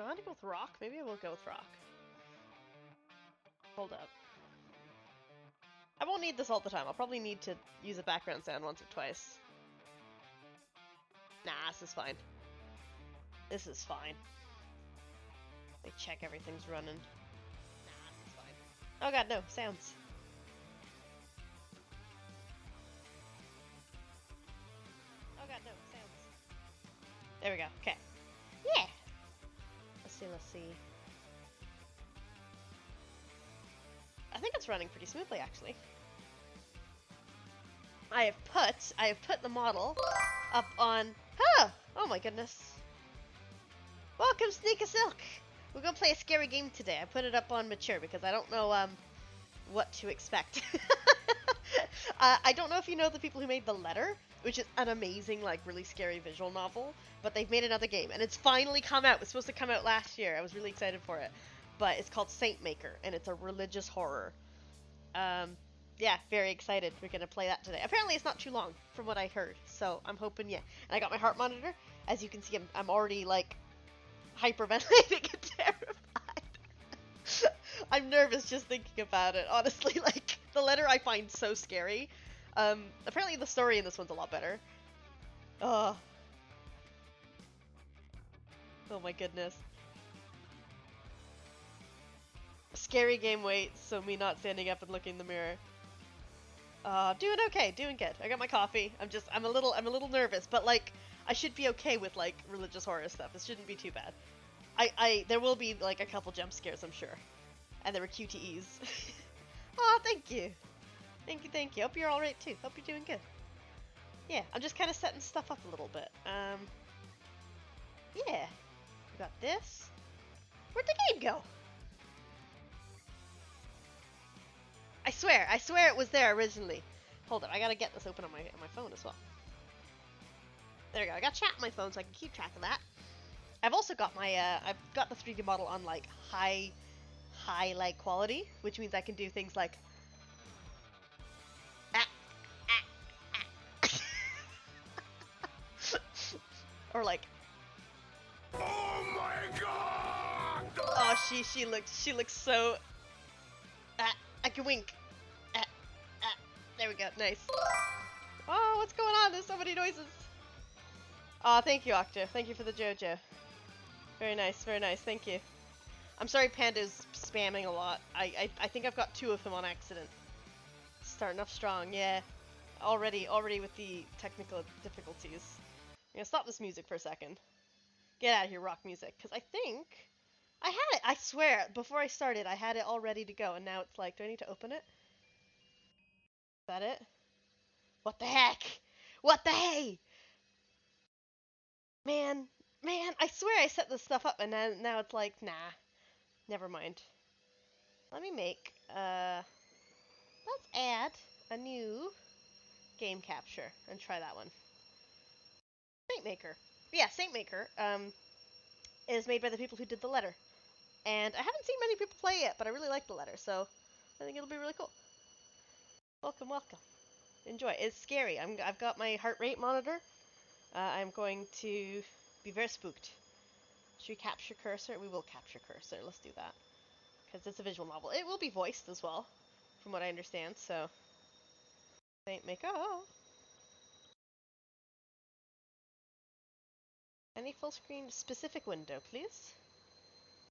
I want to go with rock. Maybe I will go with rock. Hold up. I won't need this all the time. I'll probably need to use a background sound once or twice. Nah, this is fine. This is fine. They check everything's running. Nah, this is fine. Oh god, no. Sounds. Oh god, no. Sounds. There we go. Okay. Yeah! Let's see. I think it's running pretty smoothly, actually. I have put the model up on... Oh my goodness. Welcome, Sneaker Silk! We're gonna play a scary game today. I put it up on mature because I don't know, what to expect. I don't know if you know the people who made The Letter, which is an amazing, like, really scary visual novel, but they've made another game, and it's finally come out. It was supposed to come out last year. I was really excited for it. But it's called Saint Maker, and it's a religious horror. Yeah, very excited. We're gonna play that today. Apparently it's not too long, from what I heard, so I'm hoping, yeah. And I got my heart monitor. As you can see, I'm already, like, hyperventilating and terrified. I'm nervous just thinking about it, honestly. Like, The Letter I find so scary. Apparently the story in this one's a lot better. Oh my goodness. Scary game waits, so me not standing up and looking in the mirror. Doing okay, doing good. I got my coffee. I'm a little nervous, but like, I should be okay with like religious horror stuff. This shouldn't be too bad. There will be like a couple jump scares, I'm sure. And there were QTEs. Oh, thank you. Thank you. Hope you're alright too. Hope you're doing good. Yeah, I'm just kind of setting stuff up a little bit. Yeah. We got this. Where'd the game go? I swear it was there originally. Hold up, I gotta get this open on my phone as well. There we go, I got chat on my phone so I can keep track of that. I've also got my, I've got the 3D model on like high light quality, which means I can do things like or like, oh my god! Oh, she looks so, I can wink. There we go, nice. Oh, what's going on? There's so many noises. Oh, thank you, Octa. Thank you for the JoJo. Very nice, thank you. I'm sorry Panda's spamming a lot. I think I've got 2 of them on accident. Starting off strong, yeah. Already with the technical difficulties. I'm gonna stop this music for a second. Get out of here, rock music. Because I think I had it. I swear, before I started, I had it all ready to go. And now it's like, do I need to open it? Is that it? What the heck? What the hey? Man, I swear I set this stuff up and now it's like, nah, never mind. Let me make, let's add a new game capture and try that one. Saint Maker. Yeah, Saint Maker, is made by the people who did The Letter. And I haven't seen many people play it, but I really like The Letter, so I think it'll be really cool. Welcome. Enjoy. It's scary. I've got my heart rate monitor. I'm going to be very spooked. Should we capture cursor? We will capture cursor. Let's do that. Because it's a visual novel. It will be voiced as well, from what I understand, so... Saint Maker. Any full screen specific window, please?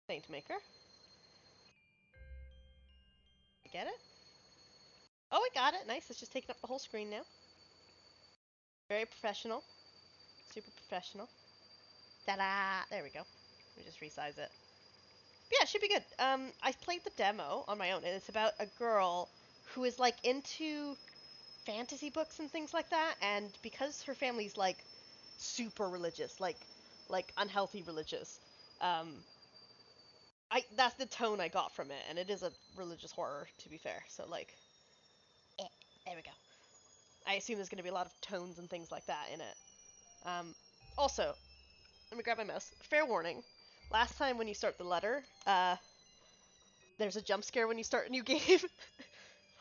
Saint Maker. Get it? Oh, we got it. Nice. It's just taking up the whole screen now. Very professional. Super professional. Ta-da! There we go. Let me just resize it. Yeah, it should be good. I played the demo on my own, and it's about a girl who is, like, into fantasy books and things like that, and because her family's, like, super religious, like unhealthy religious, that's the tone I got from it, and it is a religious horror, to be fair, so, like, there we go. I assume there's going to be a lot of tones and things like that in it. Also, let me grab my mouse. Fair warning, last time when you start The Letter, there's a jump scare when you start a new game.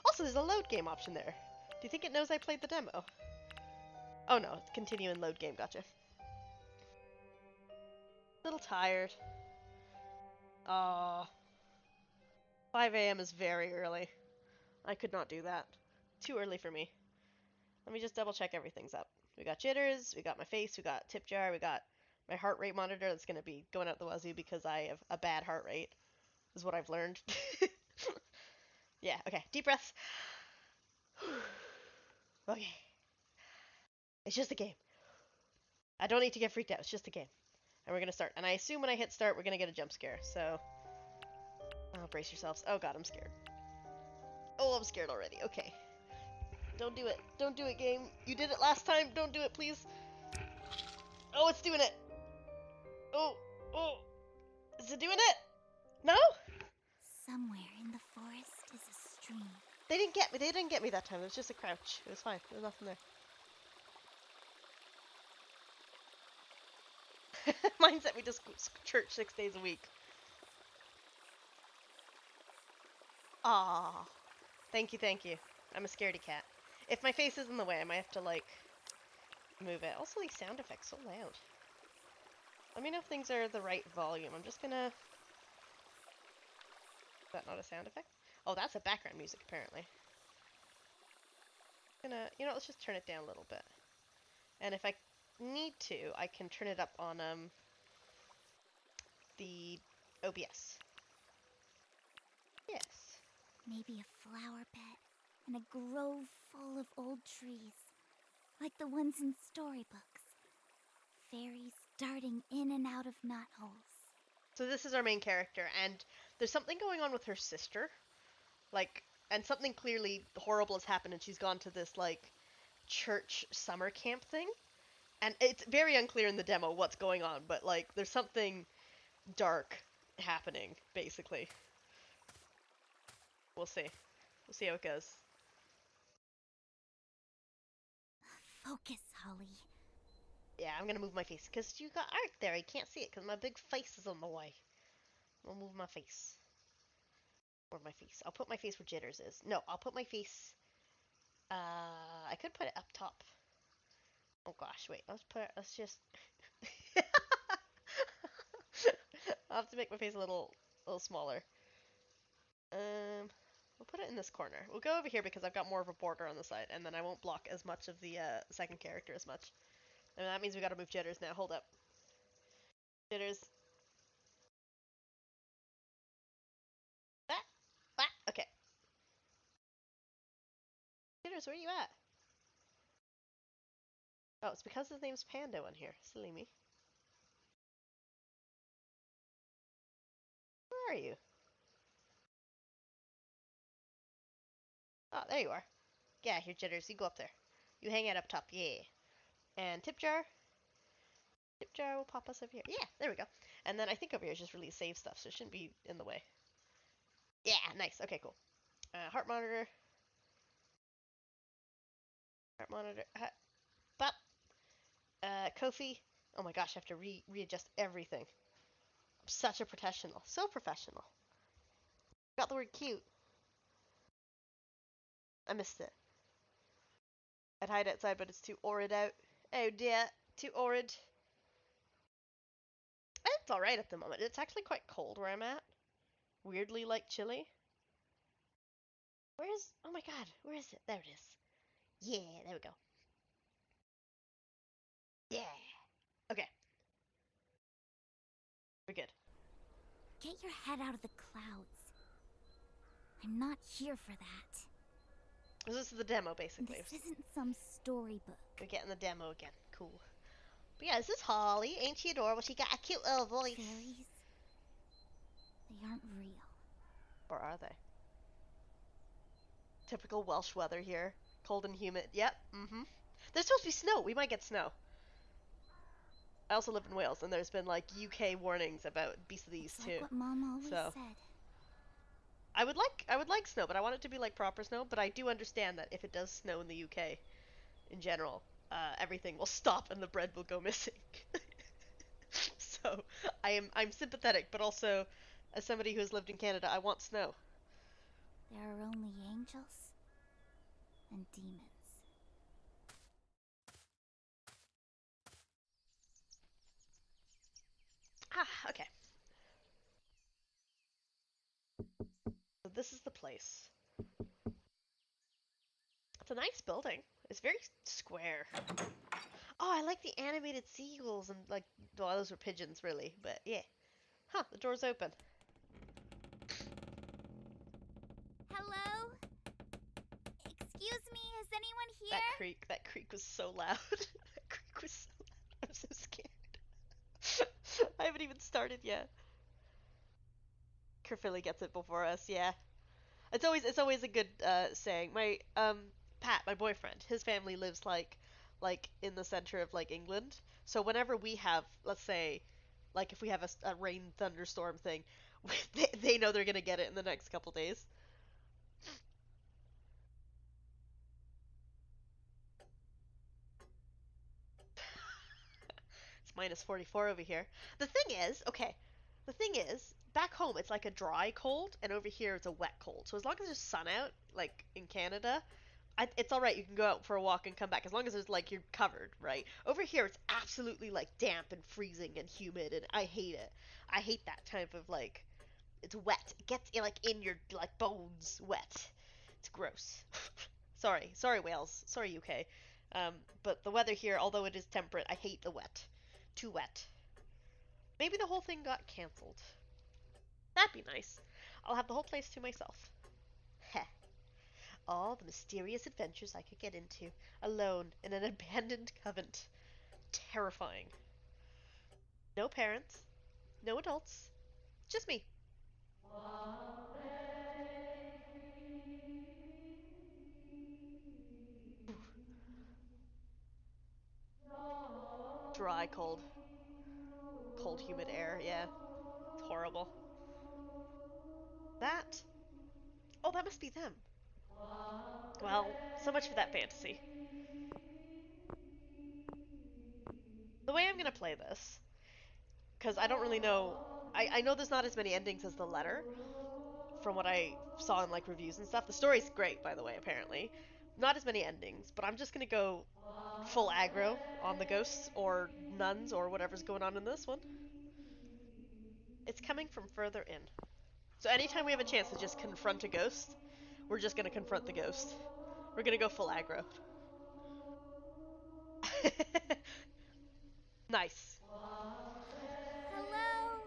Also, there's a load game option there. Do you think it knows I played the demo? Oh no, continue and load game, gotcha. A little tired. Oh, 5 a.m. is very early. I could not do that. Too early for me. Let me just double check everything's up. We got jitters, we got my face, we got tip jar, we got my heart rate monitor that's going to be going out the wazoo because I have a bad heart rate, is what I've learned. Yeah, okay. Deep breaths. Okay. It's just a game. I don't need to get freaked out. It's just a game. And we're going to start. And I assume when I hit start, we're going to get a jump scare. So, brace yourselves. Oh god, I'm scared. Oh, I'm scared already. Okay. Don't do it. Don't do it, game. You did it last time. Don't do it, please. Oh, it's doing it. Oh, oh. Is it doing it? No? Somewhere in the forest is a stream. They didn't get me. They didn't get me that time. It was just a crouch. It was fine. There was nothing there. Mine's that we just church 6 days a week. Ah, thank you, thank you. I'm a scaredy cat. If my face is in the way, I might have to, like, move it. Also, these sound effects so loud. Let me know if things are the right volume. I'm just gonna... Is that not a sound effect? Oh, that's a background music, apparently. You know, let's just turn it down a little bit. And if I need to, I can turn it up on, the OBS. Yes. Maybe a flower bed and a grove full of old trees, like the ones in storybooks. Fairies darting in and out of knotholes. So this is our main character, and there's something going on with her sister. Like, and something clearly horrible has happened, and she's gone to this, like, church summer camp thing. And it's very unclear in the demo what's going on, but, like, there's something dark happening, basically. We'll see. We'll see how it goes. Focus, Holly. Yeah, I'm gonna move my face, because you got art there. I can't see it, because my big face is on the way. I'll move my face. Or my face. I'll put my face where Jitters is. No, I'll put my face... I could put it up top. Oh gosh, wait. Let's just... I'll have to make my face a little smaller. We'll put it in this corner. We'll go over here because I've got more of a border on the side, and then I won't block as much of the second character as much. And that means we gotta move Jitters now. Hold up. Jitters. Ah! Ah! Okay. Jitters, where are you at? Oh, it's because his name's Pando in here. Silly me. Where are you? Oh, there you are. Yeah, here, Jitters. You go up there. You hang out up top. Yeah. And Tip Jar. Tip Jar will pop us over here. Yeah, there we go. And then I think over here is just really save stuff, so it shouldn't be in the way. Yeah, nice. Okay, cool. Heart monitor. Heart monitor. Bop. Kofi. Oh my gosh, I have to readjust everything. I'm such a professional. So professional. Got the word cute. I missed it. I'd hide outside, but it's too orid out. Oh dear. Too orid. It's alright at the moment. It's actually quite cold where I'm at. Weirdly, like, chilly. Where is... Oh my god. Where is it? There it is. Yeah, there we go. Yeah. Okay. We're good. Get your head out of the clouds. I'm not here for that. This is the demo, basically. This isn't some storybook. We're getting the demo again. Cool. But yeah, this is Holly. Ain't she adorable? She got a cute little voice. Fairies? They aren't real. Or are they? Typical Welsh weather here. Cold and humid. Yep. Mm-hmm. There's supposed to be snow. We might get snow. I also live in Wales, and there's been, like, UK warnings about beasts of these, It's too. like what Mom always said. I would like snow, but I want it to be like proper snow. But I do understand that if it does snow in the UK, in general, everything will stop and the bread will go missing. So I'm sympathetic, but also, as somebody who has lived in Canada, I want snow. There are only angels and demons. Ah, okay. this is the place. It's a nice building. It's very square. Oh, I like the animated seagulls and like, well, those were pigeons really, but yeah. Huh, the door's open. Hello? Excuse me, is anyone here? That creak was so loud. That creak was so loud. I'm so scared. I haven't even started yet. Kerfilly gets it before us, yeah. It's always a good saying. My Pat, my boyfriend, his family lives like in the center of like England. So whenever we have, let's say, like if we have a rain thunderstorm thing, they know they're gonna get it in the next couple days. It's minus 44 over here. The thing is, okay, the thing is, back home it's like a dry cold, and over here it's a wet cold. So as long as there's sun out, like in Canada, it's all right. You can go out for a walk and come back as long as there's like you're covered, right? Over here it's absolutely like damp and freezing and humid, and I hate it. I hate that type of like it's wet. It gets like in your like bones wet. It's gross. Sorry Wales. Sorry UK. But the weather here, although it is temperate, I hate the wet. Too wet. Maybe the whole thing got cancelled. That'd be nice. I'll have the whole place to myself. Heh. All the mysterious adventures I could get into, alone in an abandoned convent. Terrifying. No parents, no adults, just me. Dry, cold, humid air. Yeah, it's horrible. That. Oh, that must be them. Well, so much for that fantasy. The way I'm gonna play this, because I don't really know. I know there's not as many endings as the letter, from what I saw in like reviews and stuff. The story's great, by the way, apparently. Not as many endings, but I'm just gonna go full aggro on the ghosts or nuns or whatever's going on in this one. It's coming from further in. So anytime we have a chance to just confront a ghost, we're just gonna confront the ghost. We're gonna go full aggro. Nice. Hello?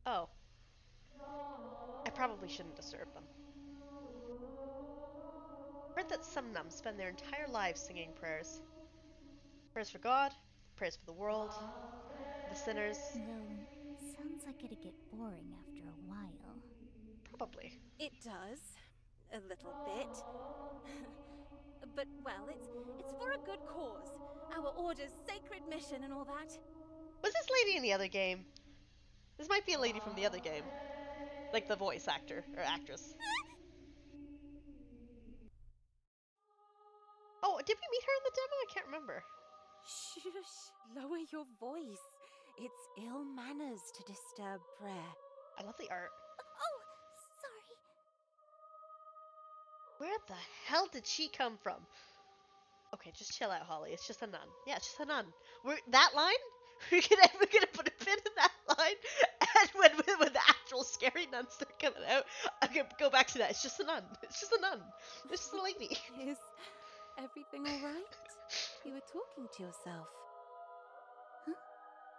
Oh, I probably shouldn't disturb them. Heard that some nuns spend their entire lives singing prayers. Prayers for God, prayers for the world, the sinners. Though, sounds like it'd get boring after a while. Probably. It does. A little bit. But, well, it's for a good cause. Our order's sacred mission and all that. Was this lady in the other game? This might be a lady from the other game. Like the voice actor or actress. Oh, did we meet her in the demo? I can't remember. Shush, lower your voice. It's ill manners to disturb prayer. I love the art. Oh, sorry. Where the hell did she come from? Okay, just chill out, Holly. It's just a nun. Yeah, it's just a nun. That line? We're gonna put a pin in that line, and when the actual scary nuns start coming out, I'm gonna go back to that. It's just a nun. It's just a nun. It's just a lady. Is everything all right? You were talking to yourself.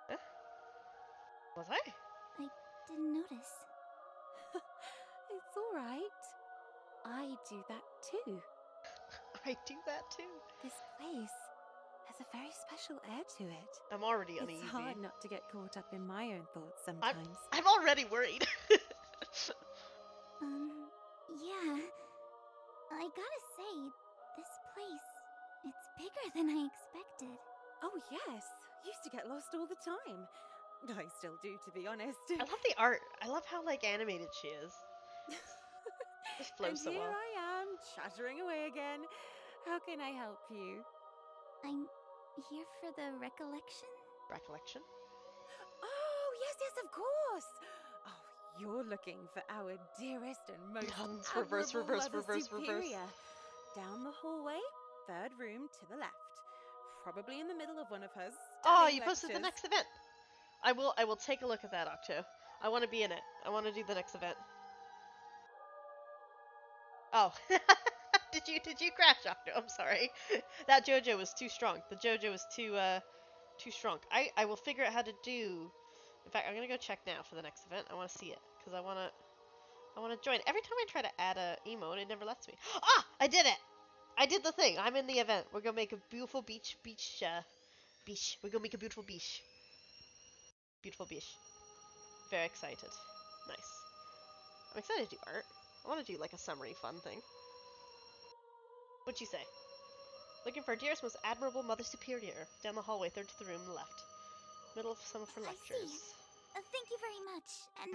Huh? Was I? I didn't notice. It's all right. I do that too. I do that too. This place has a very special air to it. I'm already uneasy. It's hard not to get caught up in my own thoughts I'm sometimes. already worried. Yeah. I gotta say, this place, it's bigger than I expected. Oh, yes. Used to get lost all the time. I still do, to be honest. I love the art. I love how like animated she is. This flows And so here well. I am, chattering away again. How can I help you? I'm here for the recollection? Recollection? Oh, yes, of course. Oh, you're looking for our dearest and most Nuns, admirable reverse. Mother Superior. Down the hallway, third room to the left. Probably in the middle of one of her Oh, stunning you posted the lectures. next event. I will take a look at that, Octo. I want to be in it. I want to do the next event. Oh. Did you crash, Octo? I'm sorry. That JoJo was too strong. The JoJo was too strong. I will figure out how to do. In fact, I'm gonna go check now for the next event. I want to see it because I want to join. Every time I try to add a emote, it never lets me. Ah, I did it. I did the thing. I'm in the event. We're gonna make a beautiful beach. We're gonna make a beautiful beach. Beautiful beach. Very excited. Nice. I'm excited to do art. I want to do like a summary fun thing. What'd you say? Looking for dearest, most admirable Mother Superior. Down the hallway, third to the room, left. Middle of some of her lectures. I see. Thank you very much. And,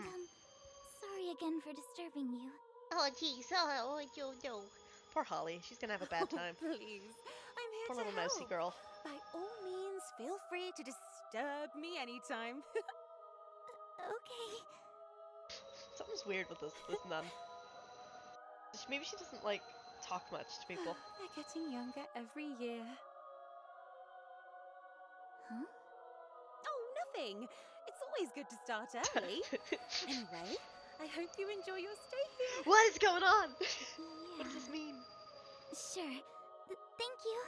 sorry again for disturbing you. Oh, jeez. Oh, no. Poor Holly. She's gonna have a bad time. Oh, please. I'm here Poor to little help. mousy girl. By all means, feel free to disturb me anytime. Okay. Something's weird with this nun. Maybe she doesn't, like, talk much to people. They're getting younger every year. Huh? Oh, nothing. It's always good to start early. Anyway, I hope you enjoy your stay here. What is going on? Yeah. What does this mean? Sure. Thank you.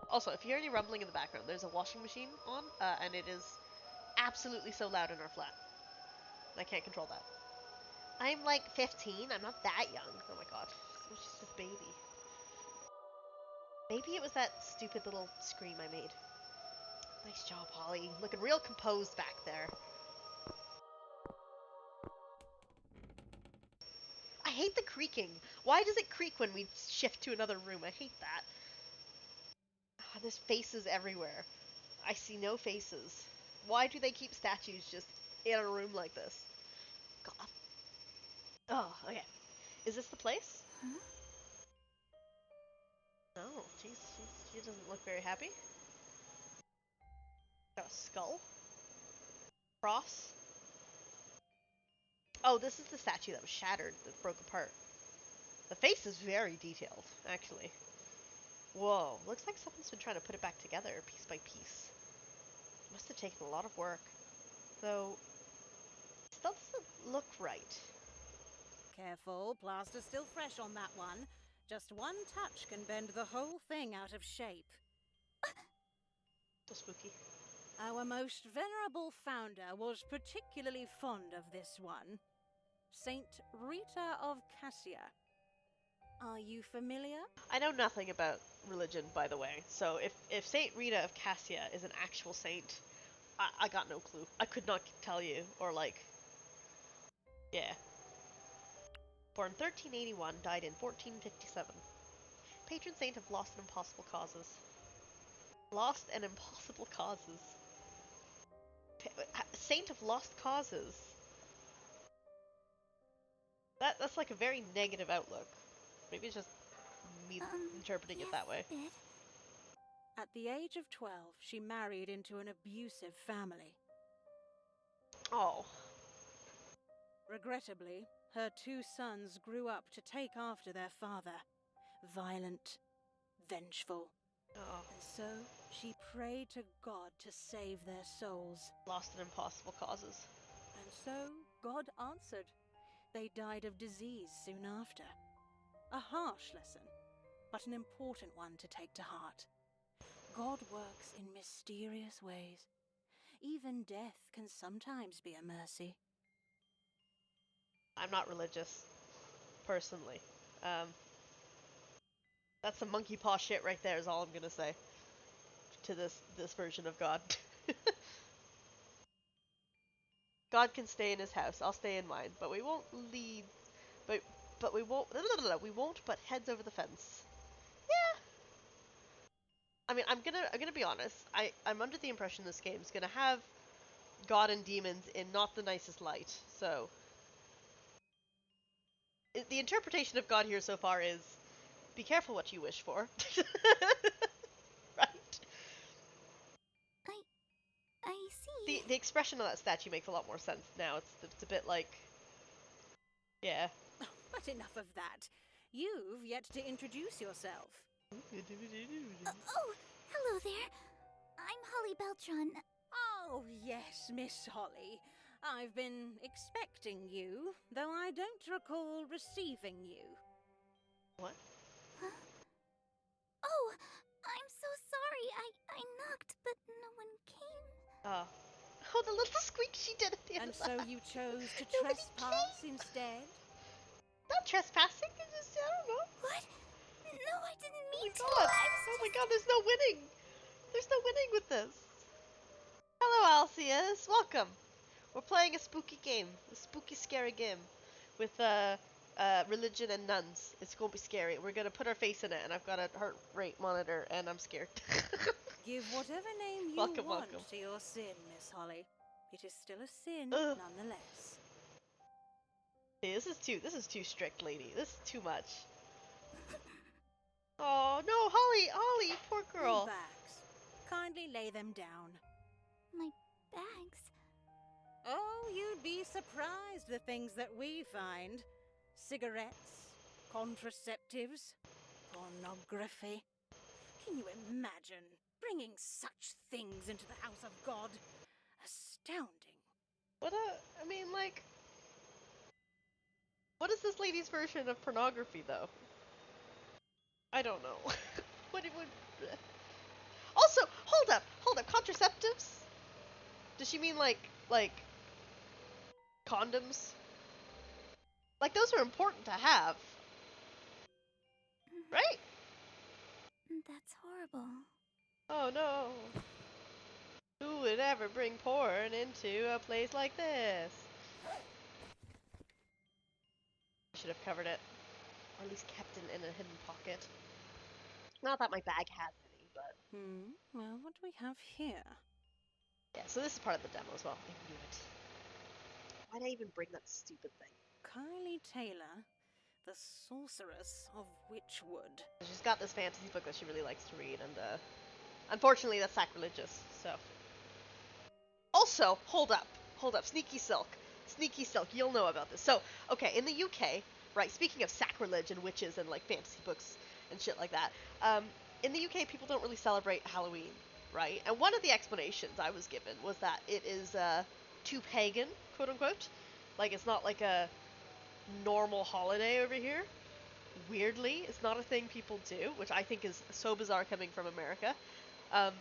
Also, if you hear any rumbling in the background, there's a washing machine on, and it is absolutely so loud in our flat. I can't control that. I'm like 15. I'm not that young. Oh my god. She's just a baby. Maybe it was that stupid little scream I made. Nice job, Holly. Looking real composed back there. I hate the creaking. Why does it creak when we shift to another room? I hate that. Oh, there's faces everywhere. I see no faces. Why do they keep statues just in a room like this? God. Oh, okay. Is this the place? Huh? Oh, jeez. She doesn't look very happy. Got a skull? Cross? Oh, this is the statue that was shattered, that broke apart. The face is very detailed, actually. Whoa, looks like someone's been trying to put it back together piece by piece. Must have taken a lot of work. Though, it still doesn't look right. Careful, plaster's still fresh on that one. Just one touch can bend the whole thing out of shape. So spooky. Our most venerable founder was particularly fond of this one. Saint Rita of Cassia. Are you familiar? I know nothing about religion, by the way, so if Saint Rita of Cassia is an actual saint, I got no clue. I could not tell you, or like... Yeah. Born 1381, died in 1457. Patron saint of lost and impossible causes. Lost and impossible causes. Saint of lost causes. That's like a very negative outlook. Maybe it's just me interpreting it that way. A bit. At the age of 12, she married into an abusive family. Oh. Regrettably, her two sons grew up to take after their father. Violent, vengeful. Oh. And so, she prayed to God to save their souls. Lost and impossible causes. And so, God answered. They died of disease soon after. A harsh lesson, but an important one to take to heart. God works in mysterious ways. Even death can sometimes be a mercy. I'm not religious, personally. That's some monkey paw shit right there is all I'm gonna say to this version of God. God can stay in his house, I'll stay in mine, but we won't lead, but we won't, we won't butt heads over the fence. Yeah. I mean, I'm gonna be honest. I'm under the impression this game's gonna have God and demons in not the nicest light. So the interpretation of God here so far is be careful what you wish for. Right? I see. The expression of that statue makes a lot more sense now. It's a bit like, yeah. But enough of that. You've yet to introduce yourself. Oh, hello there. I'm Holly Beltron. Oh, Oh, yes, Miss Holly. I've been expecting you, though I don't recall receiving you. What? Huh? Oh, I'm so sorry. I knocked, but no one came. Oh. Oh, the little squeak she did at the end And of so that. you chose to Nobody trespass came. instead? Not trespassing, I don't know. What? No, I didn't Oh mean my to. god. I was Oh my just... god, there's no winning. There's no winning with this. Hello, Alcius. Welcome. We're playing a spooky game. A spooky, scary game. With, religion and nuns. It's gonna be scary. We're gonna put our face in it, and I've got a heart rate monitor, and I'm scared. Give whatever name you Welcome, want welcome. to your sin, Miss Holly. It is still a sin, Ugh. nonetheless. Hey, this is too strict, lady. This is too much. Oh, no, Holly, poor Your girl. bags. Kindly lay them down. My bags. Oh, you'd be surprised the things that we find. Cigarettes, contraceptives, pornography. Can you imagine bringing such things into the house of God? Astounding. I mean, like, what is this lady's version of pornography, though? I don't know. What it would... Also, hold up, contraceptives? Does she mean, like, condoms? Like, those are important to have, right? That's horrible. Oh no. Who would ever bring porn into a place like this? I should have covered it. Or at least kept it in a hidden pocket. Not that my bag has any, but... Well, what do we have here? Yeah, so this is part of the demo as well. I knew it. Why'd I even bring that stupid thing? Kylie Taylor, the Sorceress of Witchwood. She's got this fantasy book that she really likes to read, and unfortunately that's sacrilegious, so... Also, hold up, Sneaky Silk, you'll know about this. So, okay, in the UK, right, speaking of sacrilege and witches and, like, fantasy books and shit like that, in the UK people don't really celebrate Halloween, right? And one of the explanations I was given was that it is, too pagan, quote-unquote. Like, it's not like a normal holiday over here. Weirdly, it's not a thing people do, which I think is so bizarre coming from America. But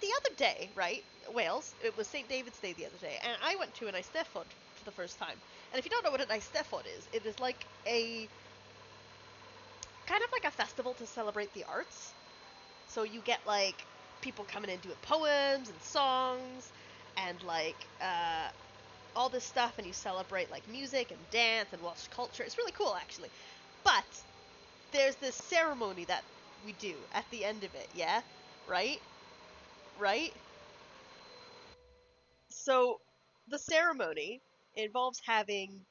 the other day, right, Wales, it was St. David's Day the other day, and I went to an Eisteddfod for the first time. And if you don't know what an Eisteddfod is, it is like a, kind of like a festival to celebrate the arts. So you get, like, people coming in doing poems and songs, and, like, all this stuff, and you celebrate, like, music and dance and Welsh culture. It's really cool, actually. But there's this ceremony that we do at the end of it, yeah? Right? So the ceremony involves having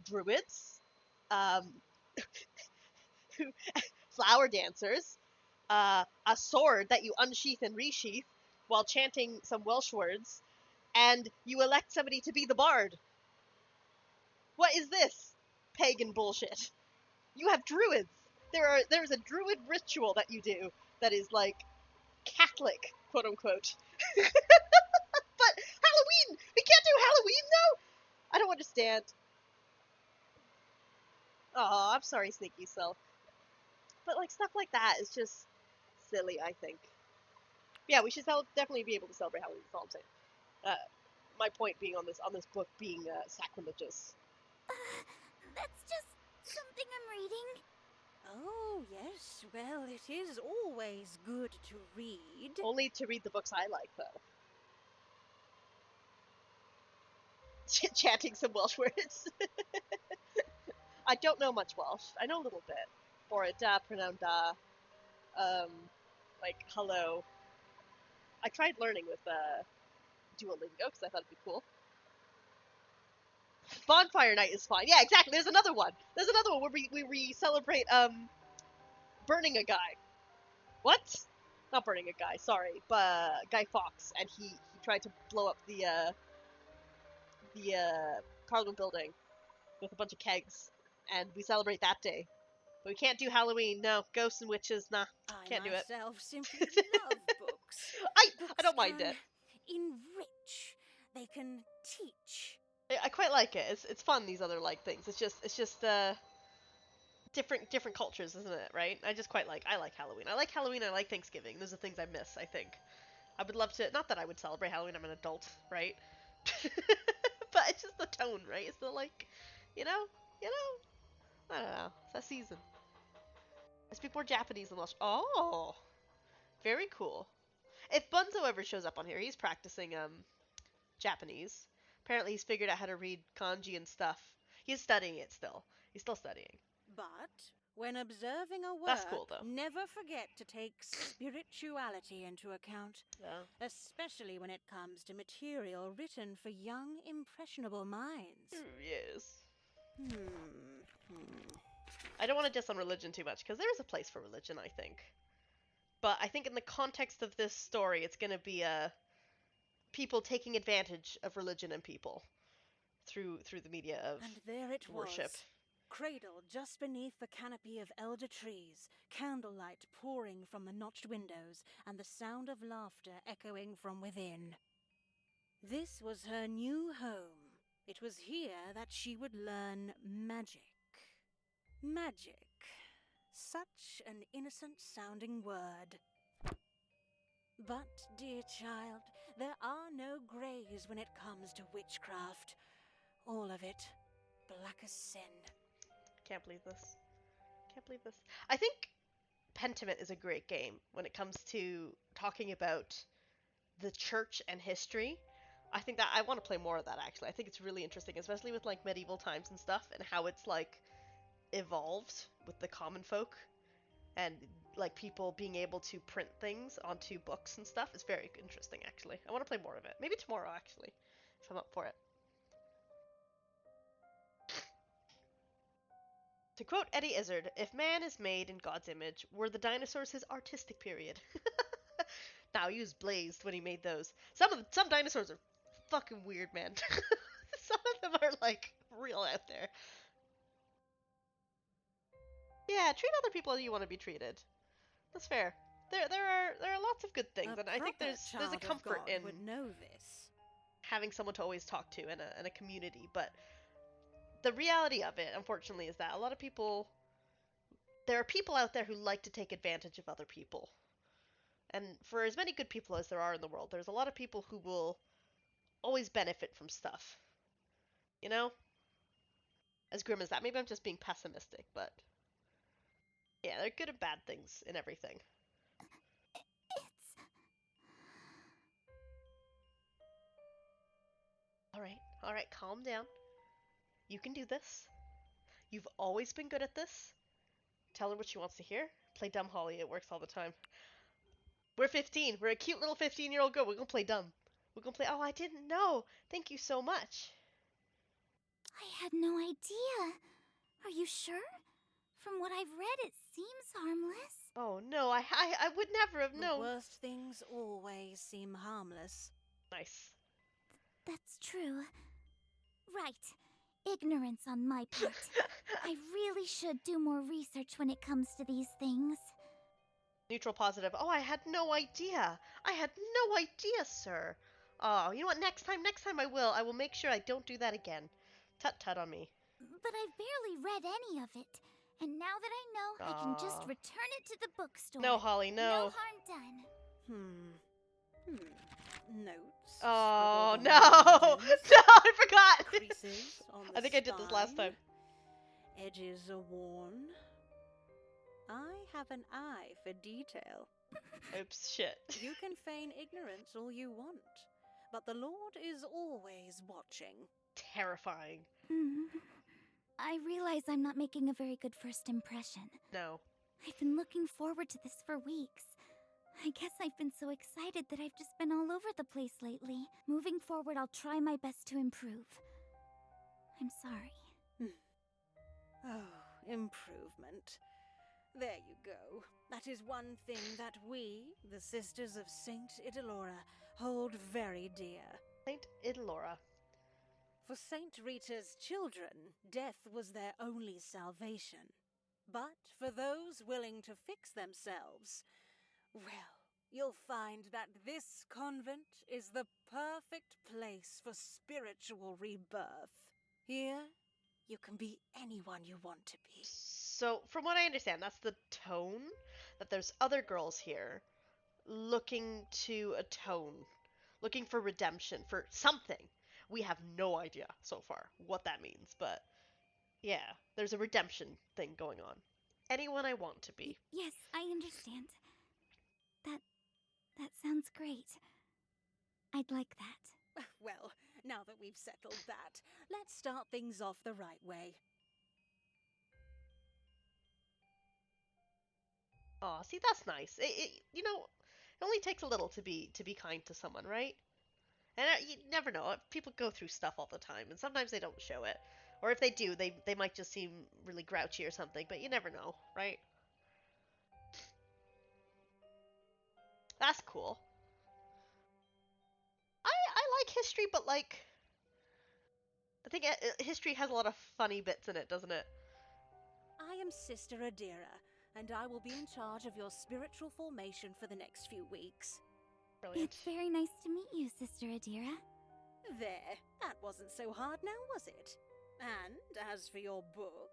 druids, um, flower dancers, a sword that you unsheath and resheath while chanting some Welsh words, and you elect somebody to be the bard. What is this pagan bullshit? You have druids. There's a druid ritual that you do that is like Catholic, quote unquote. But Halloween! We can't do Halloween though? I don't understand. Oh, I'm sorry, Sneaky Self. But like stuff like that is just silly, I think. Yeah, we should definitely be able to celebrate Halloween. That's all I'm saying. My point being on this book being sacrilegious. That's just something I'm reading. Oh, yes, well, it is always good to read. Only to read the books I like, though. Chanting some Welsh words. I don't know much Welsh. I know a little bit. Bore da, pronoun da. Like hello. I tried learning with Duolingo because I thought it'd be cool. Bonfire night is fine. Yeah, exactly. There's another one. Where we celebrate burning a guy. What? Not burning a guy. Sorry, but Guy Fawkes, and he tried to blow up the Parliament building with a bunch of kegs, and we celebrate that day. But we can't do Halloween. No, ghosts and witches. Nah, can't do it. I myself simply love books. I Books don't mind can it. enrich, they can teach. I quite like it. It's fun, these other like things. It's just different cultures, isn't it? Right? I like Halloween. I like Halloween. I like Thanksgiving. Those are things I miss. I think I would love to. Not that I would celebrate Halloween. I'm an adult, right? But it's just the tone, right? It's the like, you know, you know. I don't know. It's that season. I speak more Japanese than Welsh. Oh, very cool. If Bunzo ever shows up on here, he's practicing Japanese. Apparently, he's figured out how to read kanji and stuff. He's studying it still. He's still studying. But when observing a That's work, cool, though. never forget to take spirituality into account, Yeah. especially when it comes to material written for young, impressionable minds. Yes. Hmm. I don't want to diss on religion too much, because there is a place for religion, I think. But I think in the context of this story, it's going to be people taking advantage of religion and people through the media of And there it worship. was, cradled just beneath the canopy of elder trees, candlelight pouring from the notched windows, and the sound of laughter echoing from within. This was her new home. It was here that she would learn magic. Magic. Such an innocent-sounding word. But, dear child, there are no greys when it comes to witchcraft. All of it, black as sin. Can't believe this. Can't believe this. I think Pentiment is a great game when it comes to talking about the church and history. I think that I want to play more of that, actually. I think it's really interesting, especially with like medieval times and stuff, and how it's like evolved with the common folk, and like people being able to print things onto books and stuff. It's very interesting, actually. I want to play more of it. Maybe tomorrow, actually, if I'm up for it. To quote Eddie Izzard, if man is made in God's image, were the dinosaurs his artistic period? Now he was blazed when he made those. Some dinosaurs are fucking weird, man. Some of them are like real out there. Yeah, treat other people as you want to be treated. That's fair. There are lots of good things, and I think there's a child of comfort God in would know this. having someone to always talk to in a community. But the reality of it, unfortunately, is that a lot of people, there are people out there who like to take advantage of other people. And for as many good people as there are in the world, there's a lot of people who will always benefit from stuff. You know? As grim as that. Maybe I'm just being pessimistic, but yeah, there are good and bad things in everything. It's. Alright, calm down. You can do this. You've always been good at this. Tell her what she wants to hear. Play dumb, Holly. It works all the time. We're 15. We're a cute little 15-year-old girl. We're gonna play dumb. We're gonna play. Oh, I didn't know. Thank you so much. I had no idea. Are you sure? From what I've read, it seems harmless. Oh no, I would never have The known. worst things always seem harmless. Nice. That's true. Right. Ignorance on my part. I really should do more research when it comes to these things. Neutral positive. Oh, I had no idea. I had no idea, sir. Oh, you know what? Next time I will. I will make sure I don't do that again. Tut on me. But I've barely read any of it. And now that I know, I can just Aw. return it to the bookstore. No, Holly, No no. harm done. Notes. Oh, scribbled no. on No, margins, I forgot. creases on the I think I did this last time. spine, Edges are worn. I have an eye for detail. Oops, shit. You can feign ignorance all you want, but the Lord is always watching. Terrifying. I realize I'm not making a very good first impression. No. I've been looking forward to this for weeks. I guess I've been so excited that I've just been all over the place lately. Moving forward, I'll try my best to improve. I'm sorry. Oh, improvement. There you go. That is one thing that we, the Sisters of Saint Idalora, hold very dear. Saint Idalora. For Saint Rita's children, death was their only salvation. But for those willing to fix themselves, well, you'll find that this convent is the perfect place for spiritual rebirth. Here, you can be anyone you want to be. So, from what I understand, that's the tone, that there's other girls here looking to atone, looking for redemption, for something. We have no idea so far what that means, but yeah, there's a redemption thing going on. Anyone I want to be. Yes, I understand. That that sounds great. I'd like that. Well, now that we've settled that, let's start things off the right way. Aw, see, that's nice. It only takes a little to be kind to someone, right? And you never know. People go through stuff all the time, and sometimes they don't show it. Or if they do, they might just seem really grouchy or something, but you never know, right? That's cool. I like history, but like I think history has a lot of funny bits in it, doesn't it? I am Sister Adira, and I will be in charge of your spiritual formation for the next few weeks. Brilliant. It's very nice to meet you, Sister Adira. There, that wasn't so hard now, was it? And as for your book,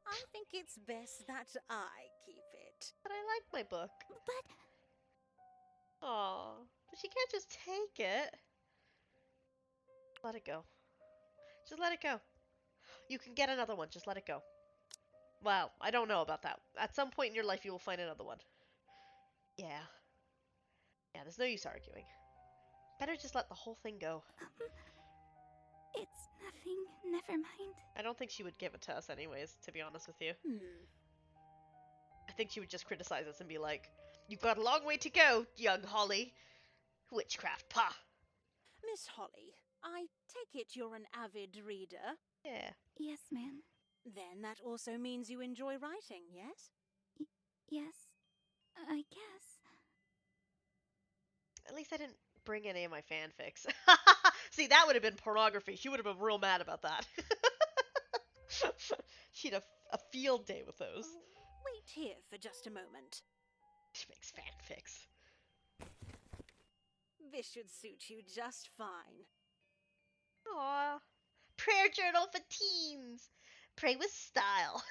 I think it's best that I keep it. But I like my book. But Aw, but she can't just take it. Let it go. Just let it go. You can get another one. Just let it go. Well, I don't know about that. At some point in your life, you will find another one. Yeah. Yeah, there's no use arguing. Better just let the whole thing go. it's nothing. Never mind. I don't think she would give it to us anyways, to be honest with you. I think she would just criticize us and be like, "You've got a long way to go, young Holly. Witchcraft, pa." Miss Holly, I take it you're an avid reader. Yeah. Yes, ma'am. Then that also means you enjoy writing, yes? Yes, I guess. At least I didn't bring any of my fanfics. See, that would have been pornography. She would have been real mad about that. She'd have a field day with those. Oh, wait here for just a moment. She makes fanfics. This should suit you just fine. Aww. Prayer journal for teens. Pray with style.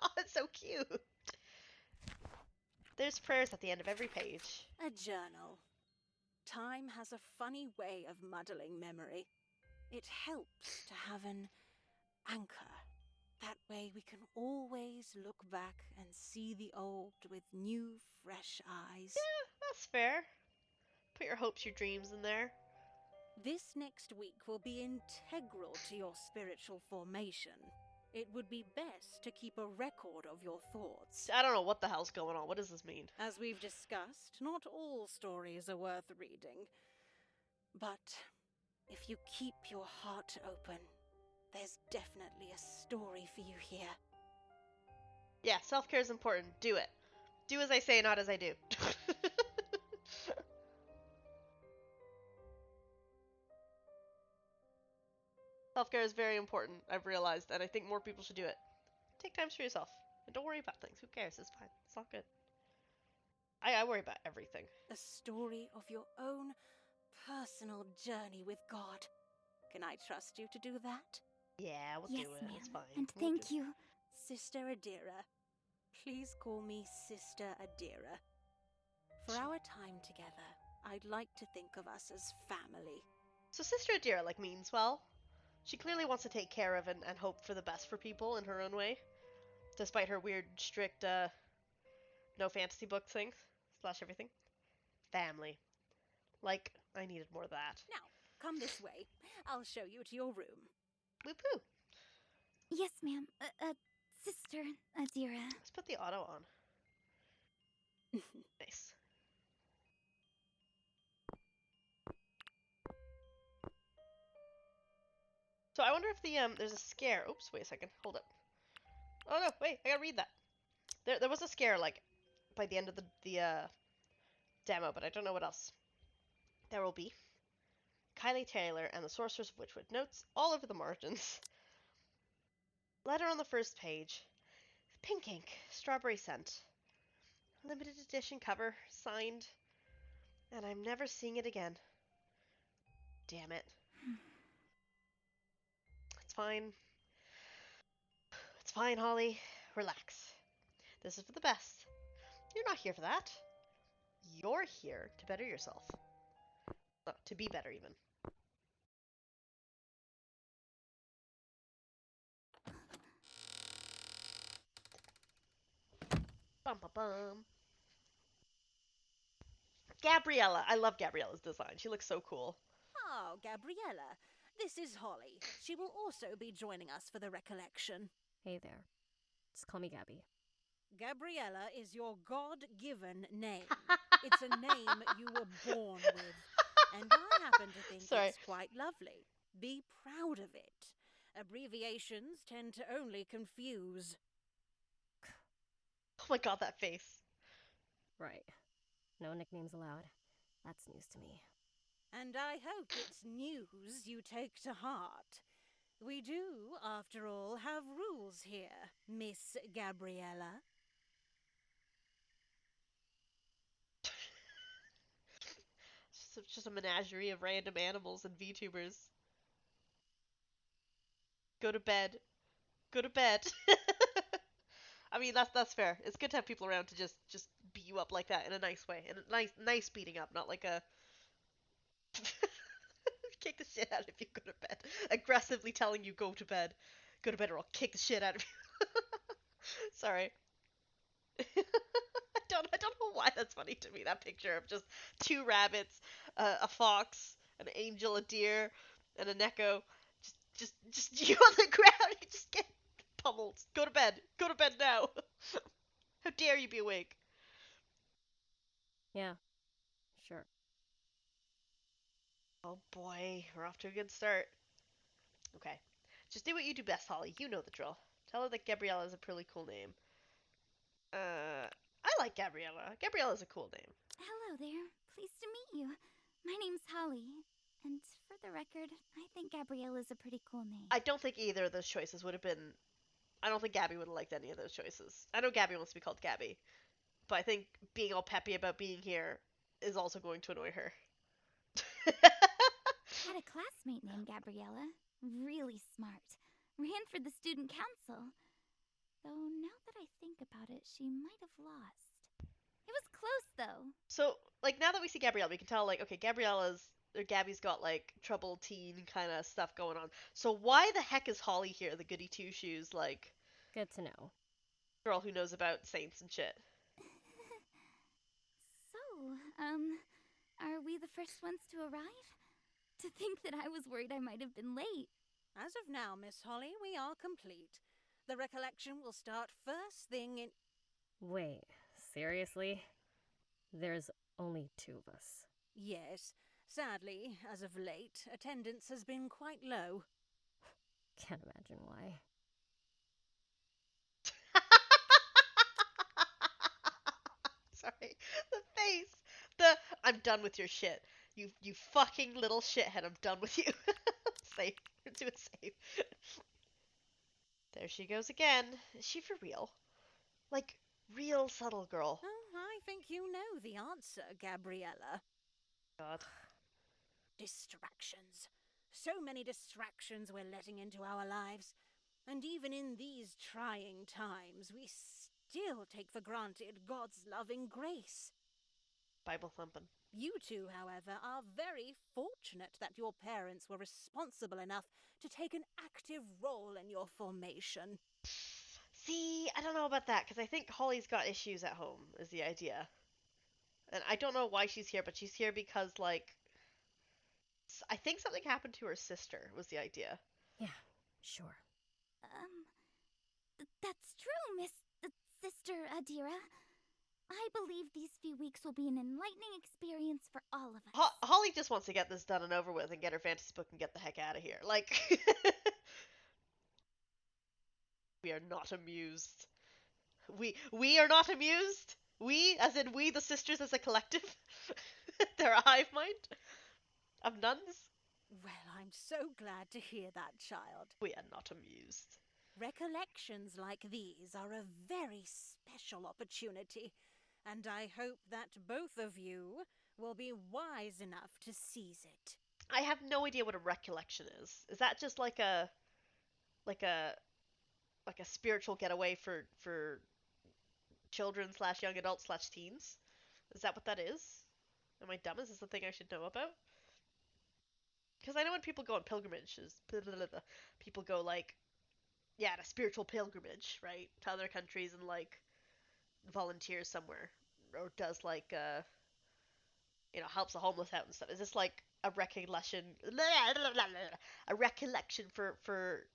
Oh, it's so cute. There's prayers at the end of every page. A journal. Time has a funny way of muddling memory. It helps to have an anchor. That way we can always look back and see the old with new, fresh eyes. Yeah, that's fair. Put your hopes, your dreams in there. This next week will be integral to your spiritual formation. It would be best to keep a record of your thoughts. I don't know what the hell's going on. What does this mean? As we've discussed, not all stories are worth reading. But if you keep your heart open, there's definitely a story for you here. Yeah, self-care is important. Do it. Do as I say, not as I do. Self-care is very important, I've realized, and I think more people should do it. Take time for yourself. And don't worry about things. Who cares? It's fine. It's all good. I worry about everything. A story of your own personal journey with God. Can I trust you to do that? Yeah, we'll Yes, do it. ma'am. It's fine. And We'll thank do it. you. Sister Adira. Please call me Sister Adira. For our time together, I'd like to think of us as family. So Sister Adira, means well. She clearly wants to take care of and hope for the best for people in her own way. Despite her weird, strict, no fantasy book thing. / everything. Family. I needed more of that. Now, come this way. I'll show you to your room. Woo-poo. Yes, ma'am. Sister Adira. Let's put the auto on. Nice. So I wonder if there's a scare. Oops, wait a second. Hold up. Oh no, wait, I gotta read that. There was a scare by the end of the demo, but I don't know what else. There will be Kylie Taylor and the Sorceress of Witchwood notes all over the margins. Letter on the first page. Pink ink, strawberry scent. Limited edition cover, signed And I'm never seeing it again. Damn it. It's fine. It's fine, Holly. Relax. This is for the best. You're not here for that. You're here to better yourself. To be better, even. Bum bum bum. Gabriella. I love Gabriella's design. She looks so cool. Oh, Gabriella. This is Holly. She will also be joining us for the recollection. Hey there. Just call me Gabby. Gabriella is your God-given name. It's a name you were born with. And I happen to think Sorry. it's quite lovely. Be proud of it. Abbreviations tend to only confuse. Oh my god, that face. Right. No nicknames allowed. That's news to me. And I hope it's news you take to heart. We do, after all, have rules here, Miss Gabriella. It's just a menagerie of random animals and VTubers. Go to bed. Go to bed. I mean, that's fair. It's good to have people around to just beat you up like that in a nice way, in a nice beating up, not like a kick the shit out of you. Go to bed. Aggressively telling you go to bed. Go to bed, or I'll kick the shit out of you. Sorry. I don't know why that's funny to me. That picture of just two rabbits, a fox, an angel, a deer, and an echo. Just you on the ground. You just get pummeled. Go to bed. Go to bed now. How dare you be awake? Yeah, sure. Oh boy, we're off to a good start. Okay. Just do what you do best, Holly. You know the drill. Tell her that Gabriella is a pretty cool name. I like Gabriella. Gabriella's a cool name. Hello there. Pleased to meet you. My name's Holly. And for the record, I think Gabrielle is a pretty cool name. I don't think either of those choices would have been. I don't think Gabby would have liked any of those choices. I know Gabby wants to be called Gabby, but I think being all peppy about being here is also going to annoy her. Had a classmate named Gabriella. Really smart. Ran for the student council. Though now that I think about it, she might have lost. It was close, though. So, like, now that we see Gabrielle, we can tell, like, okay, Gabby's got, like, troubled teen kind of stuff going on. So why the heck is Holly here, the goody two-shoes, like, Good to know. girl who knows about saints and shit? So, are we the first ones to arrive? To think that I was worried I might have been late. As of now, Miss Holly, we are complete. The recollection will start first thing in... Wait, seriously? There's only 2 of us. Yes. Sadly, as of late, attendance has been quite low. Can't imagine why. Sorry. The face. I'm done with your shit. You fucking little shithead, I'm done with you. Safe. Do it safe. There she goes again. Is she for real? Like, real subtle girl. Oh, I think you know the answer, Gabriella. God. Distractions. So many distractions we're letting into our lives. And even in these trying times, we still take for granted God's loving grace. Bible thumping. You two, however, are very fortunate that your parents were responsible enough to take an active role in your formation. See, I don't know about that, because I think Holly's got issues at home, is the idea. And I don't know why she's here, but she's here because, like, I think something happened to her sister, was the idea. Yeah, sure. That's true, Miss Sister Adira. I believe these few weeks will be an enlightening experience for all of us. Holly just wants to get this done and over with and get her fantasy book and get the heck out of here. Like, we are not amused. We are not amused. We, as in we, the sisters, as a collective. They're a hive mind of nuns. Well, I'm so glad to hear that, child. We are not amused. Recollections like these are a very special opportunity, and I hope that both of you will be wise enough to seize it. I have no idea what a recollection is. Is that just like a like a spiritual getaway for children slash young adults slash teens? Is that what that is? Am I dumb? Is this the thing I should know about? Because I know when people go on pilgrimages, people go like, yeah, a spiritual pilgrimage, right, to other countries and like volunteers somewhere, or does like helps the homeless out and stuff. Is this like a recollection, a recollection for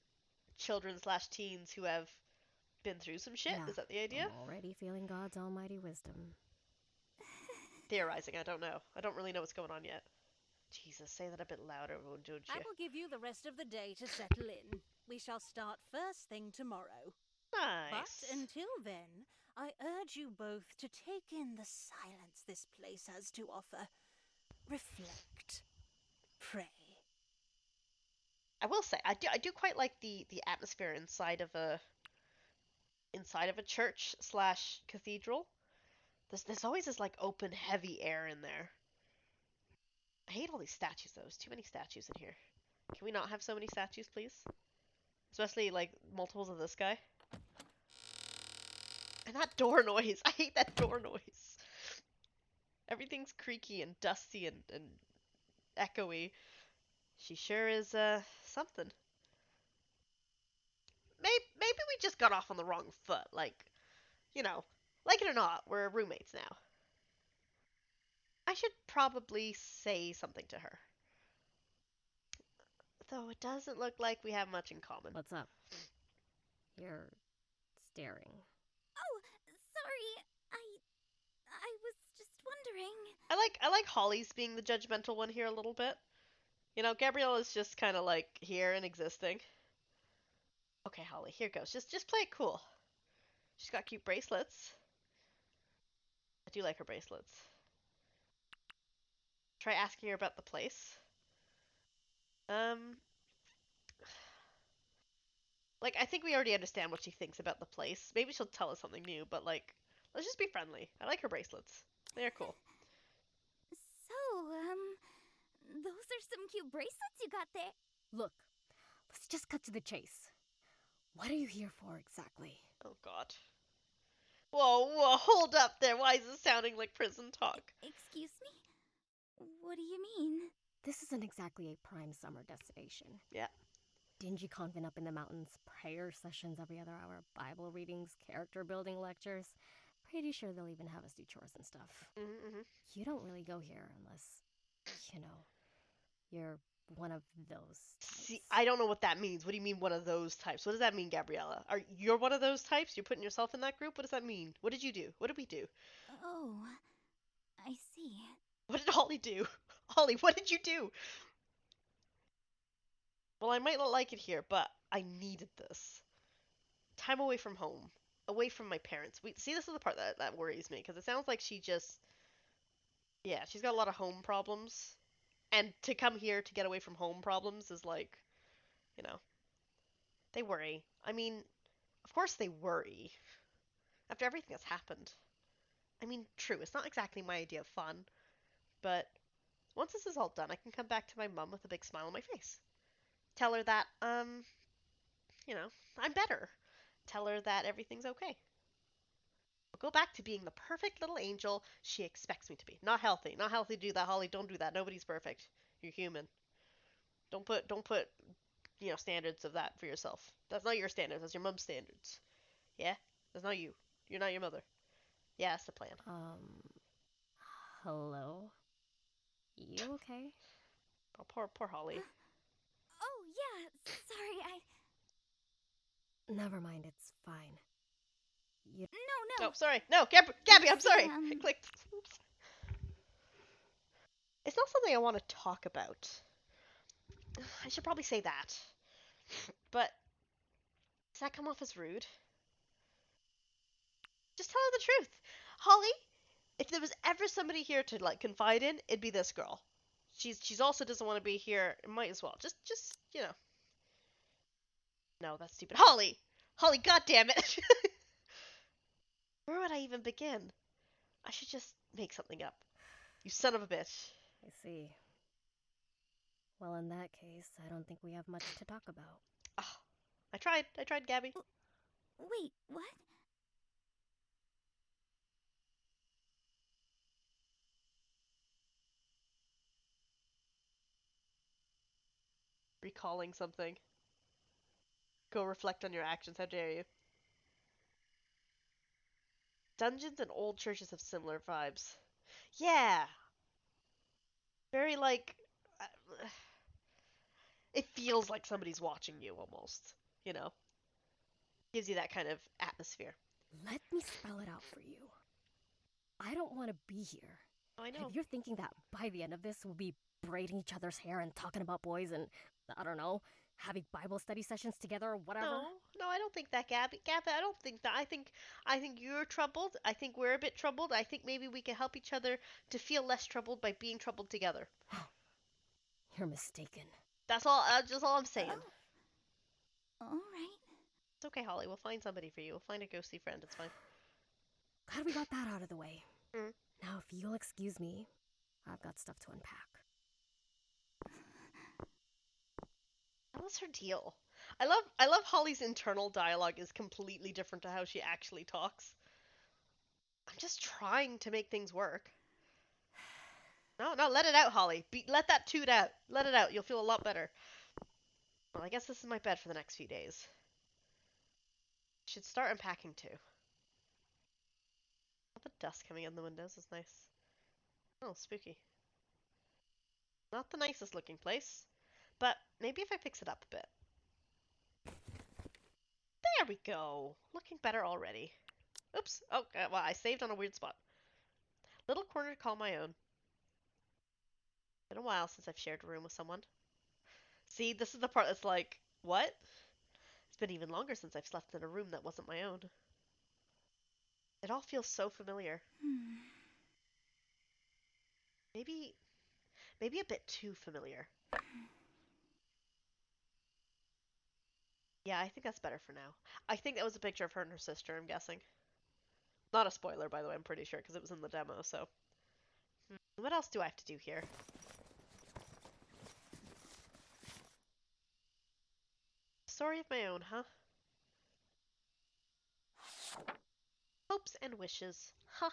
children slash teens who have been through some shit? Yeah, Is that the idea? I'm already feeling God's almighty wisdom. Theorizing. I don't know. I don't really know what's going on yet. Jesus, say that a bit louder, don't you? I will give you the rest of the day to settle in. We shall start first thing tomorrow. Nice. But until then, I urge you both to take in the silence this place has to offer. Reflect. Pray. I will say, I do quite like the atmosphere inside of a church slash cathedral. There's always this like open, heavy air in there. I hate all these statues though. There's too many statues in here. Can we not have so many statues, please? Especially like multiples of this guy. And that door noise. I hate that door noise. Everything's creaky and dusty and echoey. She sure is something. Maybe we just got off on the wrong foot. Like it or not, we're roommates now. I should probably say something to her. Though it doesn't look like we have much in common. What's up? You're staring. Oh, sorry. I was just wondering. I like Holly's being the judgmental one here a little bit. Gabrielle is just kind of like here and existing. Okay, Holly, here goes. Just play it cool. She's got cute bracelets. I do like her bracelets. Try asking her about the place. Um, like I think we already understand what she thinks about the place. Maybe she'll tell us something new, but like, let's just be friendly. I like her bracelets. They're cool. So, those are some cute bracelets you got there. Look, let's just cut to the chase. What are you here for exactly? Oh God. Whoa, hold up there. Why is this sounding like prison talk? Excuse me? What do you mean? This isn't exactly a prime summer destination. Yeah. Dingy convent up in the mountains, prayer sessions every other hour, Bible readings, character building lectures. Pretty sure they'll even have us do chores and stuff. Mm-hmm. You don't really go here unless, you're one of those types. See, I don't know what that means. What do you mean one of those types? What does that mean, Gabriella? You're one of those types? You're putting yourself in that group? What does that mean? What did you do? What did we do? Oh, I see. What did Holly do? Holly, what did you do? Well, I might not like it here, but I needed this. Time away from home. Away from my parents. See, this is the part that worries me, because it sounds like she's got a lot of home problems. And to come here to get away from home problems is like, they worry. I mean, of course they worry. After everything that's happened. I mean, true, it's not exactly my idea of fun, but once this is all done, I can come back to my mum with a big smile on my face. Tell her that, I'm better. Tell her that everything's okay. I'll go back to being the perfect little angel she expects me to be. Not healthy. Not healthy to do that, Holly. Don't do that. Nobody's perfect. You're human. Don't put standards of that for yourself. That's not your standards. That's your mom's standards. Yeah? That's not you. You're not your mother. Yeah, that's the plan. Hello? You okay? Oh, poor Holly. Oh, yeah, sorry, Never mind, it's fine. No. Oh, sorry. No, Gabby, I'm sorry. I Sam. clicked. Oops. It's not something I want to talk about. I should probably say that. But does that come off as rude? Just tell her the truth. Holly, if there was ever somebody here to like confide in, it'd be this girl. She's also doesn't want to be here. Might as well. Just No, that's stupid. Holly, God damn it. Where would I even begin? I should just make something up. You son of a bitch. I see. Well, in that case, I don't think we have much to talk about. Oh, I tried, Gabby. Wait, what? Recalling something. Go reflect on your actions, how dare you. Dungeons and old churches have similar vibes. Yeah! Very like. Uh, it feels like somebody's watching you almost. You know? Gives you that kind of atmosphere. Let me spell it out for you. I don't want to be here. Oh, I And know. if you're thinking that by the end of this we'll be braiding each other's hair and talking about boys and, I don't know, having Bible study sessions together or whatever. No, I don't think that, Gabby. Gabby, I don't think that. I think you're troubled. I think we're a bit troubled. I think maybe we can help each other to feel less troubled by being troubled together. You're mistaken. That's all. Just all I'm saying. Oh, alright. It's okay, Holly. We'll find somebody for you. We'll find a ghosty friend. It's fine. Glad we got that out of the way. Mm. Now, if you'll excuse me, I've got stuff to unpack. What's her deal? I love Holly's internal dialogue is completely different to how she actually talks. I'm just trying to make things work. No, let it out, Holly. Let that toot out. Let it out. You'll feel a lot better. Well, I guess this is my bed for the next few days. Should start unpacking too. All the dust coming in the windows is nice. Oh, spooky. Not the nicest looking place, but maybe if I fix it up a bit. There we go. Looking better already. Oops. Oh, well, I saved on a weird spot. Little corner to call my own. Been a while since I've shared a room with someone. See, this is the part that's like, what? It's been even longer since I've slept in a room that wasn't my own. It all feels so familiar. Maybe, maybe a bit too familiar. Yeah, I think that's better for now. I think that was a picture of her and her sister, I'm guessing. Not a spoiler, by the way, I'm pretty sure, because it was in the demo, so. What else do I have to do here? Story of my own, huh? Hopes and wishes. Huh.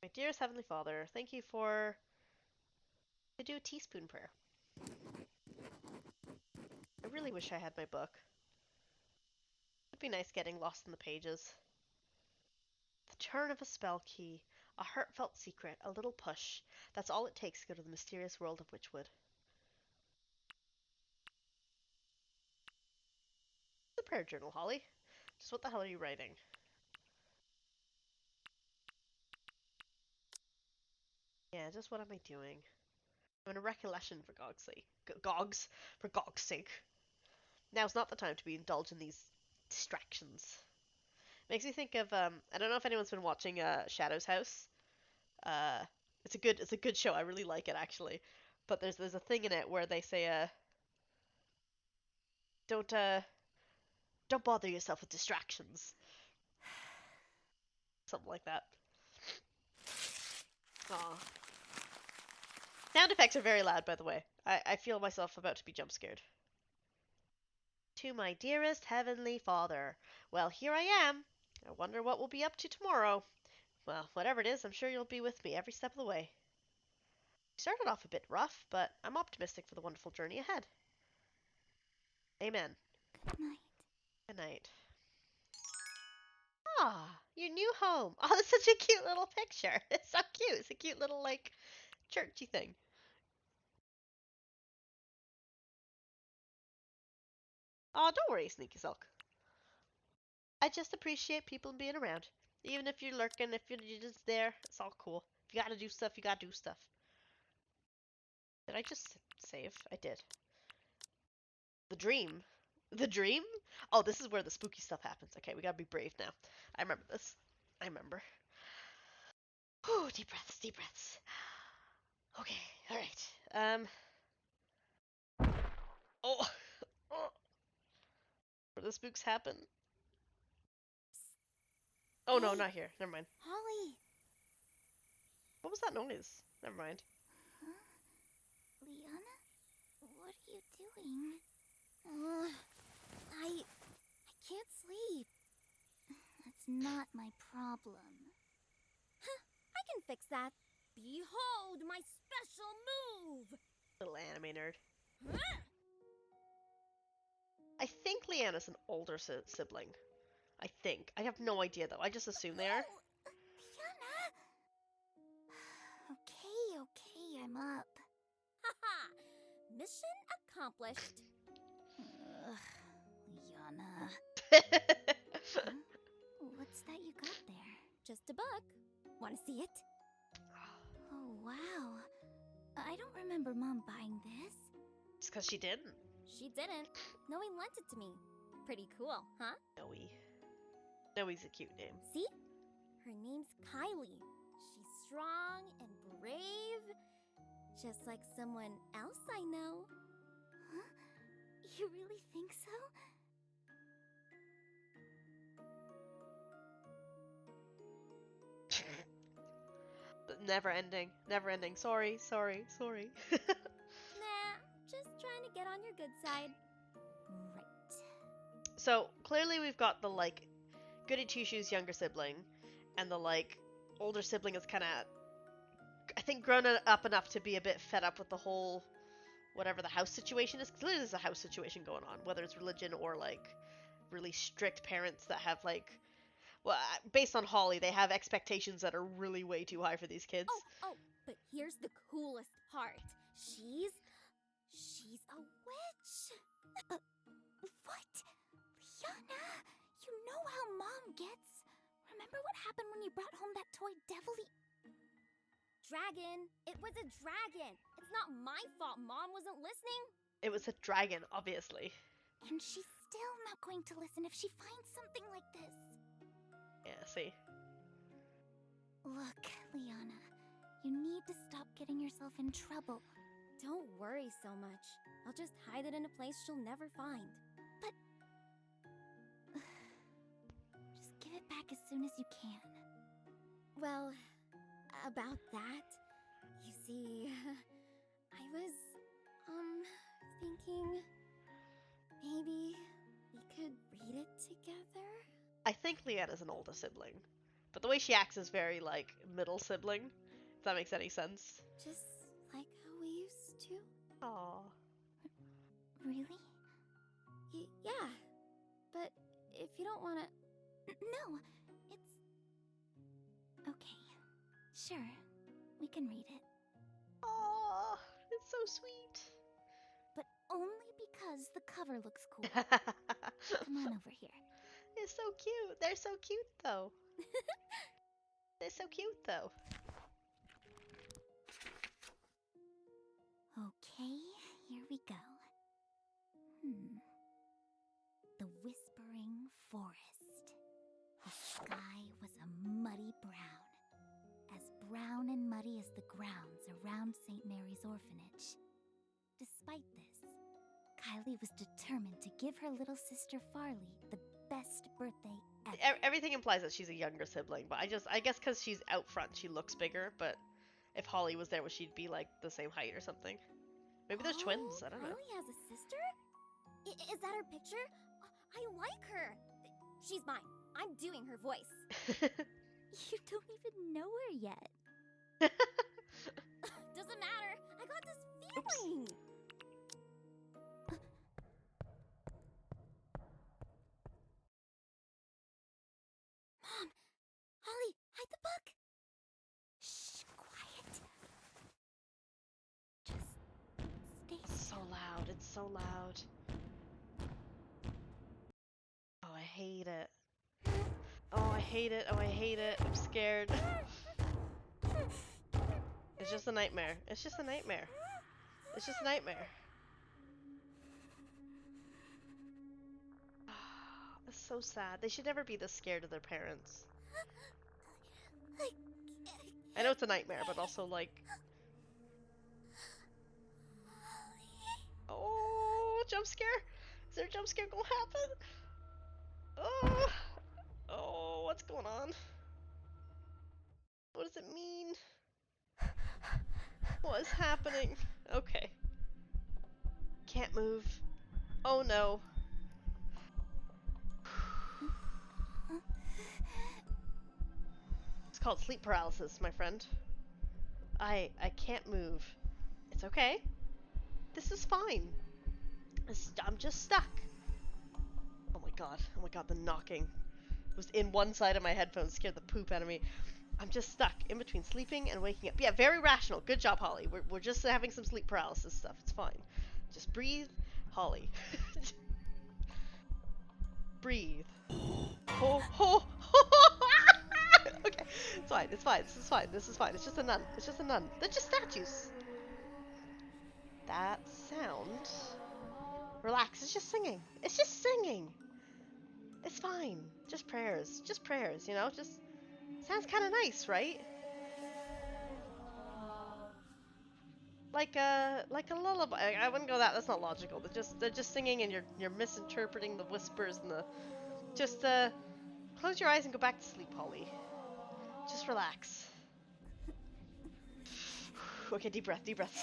My dearest Heavenly Father, thank you for... to do a teaspoon prayer. I really wish I had my book. It'd be nice getting lost in the pages. The turn of a spell key, a heartfelt secret, a little push. That's all it takes to go to the mysterious world of Witchwood. The prayer journal, Holly. Just what the hell are you writing? Yeah, just what am I doing? I'm in a recollection for Gog's sake. For Gog's sake. Now's not the time to be indulged in these distractions. Makes me think of I don't know if anyone's been watching Shadow's House. Uh, it's a good show. I really like it actually. But there's a thing in it where they say don't don't bother yourself with distractions. Something like that. Aw. Sound effects are very loud, by the way. I feel myself about to be jump scared. To my dearest Heavenly Father. Well, here I am. I wonder what we'll be up to tomorrow. Well, whatever it is, I'm sure you'll be with me every step of the way. We started off a bit rough, but I'm optimistic for the wonderful journey ahead. Amen. Good night. Good night. Ah, your new home. Oh, that's such a cute little picture. It's so cute. It's a cute little, like, churchy thing. Oh, don't worry, Sneaky Silk. I just appreciate people being around. Even if you're lurking, if you're just there, it's all cool. If you gotta do stuff, you gotta do stuff. Did I just save? I did. The dream. The dream? Oh, this is where the spooky stuff happens. Okay, we gotta be brave now. I remember this. I remember. Whew, deep breaths, deep breaths. Okay, alright. Oh, oh. Where the spooks happen? Oh no, Hey. not here. Never mind. Holly. What was that noise? Never mind. Huh? Liana? What are you doing? I can't sleep. That's not my problem. I can fix that. Behold my special move! Little anime nerd. I think Leanna's an older sibling. I think. I have no idea though. I just assume they are. Liana! Okay, I'm up. Haha! Mission accomplished. Liana. Huh? What's that you got there? Just a book. Want to see it? Oh, wow. I don't remember Mom buying this. It's because she didn't. She didn't. Noe lent it to me. Pretty cool, huh? Noe. Noe's a cute name. See? Her name's Kylie. She's strong and brave. Just like someone else I know. Huh? You really think so? Never ending. Never ending. Sorry. Nah, just trying to get on your good side. Right. So clearly we've got the like goody two shoes younger sibling, and the like older sibling is kind of, I think, grown up enough to be a bit fed up with the whole whatever the house situation is. Clearly there's a house situation going on, whether it's religion or like really strict parents that have like, well, based on Holly, they have expectations that are really way too high for these kids. Oh, but here's the coolest part. She's a witch. What? Liana, you know how Mom gets. Remember what happened when you brought home that toy devilly... Dragon. It was a dragon. It's not my fault Mom wasn't listening. It was a dragon, obviously. And she's still not going to listen if she finds something like this. Yeah, see. Look, Liana, you need to stop getting yourself in trouble. Don't worry so much. I'll just hide it in a place she'll never find. But... just give it back as soon as you can. Well, about that, you see, I was, thinking maybe we could read it together? I think Leanna's an older sibling, but the way she acts is very like middle sibling. If that makes any sense. Just like how we used to? Aww. Really? Yeah. But if you don't want to... No, it's... Okay. Sure. We can read it. Aww, it's so sweet. But only because the cover looks cool. Come on over here. It's so cute. They're so cute though. They're so cute though. Okay, here we go. The Whispering Forest. The sky was a muddy brown and muddy as the grounds around St. Mary's orphanage. Despite this, Kylie was determined to give her little sister Farley the best birthday ever. Everything implies that she's a younger sibling, but I guess because she's out front, she looks bigger. But if Holly was there, she'd be like the same height or something. Maybe they're twins. I don't know. Kylie has a sister? Is that her picture? I like her. She's mine. I'm doing her voice. You don't even know her yet. Doesn't matter. I got this feeling. Mom! Holly, hide the book! Shh, quiet. Just stay It's so loud. It's so loud. Oh, I hate it. Oh, I hate it. Oh, I hate it. I'm scared. It's just a nightmare. It's just a nightmare. It's just a nightmare. It's so sad. They should never be this scared of their parents. I know it's a nightmare, but also like... Oh, jump scare? Is there a jump scare gonna happen? Oh, what's going on. What does it mean? What is happening? Okay. Can't move. Oh no. It's called sleep paralysis, my friend. I can't move. It's okay. This is fine. I'm just stuck. Oh my god. Oh my god, the knocking was in one side of my headphones, scared the poop out of me. I'm just stuck in between sleeping and waking up. Yeah, very rational. Good job, Holly. We're just having some sleep paralysis stuff. It's fine. Just breathe, Holly. Breathe. Ho ho ho. Okay, it's fine. It's fine. This is fine. This is fine. It's just a nun. It's just a nun. They're just statues. That sound. Relax. It's just singing. It's just singing. It's fine. Just prayers. Just prayers. You know. Just sounds kind of nice, right? Like a lullaby. I wouldn't go that. That's not logical. They're just singing, and you're misinterpreting the whispers and the. Just close your eyes and go back to sleep, Holly. Just relax. Okay, deep breath. Deep breaths.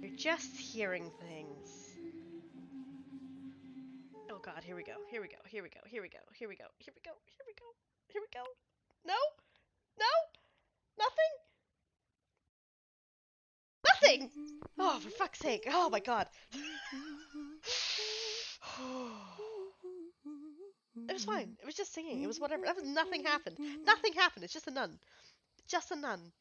You're just hearing things. Oh god, here we go. Here we go. Here we go. Here we go. Here we go. Here we go. Here we go. Here we go. No? No? Nothing? Nothing! Oh, for fuck's sake. Oh my god. It was fine. It was just singing. It was whatever. That was nothing happened. Nothing happened. It's just a nun. Just a nun.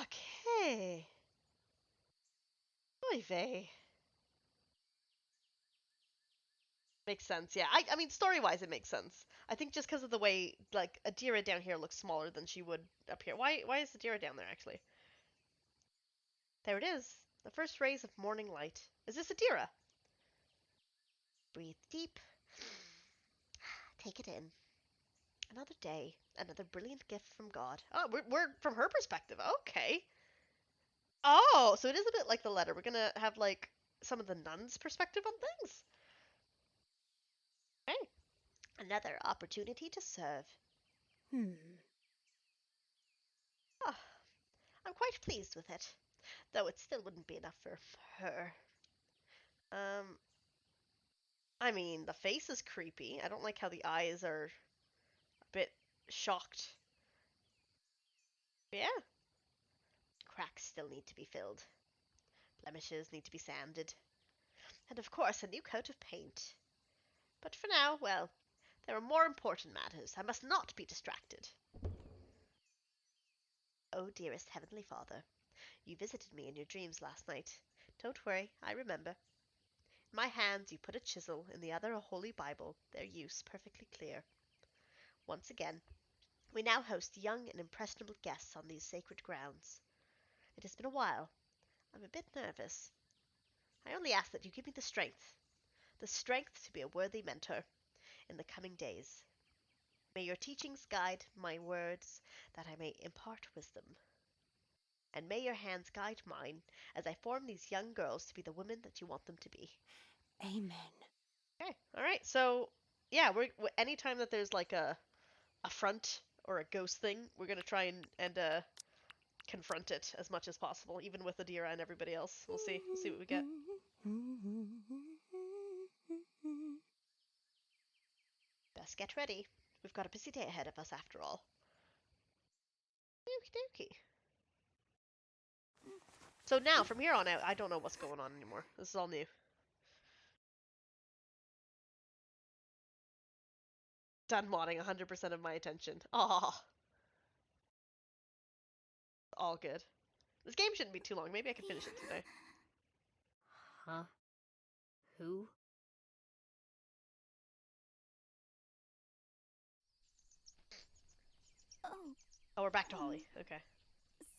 Okay. Oy vey. Makes sense, yeah. I mean, story-wise, it makes sense. I think just because of the way, like, Adira down here looks smaller than she would up here. Why is Adira down there, actually? There it is. The first rays of morning light. Is this Adira? Breathe deep. Take it in. Another day. Another brilliant gift from God. Oh, we're from her perspective. Okay. Oh, so it is a bit like the letter. We're gonna have, like, some of the nuns' perspective on things. Hey. Another opportunity to serve. Ah, I'm quite pleased with it, though it still wouldn't be enough for her. Um, I mean, the face is creepy. I don't like how the eyes are a bit shocked. But yeah, cracks still need to be filled. Blemishes need to be sanded. And of course, a new coat of paint. But for now, well, there are more important matters. I must not be distracted. Oh, dearest Heavenly Father, you visited me in your dreams last night. Don't worry, I remember. In my hands you put a chisel, in the other a holy Bible, their use perfectly clear. Once again, we now host young and impressionable guests on these sacred grounds. It has been a while. I'm a bit nervous. I only ask that you give me the strength to be a worthy mentor in the coming days. May your teachings guide my words, that I may impart wisdom. And may your hands guide mine as I form these young girls to be the women that you want them to be. Amen. Okay, all right. So, yeah, anytime that there's like a front or a ghost thing, we're gonna try and confront it as much as possible, even with Adira and everybody else. We'll see. We'll see what we get. Best get ready. We've got a busy day ahead of us after all. Okie dokie. So now, from here on out, I don't know what's going on anymore. This is all new. Done modding 100% of my attention. Ah, all good. This game shouldn't be too long. Maybe I can finish it today. Huh? Who? Oh, we're back to Holly. Okay.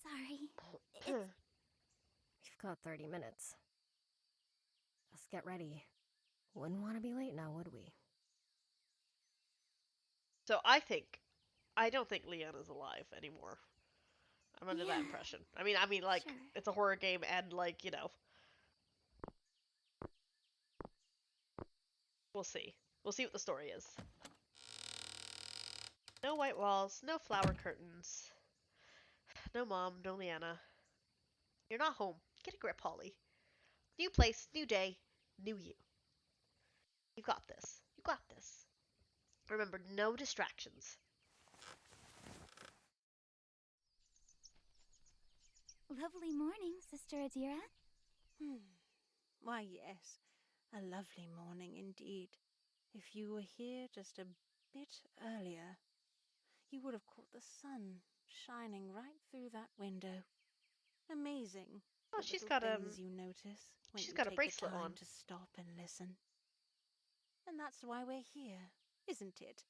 Sorry. We've got 30 minutes. Let's get ready. Wouldn't want to be late now, would we? So I don't think Leon is alive anymore. I'm under that Yeah, impression. I mean, like sure. it's a horror game, and like we'll see. We'll see what the story is. No white walls, no flower curtains, no mom, no Leanna. You're not home. Get a grip, Holly. New place, new day, new you. You got this. You got this. Remember, no distractions. Lovely morning, Sister Adira. Hmm. Why, yes, a lovely morning indeed. If you were here just a bit earlier, you would have caught the sun shining right through that window. Amazing, Oh, the little things you notice when she's you got a take the bracelet time on. to stop and listen. And that's why we're here, isn't it?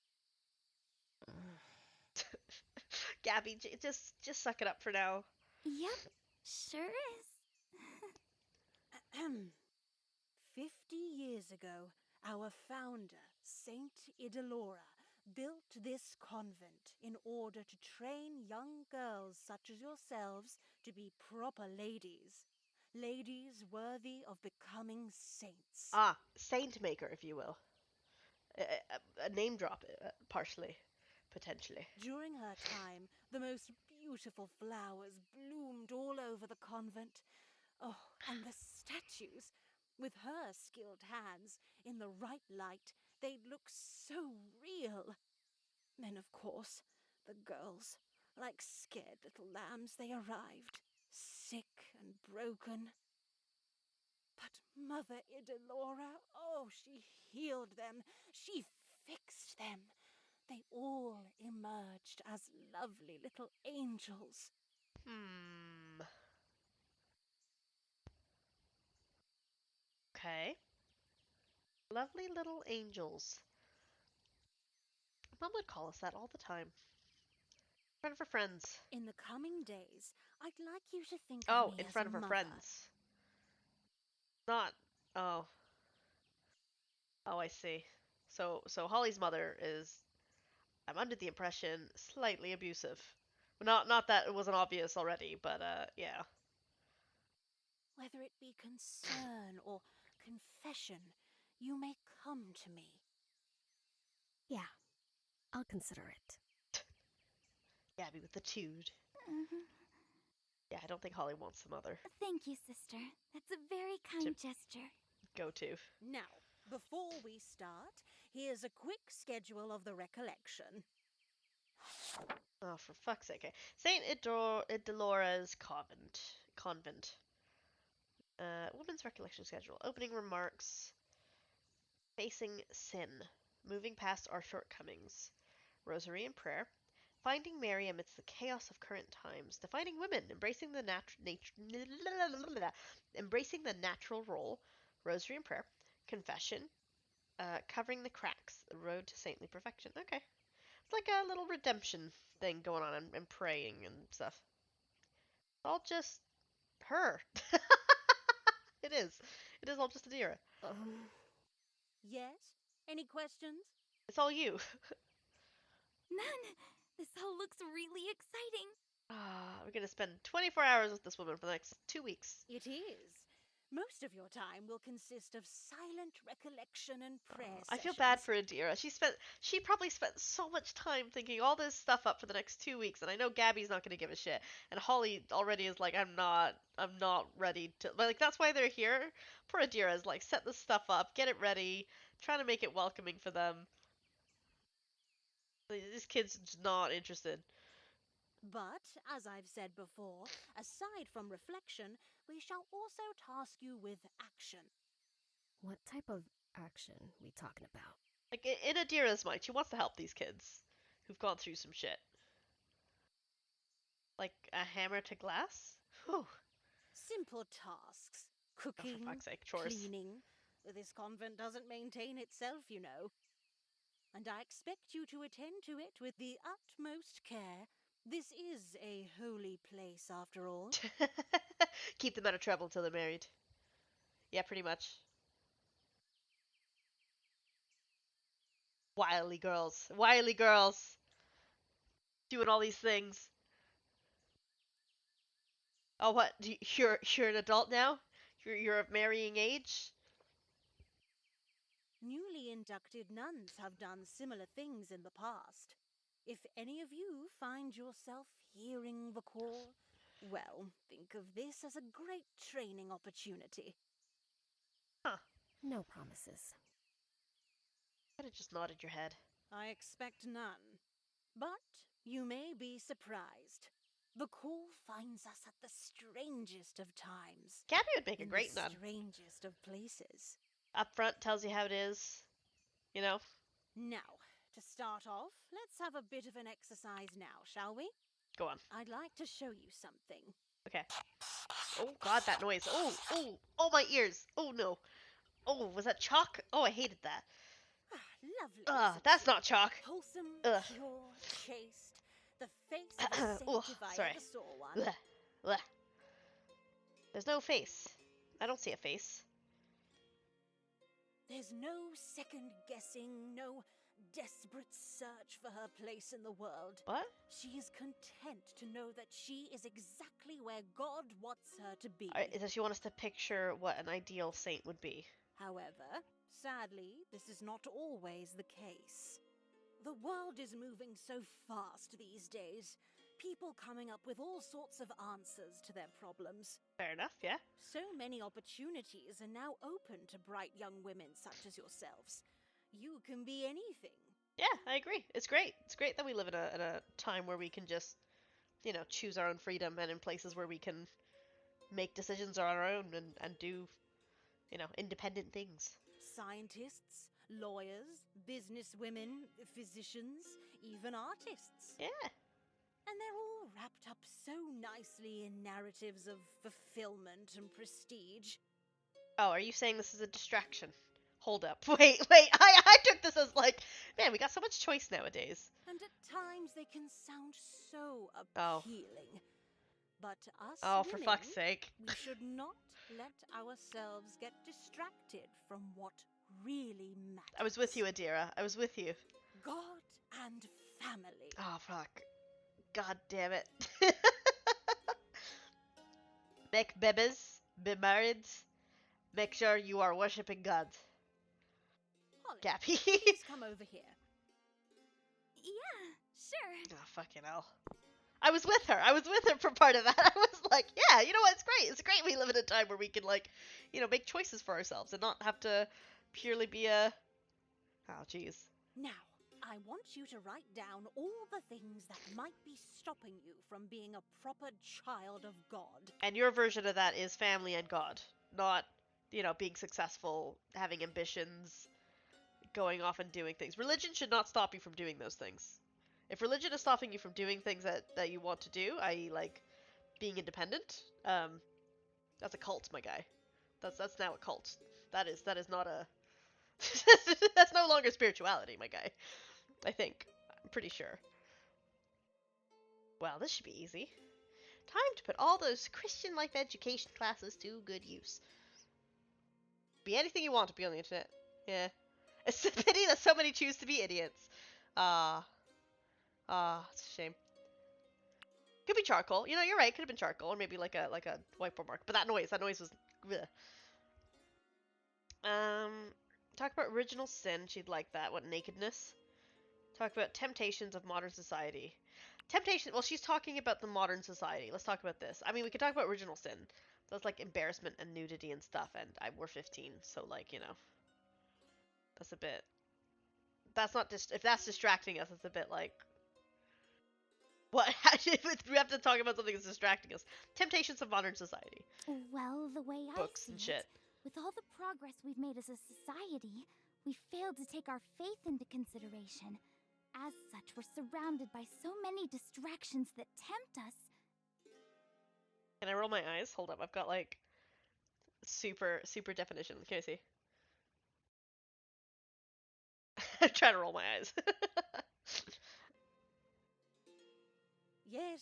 Gabby, just suck it up for now. Yep, sure is. Ahem. 50 years ago, our founder, Saint Idalora, built this convent in order to train young girls such as yourselves to be proper ladies. Ladies worthy of becoming saints. Ah, saint maker, if you will. A name drop, partially, potentially. During her time, the most beautiful flowers bloomed all over the convent. Oh, and the statues! With her skilled hands, in the right light, they'd look so real. Then, of course, the girls, like scared little lambs, they arrived, sick and broken. But Mother Idalora, oh, she healed them. She fixed them. They all emerged as lovely little angels. Hmm. Okay. Lovely little angels. Mom would call us that all the time. Friend of her friends. In the coming days, I'd like you to think of Oh, me in as a front of her mother. friends. Not. Oh. Oh, I see. So Holly's mother is, I'm under the impression, slightly abusive. Not that it wasn't obvious already, but yeah. Whether it be concern or confession, you may come to me. Yeah, I'll consider it. Gabby with the tude. Uh, Yeah, I don't think Holly wants the mother thank you, Sister. That's a very to kind gesture. go to. Now, before we start, here's a quick schedule of the recollection. Oh, for fuck's sake. Okay. Saint Idolora's Convent. Women's recollection schedule. Opening remarks. Facing sin. Moving past our shortcomings. Rosary and prayer. Finding Mary amidst the chaos of current times. Defining women. Embracing the natural role. Rosary and prayer. Confession. Covering the cracks. The road to saintly perfection. Okay. It's like a little redemption thing going on and praying and stuff. All just her. It is. It is all just Adira. Um, Yes? Any questions? It's all you. None! This all looks really exciting. Ah, we're gonna spend 24 hours with this woman for the next 2 weeks. It is. Most of your time will consist of silent recollection and prayer I feel bad sessions. for Adira. She probably spent so much time thinking all this stuff up for the next 2 weeks, and I know Gabby's not gonna give a shit. And Holly already is like, I'm not ready to. But like that's why they're here. Poor Adira is like, set this stuff up, get it ready, trying to make it welcoming for them. This kid's just not interested. But, as I've said before, aside from reflection, we shall also task you with action. what type of action we talking about? Like in Adira's mind, she wants to help these kids who've gone through some shit. Like a hammer to glass? Whew. Simple tasks. Oh, for Cooking, fuck's sake, chores. cleaning. This convent doesn't maintain itself, you know. And I expect you to attend to it with the utmost care. This is a holy place, after all. Keep them out of trouble until they're married. Yeah, pretty much. Wily girls. Wily girls. Doing all these things. Oh, what? You're an adult now? You're of marrying age? Newly inducted nuns have done similar things in the past. If any of you find yourself hearing the call, well, think of this as a great training opportunity. Huh. No promises. Could have just nodded your head. I expect none. But you may be surprised. The call finds us at the strangest of times, Gabby would make a in great the nun. strangest of places. Up front, tells you how it is. You know? Now, to start off, let's have a bit of an exercise now, shall we? Go on. I'd like to show you something. Okay. Oh god, that noise. Oh, my ears. Oh no. Oh, was that chalk? Oh, I hated that. Ah, lovely, Ugh, isn't that's she? not chalk. Wholesome, Ugh. pure, chaste. The face of a saint Ugh, if I sorry. ever saw one. Blech. Blech. There's no face. I don't see a face. There's no second guessing, no desperate search for her place in the world. What? She is content to know that she is exactly where God wants her to be. Does she want us to picture what an ideal saint would be? However, sadly, this is not always the case. The world is moving so fast these days. People coming up with all sorts of answers to their problems. Fair enough, yeah. So many opportunities are now open to bright young women such as yourselves. You can be anything. Yeah, I agree. It's great. It's great that we live in a time where we can just, choose our own freedom, and in places where we can make decisions on our own and do, independent things. Scientists, lawyers, businesswomen, physicians, even artists. Yeah. And they're all wrapped up so nicely in narratives of fulfillment and prestige. Oh, are you saying this is a distraction? Hold up. Wait. I took this as like, man, we got so much choice nowadays. And at times they can sound so Oh. appealing. But us Oh, women, for fuck's sake. we should not let ourselves get distracted from what really matters. I was with you, Adira. I was with you. God and family. Oh, fuck. God damn it. Make babies, be married, make sure you are worshipping God. Holly, Gappy. please come over here. Yeah, sure. Oh, fucking hell. I was with her. I was with her for part of that. I was like, yeah, you know what? It's great. It's great we live in a time where we can, like, make choices for ourselves and not have to purely be a... Oh, jeez. Now, I want you to write down all the things that might be stopping you from being a proper child of God. And your version of that is family and God, not, being successful, having ambitions, going off and doing things. Religion should not stop you from doing those things. If religion is stopping you from doing things that you want to do, i.e. like being independent, that's a cult, my guy. That's now a cult. That is not a that's no longer spirituality, my guy. I think. I'm pretty sure. Well, this should be easy. Time to put all those Christian life education classes to good use. Be anything you want to be on the internet. Yeah. It's a pity that so many choose to be idiots. It's a shame. Could be charcoal. You're right. Could have been charcoal, or maybe like a whiteboard mark. But that noise was. Bleh. Talk about original sin. She'd like that. What, nakedness? Talk about temptations of modern society. Temptation. Well, she's talking about the modern society. Let's talk about this. I mean, we could talk about original sin. That's like embarrassment and nudity and stuff. And we're 15, so like that's a bit. That's not just if that's distracting us. It's a bit like. What? We have to talk about something that's distracting us. Temptations of modern society. Well, the way Books I see and shit. it, with all the progress we've made as a society, we failed to take our faith into consideration. As such, we're surrounded by so many distractions that tempt us. Can I roll my eyes? Hold up, I've got like super definition. Can I see? I'm trying to roll my eyes. Yes,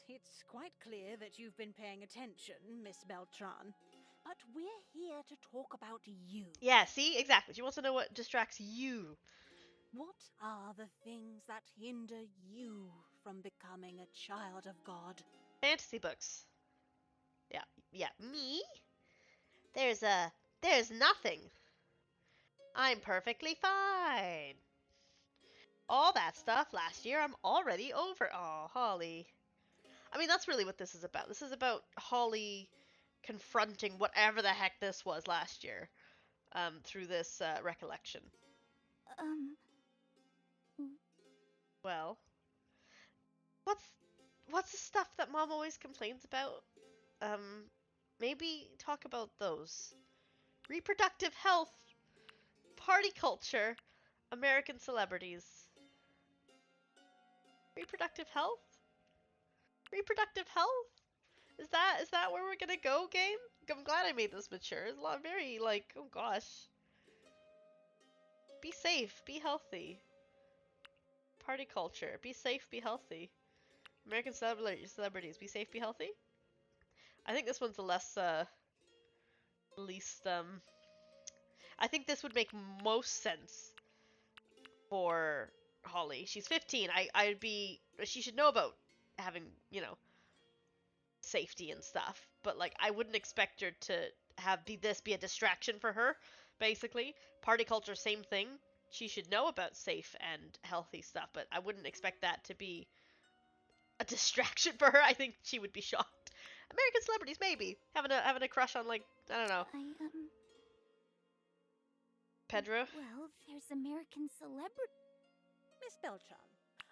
it's quite clear that you've been paying attention, Miss Beltran. But we're here to talk about you. Yeah, see? Exactly. She wants to know what distracts you. What are the things that hinder you from becoming a child of God? Fantasy books. Yeah, me? There's nothing. I'm perfectly fine. All that stuff last year, I'm already over. Oh, Holly. I mean, that's really what this is about. This is about Holly confronting whatever the heck this was last year, through this recollection. Um, Well, what's the stuff that Mom always complains about? Maybe talk about those. Reproductive health, party culture, American celebrities. Reproductive health? Reproductive health? Is that where we're gonna go, game? I'm glad I made this mature. It's a lot very like, oh gosh. Be safe, be healthy. Party culture, be safe, be healthy. American celebrities, be safe, be healthy. I think this one's the least I think this would make most sense for Holly. She's 15. She should know about having, safety and stuff. But like I wouldn't expect her to be a distraction for her, basically. Party culture, same thing. She should know about safe and healthy stuff, but I wouldn't expect that to be a distraction for her. I think she would be shocked. American celebrities, maybe. Having a crush on, like, I don't know, Pedro? well, there's American celebrity. Miss Belchan,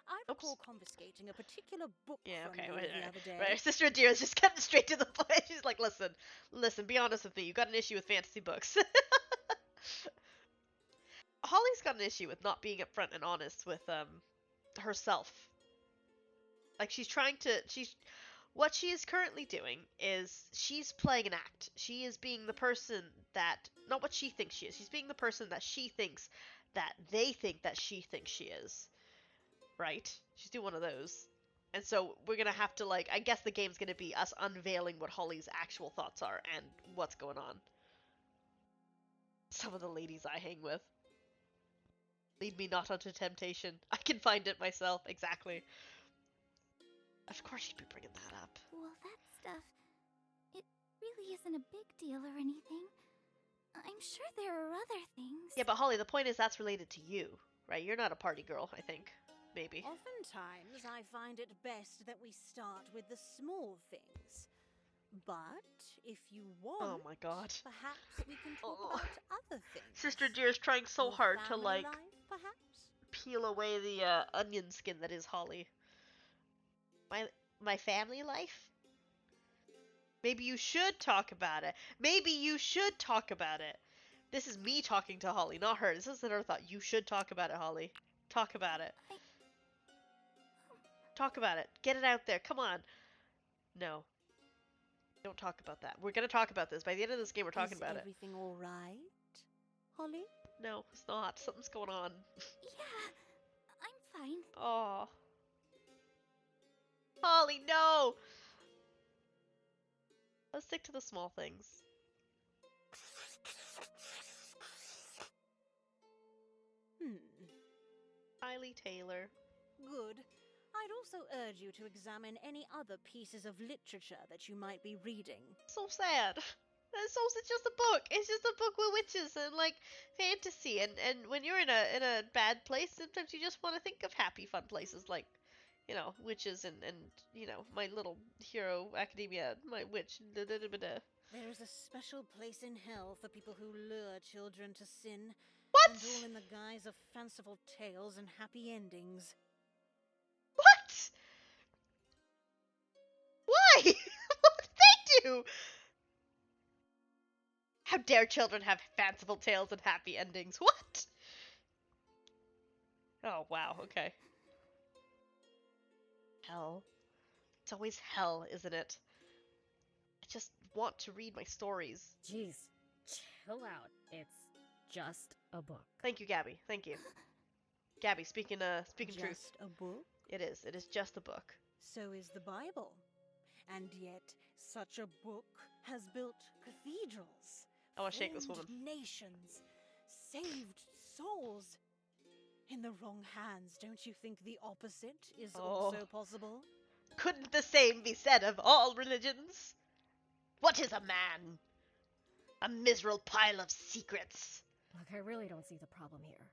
I recall confiscating a particular book Yeah, from okay, you the other day. right. Her sister Adira's just getting straight to the point. She's like, listen, be honest with me. You got an issue with fantasy books. Holly's got an issue with not being upfront and honest with herself. Like what she is currently doing is she's playing an act. She is being the person that, not what she thinks she is. She's being the person that she thinks that they think that she thinks she is. Right? She's doing one of those. And so we're going to have to, like, I guess the game's going to be us unveiling what Holly's actual thoughts are and what's going on. Some of the ladies I hang with. Lead me not unto temptation. I can find it myself. Exactly. Of course she'd be bringing that up. Well, that stuff, it really isn't a big deal or anything. I'm sure there are other things. Yeah, but Holly, the point is that's related to you, right? You're not a party girl, I think. Maybe. Oftentimes, I find it best that we start with the small things. But if you want, Oh my god. perhaps we can talk about other things. Sister Deer's trying so Your hard to, family like, life, perhaps? peel away the onion skin that is Holly. My family life? Maybe you should talk about it. Maybe you should talk about it. This is me talking to Holly, not her. This isn't her thought. You should talk about it, Holly. Talk about it. Talk about it. Get it out there. Come on. No. Don't talk about that. We're gonna talk about this. By the end of this game, we're talking about it. Is everything all right, Holly? No, it's not. Something's going on. Yeah, I'm fine. Oh. Holly, no! Let's stick to the small things. Kylie Taylor. Good. I'd also urge you to examine any other pieces of literature that you might be reading. So sad. It's just a book. It's just a book with witches and, like, fantasy. And when you're in a bad place, sometimes you just want to think of happy, fun places like, witches and my little hero academia, my witch. There is a special place in hell for people who lure children to sin. What? And all in the guise of fanciful tales and happy endings. What? Why? What did they do? How dare children have fanciful tales and happy endings? What? Oh, wow, okay. Hell. It's always hell, isn't it? I just want to read my stories. Jeez, chill out. It's just a book. Thank you, Gabby. Thank you. Gabby, speaking truth. Just a book? It is. It is just a book. So is the Bible. And yet, such a book has built cathedrals. I want to shake this formed woman. nations. Saved souls. In the wrong hands, don't you think the opposite is also possible? Couldn't the same be said of all religions? What is a man? A miserable pile of secrets. Look, I really don't see the problem here.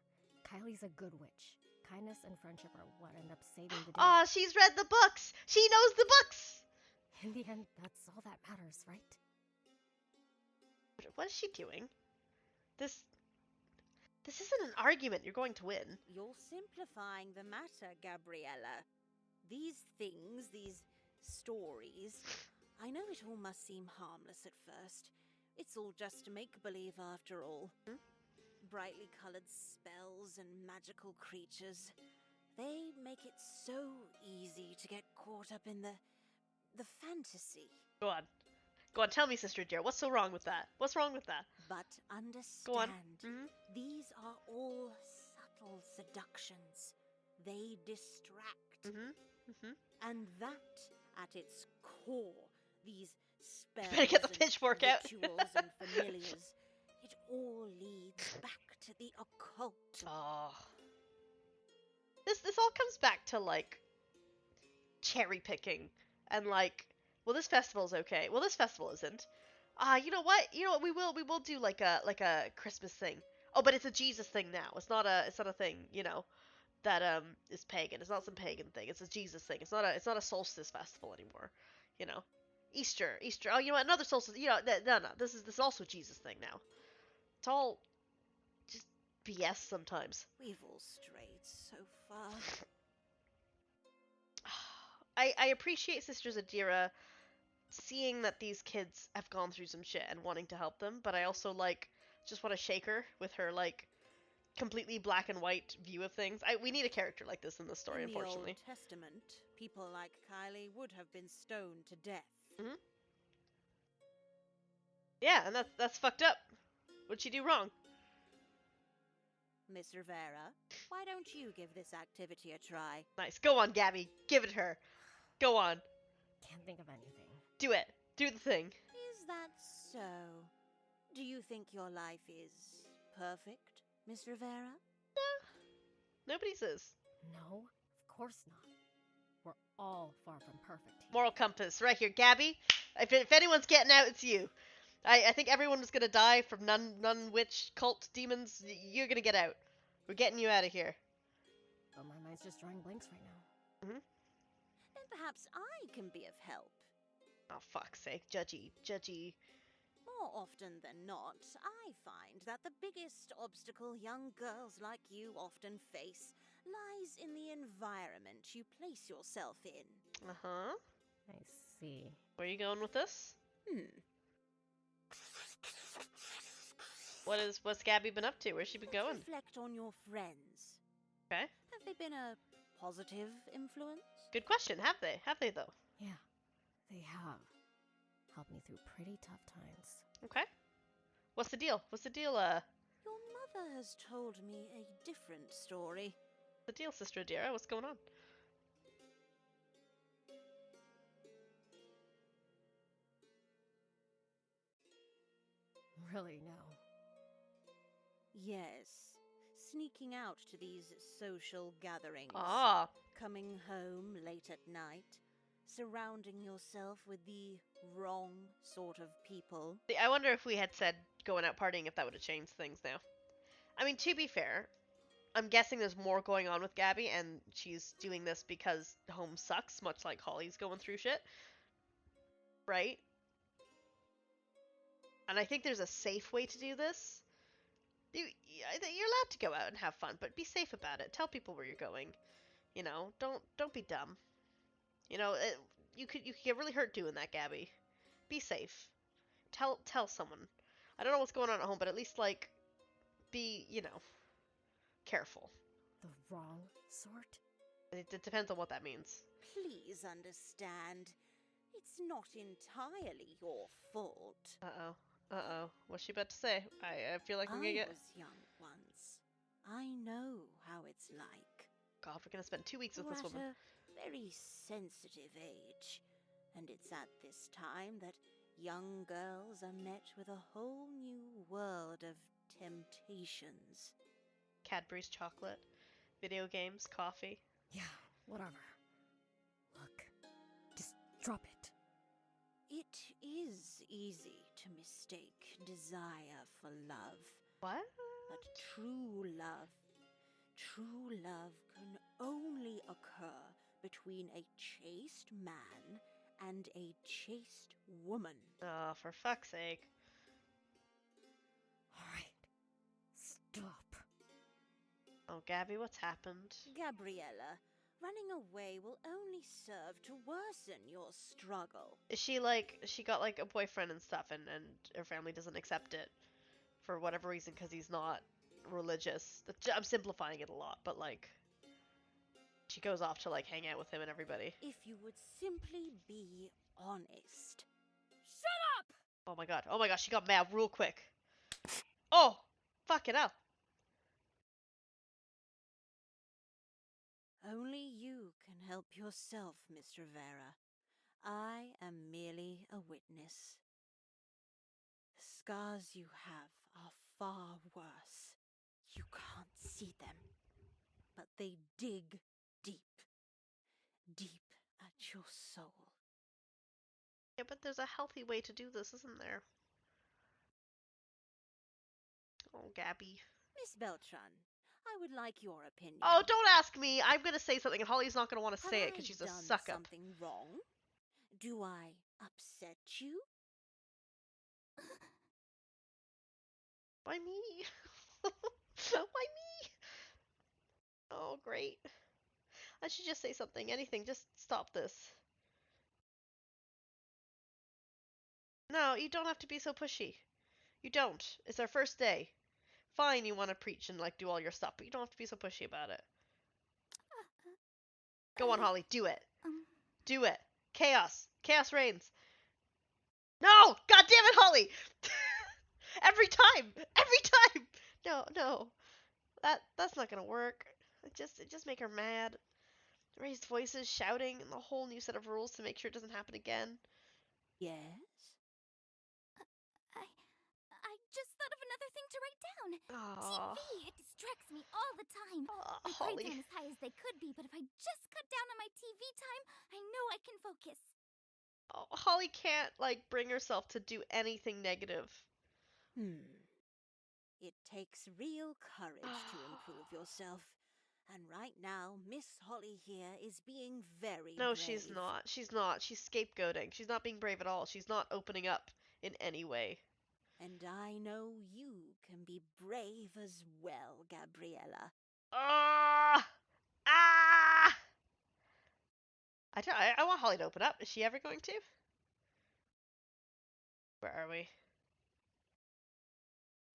Kylie's a good witch. Kindness and friendship are what end up saving the day. Aw, she's read the books. She knows the books. In the end, that's all that matters, right? What is she doing? This isn't an argument you're going to win. You're simplifying the matter, Gabriella. These things, these stories, I know it all must seem harmless at first. It's all just make-believe after all. Brightly colored spells and magical creatures. They make it so easy to get caught up in the fantasy. Go on. Go on, tell me, Sister Dear, what's so wrong with that? What's wrong with that? But understand, Go on. These are all subtle seductions. They distract. And that, at its core, these spells Better get the and pitchfork out. rituals and familiars, it all leads back to the occult. Oh. This all comes back to, like, cherry picking and, like, well, this festival's okay. Well, this festival isn't. You know what? We will do like a Christmas thing. Oh, but it's a Jesus thing now. It's not a thing, that is pagan. It's not some pagan thing. It's a Jesus thing. It's not a solstice festival anymore. Easter. Oh, you know what? Another solstice. No. This is also a Jesus thing now. It's all just BS sometimes. We've all strayed so far. I appreciate Sister Zadira seeing that these kids have gone through some shit and wanting to help them, but I also just want to shake her with her completely black and white view of things. We need a character like this in the story, unfortunately. In the Old Testament, people like Kylie would have been stoned to death. Yeah, and that's fucked up. What'd she do wrong? Miss Rivera, why don't you give this activity a try? Nice. Go on, Gabby. Give it her. Go on. Can't think of anything. Do it. Do the thing. Is that so? Do you think your life is perfect, Miss Rivera? Nobody's is. No, of course not. We're all far from perfect here. Moral compass, right here, Gabby. If anyone's getting out, it's you. I think everyone was gonna die from nun, witch, cult, demons. You're gonna get out. We're getting you out of here. But my mind's just drawing blanks right now. Then perhaps I can be of help. Oh, fuck's sake. Judgy. More often than not, I find that the biggest obstacle young girls like you often face lies in the environment you place yourself in. Uh-huh. I see. Where are you going with this? What's Gabby been up to? Where's she been going? Reflect on your friends. Okay. Have they been a positive influence? Good question. Have they? Have they, though? Yeah, they have. Helped me through pretty tough times. Okay. What's the deal? Your mother has told me a different story. The deal, Sister Adira? What's going on? Really, no. Yes. Sneaking out to these social gatherings. Ah. Coming home late at night. Surrounding yourself with the wrong sort of people. I wonder if we had said going out partying, if that would have changed things now. I mean, to be fair, I'm guessing there's more going on with Gabby, and she's doing this because home sucks, much like Holly's going through shit. Right? And I think there's a safe way to do this. You're allowed to go out and have fun, but be safe about it. Tell people where you're going. Don't be dumb. You could get really hurt doing that, Gabby. Be safe. Tell someone. I don't know what's going on at home, but at least be careful. The wrong sort? It depends on what that means. Please understand. It's not entirely your fault. Uh-oh. What's she about to say? I feel like I'm gonna get... I was young once. I know how it's like. God, we're gonna spend 2 weeks with We're this woman. at a very sensitive age. And it's at this time that young girls are met with a whole new world of temptations. Cadbury's chocolate, video games, coffee. Yeah, whatever. Look, just drop it. It is easy to mistake desire for love. What? But true love can only occur between a chaste man and a chaste woman. Oh, for fuck's sake. Alright, stop. Oh, Gabby, what's happened? Gabriella, running away will only serve to worsen your struggle. Is she like, she got like a boyfriend and stuff, and her family doesn't accept it for whatever reason because he's not religious? I'm simplifying it a lot, but like, she goes off to like hang out with him and everybody. If you would simply be honest. Shut up! Oh my god. Oh my gosh, she got mad real quick. Oh! Fuck it up. Only you can help yourself, Miss Rivera. I am merely a witness. The scars you have are far worse. You can't see them, but they dig deep, deep at your soul. Yeah, but there's a healthy way to do this, isn't there? Oh, Gabby. Miss Beltran, I would like your opinion. Oh, don't ask me! I'm gonna say something and Holly's not gonna want to Have say it I because she's a done suck-up. something wrong? Do I upset you? Why me? Why me? Oh, great. I should just say something. Anything. Just stop this. No, you don't have to be so pushy. You don't. It's our first day. Fine, you want to preach and like do all your stuff, but you don't have to be so pushy about it. Go on, Holly. Do it. Um, Do it. Chaos. Chaos reigns. No! God damn it, Holly! Every time! Every time! No, no. That's not gonna work. It just make her mad. Raised voices, shouting, and a whole new set of rules to make sure it doesn't happen again. Yes? I just thought of another thing to write down. Aww. TV! It distracts me all the time. My grades Holly. aren't as high as they could be, but if I just cut down on my TV time, I know I can focus. Oh, Holly can't, like, bring herself to do anything negative. It takes real courage to improve yourself. And right now, Miss Holly here is being very No, brave. she's not. She's not. She's scapegoating. She's not being brave at all. She's not opening up in any way. And I know you can be brave as well, Gabriella. Ah! Ah! I want Holly to open up. Is she ever going to? Where are we?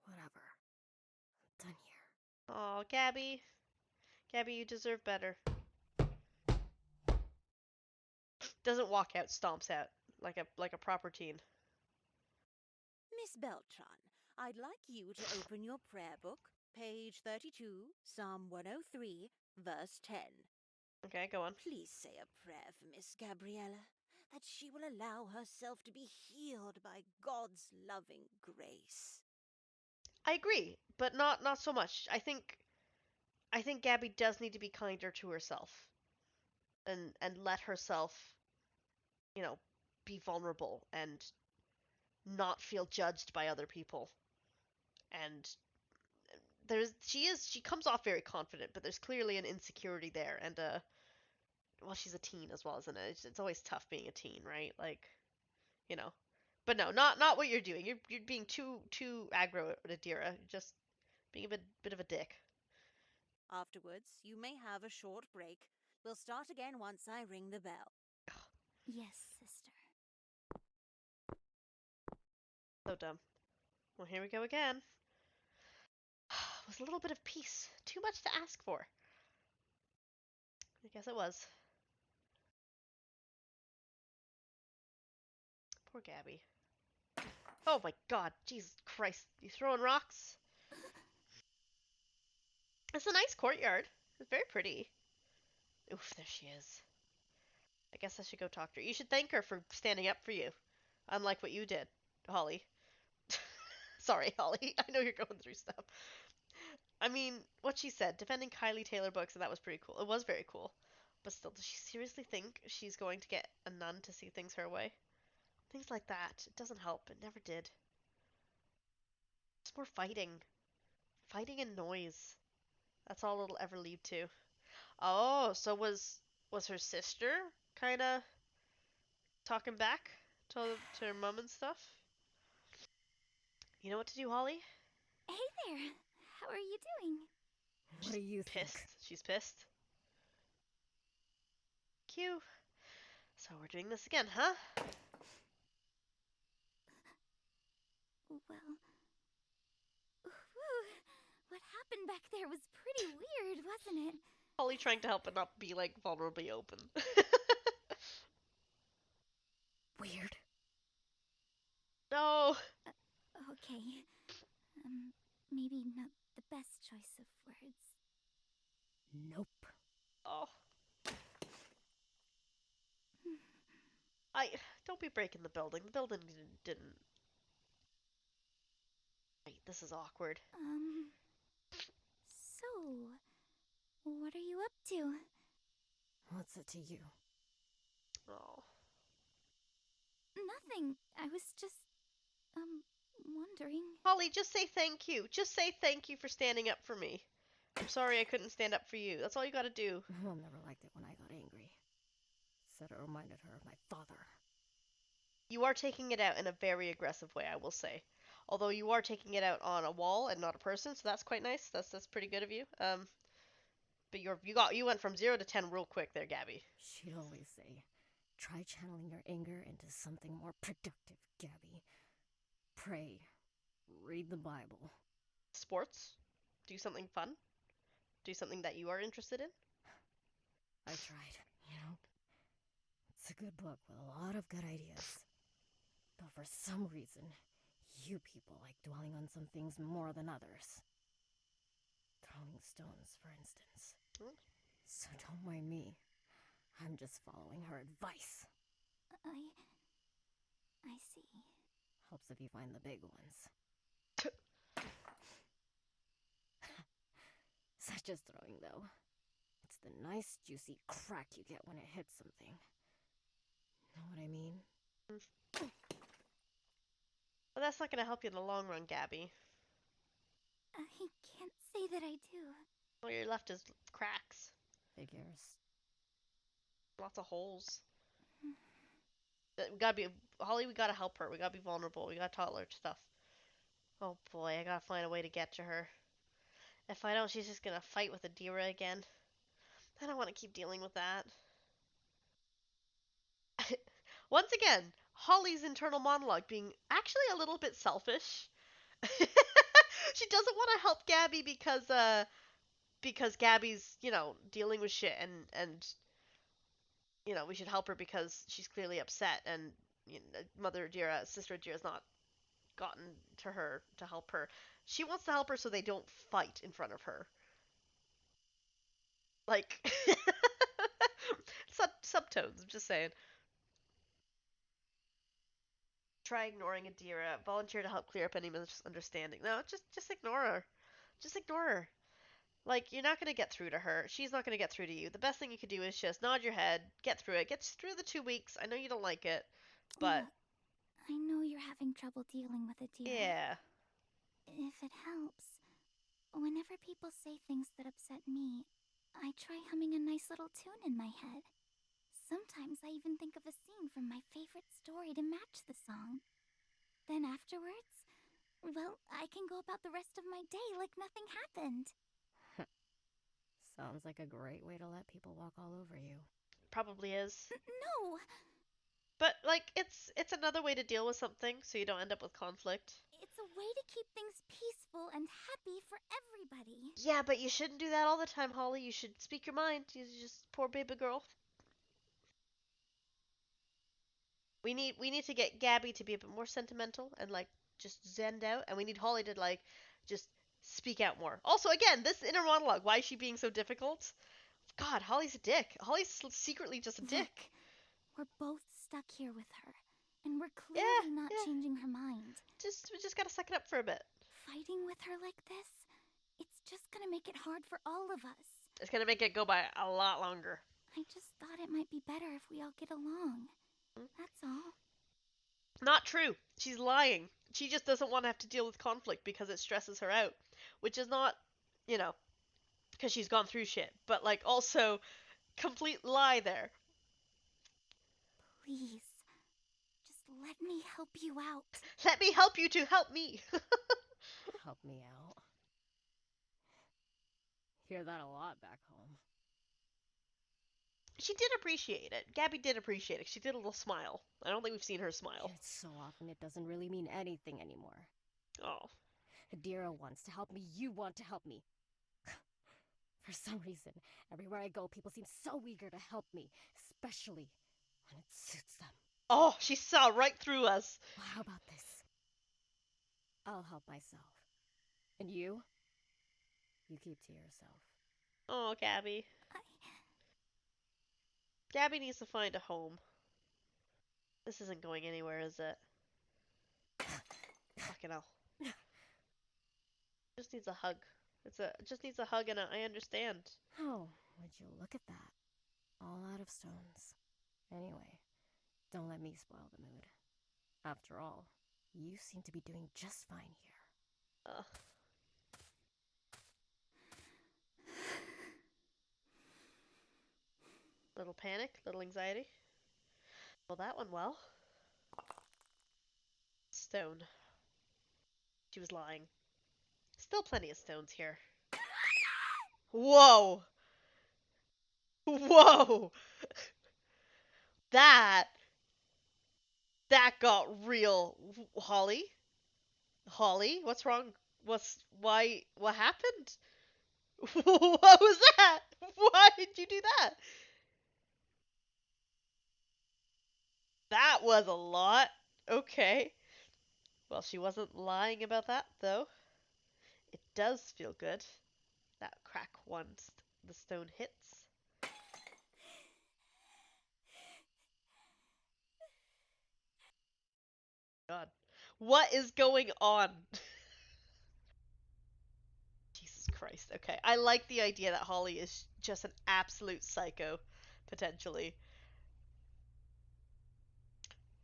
Whatever. I'm done here. Oh, Gabby. Gabby, you deserve better. Doesn't walk out, stomps out like a proper teen. Miss Beltran, I'd like you to open your prayer book, page 32, Psalm 103, verse 10. Okay, go on. Please say a prayer for Miss Gabriella, that she will allow herself to be healed by God's loving grace. I agree, but not so much. I think Gabby does need to be kinder to herself and let herself, you know, be vulnerable and not feel judged by other people. And she comes off very confident, but there's clearly an insecurity there and well, she's a teen as well, isn't it? It's always tough being a teen, right? Like, you know. But no, not what you're doing. You're being too aggro, Nadira. You're just being a bit of a dick. Afterwards, you may have a short break. We'll start again once I ring the bell. Yes, sister. So dumb. Well, here we go again. It was a little bit of peace. Too much to ask for. I guess it was. Poor Gabby. Oh my god, Jesus Christ. You throwing rocks? It's a nice courtyard. It's very pretty. Oof, there she is. I guess I should go talk to her. You should thank her for standing up for you. Unlike what you did, Holly. Sorry, Holly. I know you're going through stuff. I mean, what she said, defending Kylie Taylor books, and that was pretty cool. It was very cool. But still, does she seriously think she's going to get a nun to see things her way? Things like that. It doesn't help. It never did. It's more fighting. Fighting and noise. That's all it'll ever lead to. Oh, so was her sister kind of talking back to her mom and stuff? You know what to do, Holly? Hey there! How are you doing? What do you think? Pissed. She's pissed. Q. So we're doing this again, huh? Well, whew, what happened back there was pretty weird, wasn't it? Holly trying to help but not be like vulnerably open. Weird. No. Okay, maybe not the best choice of words. Nope. Oh. I don't be breaking the building. The building didn't. Wait, this is awkward. So, what are you up to? What's it to you? Oh. Nothing. I was just, wondering. Holly, just say thank you. Just say thank you for standing up for me. I'm sorry I couldn't stand up for you. That's all you gotta do. Mom never liked it when I got angry. Said it reminded her of my father. You are taking it out in a very aggressive way, I will say. Although you are taking it out on a wall and not a person, so that's quite nice. That's pretty good of you. But you went from 0 to 10 real quick there, Gabby. She'd always say, try channeling your anger into something more productive, Gabby. Pray. Read the Bible. Sports? Do something fun? Do something that you are interested in? I tried, you know. It's a good book with a lot of good ideas. But for some reason, you people like dwelling on some things more than others. Throwing stones, for instance. So don't mind me. I'm just following her advice. I see. Helps if you find the big ones. Such as throwing, though. It's the nice, juicy crack you get when it hits something. Know what I mean? Well, that's not gonna help you in the long run, Gabby. I can't say that I do. All you're left is cracks. Figures. Lots of holes. We gotta be Holly. We gotta help her. We gotta be vulnerable. We gotta tell her stuff. Oh boy, I gotta find a way to get to her. If I don't, she's just gonna fight with Adira again. I don't want to keep dealing with that. Once again, Holly's internal monologue being actually a little bit selfish. She doesn't want to help Gabby because Gabby's, dealing with shit and we should help her because she's clearly upset and Sister Adira's not gotten to her to help her. She wants to help her so they don't fight in front of her. Like subtones, I'm just saying. Try ignoring Adira. Volunteer to help clear up any misunderstanding. No, just ignore her. Just ignore her. Like, you're not going to get through to her. She's not going to get through to you. The best thing you could do is just nod your head, get through it. Get through the 2 weeks. I know you don't like it, but... Look, I know you're having trouble dealing with Adira. Yeah. If it helps, whenever people say things that upset me, I try humming a nice little tune in my head. Sometimes I even think of a scene from my favorite story to match the song. Then afterwards, well, I can go about the rest of my day like nothing happened. Sounds like a great way to let people walk all over you. Probably is. No! But, like, it's another way to deal with something so you don't end up with conflict. It's a way to keep things peaceful and happy for everybody. Yeah, but you shouldn't do that all the time, Holly. You should speak your mind. You just poor baby girl. We need to get Gabby to be a bit more sentimental and like just zenned out, and we need Holly to like just speak out more. Also, again, this inner monologue. Why is she being so difficult? God, Holly's a dick. Holly's secretly just a dick. Look, we're both stuck here with her, and we're clearly not changing her mind. We just gotta suck it up for a bit. Fighting with her like this, it's just gonna make it hard for all of us. It's gonna make it go by a lot longer. I just thought it might be better if we all get along. That's all. Not true. She's lying. She just doesn't want to have to deal with conflict because it stresses her out, which is not, you know, because she's gone through shit, but like also complete lie there. Please, just let me help you out. Let me help you to help me. Help me out. Hear that a lot back home. She did appreciate it. Gabby did appreciate it. She did a little smile. I don't think we've seen her smile. Hear it so often it doesn't really mean anything anymore. Oh. Hadira wants to help me, you want to help me. For some reason, everywhere I go, people seem so eager to help me, especially when it suits them. Oh, she saw right through us. Well, how about this? I'll help myself. And you? You keep to yourself. Oh, Gabby. I... Gabby needs to find a home. This isn't going anywhere, is it? Fucking hell. Just needs a hug. Just needs a hug, and I understand. Oh, would you look at that? All out of stones. Anyway, don't let me spoil the mood. After all, you seem to be doing just fine here. Ugh. Little panic, little anxiety. Well, that went well. Stone. She was lying. Still plenty of stones here. Whoa! Whoa! That got real. Holly? Holly? What's wrong? What happened? What was that? Why did you do that? That was a lot. Okay. Well, she wasn't lying about that, though. It does feel good. That crack once the stone hits. God. What is going on? Jesus Christ. Okay. I like the idea that Holly is just an absolute psycho, potentially.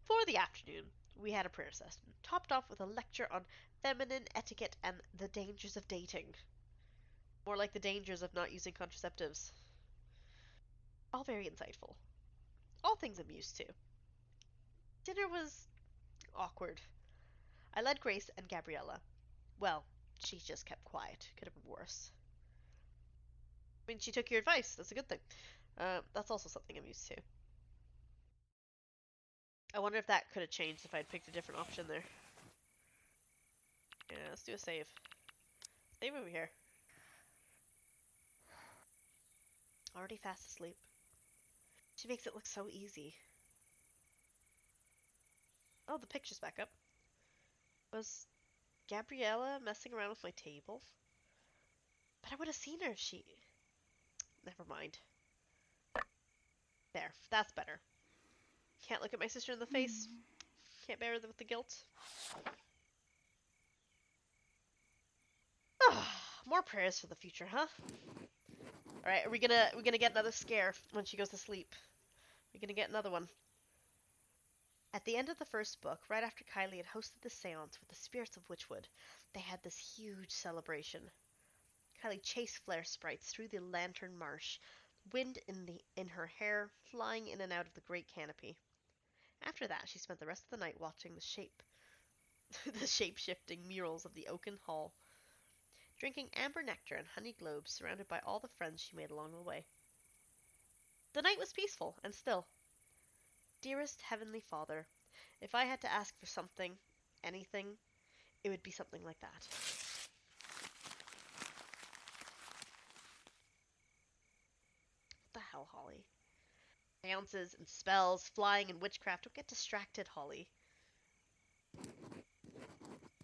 For the afternoon, we had a prayer session, topped off with a lecture on feminine etiquette and the dangers of dating. More like the dangers of not using contraceptives. All very insightful. All things I'm used to. Dinner was awkward. I led Grace and Gabriella. Well, she just kept quiet. Could have been worse. I mean, she took your advice. That's a good thing. That's also something I'm used to. I wonder if that could have changed if I'd picked a different option there. Yeah, let's do a save. Save over here. Already fast asleep. She makes it look so easy. Oh, the picture's back up. Was Gabriella messing around with my table? But I would have seen her if she... Never mind. There, that's better. Can't look at my sister in the face. Can't bear with the guilt. More prayers for the future, huh? Alright, are we gonna get another scare when she goes to sleep? We're gonna get another one. At the end of the first book, right after Kylie had hosted the seance with the spirits of Witchwood, they had this huge celebration. Kylie chased flare sprites through the lantern marsh, wind in her hair flying in and out of the great canopy. After that, she spent the rest of the night watching the shape-shifting murals of the oaken hall, drinking amber nectar and honey globes surrounded by all the friends she made along the way. The night was peaceful and still. Dearest Heavenly Father, if I had to ask for something, anything, it would be something like that. What the hell, Holly? Seances and spells, flying and witchcraft. Don't get distracted, Holly.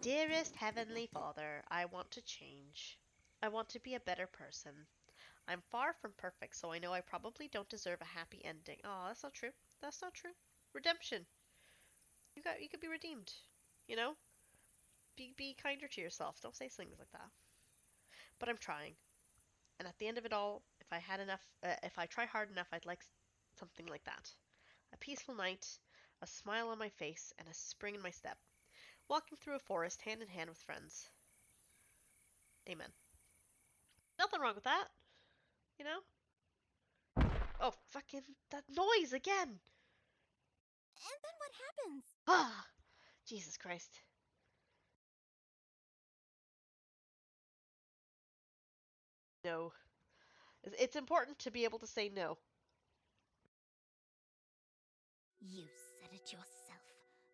Dearest Heavenly Father, I want to change. I want to be a better person. I'm far from perfect, so I know I probably don't deserve a happy ending. Oh, that's not true. That's not true. Redemption. You could be redeemed. You know? Be kinder to yourself. Don't say things like that. But I'm trying. And at the end of it all, if I had enough, if I try hard enough, I'd like something like that. A peaceful night, a smile on my face, and a spring in my step. Walking through a forest hand in hand with friends. Amen. Nothing wrong with that, you know? Oh, fucking, that noise again! And then what happens? Ah! Jesus Christ. No. It's important to be able to say no. You said it yourself.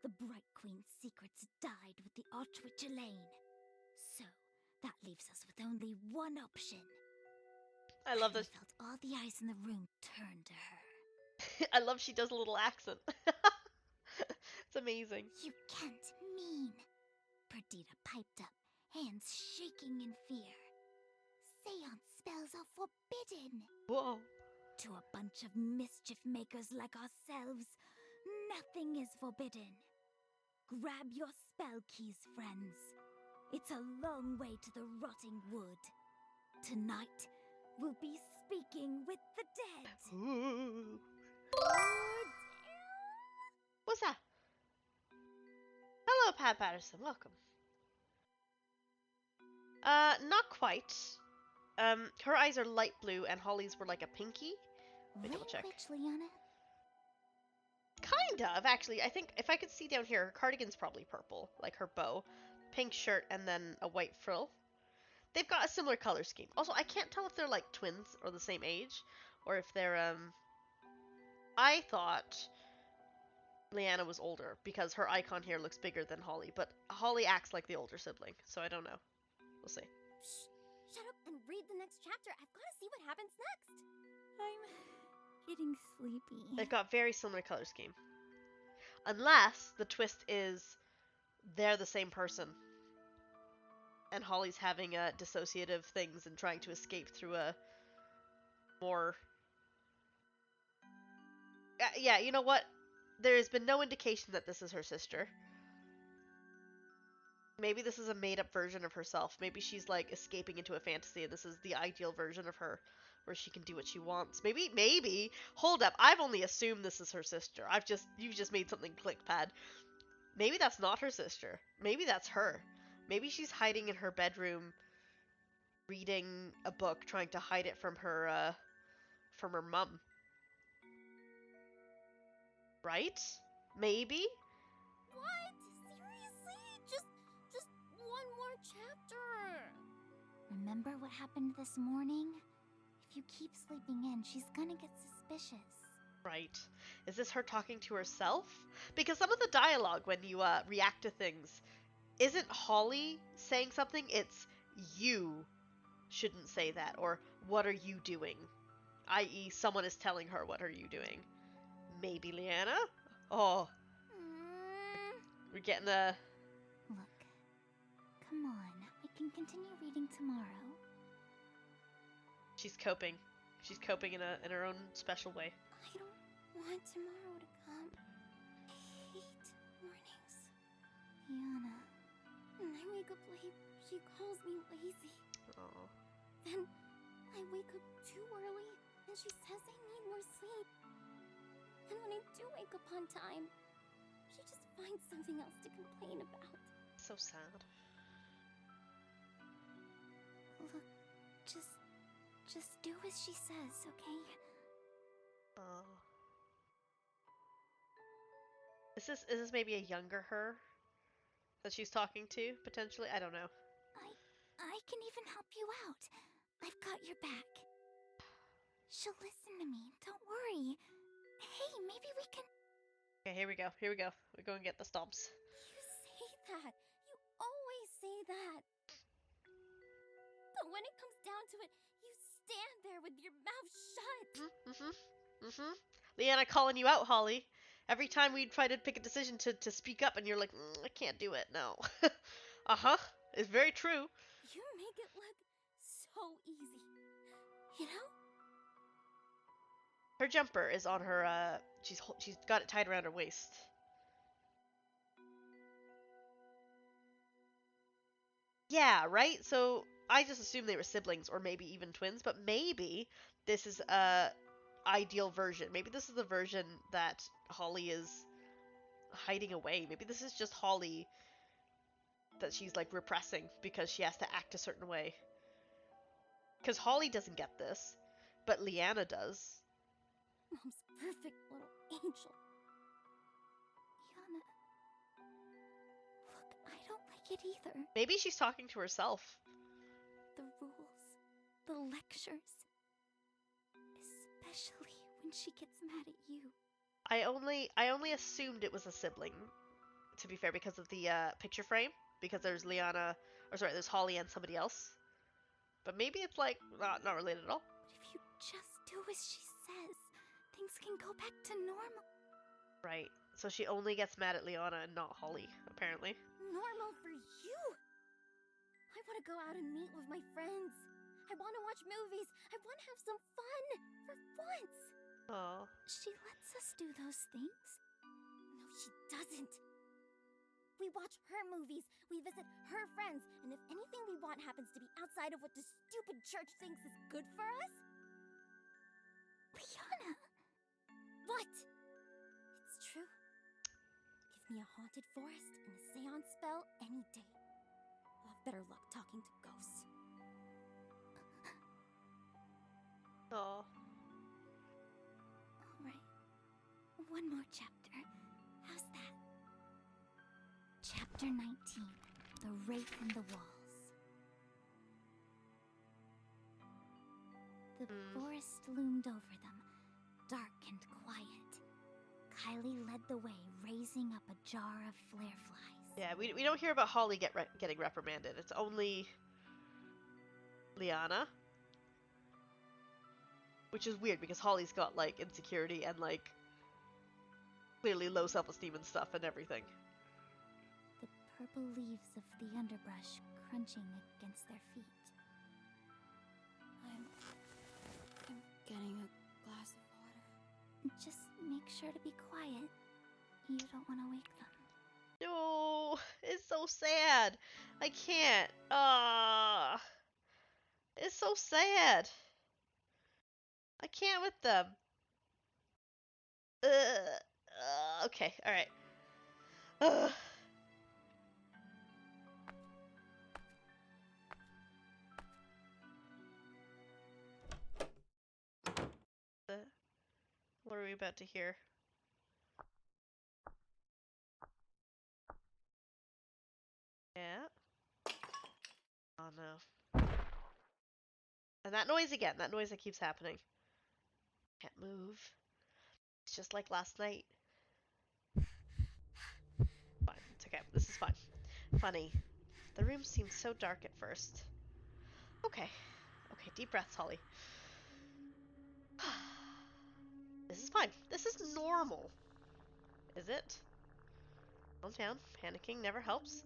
The Bright Queen's secrets died with the Archwitch Elaine. So, that leaves us with only one option. I love this. Felt all the eyes in the room turn to her. I love she does a little accent. It's amazing. You can't mean. Perdita piped up, hands shaking in fear. Seance spells are forbidden. Whoa. To a bunch of mischief makers like ourselves, nothing is forbidden. Grab your spell keys, friends. It's a long way to the rotting wood. Tonight, we'll be speaking with the dead. Ooh. Oh, What's that? Hello, Pat Patterson. Welcome. Not quite. Her eyes are light blue, and Holly's were like a pinky. Let me double check. Which, Liana? Kind of, actually. I think if I could see down here, her cardigan's probably purple, like her bow. Pink shirt, and then a white frill. They've got a similar color scheme. Also, I can't tell if they're like twins or the same age, or if they're, I thought Leanna was older, because her icon here looks bigger than Holly, but Holly acts like the older sibling, so I don't know. We'll see. Shh, shut up and read the next chapter. I've got to see what happens next. I'm getting sleepy. They've got very similar color scheme. Unless the twist is they're the same person. And Holly's having dissociative things and trying to escape through a more... yeah, you know what? There's been no indication that this is her sister. Maybe this is a made-up version of herself. Maybe she's, like, escaping into a fantasy and this is the ideal version of her, where she can do what she wants. Maybe, hold up, I've only assumed this is her sister. You've just made something click, Pad. Maybe that's not her sister. Maybe that's her. Maybe she's hiding in her bedroom, reading a book, trying to hide it from her mum. Right? Maybe? What? Seriously? Just one more chapter. Remember what happened this morning? If you keep sleeping in, she's gonna get suspicious. Right. Is this her talking to herself? Because some of the dialogue when you react to things isn't Holly saying something, it's you shouldn't say that, or what are you doing? I.e., someone is telling her, what are you doing? Maybe Leanna? Oh. We're getting a... Look, come on. We can continue reading tomorrow. She's coping. She's coping in her own special way. I don't want tomorrow to come. I hate mornings. Liana. When I wake up late, she calls me lazy. Oh. Then I wake up too early, and she says I need more sleep. And when I do wake up on time, she just finds something else to complain about. So sad. Look, just do as she says, okay? Oh. Is this maybe a younger her that she's talking to, potentially? I don't know. I can even help you out. I've got your back. She'll listen to me, don't worry. Hey, maybe we can... Okay, here we go. We're going to get the stomps. You say that. You always say that. But when it comes down to it, you stand there with your mouth shut. Leanna calling you out, Holly. Every time we try to pick a decision to speak up and you're like, I can't do it, no. Uh-huh. It's very true. You make it look so easy. You know? Her jumper is on her, she's got it tied around her waist. Yeah, right? So I just assumed they were siblings or maybe even twins, but maybe this is a ideal version. Maybe this is the version that Holly is hiding away. Maybe this is just Holly that she's like repressing because she has to act a certain way. Because Holly doesn't get this, but Leanna does. Mom's perfect little angel. Yana. Look, I don't like it either. Maybe she's talking to herself. The rules, the lectures. Especially when she gets mad at you. I only assumed it was a sibling, to be fair, because of the picture frame. Because there's there's Holly and somebody else. But maybe it's like not related at all. But if you just do as she says, things can go back to normal. Right. So she only gets mad at Leanna and not Holly, apparently. Normal for you? I want to go out and meet with my friends. I want to watch movies. I want to have some fun for once. Oh. She lets us do those things. No, she doesn't. We watch her movies, we visit her friends, and if anything we want happens to be outside of what the stupid church thinks is good for us... Liana! What? It's true. Give me a haunted forest and a seance spell any day. I'll have better luck talking to ghosts. Oh. Alright. One more chapter. How's that? Chapter 19. The Wraith in the Walls. The forest loomed over them, dark and quiet. Kylie led the way, raising up a jar of flare flies. Yeah, we don't hear about Holly getting reprimanded. It's only Liana. Which is weird because Holly's got like insecurity and like clearly low self-esteem and stuff and everything. The purple leaves of the underbrush crunching against their feet. I'm getting a glass of water. Just make sure to be quiet. You don't want to wake them. No, it's so sad. I can't. It's so sad. I can't with them. Okay, alright. What are we about to hear? Yeah. Oh no. And that noise again. That noise that keeps happening. Can't move. It's just like last night. Fine. It's okay. This is fine. Funny. The room seemed so dark at first. Okay. Okay, deep breaths, Holly. This is fine. This is normal. Is it? Calm down. Panicking never helps.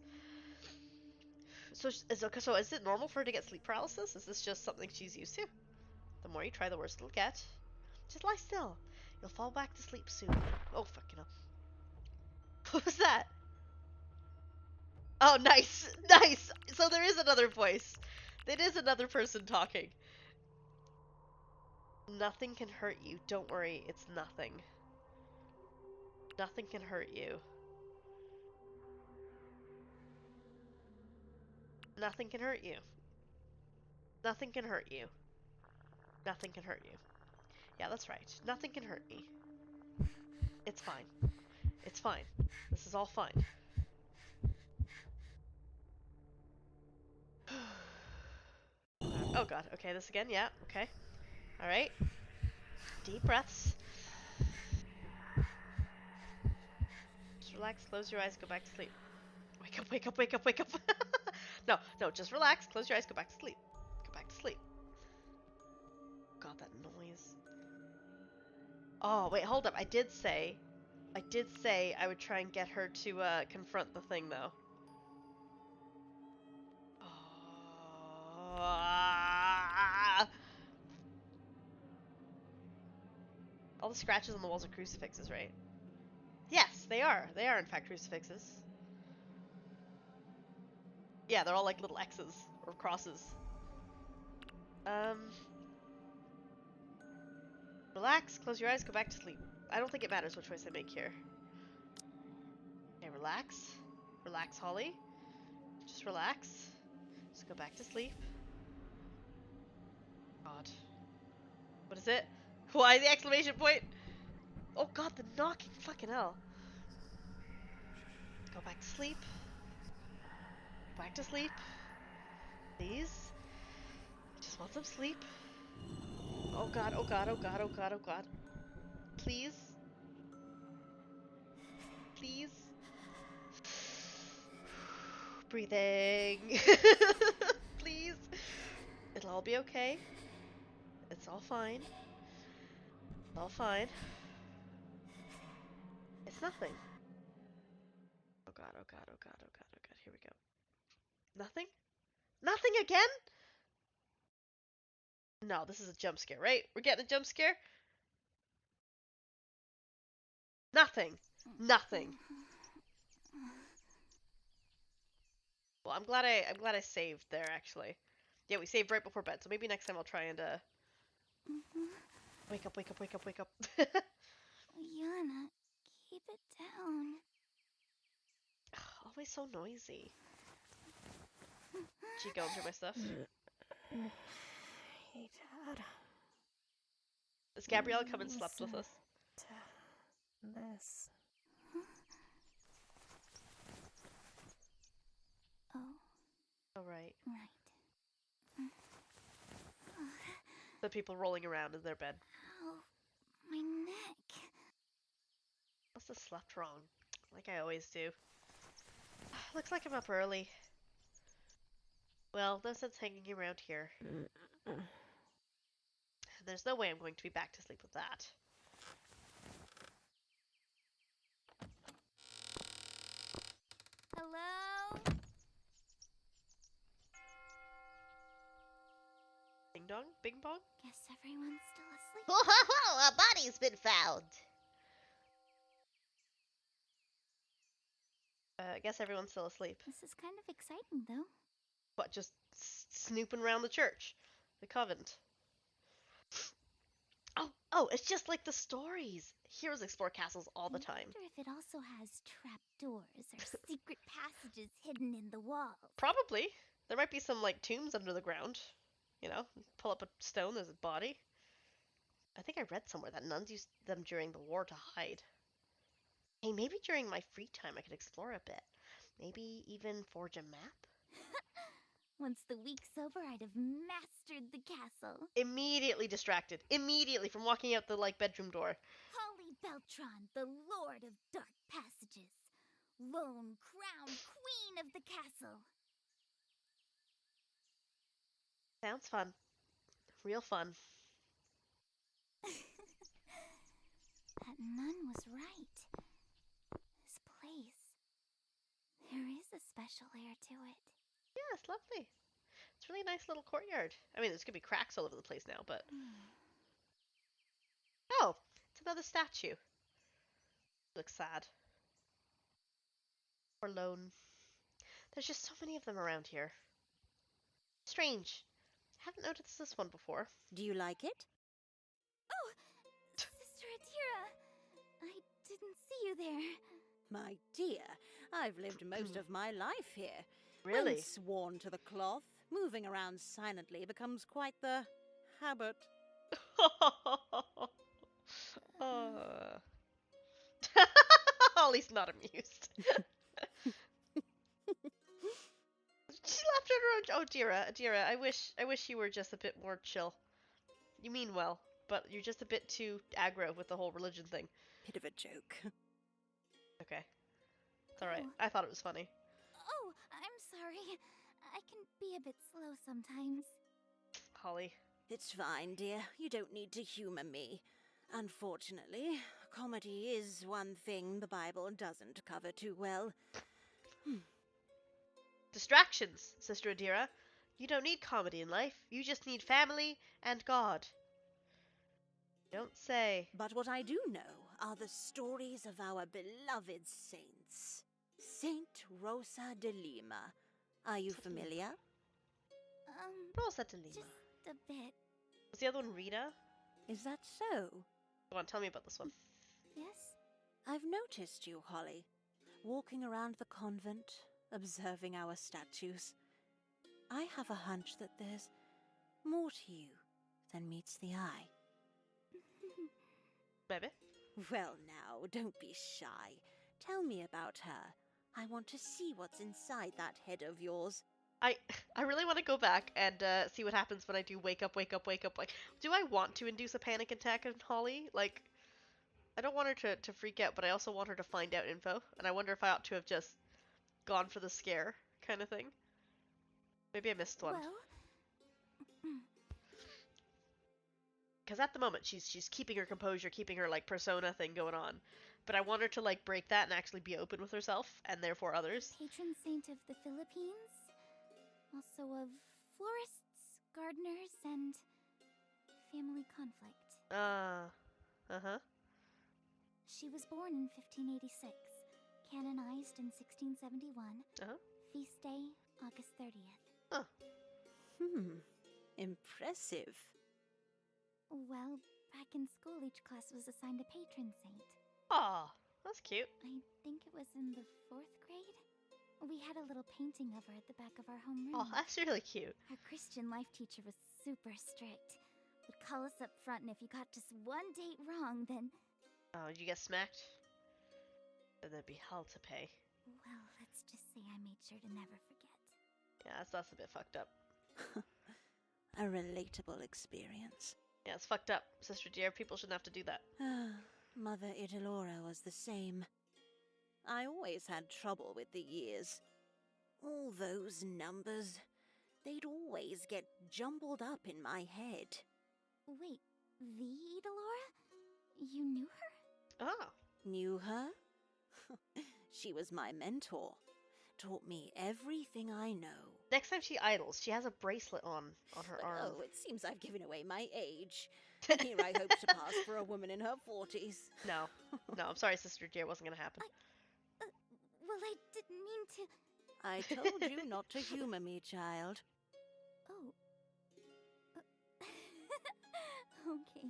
So is it normal for her to get sleep paralysis? Is this just something she's used to? The more you try, the worse it'll get. Just lie still. You'll fall back to sleep soon. Oh, fucking hell. What was that? Oh, nice. Nice. So there is another voice. It is another person talking. Nothing can hurt you. Don't worry. It's nothing. Nothing can hurt you. Nothing can hurt you. Nothing can hurt you. Nothing can hurt you. Yeah, that's right. Nothing can hurt me. It's fine. It's fine. This is all fine. Oh god. Okay, this again. Yeah. Okay. Alright. Deep breaths. Just relax, close your eyes, go back to sleep. Wake up, wake up, wake up, wake up. No, just relax, close your eyes, go back to sleep. Go back to sleep. God, that noise. Oh, wait, hold up. I did say I would try and get her to confront the thing, though. Oh. All the scratches on the walls are crucifixes, right? Yes, they are. They are, in fact, crucifixes. Yeah, they're all like little X's or crosses. Relax, close your eyes, go back to sleep. I don't think it matters what choice I make here. Okay, relax. Relax, Holly. Just relax. Just go back to sleep. God. What is it? Why the exclamation point? Oh god, the knocking. Fucking hell. Go back to sleep. Go back to sleep. Please. I just want some sleep. Oh god, oh god, oh god, oh god, oh god. Please. Please. Breathing. Please. It'll all be okay. It's all fine. It's all fine. It's nothing. Oh god, oh god, oh god, oh god, oh god. Here we go. Nothing? Nothing again? No, this is a jump scare, right? We're getting a jump scare? Nothing. Nothing. Well, I'm glad I saved there actually. Yeah, we saved right before bed, so maybe next time I'll try and wake up, wake up, wake up, wake up. Yana, keep it down. Always so noisy. She going through my stuff. Hey, Dad. Has Gabriella come and slept with us? This. Oh, Oh right. right. The people rolling around in their bed. Ow, my neck. Must have slept wrong, like I always do. Looks like I'm up early. Well, no sense hanging around here. There's no way I'm going to be back to sleep with that. Hello? Ding dong? Bing bong? Guess everyone's still asleep. Oh ho ho! A body's been found! I guess everyone's still asleep. This is kind of exciting, though. What, just snooping around the church? The convent? Oh, it's just like the stories! Heroes explore castles all the I time. wonder if it also has trapdoors or secret passages hidden in the walls. Probably. There might be some, like, tombs under the ground. You know, pull up a stone, there's a body. I think I read somewhere that nuns used them during the war to hide. Hey, maybe during my free time I could explore a bit. Maybe even forge a map? Once the week's over, I'd have mastered the castle. Immediately distracted. Immediately from walking out the, like, bedroom door. Holly Beltron, the Lord of Dark Passages. Lone crowned queen of the castle. Sounds fun. Real fun. That nun was right. This place. There is a special air to it. Yeah, it's lovely. It's a really nice little courtyard. I mean, there's gonna be cracks all over the place now, but... Oh! It's another statue. Looks sad. Or lone. There's just so many of them around here. Strange. Haven't noticed this one before. Do you like it? Oh! Sister Adira! I didn't see you there. My dear, I've lived most of my life here. Really? When sworn to the cloth, moving around silently becomes quite the habit. Holly's not amused. She laughed at her own. Oh, Adira, I wish you were just a bit more chill. You mean well, but you're just a bit too aggro with the whole religion thing. Bit of a joke. Okay, it's all right. Oh. I thought it was funny. Oh, I'm sorry. I can be a bit slow sometimes. Holly. It's fine, dear. You don't need to humor me. Unfortunately, comedy is one thing the Bible doesn't cover too well. Distractions, Sister Adira. You don't need comedy in life. You just need family and God. Don't say. But what I do know are the stories of our beloved saints. Saint Rosa de Lima. Are you familiar? Rosa de Lima. Just a bit. Was the other one Rita? Is that so? Go on, tell me about this one. Yes? I've noticed you, Holly. walking around the convent, observing our statues. I have a hunch that there's more to you than meets the eye. Maybe. Well now, don't be shy. Tell me about her. I want to see what's inside that head of yours. I really want to go back and see what happens when I do wake up, wake up, wake up. Like, do I want to induce a panic attack in Holly? Like, I don't want her to freak out, but I also want her to find out info. And I wonder if I ought to have just gone for the scare kind of thing. Maybe I missed one. Well, Because at the moment she's keeping her composure, keeping her like persona thing going on. But I want her to like break that and actually be open with herself and therefore others. patron saint of the Philippines, also of florists, gardeners, and family conflict. Uh-huh. She was born in 1586, canonized in 1671, Uh-huh. feast day August 30th. Impressive. Well, back in school, each class was assigned a patron saint. Aw, that's cute. I think it was in the 4th grade. We had a little painting of her at the back of our homeroom. Oh, that's really cute. Our Christian life teacher was super strict. Would call us up front, and if you got just one date wrong, then... Oh, did you get smacked? Then there'd be hell to pay. Well, let's just say I made sure to never forget. Yeah, that's a bit fucked up. A relatable experience. Yeah, it's fucked up, Sister Dear. People shouldn't have to do that. Mother Italora was the same. I always had trouble with the years. All those numbers, they'd always get jumbled up in my head. Wait, the Idolora? You knew her? Oh. Knew her? She was my mentor. Taught me everything I know. Next time she idles, she has a bracelet on her arm. Oh, it seems I've given away my age. Here I hope to pass for a woman in her 40s. No, I'm sorry, Sister Dear. It wasn't gonna happen. Well, I didn't mean to... I told you not to humor me, child. Oh. Okay.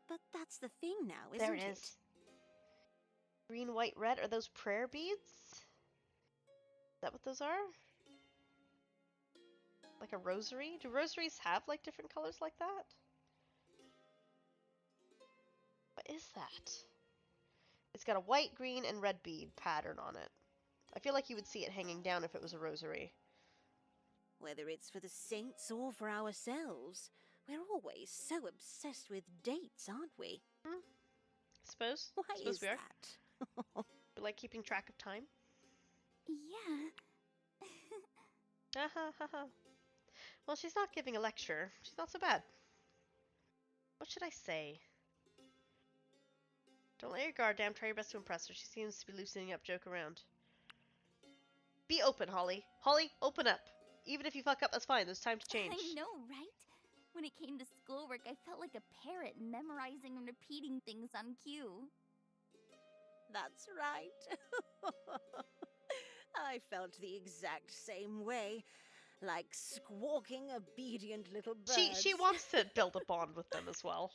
But that's the thing now, isn't There it is. Green, white, red. Are those prayer beads? Is that what those are? Like a rosary? Do rosaries have like different colors like that? What is that? It's got a white, green, and red bead pattern on it. I feel like you would see it hanging down if it was a rosary. Whether it's for the saints or for ourselves, we're always so obsessed with dates, aren't we? Suppose. Why Suppose is we are. that? We like keeping track of time. Yeah. Ha ha ha ha. Well, she's not giving a lecture. She's not so bad. What should I say? Don't let your guard down. Try your best to impress her. She seems to be loosening up. Joke around. Be open, Holly. Holly, open up. Even if you fuck up, that's fine. There's time to change. I know, right? When it came to schoolwork, I felt like a parrot memorizing and repeating things on cue. That's right. I felt the exact same way. Like squawking, obedient little birds. She wants to build a bond with them as well.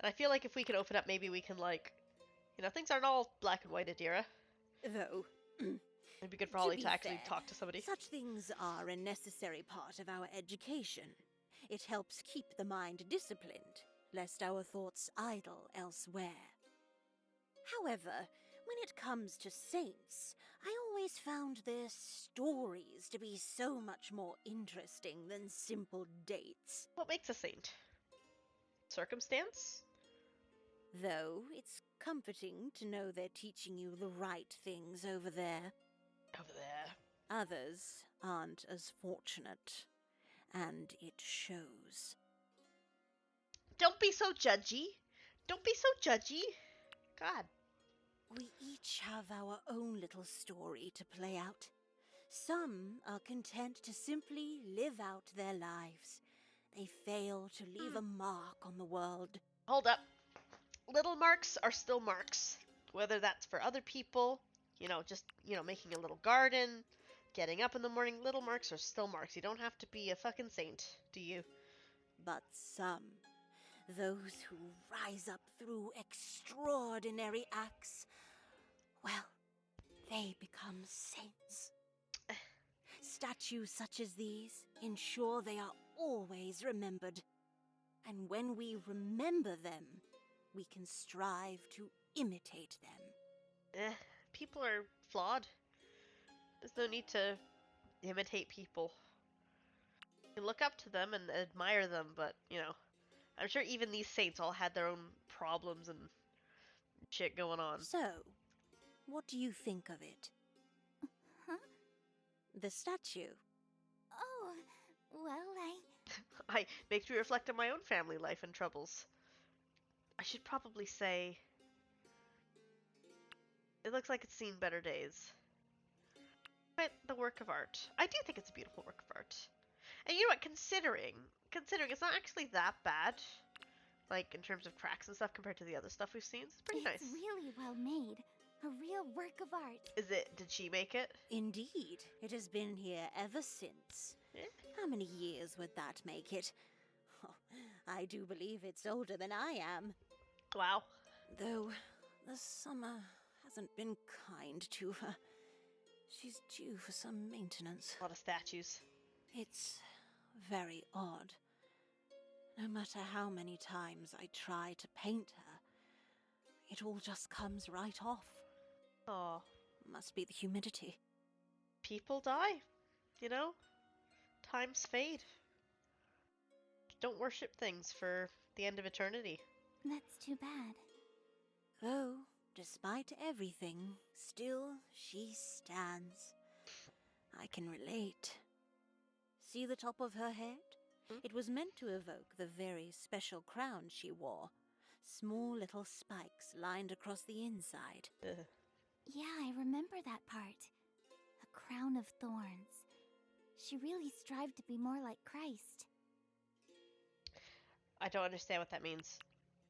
And I feel like if we can open up, maybe we can, like, you know, things aren't all black and white, Adira. Though, It'd be good for To Holly be to actually fair, talk to somebody. such things are a necessary part of our education. It helps keep the mind disciplined, lest our thoughts idle elsewhere. However, when it comes to saints, I always found their stories to be so much more interesting than simple dates. What makes a saint? Circumstance? Though it's comforting to know they're teaching you the right things over there. Over there. Others aren't as fortunate, and it shows. Don't be so judgy. Don't be so judgy. God. We each have our own little story to play out. Some are content to simply live out their lives. They fail to leave a mark on the world. Hold up. Little marks are still marks. Whether that's for other people, you know, just, you know, making a little garden, getting up in the morning, little marks are still marks. You don't have to be a fucking saint, do you? But some, those who rise up through extraordinary acts, well, they become saints. Statues such as these ensure they are always remembered. And when we remember them, we can strive to imitate them. People are flawed. There's no need to imitate people. You look up to them and admire them, but, I'm sure even these saints all had their own problems and shit going on. So, what do you think of it? Huh? The statue. Oh, well, I makes me reflect on my own family life and troubles. I should probably say it looks like it's seen better days. But the work of art. I do think it's a beautiful work of art. And you know what, considering it's not actually that bad, like in terms of cracks and stuff compared to the other stuff we've seen, it's pretty it's nice. really well made. A real work of art. Did she make it? Indeed, it has been here ever since. Eh? How many years would that make it? Oh, I do believe it's older than I am. Wow. Though the summer hasn't been kind to her. She's due for some maintenance. A lot of statues. It's very odd. No matter how many times I try to paint her, it all just comes right off. Aw. Must be the humidity. People die. Times fade. Don't worship things for the end of eternity. That's too bad. Though, despite everything, still she stands. I can relate. See the top of her head? Hmm? It was meant to evoke the very special crown she wore. Small little spikes lined across the inside. Ugh. Yeah, I remember that part. A crown of thorns. She really strived to be more like Christ. I don't understand what that means.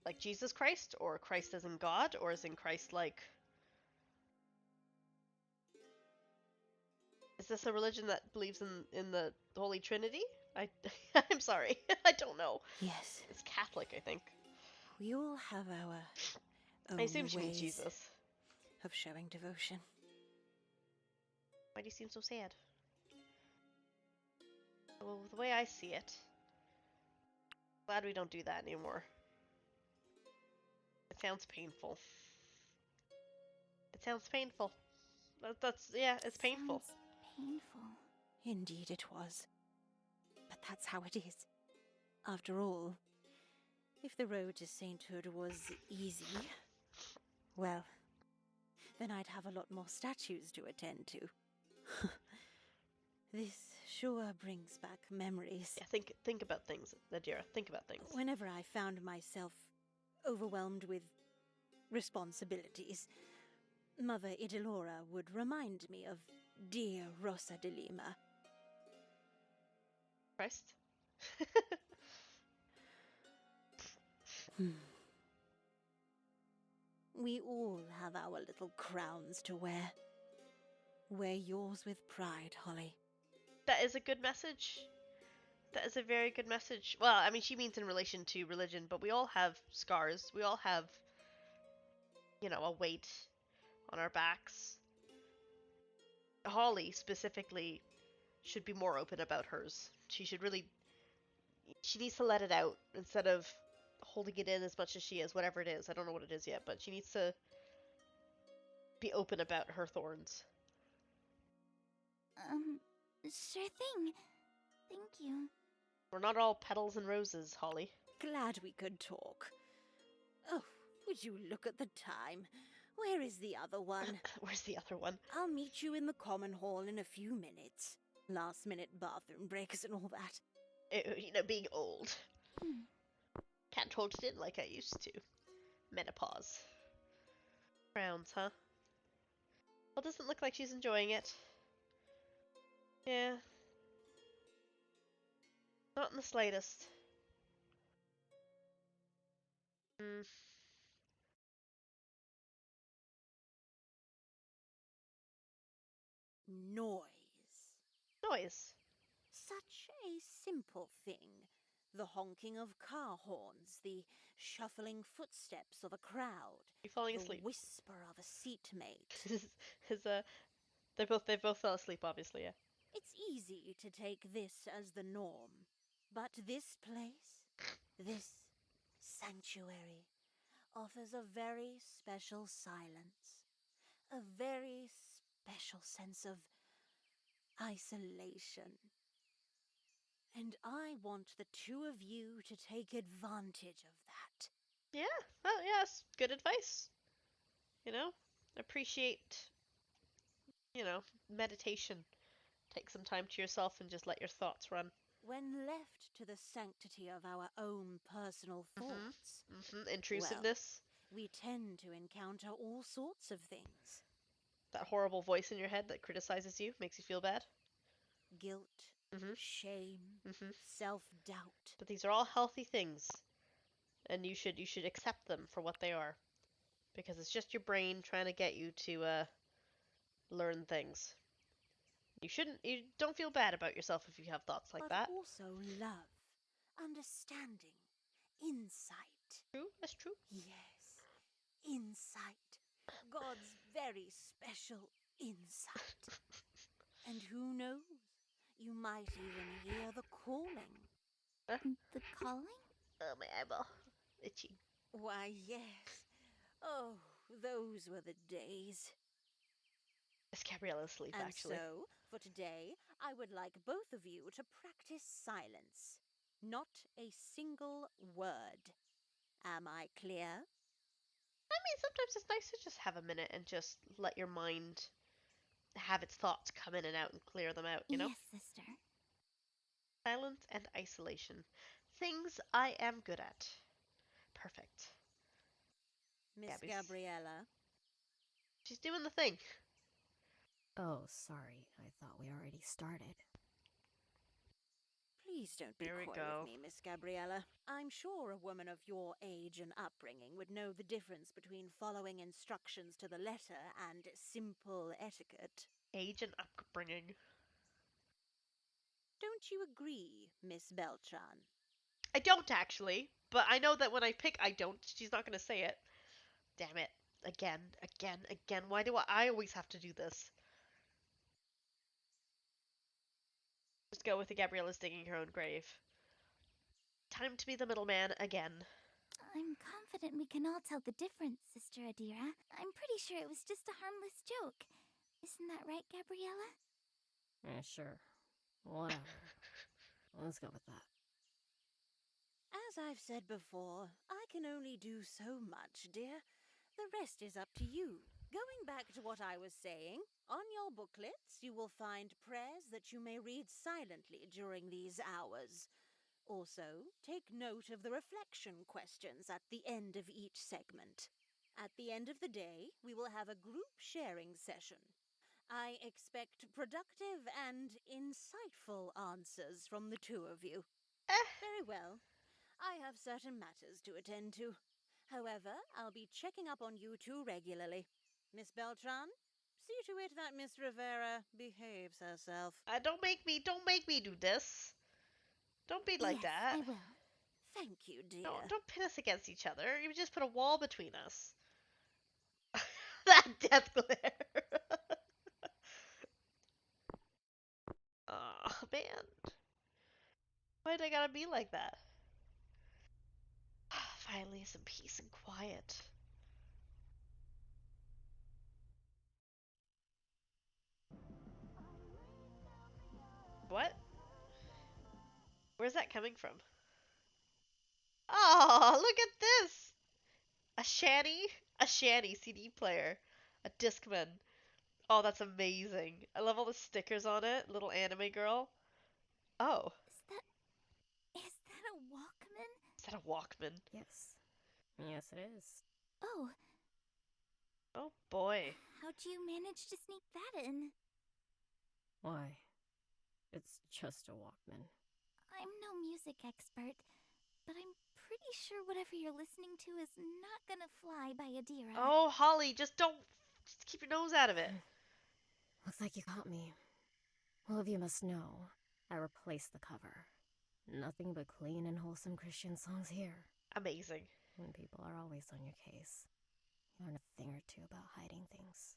Like Jesus Christ, or Christ as in God, or as in Christ like... Is this a religion that believes in the Holy Trinity? I'm sorry. I don't know. Yes, It's Catholic, I think. we all have our own I assume she means ways Jesus. of showing devotion. Why do you seem so sad? Well, the way I see it, glad we don't do that anymore. It sounds painful. It sounds painful. Yeah, it's painful. Sounds painful. Indeed it was. But that's how it is. After all, if the road to sainthood was easy, well, then I'd have a lot more statues to attend to. This sure brings back memories. Yeah, think about things, Nadira. Think about things. Whenever I found myself overwhelmed with responsibilities, Mother Idilora would remind me of dear Rosa de Lima. Christ? We all have our little crowns to wear. Wear yours with pride, Holly. That is a good message. That is a very good message. Well, I mean, she means in relation to religion, but we all have scars. We all have, a weight on our backs. Holly, specifically, should be more open about hers. She needs to let it out instead of holding it in as much as she is, whatever it is. I don't know what it is yet, but she needs to be open about her thorns. Sure thing. Thank you. We're not all petals and roses, Holly. Glad we could talk. Oh, would you look at the time? Where is the other one? Where's the other one? I'll meet you in the common hall in a few minutes. Last minute bathroom breaks and all that. Being old. Hmm. Can't hold it in like I used to. Menopause. Crowns, huh? Well, it doesn't look like she's enjoying it. Yeah. Not in the slightest. Mm. Noise. Noise. Such a simple thing, The honking of car horns, the shuffling footsteps of a crowd, You falling the asleep? whisper of a seatmate. Is they both fell asleep, obviously. Yeah. It's easy to take this as the norm, but this place, this sanctuary, offers a very special silence, a very special sense of isolation. And I want the two of you to take advantage of that. Yeah. Oh, yes. Good advice. You know, appreciate. Meditation. Take some time to yourself and just let your thoughts run. When left to the sanctity of our own personal thoughts, Intrusiveness. we tend to encounter all sorts of things. That horrible voice in your head that criticizes you, makes you feel bad. Guilt, Mhm. shame, Mhm. self-doubt. But these are all healthy things, and you should accept them for what they are, because it's just your brain trying to get you to learn things. You don't feel bad about yourself if you have thoughts like But that. also love, understanding, insight. True, that's true. Yes, insight. God's very special insight. And who knows? You might even hear the calling. The calling? Oh, my eyeball. Itchy. Why, yes. Oh, those were the days. It's Gabriella's asleep, And actually. so, for today, I would like both of you to practice silence. Not a single word. Am I clear? I mean, sometimes it's nice to just have a minute and just let your mind have its thoughts come in and out and clear them out, you know? Yes, sister. Silence and isolation. Things I am good at. Perfect. Miss Gabby's. Gabriella? She's doing the thing. Oh, sorry. I thought we already started. Please don't be Here we coy go. with me, Miss Gabriella. I'm sure a woman of your age and upbringing would know the difference between following instructions to the letter and simple etiquette. Age and upbringing. Don't you agree, Miss Beltran? I don't actually, but I know that when I pick I don't, she's not gonna say it. Damn it. Again, again, again. Why do I always have to do this? Just go with the Gabriella's digging her own grave. Time to be the middleman again. I'm confident we can all tell the difference, Sister Adira. I'm pretty sure it was just a harmless joke. Isn't that right, Gabriella? Sure. Whatever. Let's go with that. As I've said before, I can only do so much, dear. The rest is up to you. Going back to what I was saying, on your booklets you will find prayers that you may read silently during these hours. Also, take note of the reflection questions at the end of each segment. At the end of the day, we will have a group sharing session. I expect productive and insightful answers from the two of you. Eh, Very well. I have certain matters to attend to. However, I'll be checking up on you two regularly. Miss Beltran, see to it that Miss Rivera behaves herself. don't make me do this. Don't be like Yes, that. I will. Thank you, dear. No, don't pin us against each other. You just put a wall between us. That death glare. Oh man, why did I gotta be like that? Finally, some peace and quiet. What? Where's that coming from? Oh, look at this! A shanty CD player, a Discman. Oh, that's amazing. I love all the stickers on it. Little anime girl. Oh, Is that a Walkman? is that a Walkman? Yes. Yes, it is. Oh, Oh boy. how'd you manage to sneak that in? Why? It's just a Walkman. I'm no music expert, but I'm pretty sure whatever you're listening to is not gonna fly by Adira. Oh, Holly, just keep your nose out of it. Looks like you caught me. Well, if you must know, I replaced the cover. Nothing but clean and wholesome Christian songs here. Amazing. When people are always on your case. You learn a thing or two about hiding things.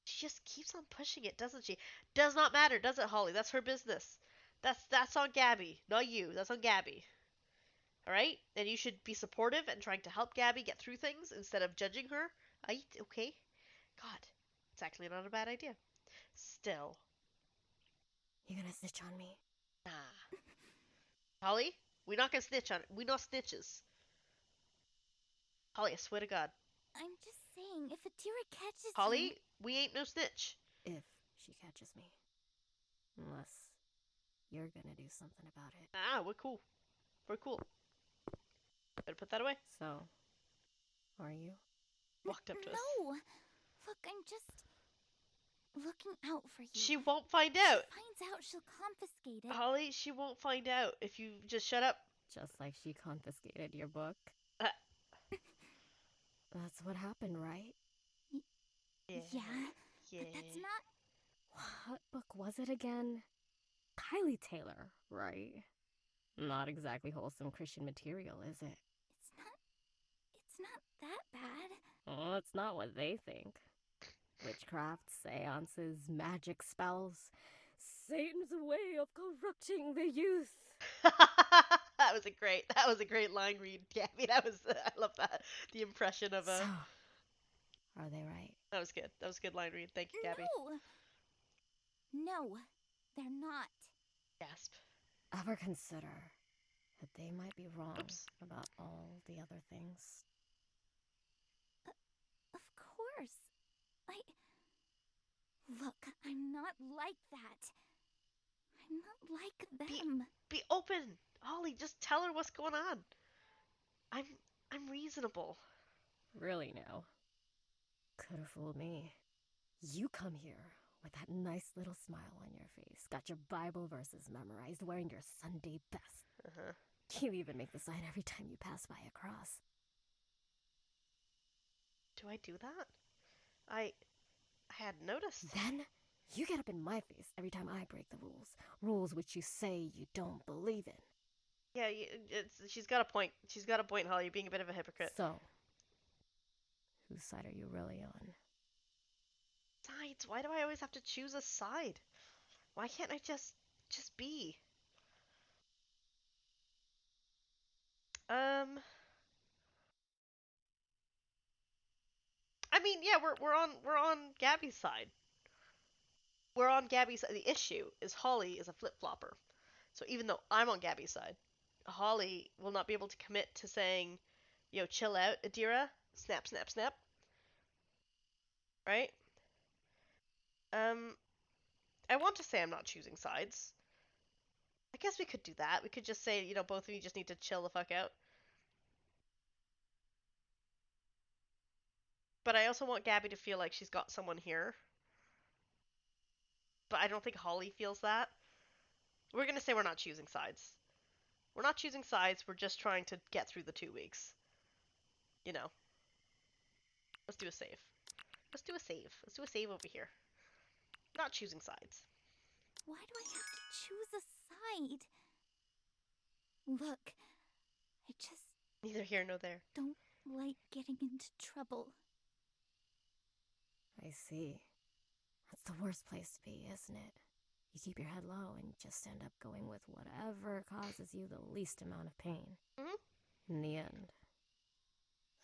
She just keeps on pushing it, doesn't she? Does not matter, does it, Holly? That's her business. That's on Gabby, not you. That's on Gabby. All right? And you should be supportive and trying to help Gabby get through things instead of judging her. Okay? God, it's actually not a bad idea. Still, You gonna snitch on me? nah. Holly, we're not gonna snitch on it. We not snitches. Holly, I swear to God. I'm just saying, if Adira catches you... Holly, we ain't no snitch. If she catches me. Unless you're gonna do something about it. Ah, we're cool. We're cool. Better put that away. So, are you? Walked up to us. No! Look, I'm just... looking out for you. She won't find If out. she finds out, she'll confiscate it. Holly, she won't find out if you just shut up. Just like she confiscated your book? Uh. That's what happened, right? Yeah. But that's not... What book was it again? Kylie Taylor, right? Not exactly wholesome Christian material, is it? It's not that bad. Oh, it's not what they think. Witchcraft, seances, magic spells. Satan's way of corrupting the youth. that was a great line read, Gabby. I love that. The impression of a... So, are they right? That was good. That was a good line read. Thank you, Gabby. No, they're not. Gasp. Ever consider that they might be wrong Oops. about all the other things? Of course. Look, I'm not like that. I'm not like them. Be open. Holly, just tell her what's going on. I'm reasonable. Really now? Could have fooled me. You come here with that nice little smile on your face, got your Bible verses memorized, wearing your Sunday best. Uh-huh. You even make the sign every time you pass by a cross. Do I do that? I hadn't noticed. Then you get up in my face every time I break the rules. Rules which you say you don't believe in. Yeah, she's got a point. She's got a point, Holly. You're being a bit of a hypocrite. So, whose side are you really on? Sides? Why do I always have to choose a side? Why can't I just be? I mean, yeah, we're on Gabby's side. We're on Gabby's side. The issue is Holly is a flip-flopper. So even though I'm on Gabby's side, Holly will not be able to commit to saying, yo, chill out, Adira. Snap, snap, snap. Right? I want to say I'm not choosing sides. I guess we could do that. We could just say, you know, both of you just need to chill the fuck out. But I also want Gabby to feel like she's got someone here. But I don't think Holly feels that. We're going to say we're not choosing sides. We're not choosing sides. We're just trying to get through the 2 weeks. You know. Let's do a save. Let's do a save. Let's do a save over here. Not choosing sides. Why do I have to choose a side? Look, I just Neither here nor there. don't like getting into trouble. I see. That's the worst place to be, isn't it? You keep your head low and just end up going with whatever causes you the least amount of pain. Mm-hmm. In the end,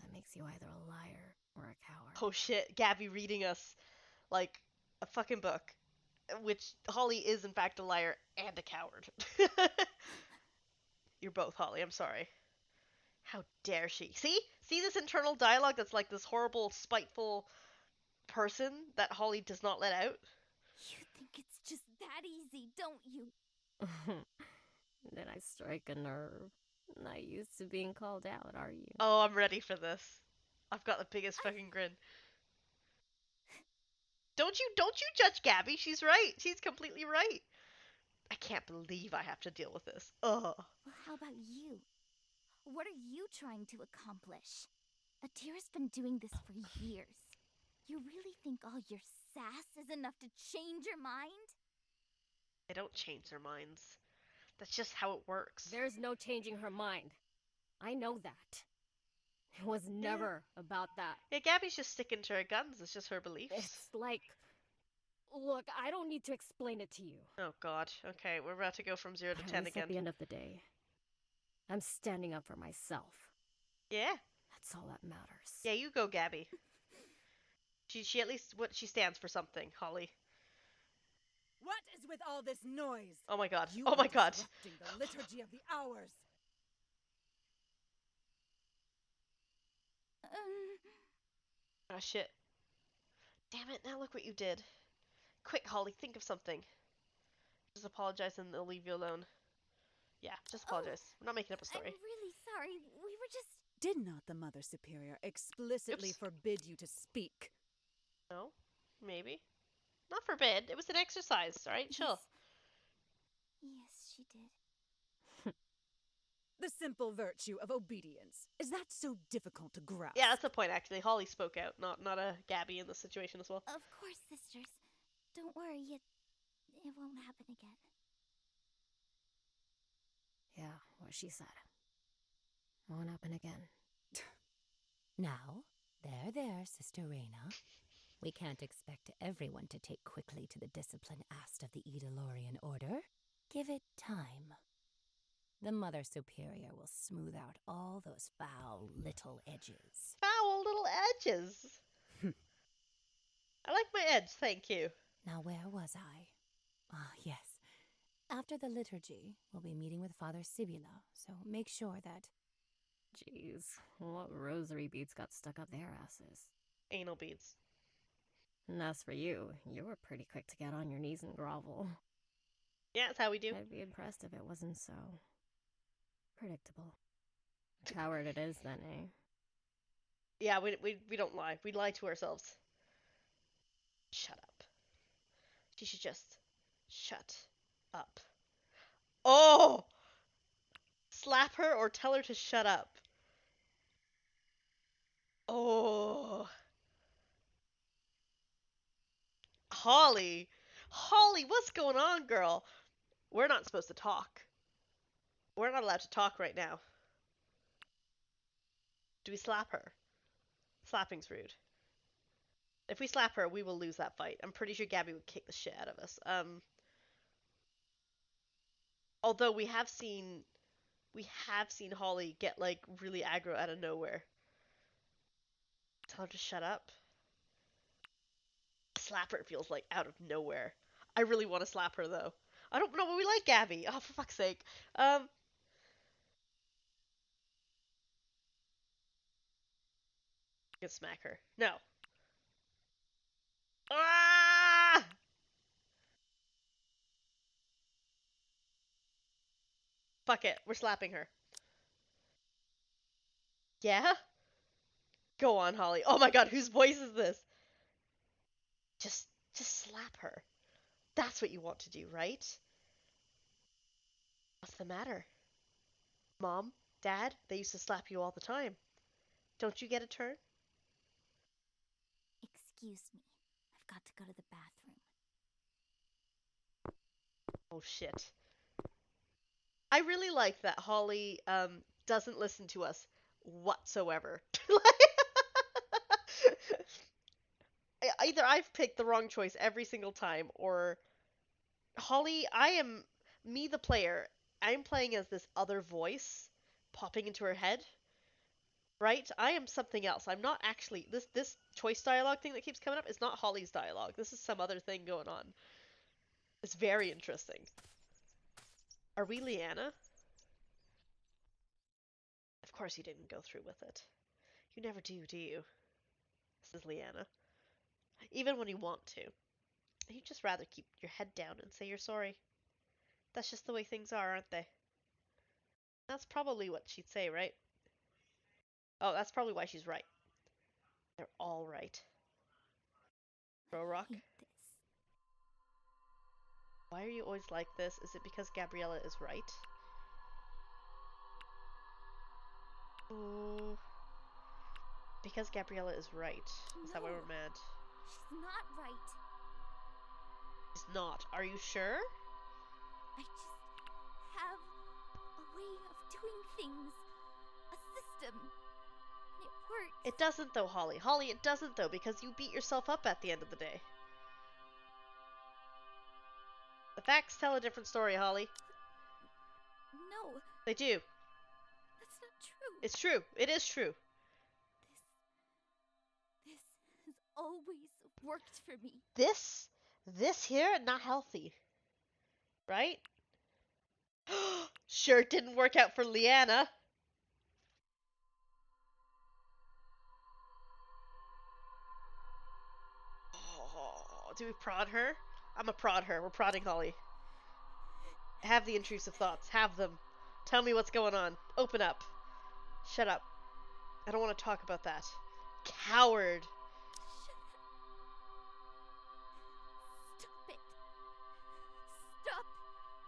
that makes you either a liar or a coward. Oh shit, Gabby reading us like a fucking book. Which Holly is in fact a liar and a coward. You're both, Holly, I'm sorry. How dare she? See this internal dialogue that's like this horrible, spiteful person that Holly does not let out? You think it's just that easy, don't you? Did I strike a nerve? Not used to being called out, are you? Oh, I'm ready for this. I've got the biggest fucking grin. Don't you judge Gabby. She's right. She's completely right. I can't believe I have to deal with this. Ugh. Well, how about you? What are you trying to accomplish? Adira's been doing this for years. You really think all your sass is enough to change your mind? They don't change their minds. That's just how it works. There's no changing her mind. I know that. It was never about that. Yeah, Gabby's just sticking to her guns. It's just her beliefs. It's like... Look, I don't need to explain it to you. Oh god. Okay, we're about to go from 0 to But 10 at least again. at the end of the day, I'm standing up for myself. Yeah. That's all that matters. Yeah, you go, Gabby. She at least she stands for something, Holly. What is with all this noise? Oh my god. You Oh my are god. disrupting the liturgy of the hours. Oh shit. Damn it, now look what you did. Quick, Holly, think of something. Just apologize and they'll leave you alone. Yeah, just apologize. We're not making up a story. I'm really sorry. We were just... Did not the Mother Superior explicitly Oops. forbid you to speak? No? Maybe? Not forbid. It was an exercise, alright? Chill. Yes, she did. The simple virtue of obedience. Is that so difficult to grasp? Yeah, that's the point, actually. Holly spoke out, not a Gabby in this situation as well. Of course, sisters. Don't worry, it won't happen again. Yeah, what she said. Won't happen again. Now, there, Sister Reyna. We can't expect everyone to take quickly to the discipline asked of the Eidolorian Order. Give it time. The Mother Superior will smooth out all those foul little edges. Foul little edges! I like my edge, thank you. Now, where was I? Ah, yes. After the liturgy, we'll be meeting with Father Sibula, so make sure that... Jeez, what rosary beads got stuck up their asses? Anal beads. And as for you, you were pretty quick to get on your knees and grovel. Yeah, that's how we do. I'd be impressed if it wasn't so... predictable. Coward it is then, eh? Yeah, we don't lie. We lie to ourselves. Shut up. She should just shut up. Oh! Slap her or tell her to shut up. Oh. Holly. Holly, what's going on, girl? We're not supposed to talk. We're not allowed to talk right now. Do we slap her? Slapping's rude. If we slap her, we will lose that fight. I'm pretty sure Gabby would kick the shit out of us. Although we have seen Holly get like really aggro out of nowhere. Tell her to shut up. Slap her, it feels like out of nowhere. I really want to slap her though. I don't know, but we like Gabby. Oh, for fuck's sake. You can smack her. No. Ah! Fuck it. We're slapping her. Yeah? Go on, Holly. Oh my god, whose voice is this? Just slap her. That's what you want to do, right? What's the matter? Mom? Dad? They used to slap you all the time. Don't you get a turn? Excuse me. I've got to go to the bathroom. Oh shit. I really like that Holly doesn't listen to us whatsoever. Either I've picked the wrong choice every single time, or Holly, me the player, I'm playing as this other voice popping into her head. Right? I am something else. I'm not actually this choice dialogue thing that keeps coming up is not Holly's dialogue. This is some other thing going on. It's very interesting. Are we Leanna? Of course you didn't go through with it. You never do you? This is Leanna. Even when you want to. You'd just rather keep your head down and say you're sorry. That's just the way things are, aren't they? That's probably what she'd say, right? Oh, that's probably why she's right. They're all right. Bro Rock? I hate this. Why are you always like this? Is it because Gabriella is right? Ooh. Because Gabriella is right. Is that why No. we're mad? She's not right. She's not. Are you sure? I just have doing things. A system. And it works. It doesn't though, Holly. Holly, it doesn't though, because you beat yourself up at the end of the day. The facts tell a different story, Holly. No, They do. that's not true. It's true. It is true. This has always worked for me. This here, not healthy. Right? Sure, it didn't work out for Leanna. Oh, do we prod her? I'm a prod her. We're prodding Holly. Have the intrusive thoughts. Have them. Tell me what's going on. Open up. Shut up. I don't want to talk about that. Coward. Stop it. Stop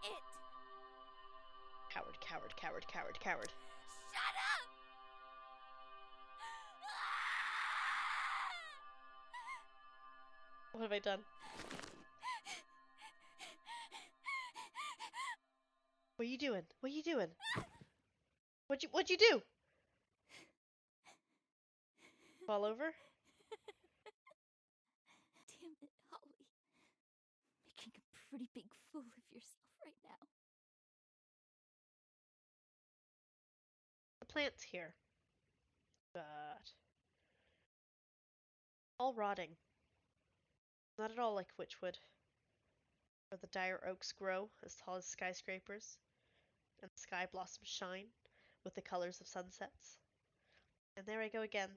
it. Coward, coward, coward, coward, coward. Shut up! What have I done? What are you doing? What are you doing? What'd you do? Fall over? Damn it, Holly. Making a pretty big fool of yourself right now. The plant's here. But all rotting. Not at all like Witchwood, where the dire oaks grow as tall as skyscrapers, and the sky blossoms shine with the colors of sunsets. And there I go again,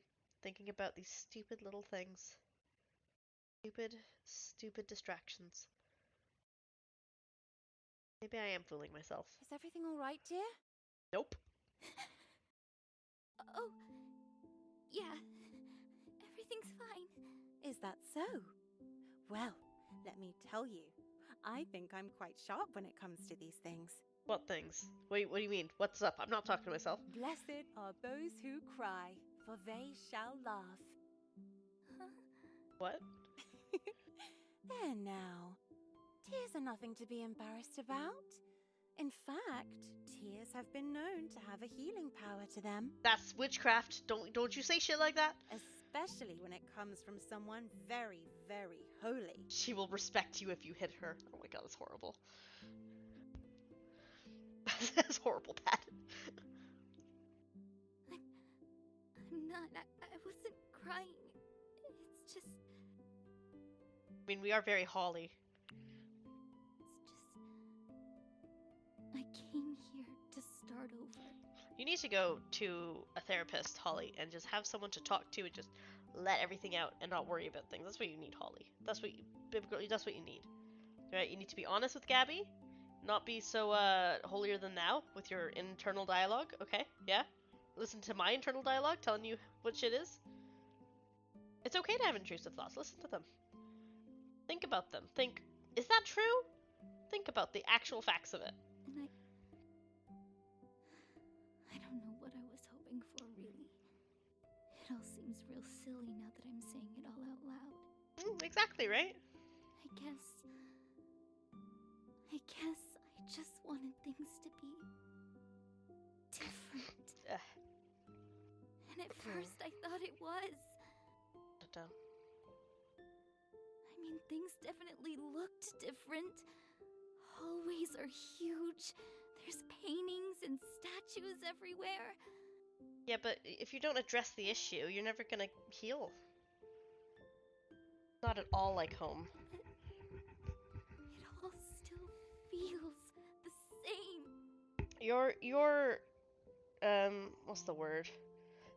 thinking about these stupid little things. Stupid, stupid distractions. Maybe I am fooling myself. Is everything all right, dear? Nope. Oh, yeah. Everything's fine. Is that so? Well, let me tell you, I think I'm quite sharp when it comes to these things. What things? What do you mean? What's up? I'm not talking to myself. Blessed are those who cry, for they shall laugh. What? There now. Tears are nothing to be embarrassed about. In fact, tears have been known to have a healing power to them. That's witchcraft. Don't you say shit like that. Especially when it comes from someone very, very holy. She will respect you if you hit her. Oh my god, that's horrible. That's horrible, Pat. I'm not. I wasn't crying. It's just. I mean, we are very Holly. I came here to start over. You need to go to a therapist, Holly, and just have someone to talk to and just let everything out and not worry about things. That's what you need, Holly. That's what you need. Right? You need to be honest with Gabby, not be so holier than thou with your internal dialogue. Okay? Yeah? Listen to my internal dialogue telling you what shit is. It's okay to have intrusive thoughts. Listen to them. Think about them. Think, is that true? Think about the actual facts of it. And I don't know what I was hoping for, really. It all seems real silly now that I'm saying it all out loud. Exactly, right? I guess I just wanted things to be different. And at first I thought it was. Down. I mean, things definitely looked different. Hallways are huge. There's paintings and statues everywhere. Yeah, but if you don't address the issue, you're never gonna heal. Not at all like home. It all still feels the same. You're what's the word?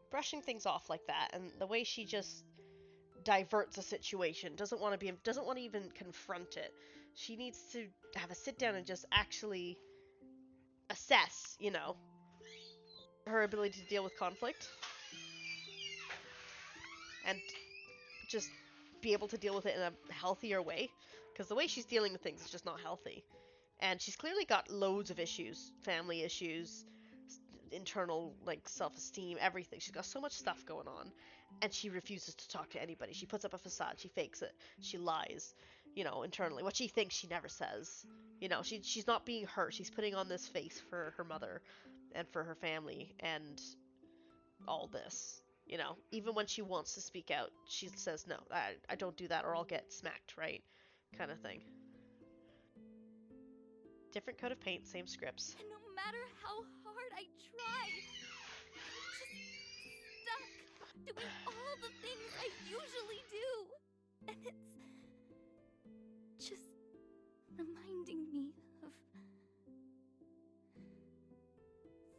Brushing things off like that, and the way she just diverts a situation, doesn't want to even confront it. She needs to have a sit down and just actually assess, her ability to deal with conflict. And just be able to deal with it in a healthier way. Because the way she's dealing with things is just not healthy. And she's clearly got loads of issues. Family issues, internal, self-esteem, everything. She's got so much stuff going on. And she refuses to talk to anybody. She puts up a facade. She fakes it. She lies, internally. What she thinks, she never says. She's not being her. She's putting on this face for her mother. and for her family and all this. You know, even when she wants to speak out, she says, no, I don't do that or I'll get smacked, right? Kind of thing. Different coat of paint, same scripts. And no matter how hard I try, I'm just stuck doing all the things I usually do. And it's just reminding me of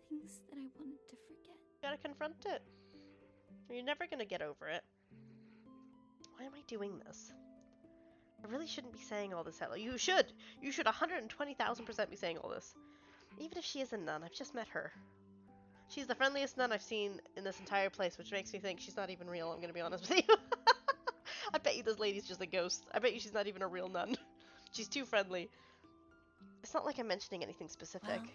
things that I wanted to forget. You gotta confront it. You're never gonna get over it. Why am I doing this? I really shouldn't be saying all this out loud. You should! You should 120,000% be saying all this. Even if she is a nun, I've just met her. She's the friendliest nun I've seen in this entire place, which makes me think she's not even real, I'm gonna be honest with you. I bet you this lady's just a ghost. I bet you she's not even a real nun. She's too friendly. It's not like I'm mentioning anything specific. Well,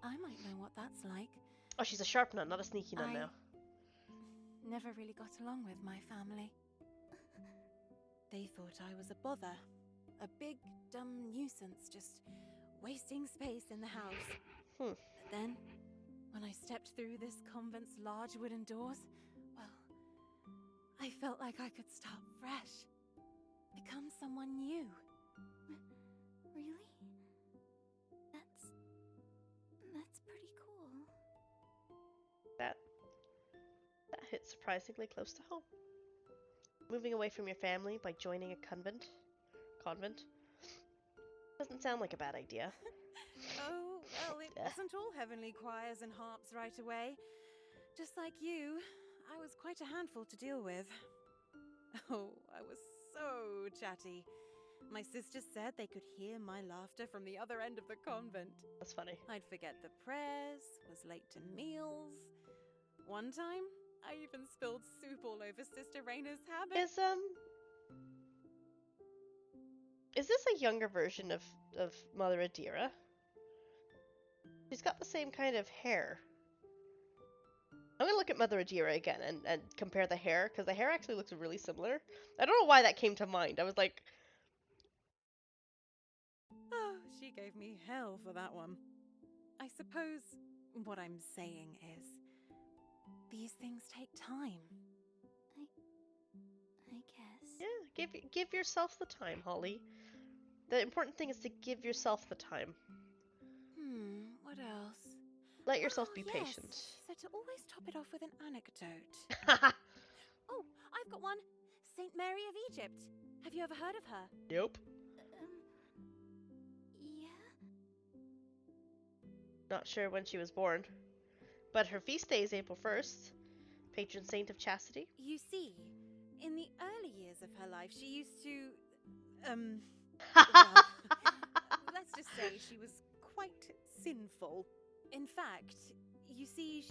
I might know what that's like. Oh, she's a sharp nun, not a sneaky nun now. Never really got along with my family. They thought I was a bother. A big, dumb nuisance, just wasting space in the house. But then, when I stepped through this convent's large wooden doors, well, I felt like I could start fresh. Become someone new. Really? That's pretty cool. That hit surprisingly close to home. Moving away from your family by joining a convent doesn't sound like a bad idea. Oh, well, it wasn't all heavenly choirs and harps right away. Just like you, I was quite a handful to deal with. Oh, I was so chatty. My sisters said they could hear my laughter from the other end of the convent. That's funny. I'd forget the prayers, was late to meals. One time, I even spilled soup all over Sister Raina's habit. Is this a younger version of Mother Adira? She's got the same kind of hair. I'm gonna look at Mother Adira again and compare the hair, because the hair actually looks really similar. I don't know why that came to mind. I was like... Oh, she gave me hell for that one. I suppose what I'm saying is, these things take time. I guess. Yeah, give yourself the time, Holly. The important thing is to give yourself the time. What else? Let yourself be yes. patient. She said to always top it off with an anecdote. Oh, I've got one. Saint Mary of Egypt. Have you ever heard of her? Nope. Yeah? Not sure when she was born. But her feast day is April 1st. Patron saint of chastity. You see, in the early years of her life, she used to, well, let's just say she was quite sinful. In fact, you see,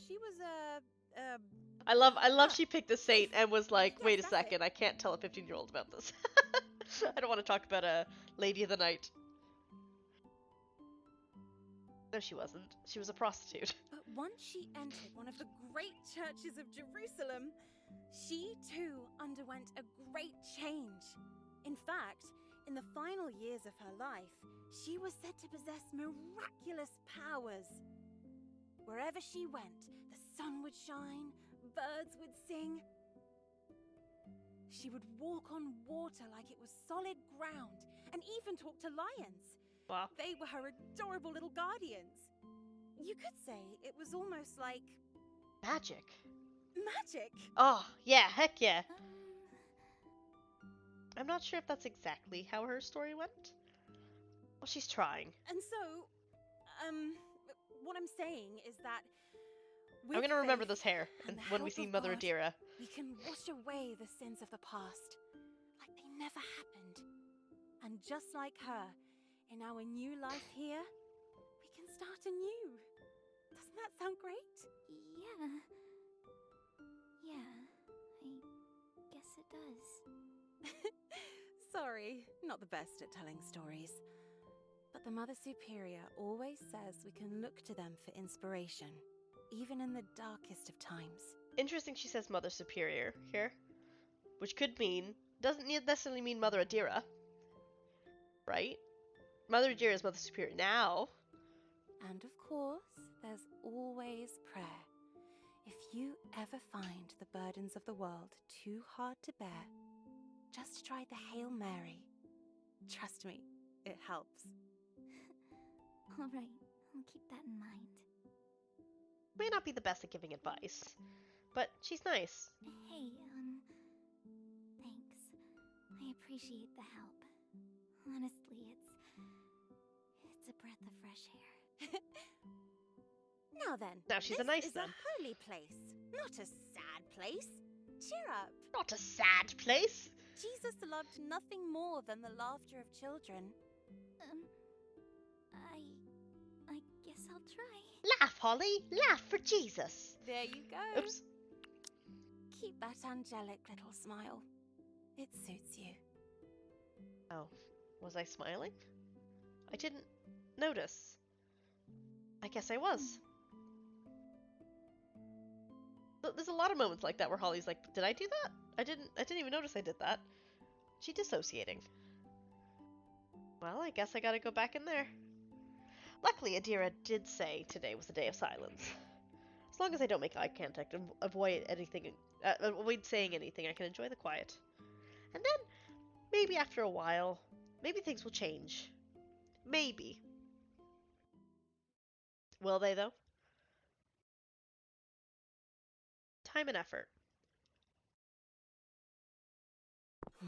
she was I love she picked a saint and was like, wait a second, I can't tell a 15-year-old about this. I don't want to talk about a lady of the night. No, she wasn't. She was a prostitute. But once she entered one of the great churches of Jerusalem, she too underwent a great change. In fact, in the final years of her life, she was said to possess miraculous powers. Wherever she went, the sun would shine, birds would sing. She would walk on water like it was solid ground, and even talk to lions. Wow. They were her adorable little guardians. You could say it was almost like... Magic. magic! Oh, yeah, heck yeah. I'm not sure if that's exactly how her story went. Well, she's trying. And so, what I'm saying is that I'm gonna remember faith this hair and the when we help see of Mother God, Adira. we can wash away the sins of the past, like they never happened. And just like her, in our new life here, we can start anew. Doesn't that sound great? Yeah. Yeah, I guess it does. Sorry, not the best at telling stories. But the Mother Superior always says we can look to them for inspiration, even in the darkest of times. Interesting she says Mother Superior here. Which could mean, doesn't necessarily mean Mother Adira. Right? Mother Adira is Mother Superior now. And of course, there's always prayer. If you ever find the burdens of the world too hard to bear, just try the Hail Mary. Trust me, it helps. All right, I'll keep that in mind. May not be the best at giving advice, but she's nice. Hey, thanks. I appreciate the help. Honestly, it's a breath of fresh air. Now then, Now she's this a nice is nun. a holy place, not a sad place. Cheer up. Not a sad place. Jesus loved nothing more than the laughter of children. I guess I'll try. Laugh, Holly. Laugh for Jesus. There you go. Oops. Keep that angelic little smile. It suits you. Oh, was I smiling? I didn't notice. I guess I was. There's a lot of moments like that where Holly's like, did I do that? I didn't even notice I did that. She dissociating. Well, I guess I gotta go back in there. Luckily, Adira did say today was a day of silence. As long as I don't make eye contact and avoid saying anything, I can enjoy the quiet. And then, maybe after a while, maybe things will change. Maybe. Will they, though? Time and effort. No,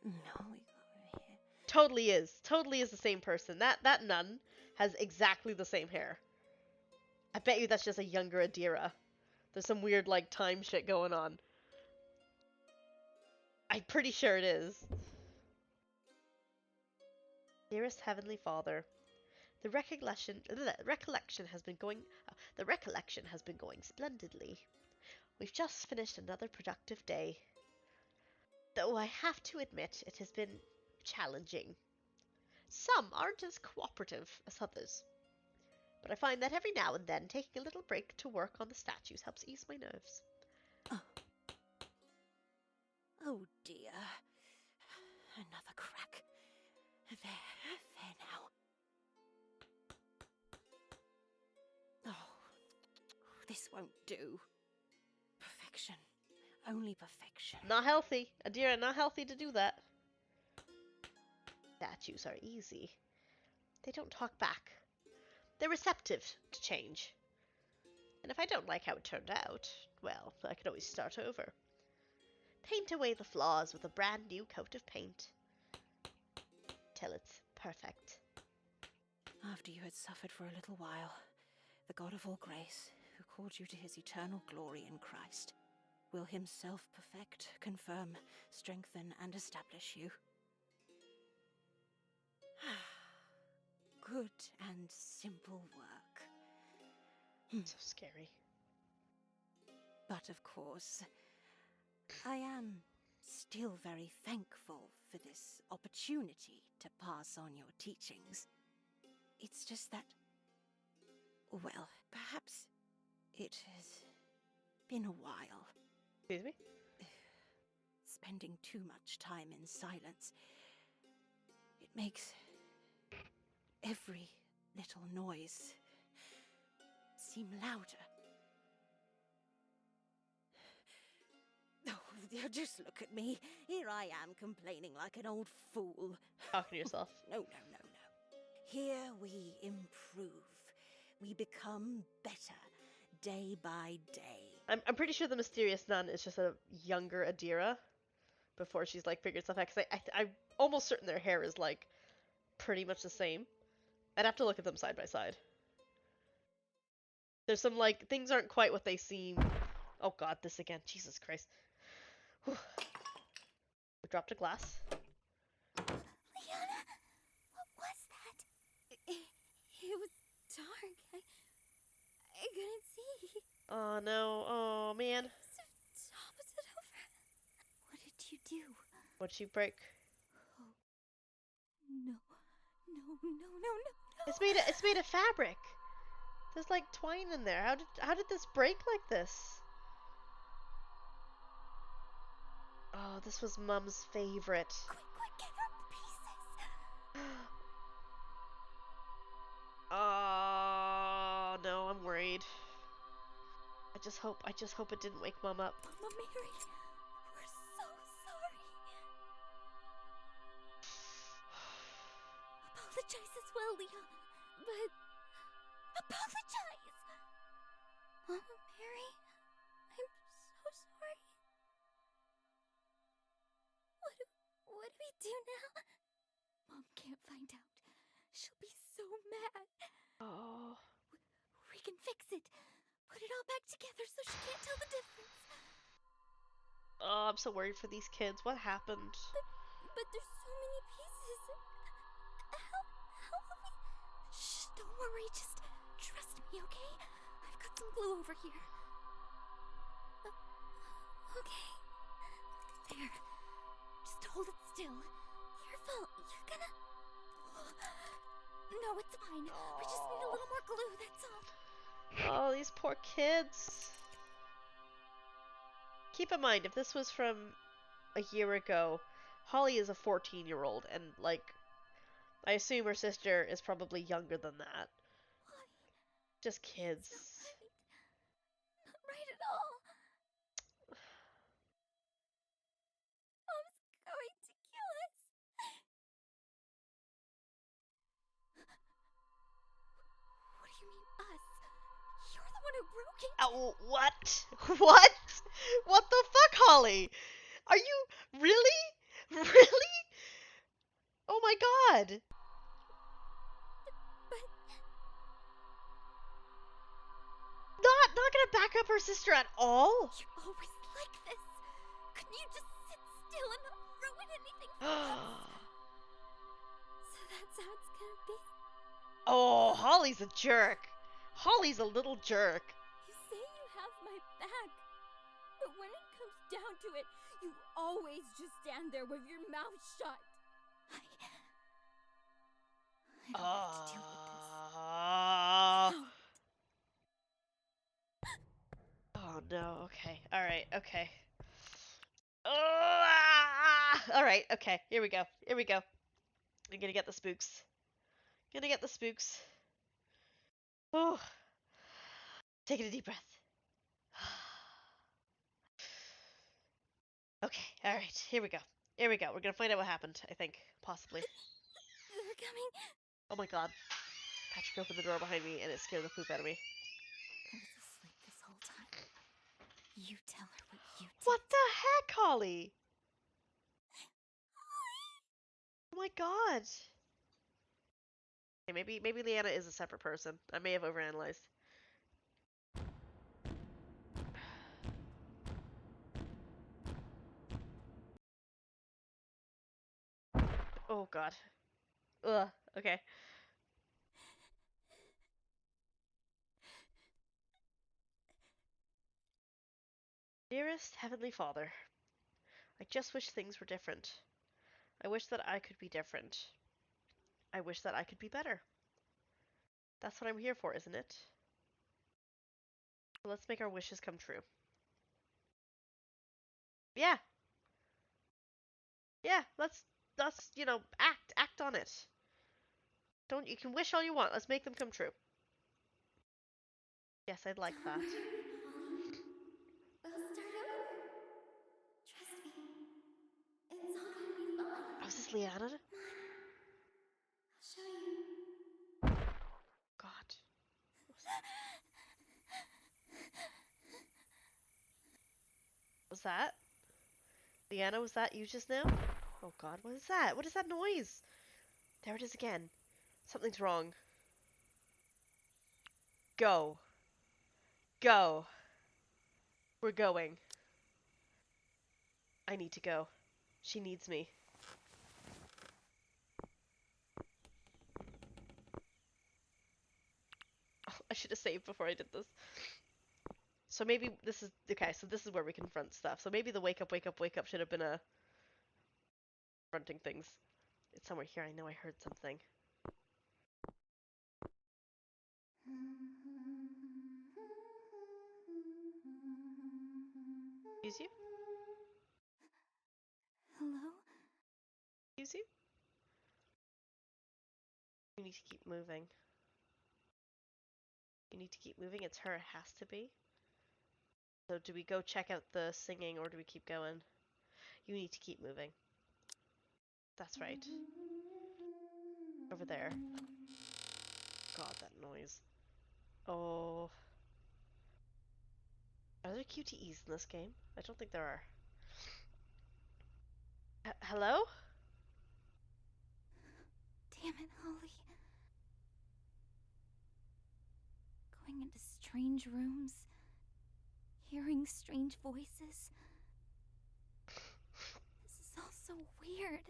we go over here. Totally is the same person. That nun has exactly the same hair. I bet you that's just a younger Adira. There's some weird like time shit going on. I'm pretty sure it is. Dearest Heavenly Father, the recollection has been going splendidly. We've just finished another productive day. Though I have to admit it has been challenging. Some aren't as cooperative as others. But I find that every now and then taking a little break to work on the statues helps ease my nerves. Oh dear. Another crack. There now. Oh, this won't do. Perfection. Only perfection. Not healthy. Adira, not healthy to do that. Statues are easy. They don't talk back. They're receptive to change. And if I don't like how it turned out, well, I can always start over. Paint away the flaws with a brand new coat of paint. Till it's perfect. After you had suffered for a little while, the God of all grace, who called you to his eternal glory in Christ, will himself perfect, confirm, strengthen, and establish you. Good and simple work. So scary. But of course, I am still very thankful for this opportunity to pass on your teachings. It's just that, well, perhaps it has been a while. Excuse me? Spending too much time in silence. It makes every little noise seem louder. Oh, just look at me. Here I am complaining like an old fool. Talking to yourself. No. Here we improve. We become better day by day. I'm pretty sure the mysterious nun is just a younger Adira before she's like figured stuff out. Because I'm almost certain their hair is like pretty much the same. I'd have to look at them side by side. There's some like things aren't quite what they seem. Oh god, this again. Jesus Christ. Whew. We dropped a glass. Leona, what was that? It was dark. I couldn't see. Oh no. Oh man. Stop it over. What did you do? What'd she break? No. It's made of fabric. There's like twine in there. How did this break like this? Oh, this was Mum's favorite. Quick, get her pieces. Oh no, I'm worried. I just hope it didn't wake Mom up. Mama Mary, we're so sorry. Apologize as well, Leon. But apologize! Mama Mary, I'm so sorry. What do we do now? Mom can't find out. She'll be so mad. Oh. We can fix it. Put it all back together so she can't tell the difference. Oh, I'm so worried for these kids. What happened? But there's so many pieces. How will we... Shh, don't worry. Just trust me, okay? I've got some glue over here. Okay. There. Just hold it still. Careful. You're gonna... No, it's fine. We just need a little more glue, that's all. Oh, these poor kids. Keep in mind, if this was from a year ago, Holly is a 14-year-old, and, like, I assume her sister is probably younger than that. Why? Just kids. It's not right. Not right at all. Mom's going to kill us. What do you mean, us? You're the one who broke it. What? What? What the fuck, Holly? Are you really? Really? Oh my god. But Not gonna back up her sister at all? you're always like this. Couldn't you just sit still and not ruin anything for us? So that's how it's gonna be. Oh, Holly's a jerk. Holly's a little jerk. You say you have my back, but when it comes down to it, you always just stand there with your mouth shut. I don't have to deal with this. Oh no, okay. Alright, okay. Alright, okay. Here we go. Here we go. I'm gonna get the spooks. Gonna get the spooks. Oh. Taking a deep breath. Okay, alright. Here we go. Here we go. We're gonna find out what happened, I think. Possibly. They're coming. Oh my god. Patrick opened the door behind me and it scared the poop out of me. I was asleep this whole time. You tell her what you did. What the heck, Holly? Oh my god. Okay, maybe Leanna is a separate person. I may have overanalyzed. Oh god. Ugh. Okay. Dearest Heavenly Father, I just wish things were different. I wish that I could be different. I wish that I could be better. That's what I'm here for, isn't it? So let's make our wishes come true. Yeah. Yeah, let's act on it. You can wish all you want. Let's make them come true. Yes, I'd like that. Don't worry, Holly. We'll start over. Trust me. It's all gonna be fine. Oh, is this Leanna? Come on. I'll show you. God. Was that? Leanna, was that you just now? Oh god, what is that? What is that noise? There it is again. Something's wrong. Go. Go. We're going. I need to go. She needs me. Oh, I should have saved before I did this. So maybe this is... Okay, so this is where we confront stuff. So maybe the wake up, wake up, wake up should have been a... confronting things. It's somewhere here. I know I heard something. Excuse you? Hello? Excuse you? We need to keep moving. You need to keep moving. It's her. It has to be. So do we go check out the singing or do we keep going? You need to keep moving. That's right. Over there. God, that noise. Oh. Are there QTEs in this game? I don't think there are. Hello? Damn it, Holly. Going into strange rooms, hearing strange voices. This is all so weird.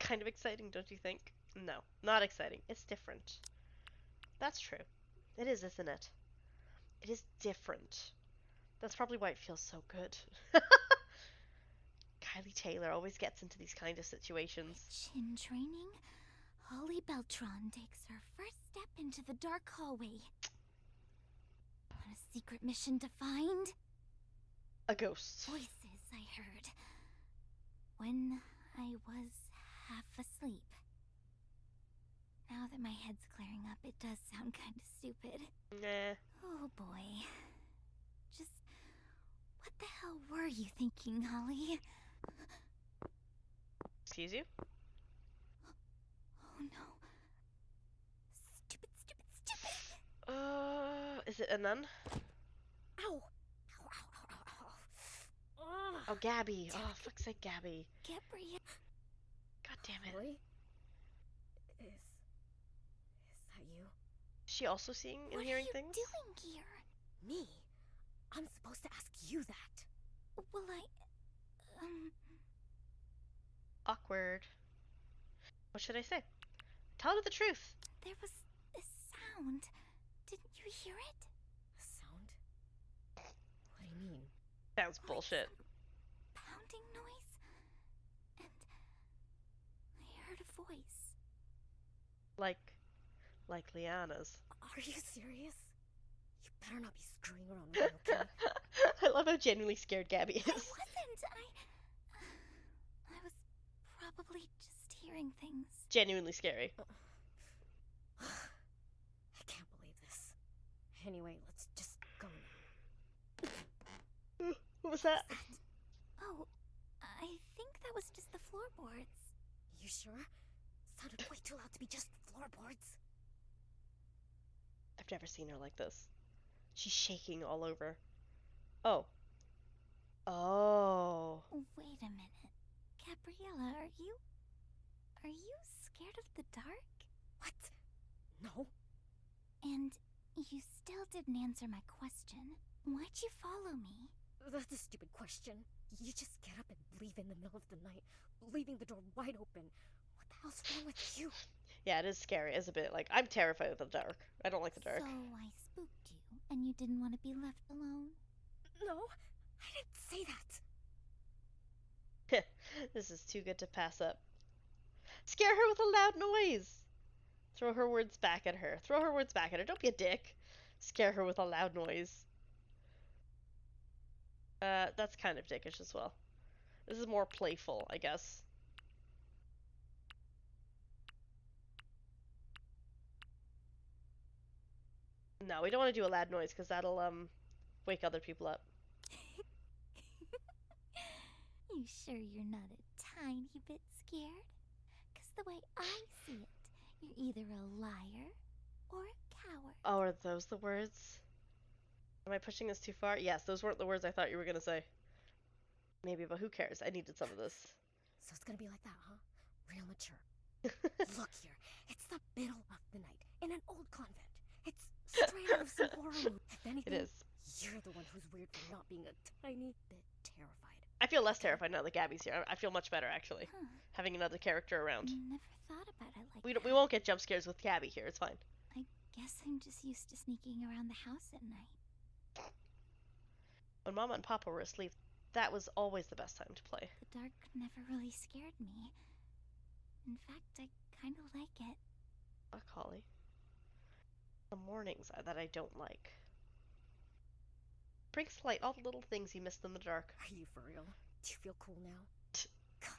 Kind of exciting, don't you think? No, not exciting. It's different. That's true. It is, isn't it? It is different. That's probably why it feels so good. Kylie Taylor always gets into these kind of situations. In training, Holly Beltran takes her first step into the dark hallway. On a secret mission to find A ghost. voices I heard when I was half asleep. Now that my head's clearing up, it does sound kind of stupid. Nah. Oh boy. Just what the hell were you thinking, Holly? Excuse you? Oh no. Stupid, stupid, stupid! Is it a nun? Ow! Ow, ow, ow, ow, ow. Ugh. Oh, Gabby. Oh, fuck's sake, Gabby. Gabrielle. God damn it. Holly? Is that you? Is she also seeing and What are hearing you things? doing here? Me? I'm supposed to ask you that. Well, Awkward. What should I say? Tell her the truth. there was this sound. Didn't you hear it? A sound? What do you mean? Sounds bullshit. Some pounding noise. And I heard a voice. Like Liana's. Are you serious? You better not be screwing around with me, okay? I love how genuinely scared Gabby I is. wasn't. I was probably just hearing things. Genuinely scary. I can't believe this. Anyway, let's just go now. What was that? Oh, I think that was just the floorboards. You sure? Sounded way too loud to be just floorboards. I've never seen her like this. She's shaking all over. Oh. Oh. Wait a minute. Gabriella, are you scared of the dark? What? No. And you still didn't answer my question. Why'd you follow me? That's a stupid question. You just get up and leave in the middle of the night, leaving the door wide open. What the hell's wrong with you? Yeah, it is scary. It's a bit like, I'm terrified of the dark. I don't like the dark. So I spooked you, and you didn't want to be left alone? No, I didn't say that. This is too good to pass up. Scare her with a loud noise. Throw her words back at her. Throw her words back at her. Don't be a dick. Scare her with a loud noise. That's kind of dickish as well. This is more playful, I guess. No, we don't want to do a loud noise because that'll wake other people up. You sure you're not a tiny bit scared? 'Cause the way I see it, you're either a liar or a coward. Oh, are those the words? Am I pushing this too far? Yes, those weren't the words I thought you were gonna say. Maybe, but who cares? I needed some of this. So it's gonna be like that, huh? Real mature. Look here, it's the middle of the night in an old convent. It's straight out of some horror movie. If anything, It is. you're the one who's weird for not being a tiny bit terrified. I feel less terrified now that Gabby's here. I feel much better, actually, Huh. having another character around. Never thought about it like We that. won't get jump scares with Gabby here. It's fine. I guess I'm just used to sneaking around the house at night. When Mama and Papa were asleep, that was always the best time to play. The dark never really scared me. In fact, I kind of like it. Fuck Holly. The mornings that I don't like. Brings to light all the little things you missed in the dark. Are you for real? Do you feel cool now? God.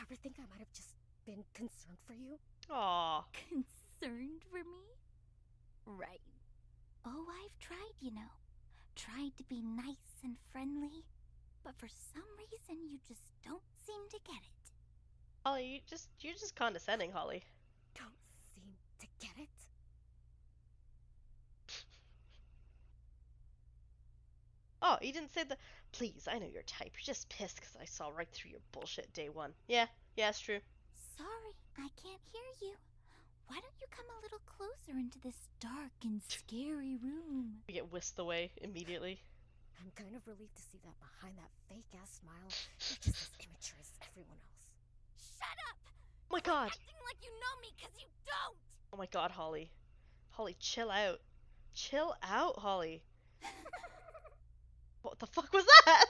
Ever think I might have just been concerned for you? Aww. Concerned? concerned for me? Right. Oh, I've tried, you know. Tried to be nice and friendly. But for some reason, you just don't seem to get it. Holly, you're just condescending, Holly. Don't seem to get it. Oh, you didn't say the. Please, I know your type. You're just pissed because I saw right through your bullshit day one. Yeah, it's true. Sorry, I can't hear you. Why don't you come a little closer into this dark and scary room? We get whisked away immediately. I'm kind of relieved to see that behind that fake-ass smile, you're just as immature as everyone else. Shut up! Oh my god! Acting like you know me, 'cause you don't! Oh my god, Holly. Holly, chill out. Chill out, Holly. What the fuck was that?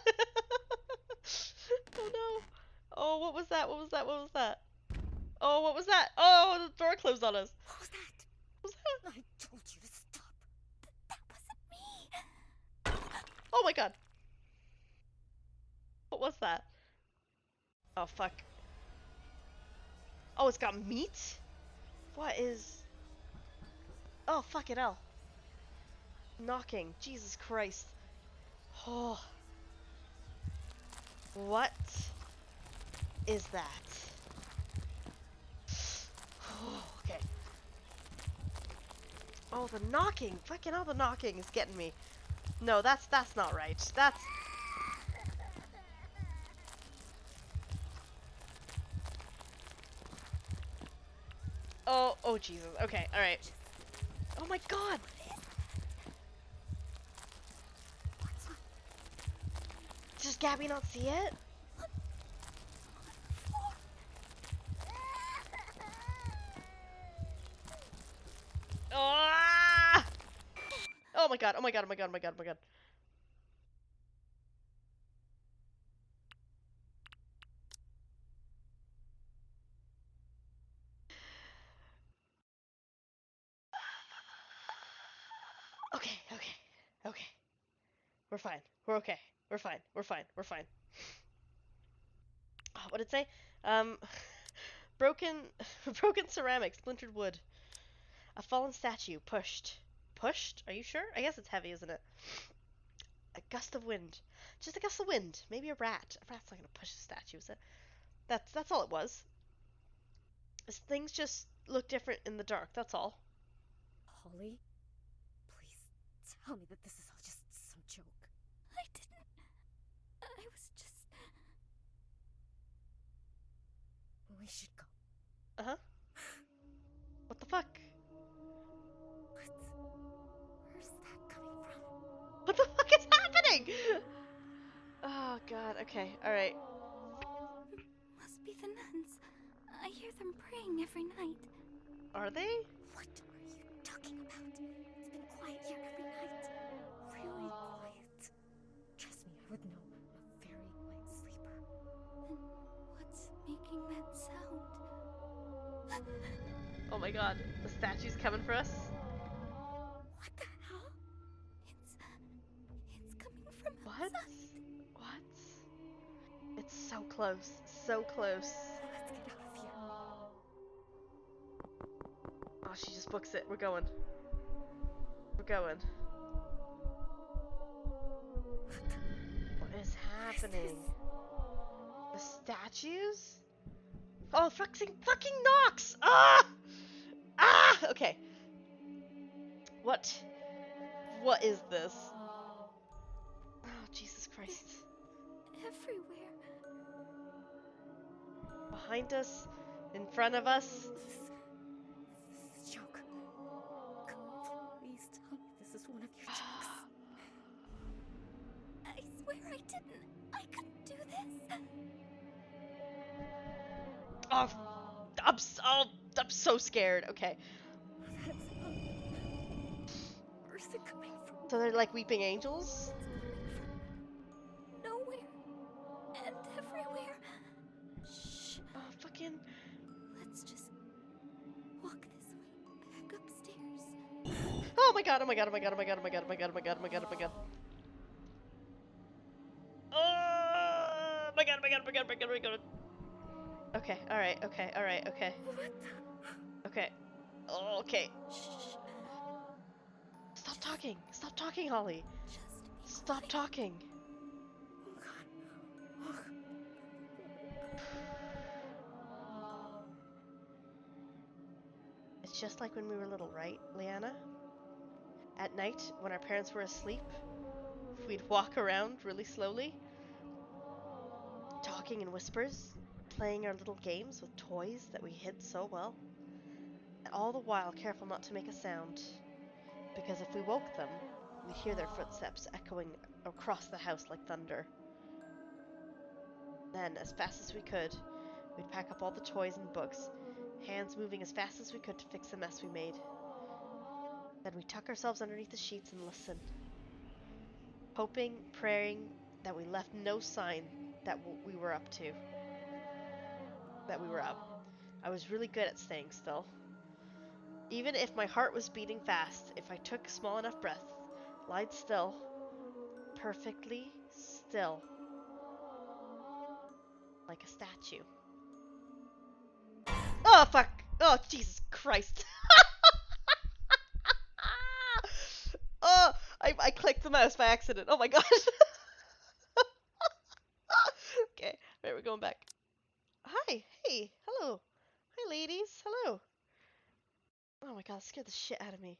Oh no. Oh, what was that? What was that? What was that? Oh, what was that? Oh, the door closed on us. What was that? What was that? I told you to stop. That wasn't me! Oh my god. What was that? Oh, fuck. Oh, it's got meat? What is... Oh, fuck it hell. Knocking. Jesus Christ. Oh. What is that? Oh, okay. Oh, the knocking. Fucking hell, the knocking is getting me. No, that's not right. That's... Oh, Jesus. Okay, alright. Oh my god! Does Gabby not see it? Ah! Oh my god, oh my god, oh my god, oh my god, oh my god. Okay. We're fine. We're okay. We're fine. We're fine. We're fine. Oh, what did it say? Um, broken, broken ceramic, splintered wood. A fallen statue, pushed. Pushed? Are you sure? I guess it's heavy, isn't it? A gust of wind. Just a gust of wind. Maybe a rat. A rat's not gonna push a statue, is it? That's all it was. Things just look different in the dark, that's all. Holly, please tell me that this is all just some joke. I didn't. I was just... We should go. Uh-huh. What the fuck? Where's that coming from? What the fuck is happening? Oh god, okay, alright. Must be the nuns. I hear them praying every night. Are they? What are you talking about? It's been quiet here every night. Really quiet. Trust me, I would know. I'm a very light sleeper. Then what's making that sound? Oh my god, the statue's coming for us? What the hell? It's coming from What? outside. What? It's so close. So close. Let's get out of here. Oh, she just books it. We're going. We're going. What is happening? The statues? Oh, fucking knocks! Ah! Ah! Okay. What is this? Oh, Jesus Christ. Everywhere. Behind us? In front of us? This is a joke. Please tell me this is one of your jokes. I swear I didn't. I couldn't do this. Oh, I'm so scared. Okay. Where's it coming from? So they're like weeping angels? Nowhere. And everywhere. Shh. Oh, fucking... Let's just walk this way. Back upstairs. Oh my god, oh my god, oh my god, oh my god, oh my god, oh my god, oh my god, oh my god, oh my god. Oh my god, oh my god, oh my god, oh my god, oh my god. Okay, alright, okay. What the? Okay. Oh. Okay. Shh. Stop talking. Stop talking, Holly. Just be Stop quiet. talking. Oh god. Oh. It's just like when we were little, right, Leanna? At night, when our parents were asleep, we'd walk around really slowly, talking in whispers, playing our little games with toys that we hid so well, and all the while careful not to make a sound, because if we woke them, we'd hear their footsteps echoing across the house like thunder. Then, as fast as we could, we'd pack up all the toys and books, hands moving as fast as we could to fix the mess we made. Then we'd tuck ourselves underneath the sheets and listen, hoping, praying that we left no sign that we were up to, that we were up. I was really good at staying still. Even if my heart was beating fast, if I took small enough breaths, lied still, perfectly still, like a statue. Oh, fuck! Oh, Jesus Christ! Oh, I clicked the mouse by accident. Oh my gosh! Okay, right, we're going back. Hi, hey, hello. Hi, ladies, hello. Oh my god, that scared the shit out of me.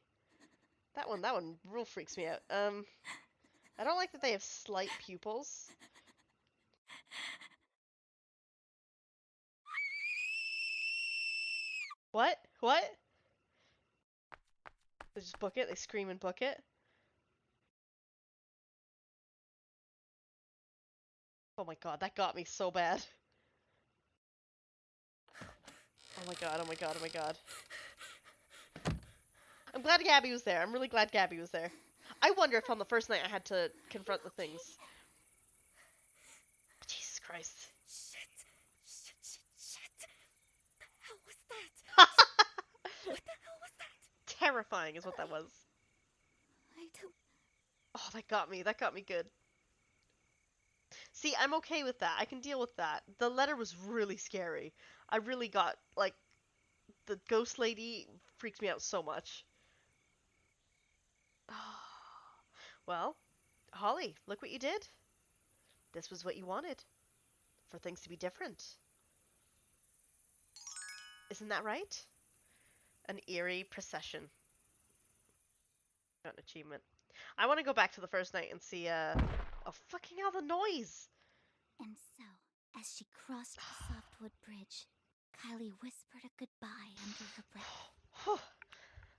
That one real freaks me out. I don't like that they have slight pupils. What? What? They just book it? They scream and book it? Oh my god, that got me so bad. Oh my god, oh my god, oh my god. I'm glad Gabby was there. I'm really glad Gabby was there. I wonder if on the first night I had to confront the things. Jesus Christ. Shit. The hell was that? What the hell was that? Terrifying is what that was. I don't. Oh, that got me. That got me good. See, I'm okay with that. I can deal with that. The letter was really scary. I really got, like, the ghost lady freaks me out so much. Well, Holly, look what you did. This was what you wanted. For things to be different. Isn't that right? An eerie procession. Got an achievement. I want to go back to the first night and see, oh, fucking hell, the noise! And so, as she crossed the softwood bridge, Kylie whispered a goodbye under her breath.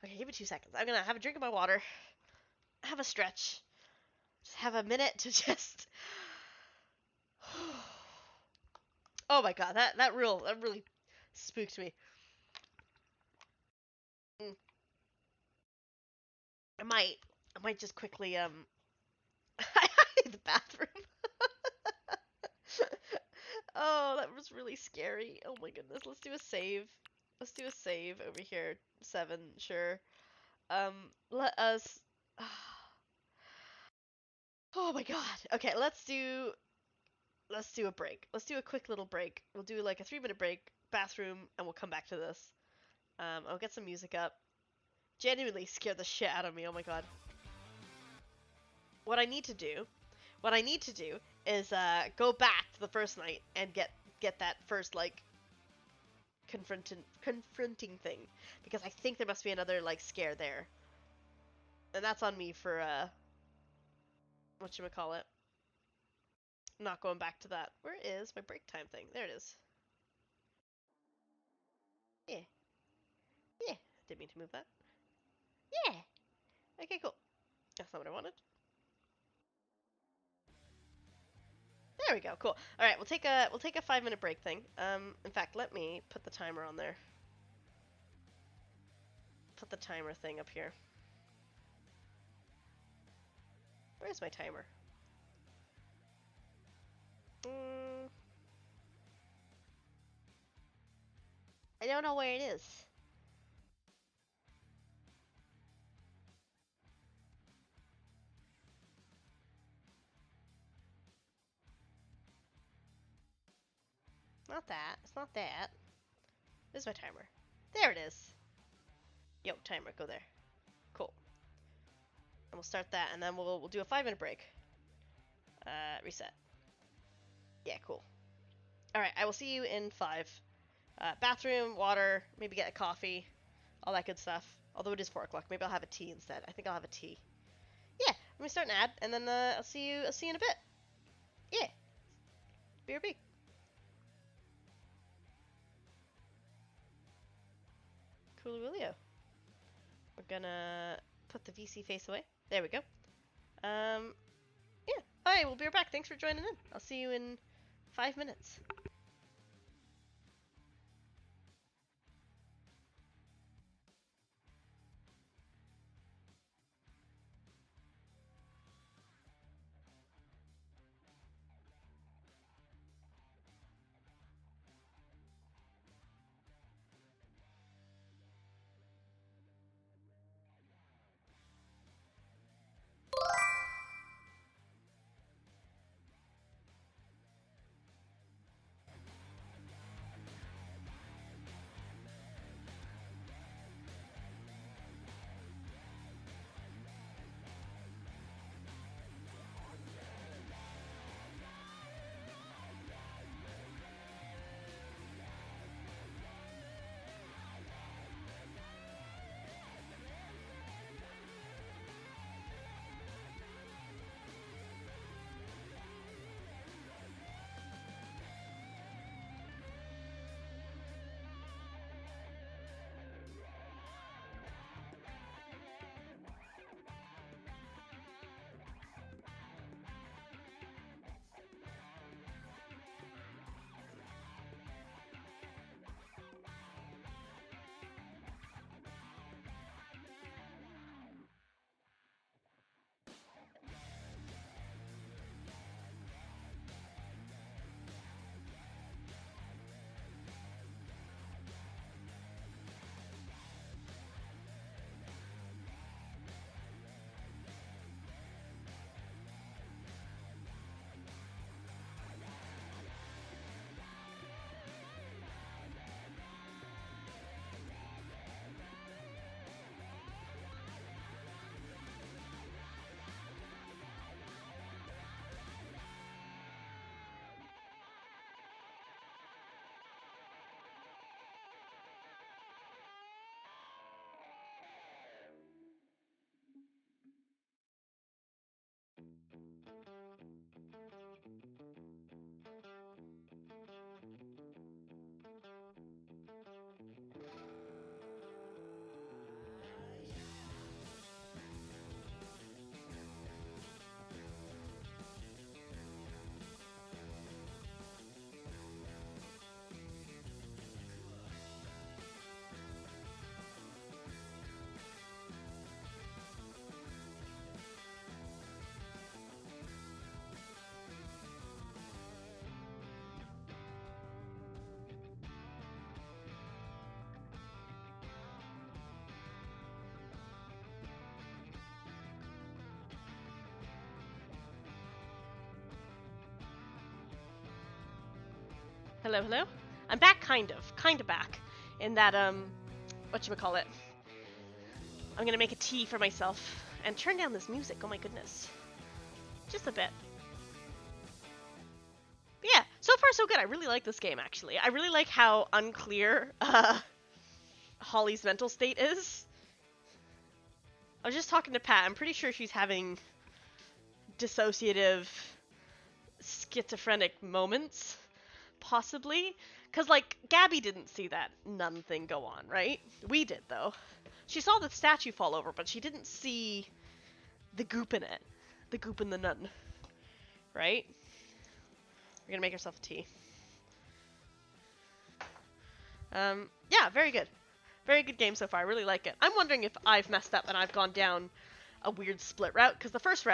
Okay, give me 2 seconds. I'm gonna have a drink of my water. Have a stretch. Just have a minute to just... Oh my god, that really spooked me. Mm. I might just quickly, the bathroom. Oh, that was really scary. Oh my goodness, let's do a save. Let's do a save over here. 7, sure. Let us... Oh my god. Okay, let's do a break. Let's do a quick little break. We'll do like a 3-minute break, bathroom, and we'll come back to this. I'll get some music up. Genuinely scared the shit out of me. Oh my god. What I need to do is go back to the first night and get that first like confronting thing, because I think there must be another like scare there, and that's on me for whatchamacallit, not going back to that. Where is my break time thing? There it is. Yeah. Yeah. Didn't mean to move that. Yeah. Okay, cool. That's not what I wanted. There we go. Cool. All right, we'll take a 5-minute break thing. In fact, let me put the timer on there. Put the timer thing up here. Where's my timer? I don't know where it is. Not that. It's not that. Where's my timer? There it is. Yo. timer. Go there. Cool. And we'll start that, and then we'll do a 5-minute break. Reset. Yeah, cool. All right, I will see you in 5. Bathroom, water, maybe get a coffee, all that good stuff. Although it is 4 o'clock, maybe I'll have a tea instead. I think I'll have a tea. Yeah, let me start an ad, and then I'll see you in a bit. Yeah. BRB. Coolio. We're gonna put the VC face away. There we go. Yeah. Alright, we'll be right back. Thanks for joining in. I'll see you in 5 minutes. Hello, hello. I'm back, kind of back. In that, whatchamacallit. I'm gonna make a tea for myself and turn down this music. Oh my goodness. Just a bit. But yeah, so far so good. I really like this game, actually. I really like how unclear, Holly's mental state is. I was just talking to Pat. I'm pretty sure she's having dissociative, schizophrenic moments. Possibly. Because, like, Gabby didn't see that nun thing go on, right? We did, though. She saw the statue fall over, but she didn't see the goop in it. The goop in the nun. Right? We're gonna make ourselves a tea. Yeah, very good. Very good game so far. I really like it. I'm wondering if I've messed up and I've gone down a weird split route, because the first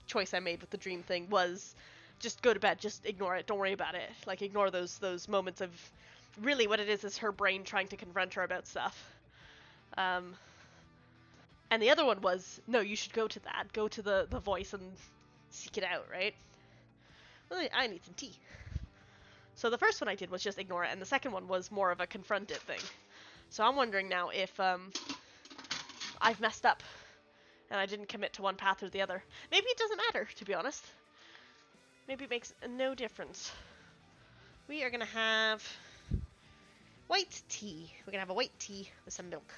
choice I made with the dream thing was just go to bed, just ignore it, don't worry about it. Like, ignore those moments of, really what it is her brain trying to confront her about stuff. And the other one was, no, you should go to that. Go to the voice and seek it out, right? Well, I need some tea. So the first one I did was just ignore it, and the second one was more of a confront it thing. So I'm wondering now if I've messed up. And I didn't commit to one path or the other. Maybe it doesn't matter, to be honest. Maybe it makes no difference. We are gonna have white tea. We're gonna have a white tea with some milk.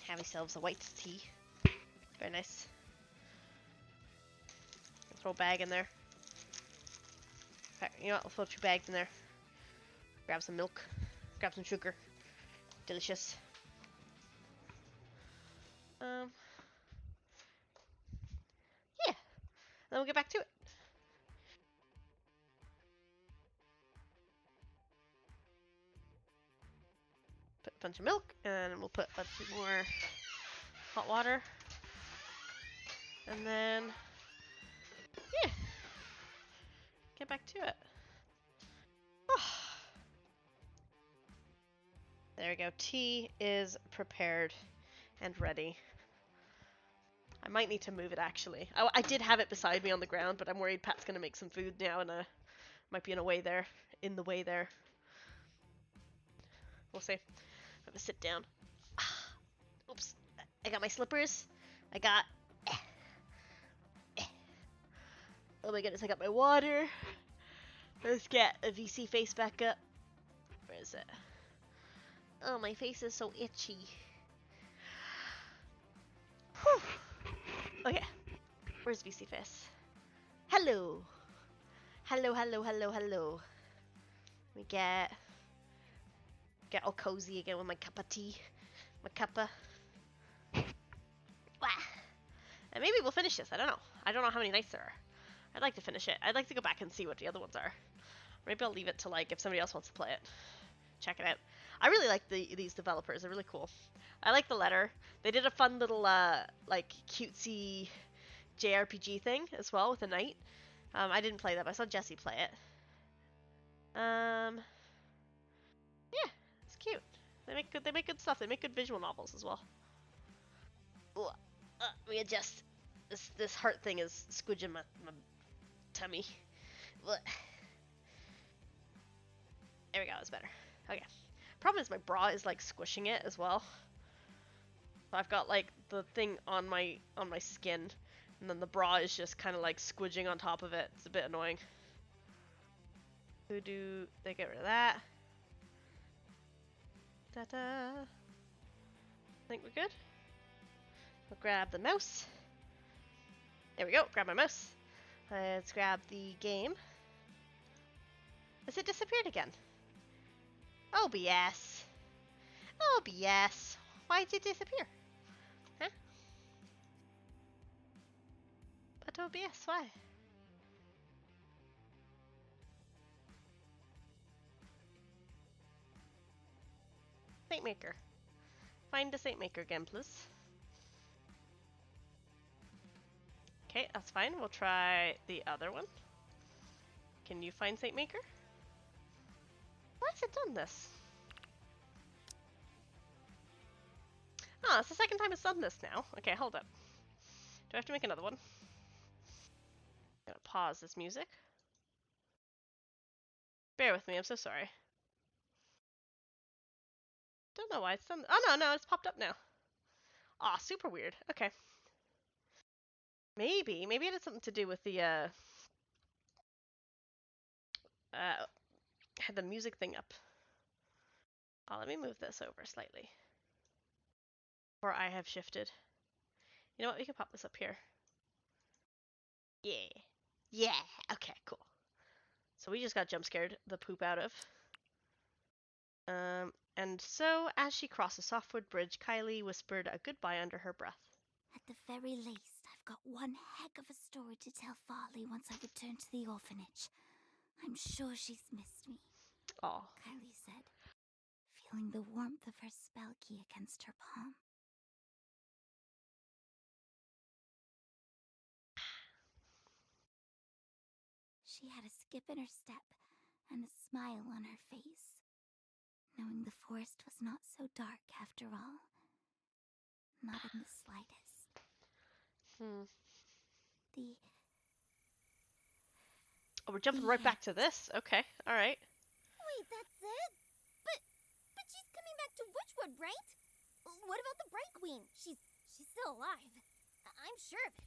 Have ourselves a white tea. Very nice. Throw a bag in there. You know what? I'll throw 2 bags in there. Grab some milk. Grab some sugar. Delicious. Yeah. Then we'll get back to it. Put a bunch of milk, and we'll put a bunch more hot water. And then, yeah. Get back to it. Oh. There we go. Tea is prepared and ready. I might need to move it, actually. I did have it beside me on the ground, but I'm worried Pat's going to make some food now, and might be in the way there. We'll see. I'm going to sit down. Oops. I got my slippers. I got... Oh my goodness, I got my water. Let's get a VC face back up. Where is it? Oh, my face is so itchy. Whew. Okay. Where's VC face? Hello. Hello. Let me get all cozy again with my cup of tea. My cuppa. Wah. And maybe we'll finish this. I don't know. I don't know how many nights there are. I'd like to finish it. I'd like to go back and see what the other ones are. Maybe I'll leave it to, like, if somebody else wants to play it. Check it out. I really like these developers. They're really cool. I like the letter. They did a fun little, like, cutesy JRPG thing as well with a knight. I didn't play that, but I saw Jesse play it. Yeah, it's cute. They make good stuff. They make good visual novels as well. Ooh, let me adjust. This heart thing is squidging my tummy. Ugh. There we go, it's better. Okay. Problem is my bra is like squishing it as well. So I've got like the thing on my skin, and then the bra is just kind of like squidging on top of it. It's a bit annoying. Do they get rid of that? Ta-da! Think we're good? We'll grab the mouse. There we go, grab my mouse. Let's grab the game. Has it disappeared again? Oh, BS. Oh, BS. Why did it disappear? Huh? But oh, BS, why? Saint Maker. Find the Saint Maker again, please. Okay, that's fine. We'll try the other one. Can you find Saint Maker? Why has it done this? Oh, it's the second time it's done this now. Okay, hold up. Do I have to make another one? I'm gonna pause this music. Bear with me, I'm so sorry. Don't know why it's done. Oh no, it's popped up now. Aw, super weird. Okay. Maybe it had something to do with the had the music thing up. Oh, let me move this over slightly. Or I have shifted. You know what? We can pop this up here. Yeah. Yeah. Okay, cool. So we just got jump scared the poop out of. And so as she crossed the softwood bridge, Kylie whispered a goodbye under her breath. At the very least, I've got one heck of a story to tell Farley once I return to the orphanage. I'm sure she's missed me. Oh. Kylie said, feeling the warmth of her spell key against her palm. She had a skip in her step and a smile on her face, knowing the forest was not so dark after all. Not in the slightest. Oh, we're jumping right back to this? Okay, alright. Wait, that's it? But she's coming back to Witchwood, right? What about the Bright Queen? She's still alive. I'm sure of it.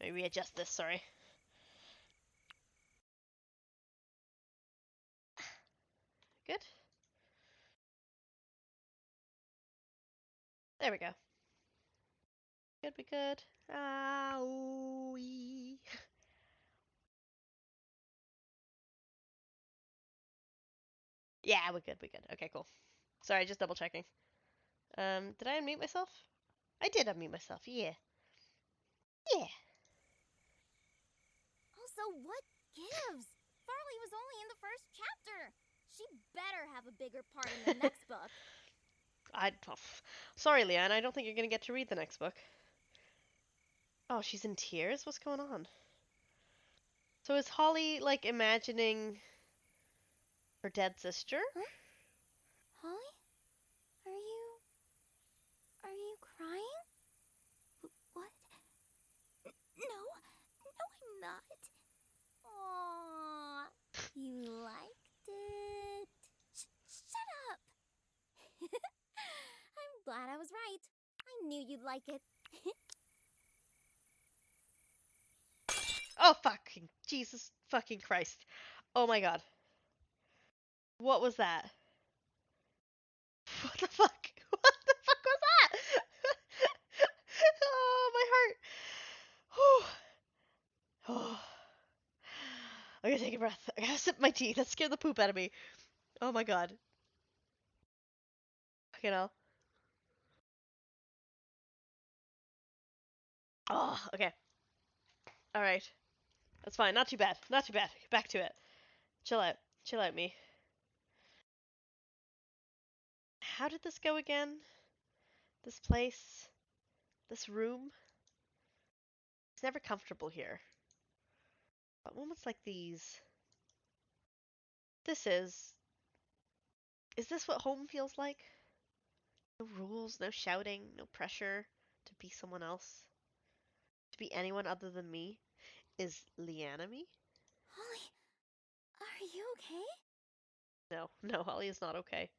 Let me readjust this, sorry. Good. There we go. Good, we good. Owie. Yeah, we're good, we're good. Okay, cool. Sorry, just double checking. Did I unmute myself? I did unmute myself, yeah. Yeah. Also, what gives? Farley was only in the first chapter. She better have a bigger part in the next book. Sorry, Leanne, I don't think you're gonna get to read the next book. Oh, she's in tears? What's going on? So is Holly, like, imagining her dead sister? Huh? Holly? Are you crying? What? No, I'm not. Aww, you liked it. Shut up. I'm glad I was right. I knew you'd like it. Oh, fucking Jesus fucking Christ. Oh my god. What was that? What the fuck? What the fuck was that? Oh, my heart. Whew. Oh. I'm gonna take a breath. I gotta sip my tea. That scared the poop out of me. Oh my god. Fucking hell. Oh, okay. Alright. That's fine. Not too bad. Not too bad. Back to it. Chill out. Chill out, me. How did this go again? This place? This room? It's never comfortable here. But moments like these. This is. Is this what home feels like? No rules, no shouting, no pressure to be someone else. To be anyone other than me. Is Leanna me? Holly, are you okay? No, no, Holly is not okay.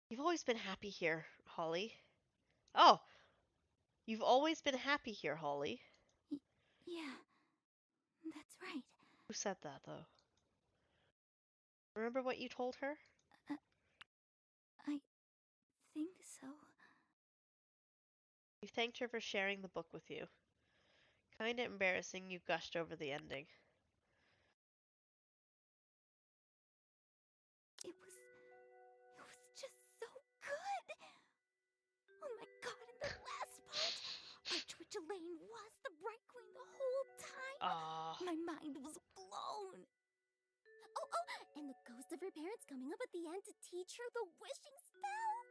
You've always been happy here, Holly. Oh! You've always been happy here, Holly. Yeah, that's right. Who said that, though? Remember what you told her? I think so. You thanked her for sharing the book with you. Kinda embarrassing you gushed over the ending. It was just so good. Oh my god, in the last part, Archwitch Elaine was the Bright Queen the whole time. Ah. My mind was blown. Oh, and the ghost of her parents coming up at the end to teach her the wishing spell.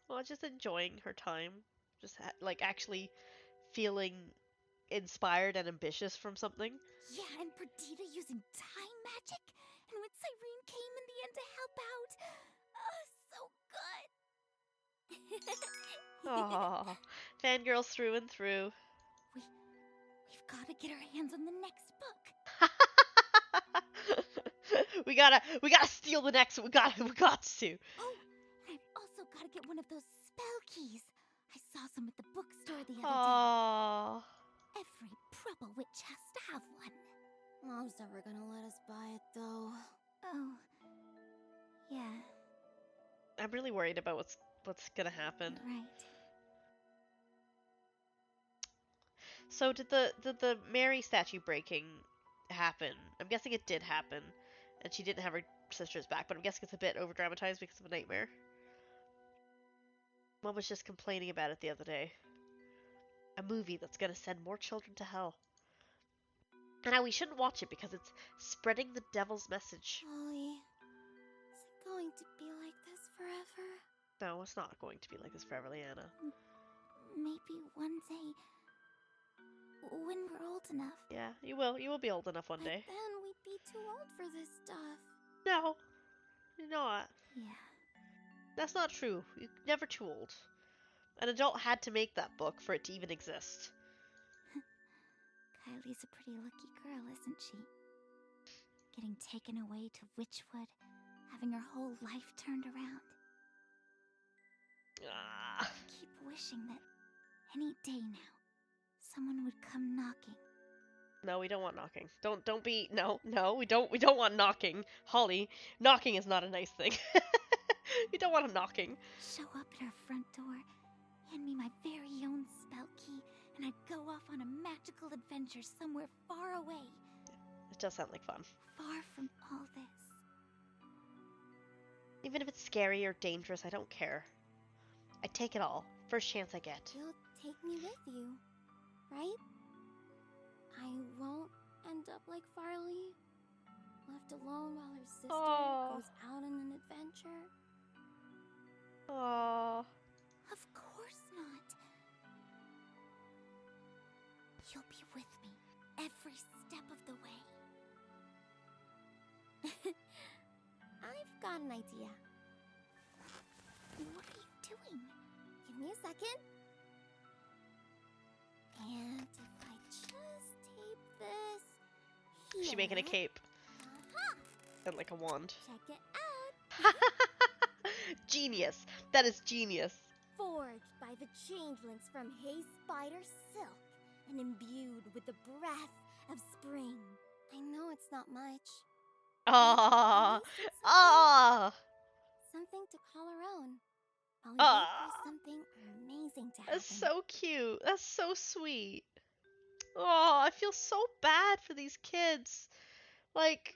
Well, just enjoying her time. Just, like, actually feeling inspired and ambitious from something. Yeah, and Perdita using time magic. And when Cyrene came in the end to help out. Oh, so good. Aww. Fangirls through and through. We've got to get our hands on the next book. we gotta steal the next one. We got to. Oh, and I've also got to get one of those spell keys. I saw some at the bookstore the other Aww. day. Every proper witch has to have one. Mom's never gonna let us buy it, though. Oh, yeah. I'm really worried about what's gonna happen. Right. So did the Mary statue breaking happen? I'm guessing it did happen, and she didn't have her sisters back. But I'm guessing it's a bit over dramatized because of a nightmare. Mom was just complaining about it the other day. A movie that's gonna send more children to hell. And now we shouldn't watch it because it's spreading the devil's message. Holly, is it going to be like this forever? No, it's not going to be like this forever, Leanna. Maybe one day, when we're old enough. Yeah, you will. You will be old enough one day. Then we'd be too old for this stuff. No, you're not. Yeah. That's not true. You're never too old. An adult had to make that book for it to even exist. Kylie's a pretty lucky girl, isn't she? getting taken away to Witchwood, having her whole life turned around. Ah. I keep wishing that any day now, someone would come knocking. No, we don't want knocking. Don't be no, we don't want knocking. Holly, knocking is not a nice thing. We don't want him knocking. Show up at her front door, hand me my very own spell key, and I'd go off on a magical adventure somewhere far away, It does sound like fun. far from all this. Even if it's scary or dangerous, I don't care. I take it all. First chance I get. You'll take me with you, right? I won't end up like Farley, left alone while her sister Aw. goes out on an adventure. Aww. Of course not. You'll be with me every step of the way. I've got an idea. What are you doing? Give me a second. And if I just tape this here. Is she making a cape Uh-huh. and like a wand? Check it out. Genius. That is genius. Forged by the changelings from Hay Spider Silk and imbued with the breath of spring. I know it's not much. Ah. At least it's Ah. something to call our own. While we Ah. wait for something amazing to happen. That's so cute. That's so sweet. Oh, I feel so bad for these kids. Like,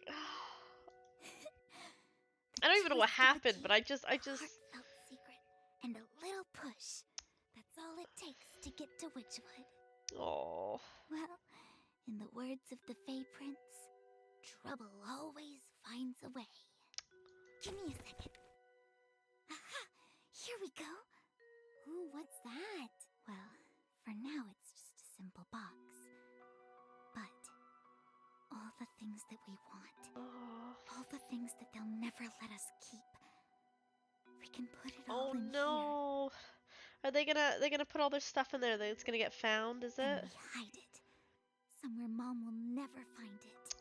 I don't even know what Taste of the happened, but key, I just. a heartfelt secret, and a little push. That's all it takes to get to Witchwood. Oh. Well, in the words of the Fey Prince, trouble always finds a way. Give me a second. Aha! Here we go. Ooh, what's that? Well, for now it's just a simple box. But all the things that we want, Oh, all the things that they'll never let us keep, we can put it oh all in no. Are they gonna put all their stuff in there that it's gonna get found, is here. it? And we hide it. Somewhere Mom will never find it.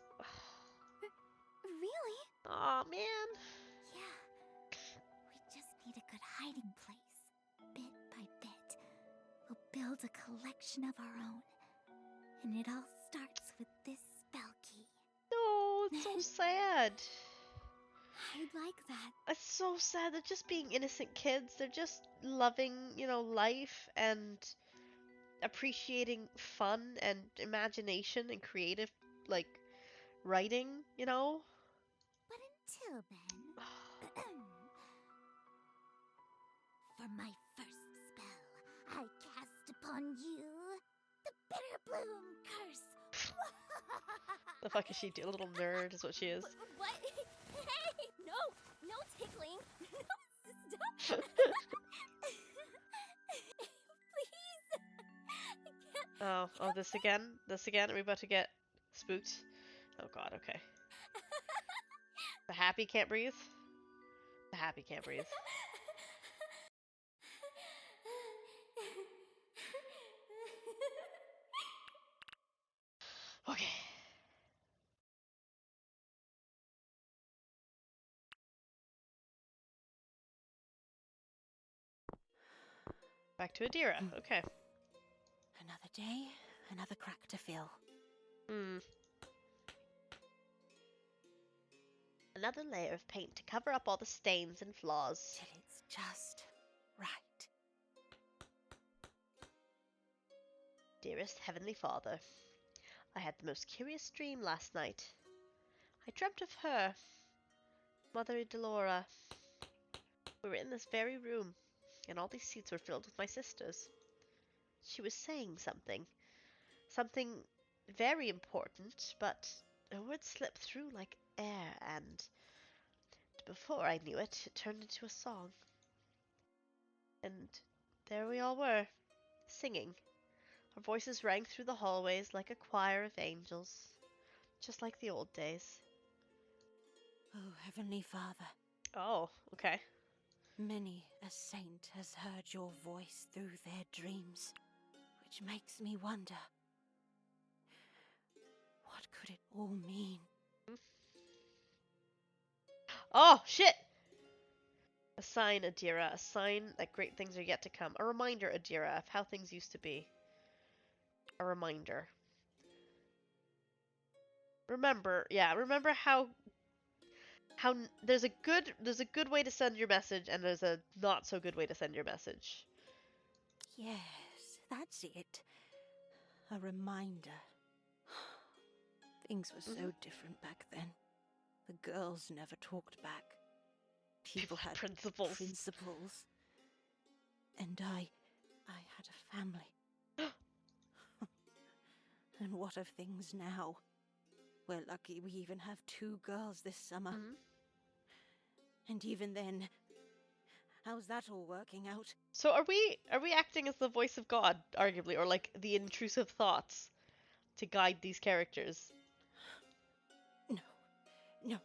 Really? Oh man. Yeah. We just need a good hiding place. Bit by bit, we'll build a collection of our own. And it all starts with this spell key. No, it's so sad. I'd like that. It's so sad. They're just being innocent kids. They're just loving, life and appreciating fun and imagination and creative, like, writing, But until then, for my first spell, I cast upon you the Bitter Bloom Curse. The fuck is she? A little nerd is what she is. What? Hey! No! No tickling! No! Stop! Please! I can't. Oh, this again? This again? Are we about to get spooked? Oh god, okay. The happy can't breathe? The happy can't breathe. Okay. Back to Adira. Okay. Another day, another crack to fill. Hmm. Another layer of paint to cover up all the stains and flaws. Till it's just right. Dearest Heavenly Father, I had the most curious dream last night. I dreamt of her, Mother Delora. We were in this very room, and all these seats were filled with my sisters. She was saying something very important, but her words slipped through like air, and before I knew it, it turned into a song. And there we all were, singing. Our voices rang through the hallways like a choir of angels, just like the old days. Oh, Heavenly Father, Oh, okay. many a saint has heard your voice through their dreams, which makes me wonder, what could it all mean? Oh, shit! A sign, Adira. A sign that great things are yet to come. A reminder, Adira, of how things used to be. A reminder. Remember, yeah, remember how there's a good way to send your message and there's a not so good way to send your message. Yes, that's it. A reminder. Things were so different back then. The girls never talked back. People had principles. principles. And I had a family. And what of things now? We're lucky we even have 2 girls this summer. And even then, how's that all working out? So are we acting as the voice of God, arguably, or like the intrusive thoughts to guide these characters? No.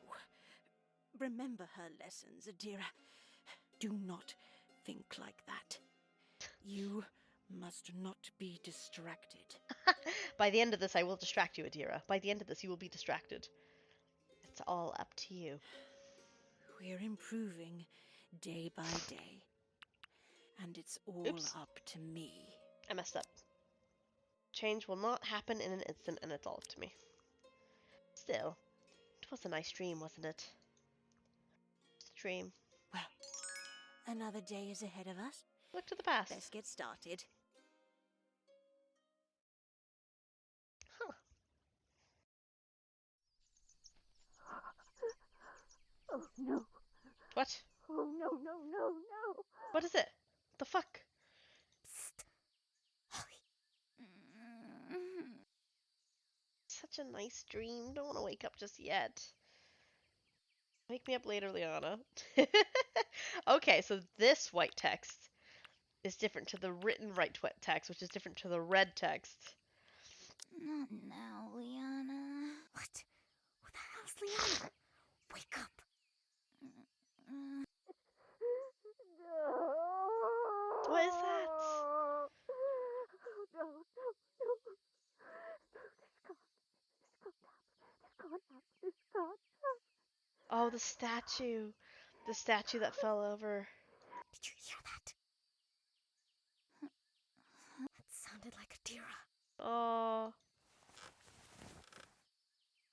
Remember her lessons, Adira. Do not think like that. You must not be distracted. By the end of this, I will distract you, Adira. By the end of this, you will be distracted. It's all up to you. We're improving day by day. And it's all Oops. up to me. I messed up. Change will not happen in an instant, and it's all up to me. Still, it was a nice dream, wasn't it? Just a dream. Well, another day is ahead of us. Look to the past. Let's get started. Huh. Oh no. What? Oh no, no, no, no. What is it? The fuck? Psst. Such a nice dream. Don't want to wake up just yet. Wake me up later, Liana. Okay, so this white text is different to the written text, which is different to the red text. Not now, Liana. What? Who the hell's Liana? Wake up. What is that? Oh, no, no, no. This can't happen. Oh, the statue. The statue that fell over. Did you hear that? That sounded like Adira. Oh.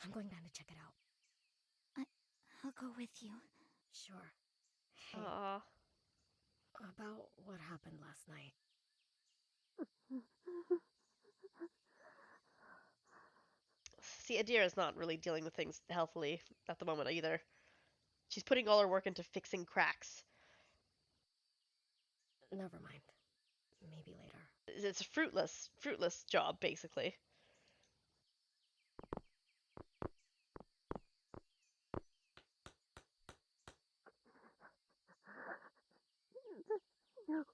I'm going down to check it out. I'll go with you. Sure. Hey, Aw. about what happened last night. See, Adira's not really dealing with things healthily at the moment either. She's putting all her work into fixing cracks. Never mind. Maybe later. It's a fruitless job, basically. No,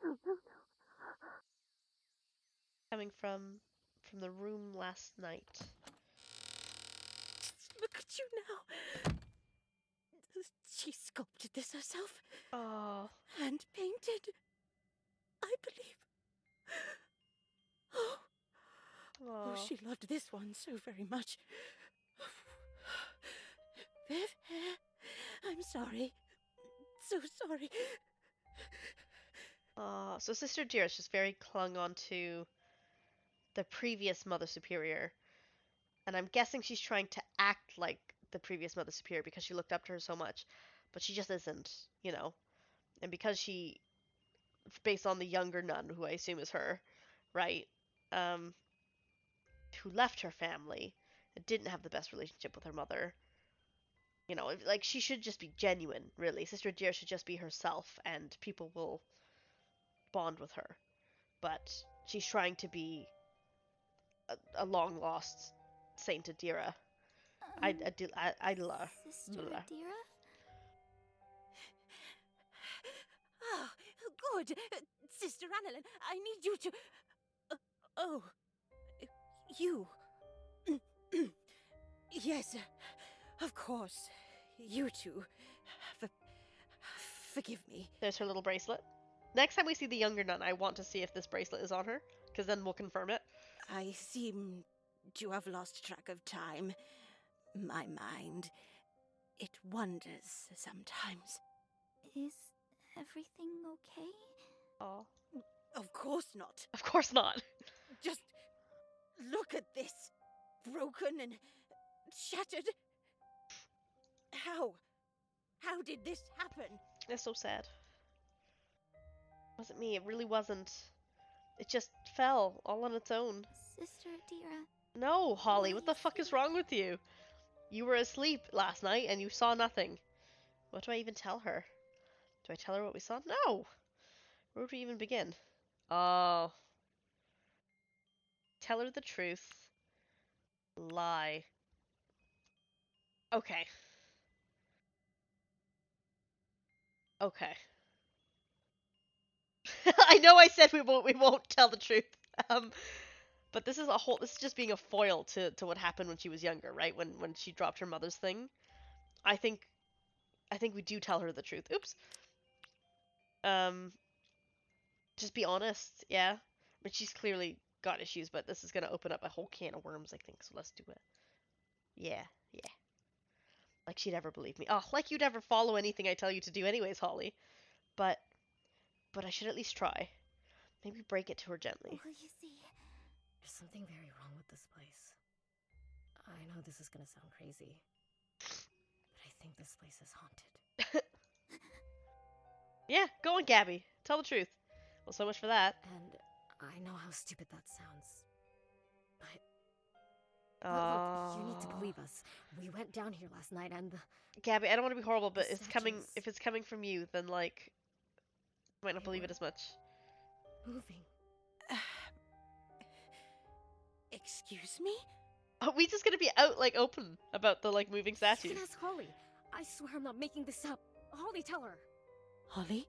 no, no, no. Coming from the room last night. Look at you now. She sculpted this herself Oh. and painted, I believe. Oh, Oh. she loved this one so very much. Viv, I'm sorry. So sorry. So Sister Adira's just very clung on to the previous Mother Superior. And I'm guessing she's trying to act like the previous Mother Superior because she looked up to her so much. But she just isn't, you know. And because she, based on the younger nun, who I assume is her, right? Who left her family and didn't have the best relationship with her mother. You know, like she should just be genuine, really. Sister Adira should just be herself and people will bond with her. But she's trying to be a long lost Saint Adira. Sister Adira? Ah, good. Sister Annalyn, I need you to... oh. You. Yes, of course. You two. Forgive me. There's her little bracelet. Next time we see the younger nun, I want to see if this bracelet is on her, because then we'll confirm it. I seem to have lost track of time. My mind It wonders sometimes. Is everything okay? Oh, Of course not. of course not. Just look at this. Broken and shattered. How? How did this happen? It's so sad. It wasn't me. It really wasn't. It just fell all on its own. Sister Adira, No, Holly, Were what you the fuck is wrong with you? You were asleep last night and you saw nothing. What do I even tell her? Do I tell her what we saw? No. Where would we even begin? Oh. Tell her the truth. Lie. Okay. Okay. I know I said we won't tell the truth. Um, but this is just being a foil to what happened when she was younger, right? When she dropped her mother's thing. I think I think we do tell her the truth. Oops. Um, just be honest, yeah. I mean, she's clearly got issues, but this is gonna open up a whole can of worms, I think. So let's do it. Yeah, yeah. Like she'd ever believe me. Oh, like you'd ever follow anything I tell you to do, anyways, Holly. But but I should at least try. Maybe break it to her gently. will you see? There's something very wrong with this place. I know this is gonna sound crazy, but I think this place is haunted. Yeah, go on, Gabby. Tell the truth. Well, so much for that. And I know how stupid that sounds. But look, you need to believe us. We went down here last night and Gabby, I don't want to be horrible, but The it's coming. statues. If it's coming from you, then like, I might not They believe it were- as much. moving. Excuse me? Are we just gonna be out like open about the like moving You statues? can ask Holly. I swear I'm not making this up. Holly, tell her. Holly?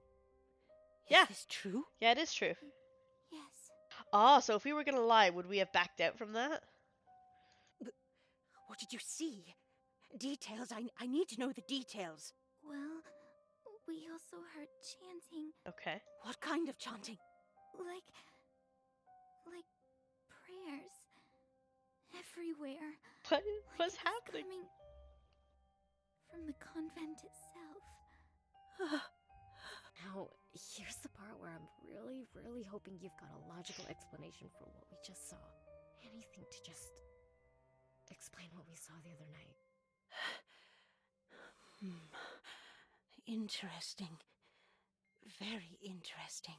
Yeah. Is this true? Yeah, it is true. Yes. Ah, so if we were gonna lie, would we have backed out from that? What did you see? Details. I need to know the details. Well, we also heard chanting, Okay. What kind of chanting? like prayers everywhere. What Like was it happening? coming from the convent itself. Now, here's the part where I'm really, really hoping you've got a logical explanation for what we just saw. Anything to just explain what we saw the other night. Interesting. Very interesting.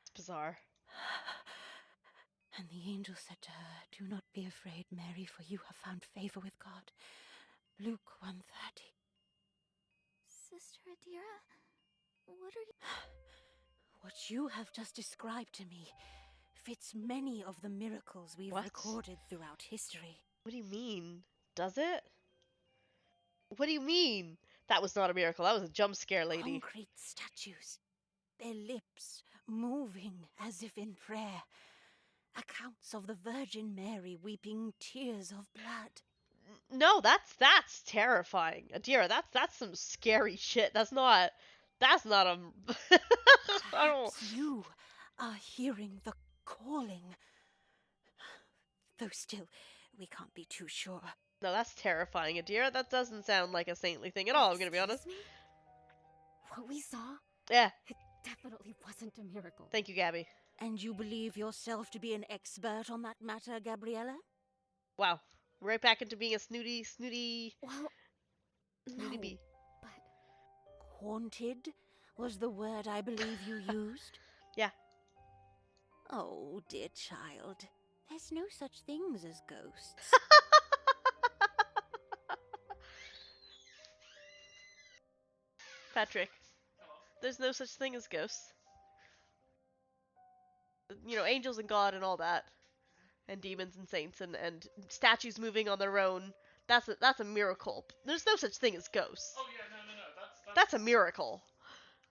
It's bizarre. And the angel said to her, "Do not be afraid, Mary, for you have found favor with God." Luke 1:30. Sister Adira, what are you? What you have just described to me fits many of the miracles we've What? recorded throughout history. What do you mean? Does it? What do you mean? That was not a miracle. That was a jump scare, lady. Concrete statues, their lips moving as if in prayer. Accounts of the Virgin Mary weeping tears of blood. No, that's terrifying. Adira, that's some scary shit. That's not a I don't Perhaps you are hearing the calling. Though still, we can't be too sure. No, that's terrifying, Adira. That doesn't sound like a saintly thing at all, I'm gonna be honest. Excuse me? What we saw, Yeah, it definitely wasn't a miracle. thank you, Gabby. And you believe yourself to be an expert on that matter, Gabriella? Wow. Right back into being a snooty Well, no, bee. but Haunted was the word I believe you used? Yeah. Oh, dear child. There's no such things as ghosts. Patrick, there's no such thing as ghosts. You know, angels and God and all that. And demons and saints and statues moving on their own. That's a miracle. There's no such thing as ghosts. Oh yeah, no. That's a miracle.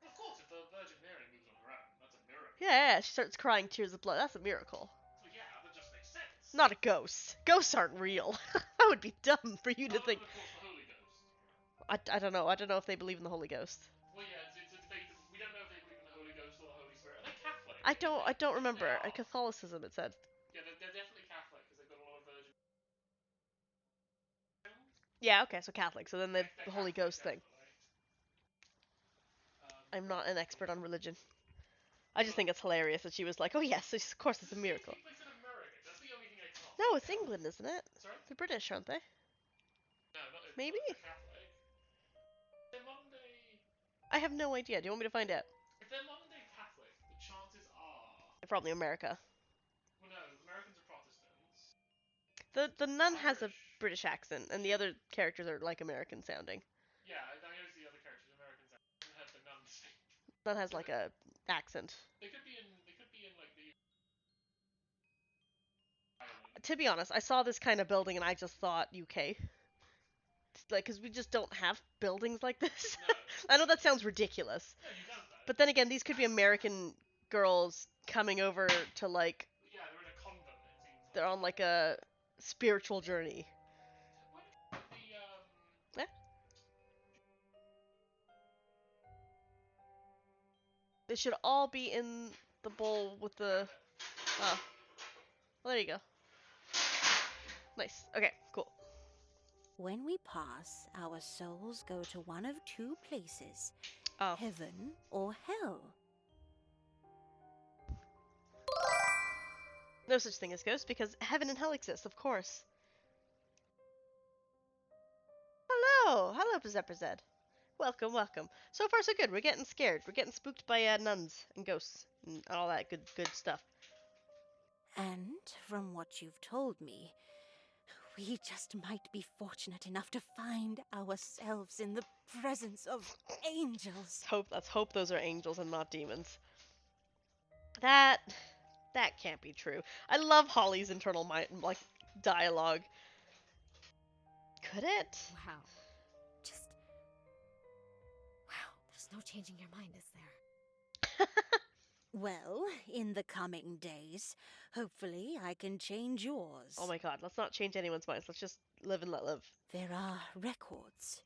Of course, if the Virgin Mary moves on her own, that's a miracle. Yeah, she starts crying tears of blood. That's a miracle. Well, yeah, that just makes sense. Not a ghost. Ghosts aren't real. That would be dumb for you to think. Of course, the Holy Ghost. I don't know. I don't know if they believe in the Holy Ghost. Well, yeah, it's a debate. We don't know if they believe in the Holy Ghost or the Holy Spirit. Are they Catholic? I don't remember. They are. At Catholicism, it said. Yeah, they're definitely Catholic because they've got a lot of Virgin. Yeah, okay, so Catholic. So then the They're Holy Catholic, Ghost thing. definitely. I'm not an expert on religion. I just think it's hilarious that she was like, oh yes, of course it's a miracle. Take place in America. That's the only thing I can't. No, work it's out. England, isn't it? Sorry? They're British, aren't they? No, not if, Maybe? not if they're Catholic. They're modern day. I have no idea. Do you want me to find out? If they're modern day Catholic, the chances are. They're probably America. Well, no, the Americans are Protestants. The nun has a Irish. British accent, and the other characters are like American sounding. Yeah, I noticed the other characters are Americans. I haven't heard the nuns. Nun has like a accent. They could be in. They could be in like the Ireland. To be honest, I saw this kind of building and I just thought UK. Like, because we just don't have buildings like this. No. I know that sounds ridiculous. No, you don't though. But then again, these could be American girls coming over to, like, Yeah, they're in a convent. It seems like. they're on, like, a spiritual journey. Where did the Eh? They should all be in the bowl with the... Oh. Well, there you go. Nice. Okay, cool. When we pass, our souls go to one of two places, Oh. heaven or hell. No such thing as ghosts, because heaven and hell exist, of course. Hello! Hello, Zed. Welcome, welcome. So far, so good. We're getting scared. We're getting spooked by nuns and ghosts and all that good stuff. And from what you've told me, we just might be fortunate enough to find ourselves in the presence of angels. Let's hope those are angels and not demons. That can't be true. I love Holly's internal dialogue. Could it? Wow. Just. Wow, there's no changing your mind, is there? Well, in the coming days, hopefully I can change yours. Oh my god, let's not change anyone's minds. Let's just live and let live. There are records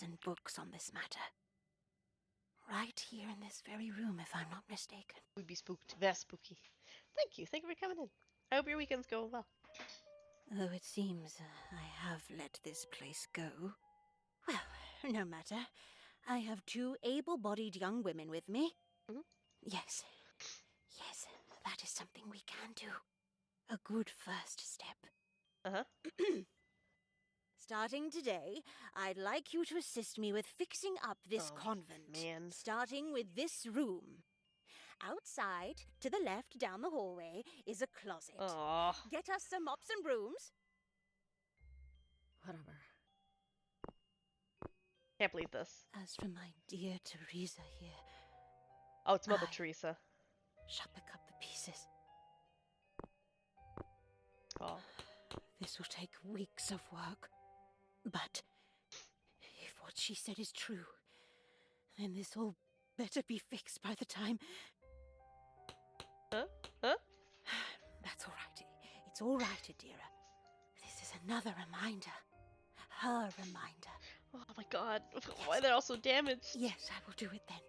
and books on this matter. Right here in this very room, if I'm not mistaken. We'd be spooked. Very spooky. Thank you for coming in. I hope your weekend's going well. Though it seems I have let this place go. Well, no matter. I have two able-bodied young women with me. Mhm. Yes, that is something we can do. A good first step. Uh-huh. Starting today, I'd like you to assist me with fixing up this convent. Man. Starting with this room. Outside, to the left down the hallway, is a closet. Aww. Get us some mops and brooms. Whatever. Can't believe this. As for my dear Teresa here, Oh, it's Mother I- Teresa. shall pick up the pieces. Oh. This will take weeks of work. But if what she said is true, then this all better be fixed by the time... Huh? Huh? That's all right. It's all right, Adira. This is another reminder. Her reminder. Oh my god. Why they're all so damaged? Yes, I will do it then.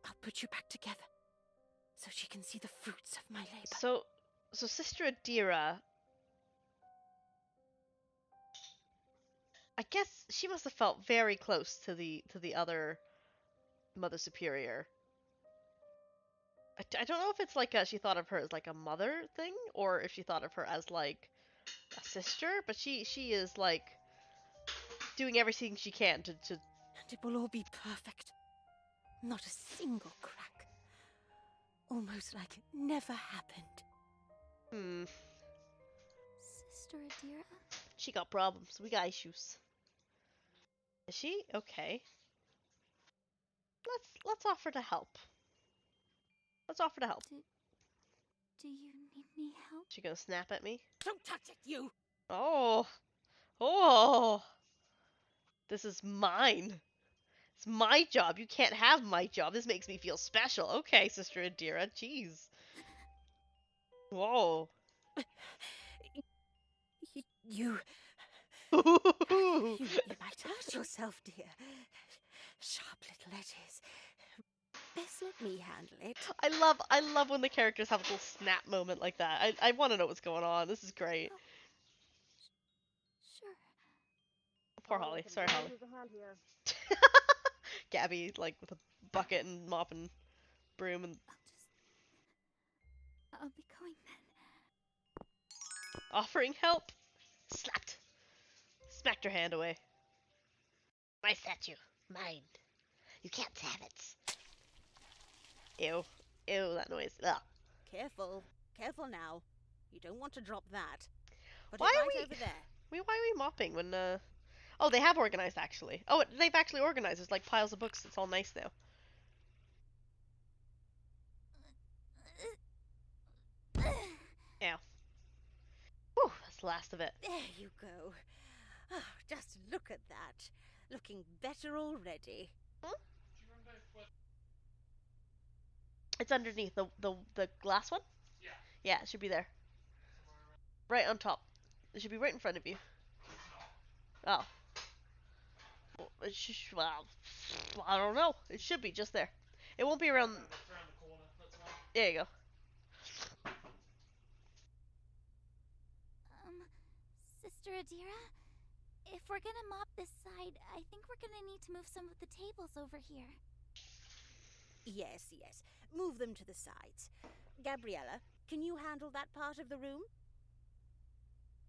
I'll put you back together, so she can see the fruits of my labor. So Sister Adira, I guess she must have felt very close to the other Mother Superior. I don't know if it's like she thought of her as like a mother thing, or if she thought of her as like a sister, but she is like doing everything she can to And it will all be perfect. Not a single crack. Almost like it never happened. Sister Adira? She got problems. We got issues. Is she? Okay. Let's offer to help. Let's offer to help. Do you need me help? She gonna snap at me? Don't touch it, you! Oh. Oh. This is mine. It's my job. You can't have my job. This makes me feel special. Okay, Sister Adira. Jeez. Whoa. You might hurt yourself, dear. Sharp little edges. Best let me handle it. I love when the characters have a little snap moment like that. I want to know what's going on. This is great. Sure. poor Holly. Sorry, Holly. Gabby, like, with a bucket and mop and broom and I'll be going then. offering help. Slapped. Smacked her hand away. My statue. Mine. You can't have it. Ew. Ew, that noise. Ugh. Careful. Careful now. You don't want to drop that. Put Why it are right we- over there. Why are we mopping when, Oh, they have organized, actually. Oh, they've actually organized. There's, like, piles of books. It's all nice now. Ow. Whew, that's the last of it. There you go. Oh, just look at that. Looking better already. Do you remember where... It's underneath the glass one? Yeah. Yeah, it should be there. Somewhere around... Right on top. It should be right in front of you. It's not. Oh. Well, well, I don't know. It should be just there. It won't be around. It's around the corner, that's why. There you go. Sister Adira, if we're gonna mop this side, I think we're gonna need to move some of the tables over here. Yes, yes. Move them to the sides. Gabriella, can you handle that part of the room?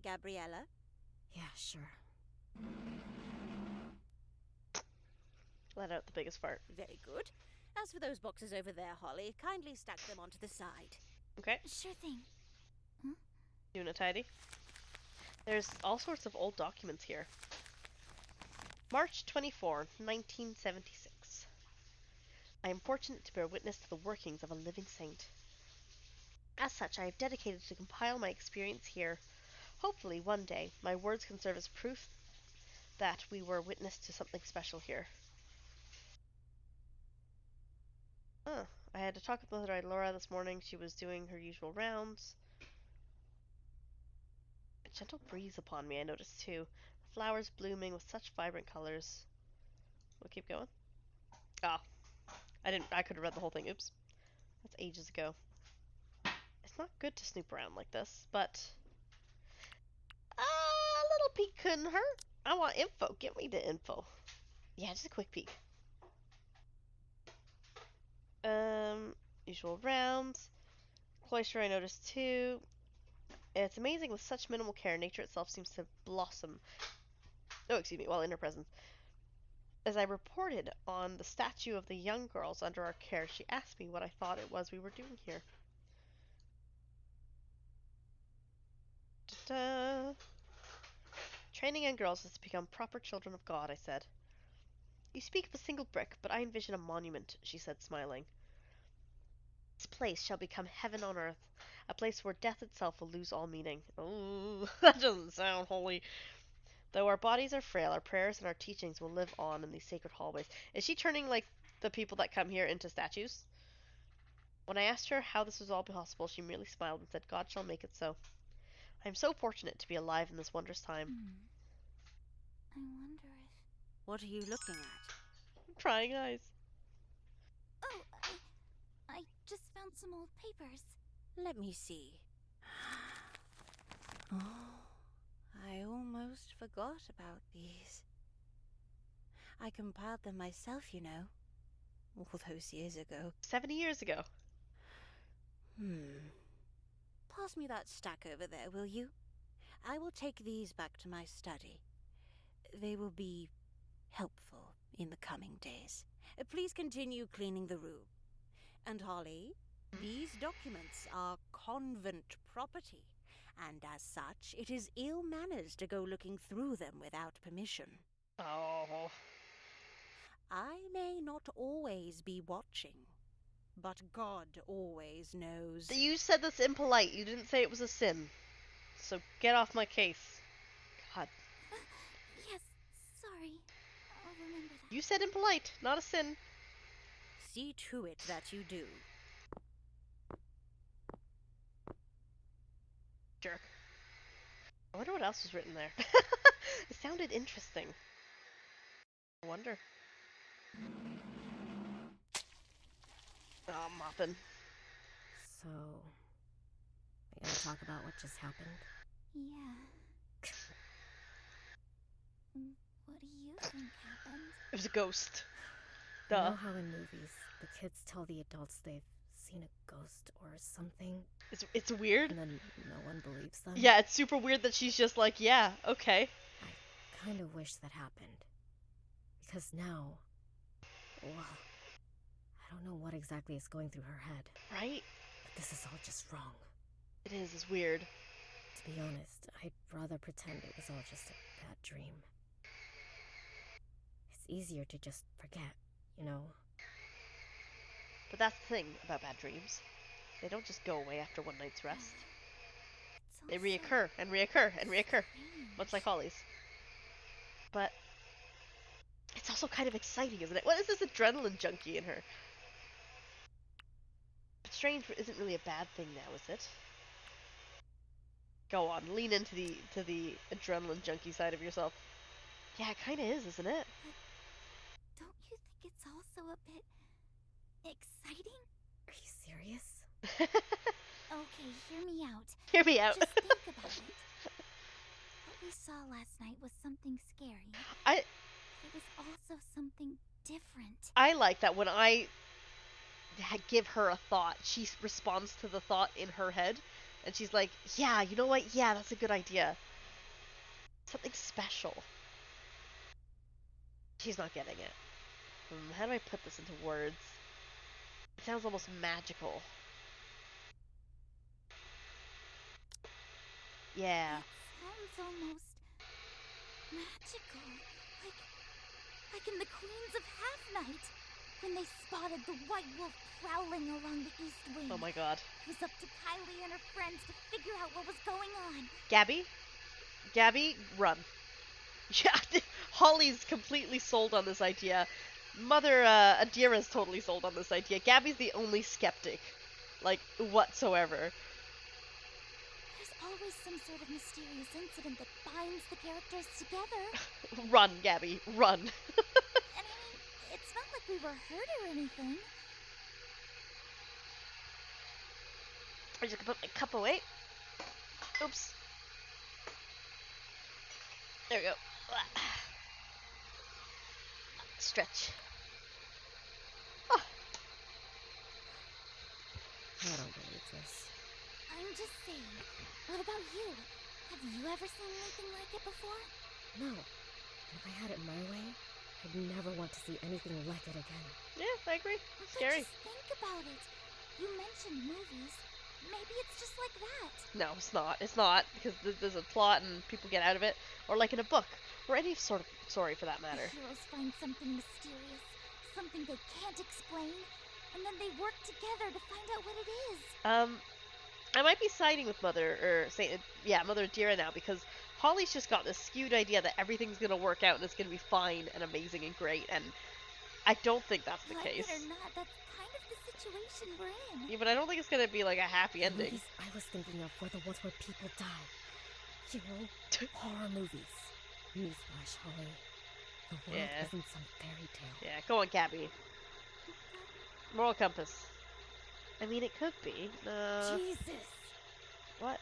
Gabriella? Yeah, sure. Let out the biggest fart. Very good. As for those boxes over there, Holly, kindly stack them onto the side. Okay. Sure thing. Doing a tidy. There's all sorts of old documents here. March 24, 1976. I am fortunate to bear witness to the workings of a living saint. As such, I have dedicated to compile my experience here. Hopefully, one day, my words can serve as proof that we were witness to something special here. I had to talk with Mother Laura this morning. She was doing her usual rounds. A gentle breeze upon me, I noticed too. Flowers blooming with such vibrant colors. We'll keep going. Oh. I could have read the whole thing. Oops. That's ages ago. It's not good to snoop around like this, but a little peek couldn't hurt. I want info. Give me the info. Yeah, just a quick peek. Usual rounds. Cloister I noticed too. It's amazing with such minimal care, nature itself seems to blossom. Oh, excuse me, while in her presence. As I reported on the statue of the young girls under our care, she asked me what I thought it was we were doing here. Da-da. Training young girls is to become proper children of God, I said. You speak of a single brick, but I envision a monument, she said, smiling. This place shall become heaven on earth, a place where death itself will lose all meaning. Oh, that doesn't sound holy. Though our bodies are frail, our prayers and our teachings will live on in these sacred hallways. Is she turning, like, the people that come here into statues? When I asked her how this was all possible, she merely smiled and said, God shall make it so. I am so fortunate to be alive in this wondrous time. I wonder if... What are you looking at? Crying eyes. Oh, I just found some old papers. Let me see. Oh, I almost forgot about these. I compiled them myself, you know. All those years ago. 70 years ago. Pass me that stack over there, will you? I will take these back to my study. They will be helpful in the coming days. Please continue cleaning the room. And Holly, these documents are convent property, and as such, it is ill manners to go looking through them without permission. Oh. I may not always be watching, but God always knows. You said that's impolite. You didn't say it was a sin. So get off my case. God. Yes, sorry. I'll remember that. You said impolite, not a sin. See to it that you do. Jerk. I wonder what else was written there. It sounded interesting. I wonder. Oh, I'm mopping. So, we gonna talk about what just happened? Yeah. What think happened. It was a ghost. You Duh. know how in movies, the kids tell the adults they've seen a ghost or something, It's weird. and then no one believes them? Yeah, it's super weird that she's just like, yeah, okay. I kind of wish that happened. Because now, well, I don't know what exactly is going through her head. Right? But this is all just wrong. It is. It's weird. To be honest, I'd rather pretend it was all just a bad dream. It's easier to just forget, you know? But that's the thing about bad dreams. They don't just go away after one night's rest. It's They also reoccur and reoccur and reoccur. Much like strange. Holly's. But it's also kind of exciting, isn't it? What is this adrenaline junkie in her? But strange isn't really a bad thing now, is it? Go on, lean into the adrenaline junkie side of yourself. Yeah, it kind of is, isn't it? Don't you think it's also a bit exciting? Are you serious? Okay, hear me out. Hear me out. Just think about it. What we saw last night was something scary. I It was also something different. I like that when I give her a thought, she responds to the thought in her head, and she's like, "Yeah, you know what? Yeah, that's a good idea. Something special." She's not getting it. How do I put this into words? It sounds almost magical. Yeah. It sounds almost magical. Like in the Queens of Half Night, when they spotted the White Wolf prowling along the East Wing. Oh my god. It was up to Kylie and her friends to figure out what was going on. Gabby, run. Yeah, Holly's completely sold on this idea. Mother Adira's totally sold on this idea. Gabby's the only skeptic, like, whatsoever. There's always some sort of mysterious incident that binds the characters together. Run, Gabby, run. And I mean, it's not like we were hurt or anything. I'm just gonna put my cup away. Oops. There we go. Stretch. Oh. I don't believe this. I'm just saying, what about you? Have you ever seen anything like it before? No. If I had it my way, I'd never want to see anything like it again. Yeah, I agree. But Scary. just think about it. You mentioned movies. Maybe it's just like that. No, it's not. It's not, because there's a plot and people get out of it. Or like in a book. Or any sort of story for that matter. The heroes find something mysterious, something they can't explain, and then they work together to find out what it is. I might be siding with Mother Adira now, because Holly's just got this skewed idea that everything's gonna work out and it's gonna be fine and amazing and great, and I don't think that's the Like case. it or not, that's kind of the situation we're in. Yeah, but I don't think it's gonna be like a happy The ending. movies I was thinking of were the ones where people die. You know, horror movies. Newsflash, Holly. The world Yeah. isn't some fairy tale. Yeah, go on, Gabby. Moral compass. I mean, it could be. Jesus! What?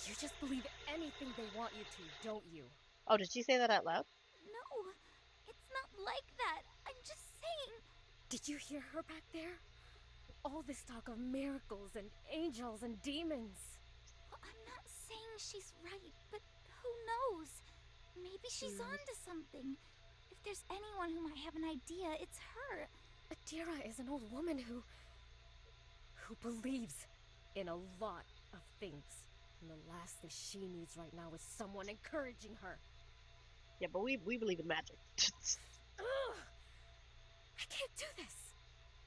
You just believe anything they want you to, don't you? Oh, did she say that out loud? No, it's not like that. I'm just saying. Did you hear her back there? All this talk of miracles and angels and demons. Well, I'm not saying she's right, but who knows? Maybe she's onto something. If there's anyone who might have an idea, it's her. Adira is an old woman who believes in a lot of things. And the last thing she needs right now is someone encouraging her. Yeah, but we believe in magic. Ugh! I can't do this.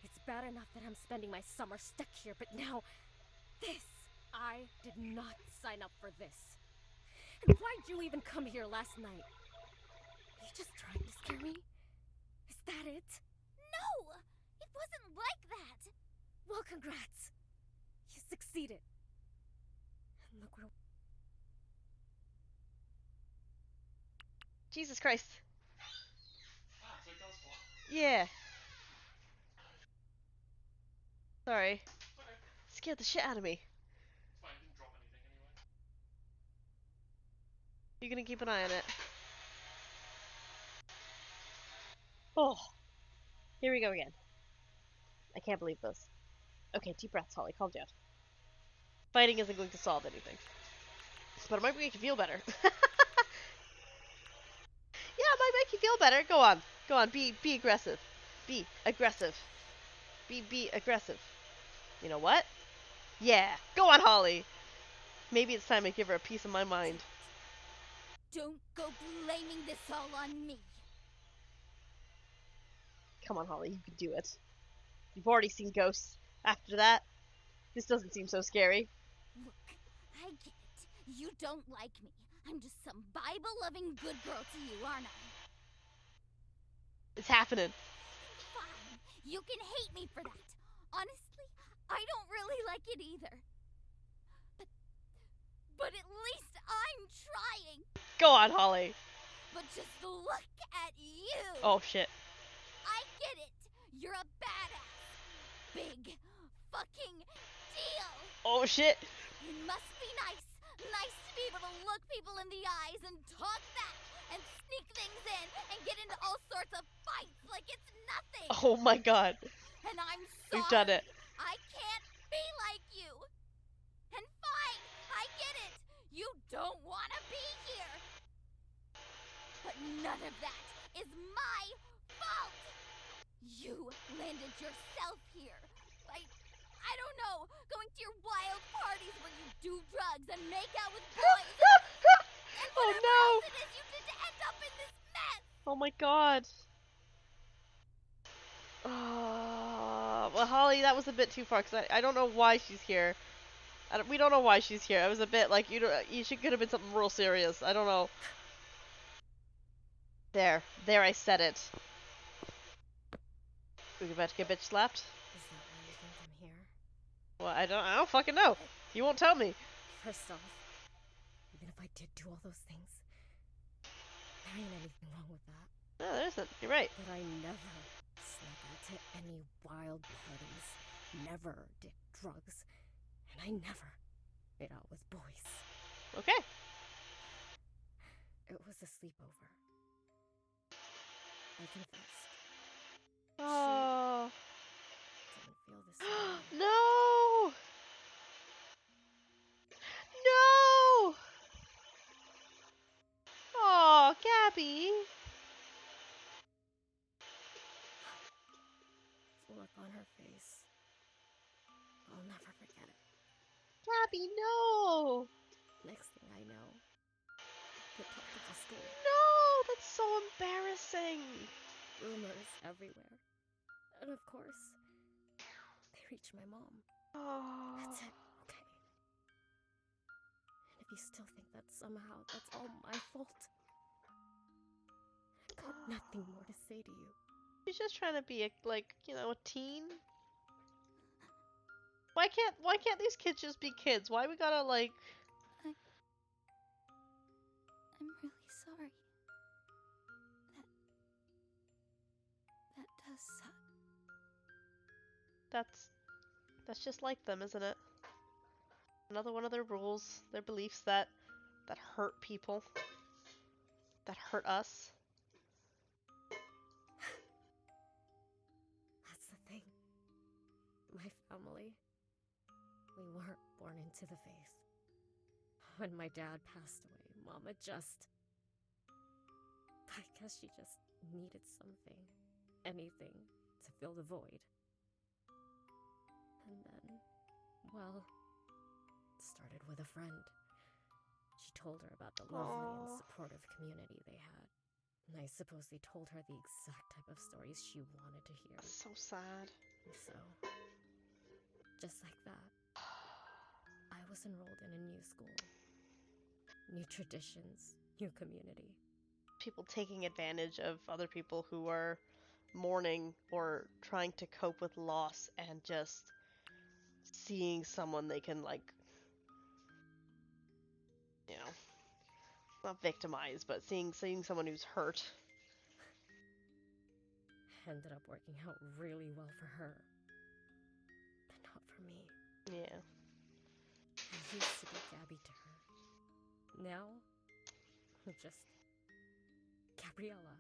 It's bad enough that I'm spending my summer stuck here, but now this. I did not sign up for this. And why'd you even come here last night? You just trying to scare me? Is that it? No! It wasn't like that! Well, congrats. You succeeded. And look where... Jesus Christ. Ah, so it does fly. Yeah. Sorry. Okay. Scared the shit out of me. It's fine, it didn't drop anything anyway. You're gonna keep an eye on it. Oh, here we go again. I can't believe this. Okay, deep breaths, Holly. Calm down. Fighting isn't going to solve anything. But it might make you feel better. Yeah, it might make you feel better. Go on. Go on. Be aggressive. Be aggressive. Be aggressive. You know what? Yeah. Go on, Holly. Maybe it's time I give her a piece of my mind. Don't go blaming this all on me. Come on, Holly. You can do it. You've already seen ghosts. After that, this doesn't seem so scary. Look, I get it. You don't like me. I'm just some Bible-loving good girl to you, aren't I? It's happening. Fine. You can hate me for that. Honestly, I don't really like it either. But at least I'm trying. Go on, Holly. But just look at you. Oh, shit. I get it. You're a badass. Big fucking deal. Oh, shit. It must be nice. Nice to be able to look people in the eyes and talk back and sneak things in and get into all sorts of fights like it's nothing. Oh, my God. And I'm sorry. We've done it. I can't be like you. And fine, I get it. You don't want to be here. But none of that is my fault. You landed yourself here. I don't know, going to your wild parties where you do drugs and make out with boys. And Oh, whatever no. else it is you did to end up in this mess. Oh, my God. Well, Holly, that was a bit too far, because I don't know why she's here. We don't know why she's here. I was a bit like, you could have been something real serious. I don't know. There, I said it. We about to get bitch slapped? Is that why you think I'm here? Well, I don't fucking know. You won't tell me. First off, even if I did do all those things, there ain't anything wrong with that. No, there isn't. You're right. But I never snuck out to any wild parties, never did drugs, and I never made out with boys. Okay. It was a sleepover. I confessed. Oh. Didn't feel the same. No! No! Oh, Gabby. The look on her face. I'll never forget it. Gabby, no! Next thing I know, I get talked to school. No! That's so embarrassing. Rumors everywhere. And of course, they reached my mom. Oh. That's it, okay? And if you still think that somehow that's all my fault, I've got nothing more to say to you. She's just trying to be a teen. Why can't these kids just be kids? Why we gotta like? I'm really sorry. That does suck. That's just like them, isn't it? Another one of their rules, their beliefs that hurt people, that hurt us. That's the thing. My family, we weren't born into the faith. When my dad passed away, Mama I guess she just needed something, anything, to fill the void. And then, well, it started with a friend. She told her about the lovely and supportive community they had. And I suppose they told her the exact type of stories she wanted to hear. So sad. And so, just like that, I was enrolled in a new school. New traditions, new community. People taking advantage of other people who are mourning or trying to cope with loss and just seeing someone they can not victimize, but seeing someone who's hurt. Ended up working out really well for her. But not for me. Yeah. I used to be Gabby to her. Now, I'm just Gabriella.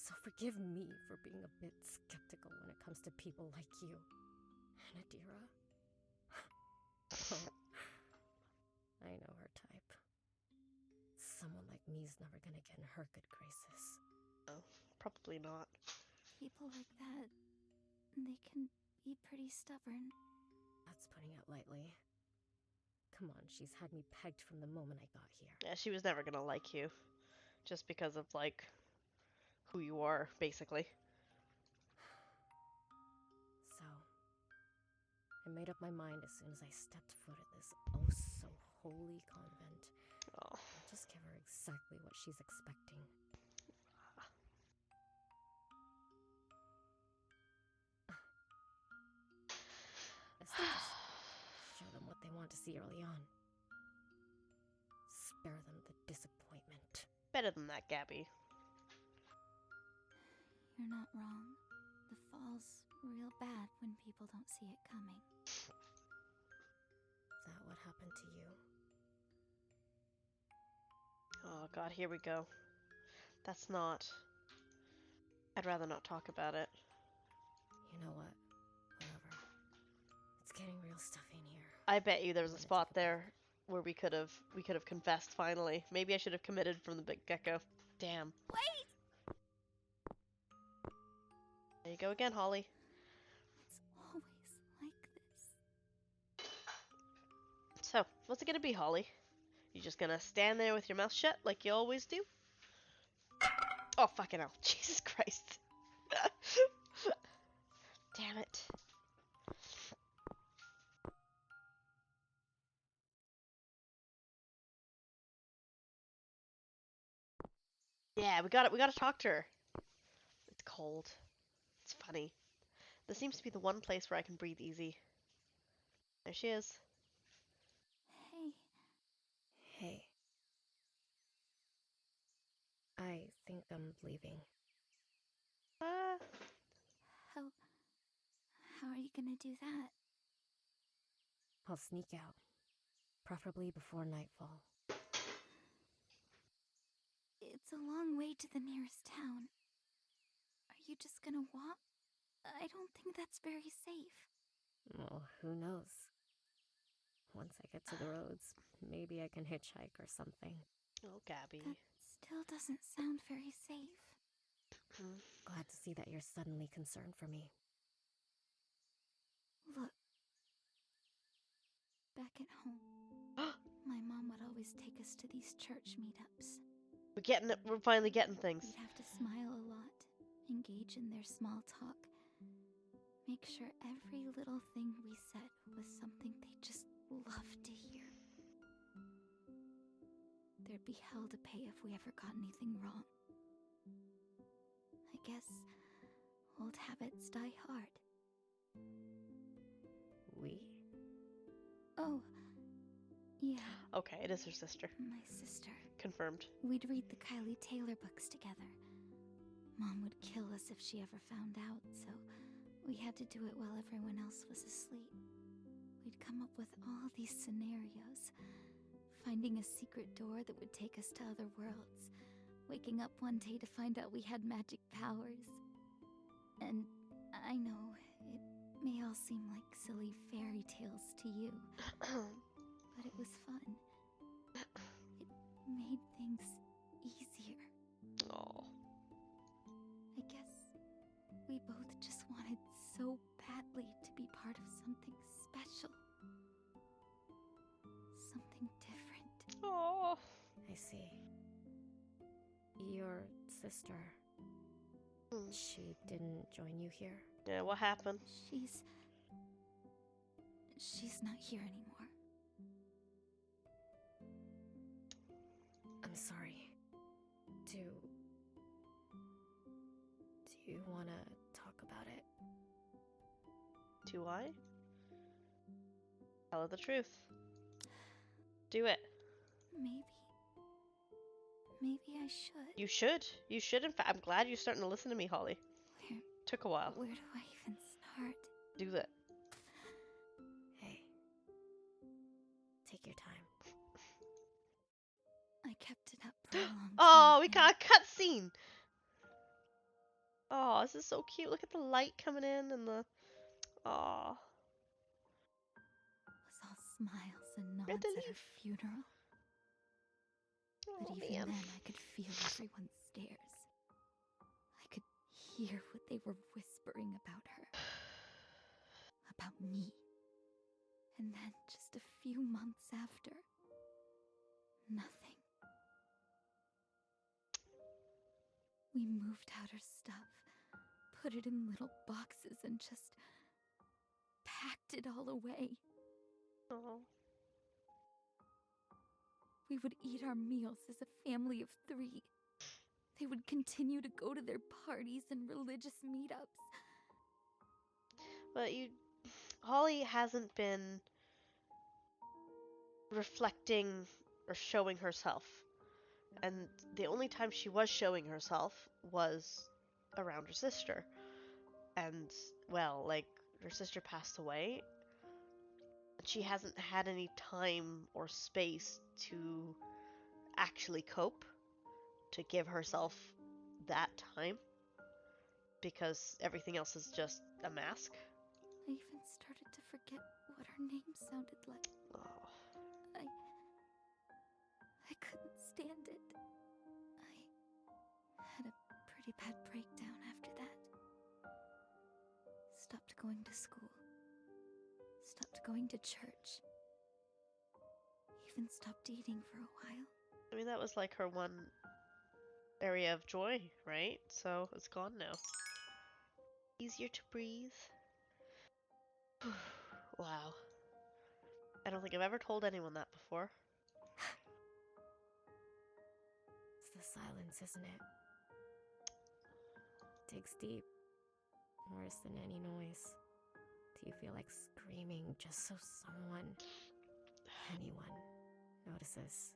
So forgive me for being a bit skeptical when it comes to people like you. And Adira. Oh, I know her type. Someone like me's never gonna get in her good graces. Oh, probably not. People like that, they can be pretty stubborn. That's putting it lightly. Come on, she's had me pegged from the moment I got here. Yeah, she was never gonna like you. Just because of, like, who you are, basically. So, I made up my mind as soon as I stepped foot at this oh-so-holy convent. Oh. I'll just give her exactly what she's expecting. Best to just show them what they want to see early on. Spare them the disappointment. Better than that, Gabby. You're not wrong. The fall's real bad when people don't see it coming. Is that what happened to you? Oh god, here we go. That's not... I'd rather not talk about it. You know what? Whatever. It's getting real stuffy in here. I bet you there was I'm a gonna spot take a there where we could have confessed finally. Maybe I should have committed from the big get-go. Damn. Wait! There you go again, Holly. It's always like this. So, what's it gonna be, Holly? You just gonna stand there with your mouth shut like you always do? Oh, fucking hell. Jesus Christ. Damn it. Yeah, we gotta talk to her. It's cold. It's funny. This seems to be the one place where I can breathe easy. There she is. Hey, Hey. I think I'm leaving. how are you gonna do that? I'll sneak out. Preferably before nightfall. It's a long way to the nearest town. Are you just gonna walk? I don't think that's very safe. Well, who knows? Once I get to the roads, maybe I can hitchhike or something. Oh, Gabby. That still doesn't sound very safe. Glad to see that you're suddenly concerned for me. Look. Back at home, my mom would always take us to these church meetups. We're finally getting things. We'd have to smile a lot, engage in their small talk, make sure every little thing we said was something they just loved to hear. There'd be hell to pay if we ever got anything wrong. I guess old habits die hard. We? Oh, yeah, Okay, it is her sister. my sister. Confirmed. We'd read the Kylie Taylor books together. Mom would kill us if she ever found out, so we had to do it while everyone else was asleep. We'd come up with all these scenarios, finding a secret door that would take us to other worlds, waking up one day to find out we had magic powers. And I know, it may all seem like silly fairy tales to you, but it was fun. It made things easier. Oh. I guess we both just wanted so badly to be part of something special. Something different. Oh. I see. Your sister. She didn't join you here? Yeah, what happened? She's not here anymore. I'm sorry. Do you want to talk about it? Do I? Tell her the truth. Do it. Maybe I should. You should. You should, in fact. I'm glad you're starting to listen to me, Holly. Took a while. Where do I even start? Do that. Hey. Take your time. I kept it up for a long time. Oh, we and got a cutscene! Oh, this is so cute. Look at the light coming in and the. Oh. Was all smiles and Read nods the at her leaf. funeral. Oh, But even man. then, I could feel everyone's stares. I could hear what they were whispering about her. About me. And then, just a few months after, nothing. We moved out her stuff, put it in little boxes, and just packed it all away. Oh. We would eat our meals as a family of 3. They would continue to go to their parties and religious meetups. But Holly hasn't been reflecting or showing herself. And the only time she was showing herself was around her sister. And, well, like, her sister passed away. She hasn't had any time or space to actually cope, to give herself that time, because everything else is just a mask. I even started to forget what her name sounded like. Oh. I couldn't stand it. I had a pretty bad breakdown after that. Stopped going to school. Stopped going to church. Even stopped eating for a while. I mean, that was like her one area of joy, right? So it's gone now. Easier to breathe. Wow. I don't think I've ever told anyone that before. It's the silence, isn't it? Digs deep. Worse than any noise. Do you feel like screaming just so anyone, notices?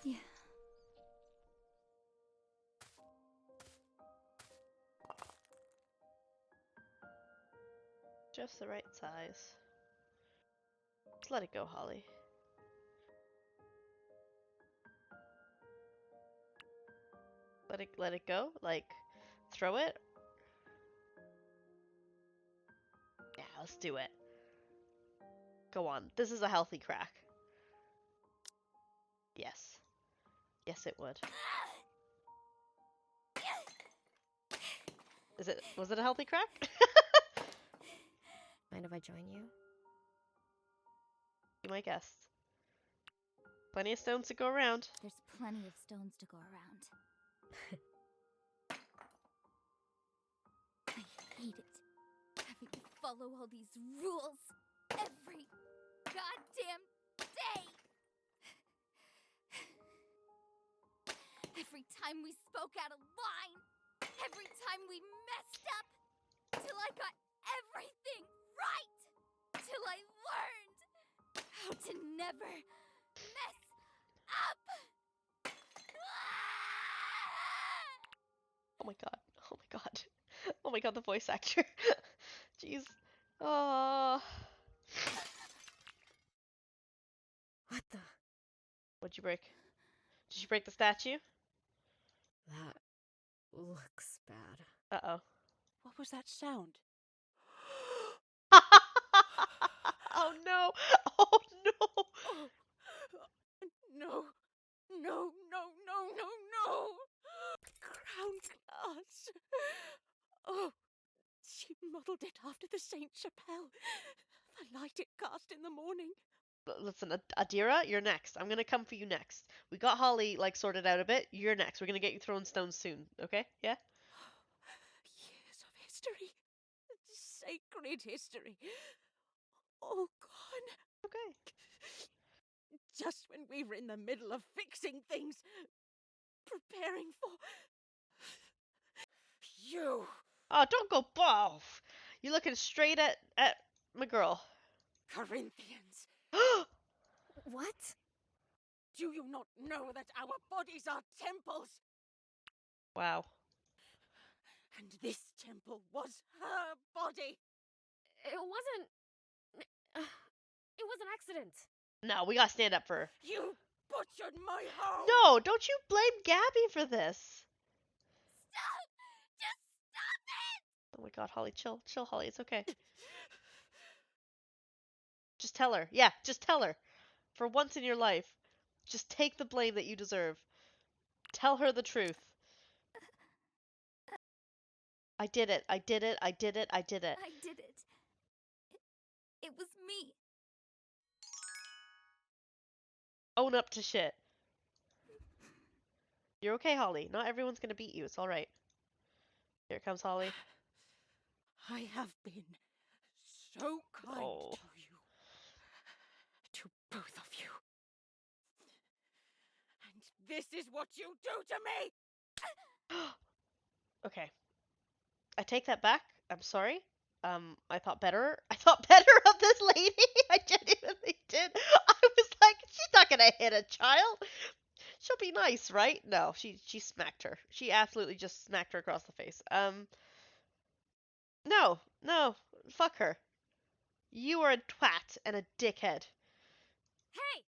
Yeah. Just the right size. Just let it go, Holly. Let it go? Like, throw it? Yeah, let's do it. Go on. This is a healthy crack. Yes. Yes, it would. Was it a healthy crack? Mind if I join you? Be my guest. Plenty of stones to go around. There's plenty of stones to go around. I hate it. Having to follow all these rules every goddamn day. Every time we spoke out of line. Every time we messed up. Till I got everything right. Till I learned how to never mess up. Oh my god. Oh my god. Oh my god, the voice actor. Jeez. Oh. What the? What'd you break? Did you break the statue? That looks bad. Uh-oh. What was that sound? Oh no! Oh no! Oh, no, no, no, no, no, no! Crown glass. Oh, she modelled it after the Saint Chapelle. The light it cast in the morning. Listen, Adira, you're next. I'm gonna come for you next. We got Holly, like, sorted out a bit. You're next. We're gonna get you throwing stones soon, okay? Yeah? Years of history. Sacred history. All gone. Okay. Just when we were in the middle of fixing things. Preparing for... you. Oh, don't go off! You're looking straight at my girl. Corinthians. What? Do you not know that our bodies are temples? Wow. And this temple was her body. It wasn't... it was an accident. No, we gotta stand up for her. You butchered my home! No, don't you blame Gabby for this. Stop! Just stop it! Oh my god, Holly, chill. Chill, Holly. It's okay. Just tell her. Yeah, just tell her. For once in your life, just take the blame that you deserve. Tell her the truth. I did it. I did it. I did it. I did it. I did it. It was me. Own up to shit. You're okay, Holly. Not everyone's gonna beat you. It's alright. Here comes Holly. I have been so kind Oh. to you. To both of you. And this is what you do to me! Okay. I take that back. I'm sorry. I thought better. I thought better of this lady. I genuinely did. I was like, she's not gonna hit a child. She'll be nice, right? No, she smacked her. She absolutely just smacked her across the face. No, no, fuck her. You are a twat and a dickhead. Hey!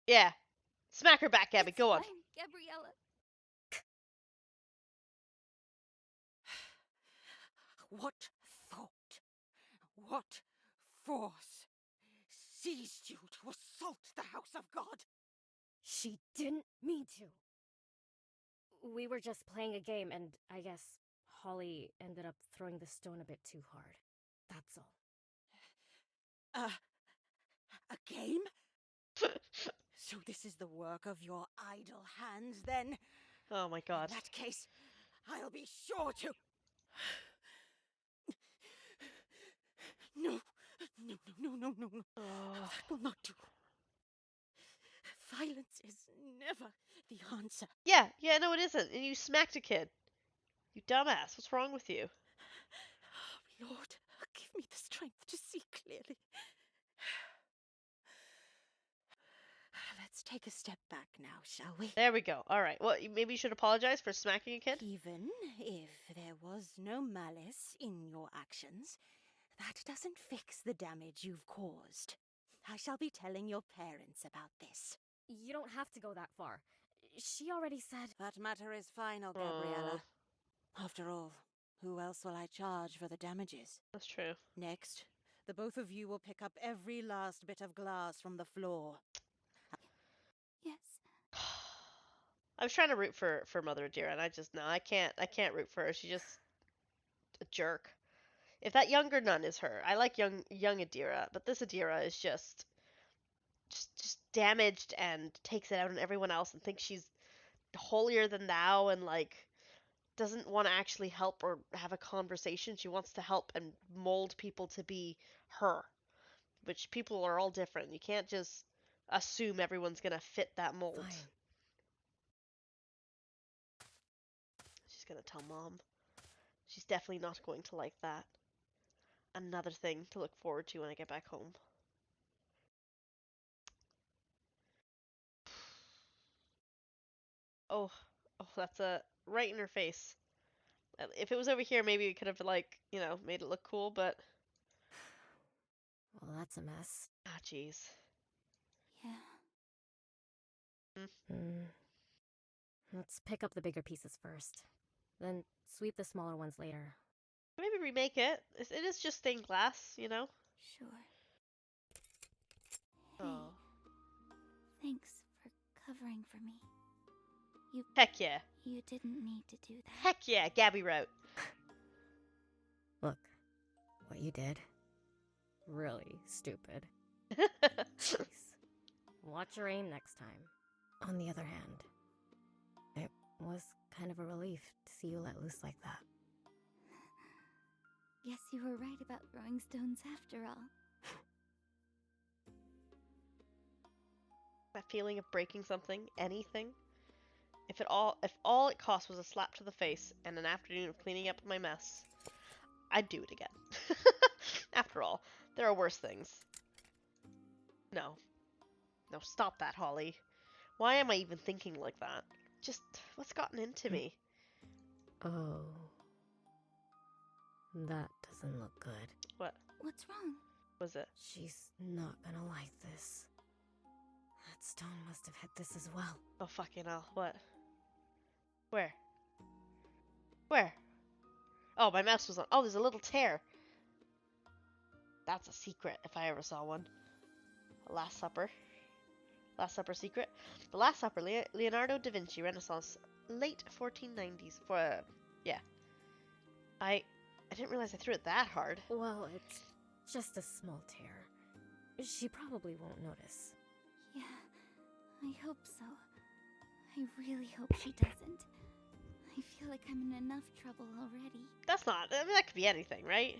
Yeah, smack her back, Gabby. It's Go on. fine, Gabriella. What thought, what force seized you to assault the house of God? She didn't mean to. We were just playing a game, and I guess Holly ended up throwing the stone a bit too hard. That's all. A game? So this is the work of your idle hands, then? Oh my god. In that case, I'll be sure to... No, no, no, no, no, no, no. Oh. That will not do. Violence is never the answer. Yeah, no, it isn't. And you smacked a kid. You dumbass. What's wrong with you? Lord, give me the strength to see clearly. Let's take a step back now, shall we? There we go. All right. Well, maybe you should apologize for smacking a kid. Even if there was no malice in your actions, that doesn't fix the damage you've caused. I shall be telling your parents about this. You don't have to go that far. She already said... That matter is final, Gabriella. After all, who else will I charge for the damages? That's true. Next, the both of you will pick up every last bit of glass from the floor. Yes. I was trying to root for Mother Adira, and I can't root for her. She's just a jerk. If that younger nun is her, I like young Adira, but this Adira is just damaged and takes it out on everyone else and thinks she's holier than thou and like doesn't want to actually help or have a conversation. She wants to help and mold people to be her, which people are all different. You can't just assume everyone's gonna fit that mold. Fine. She's gonna tell Mom. She's definitely not going to like that. Another thing to look forward to when I get back home. Oh, that's right in her face. If it was over here, maybe we could have like, made it look cool, but Well, that's a mess. ah, jeez. Yeah. Let's pick up the bigger pieces first. Then sweep the smaller ones later. Maybe remake it. It is just stained glass, Sure. Hey, Oh, thanks for covering for me. heck yeah, You didn't need to do that. heck yeah, Gabby wrote. Look, what you did. Really stupid. Please. Watch your aim next time. On the other hand, it was kind of a relief to see you let loose like that. Guess you were right about throwing stones after all. That feeling of breaking something, anything. If all it cost was a slap to the face and an afternoon of cleaning up my mess, I'd do it again. After all, there are worse things. No, stop that, Holly. Why am I even thinking like that? Just, what's gotten into me? Oh. That doesn't look good. What What's wrong? was it? She's not gonna like this. stone must have hit this as well. Oh, fucking hell. What? Where? Where? Oh, my mouse was on. Oh, there's a little tear. That's a secret, if I ever saw one. A Last Supper. Last Supper secret. The Last Supper, Leonardo da Vinci, Renaissance, late 1490s. Yeah. I didn't realize I threw it that hard. Well, it's just a small tear. She probably won't notice. Yeah, I hope so. I really hope she doesn't. I feel like I'm in enough trouble already. That's not. I mean, that could be anything, right?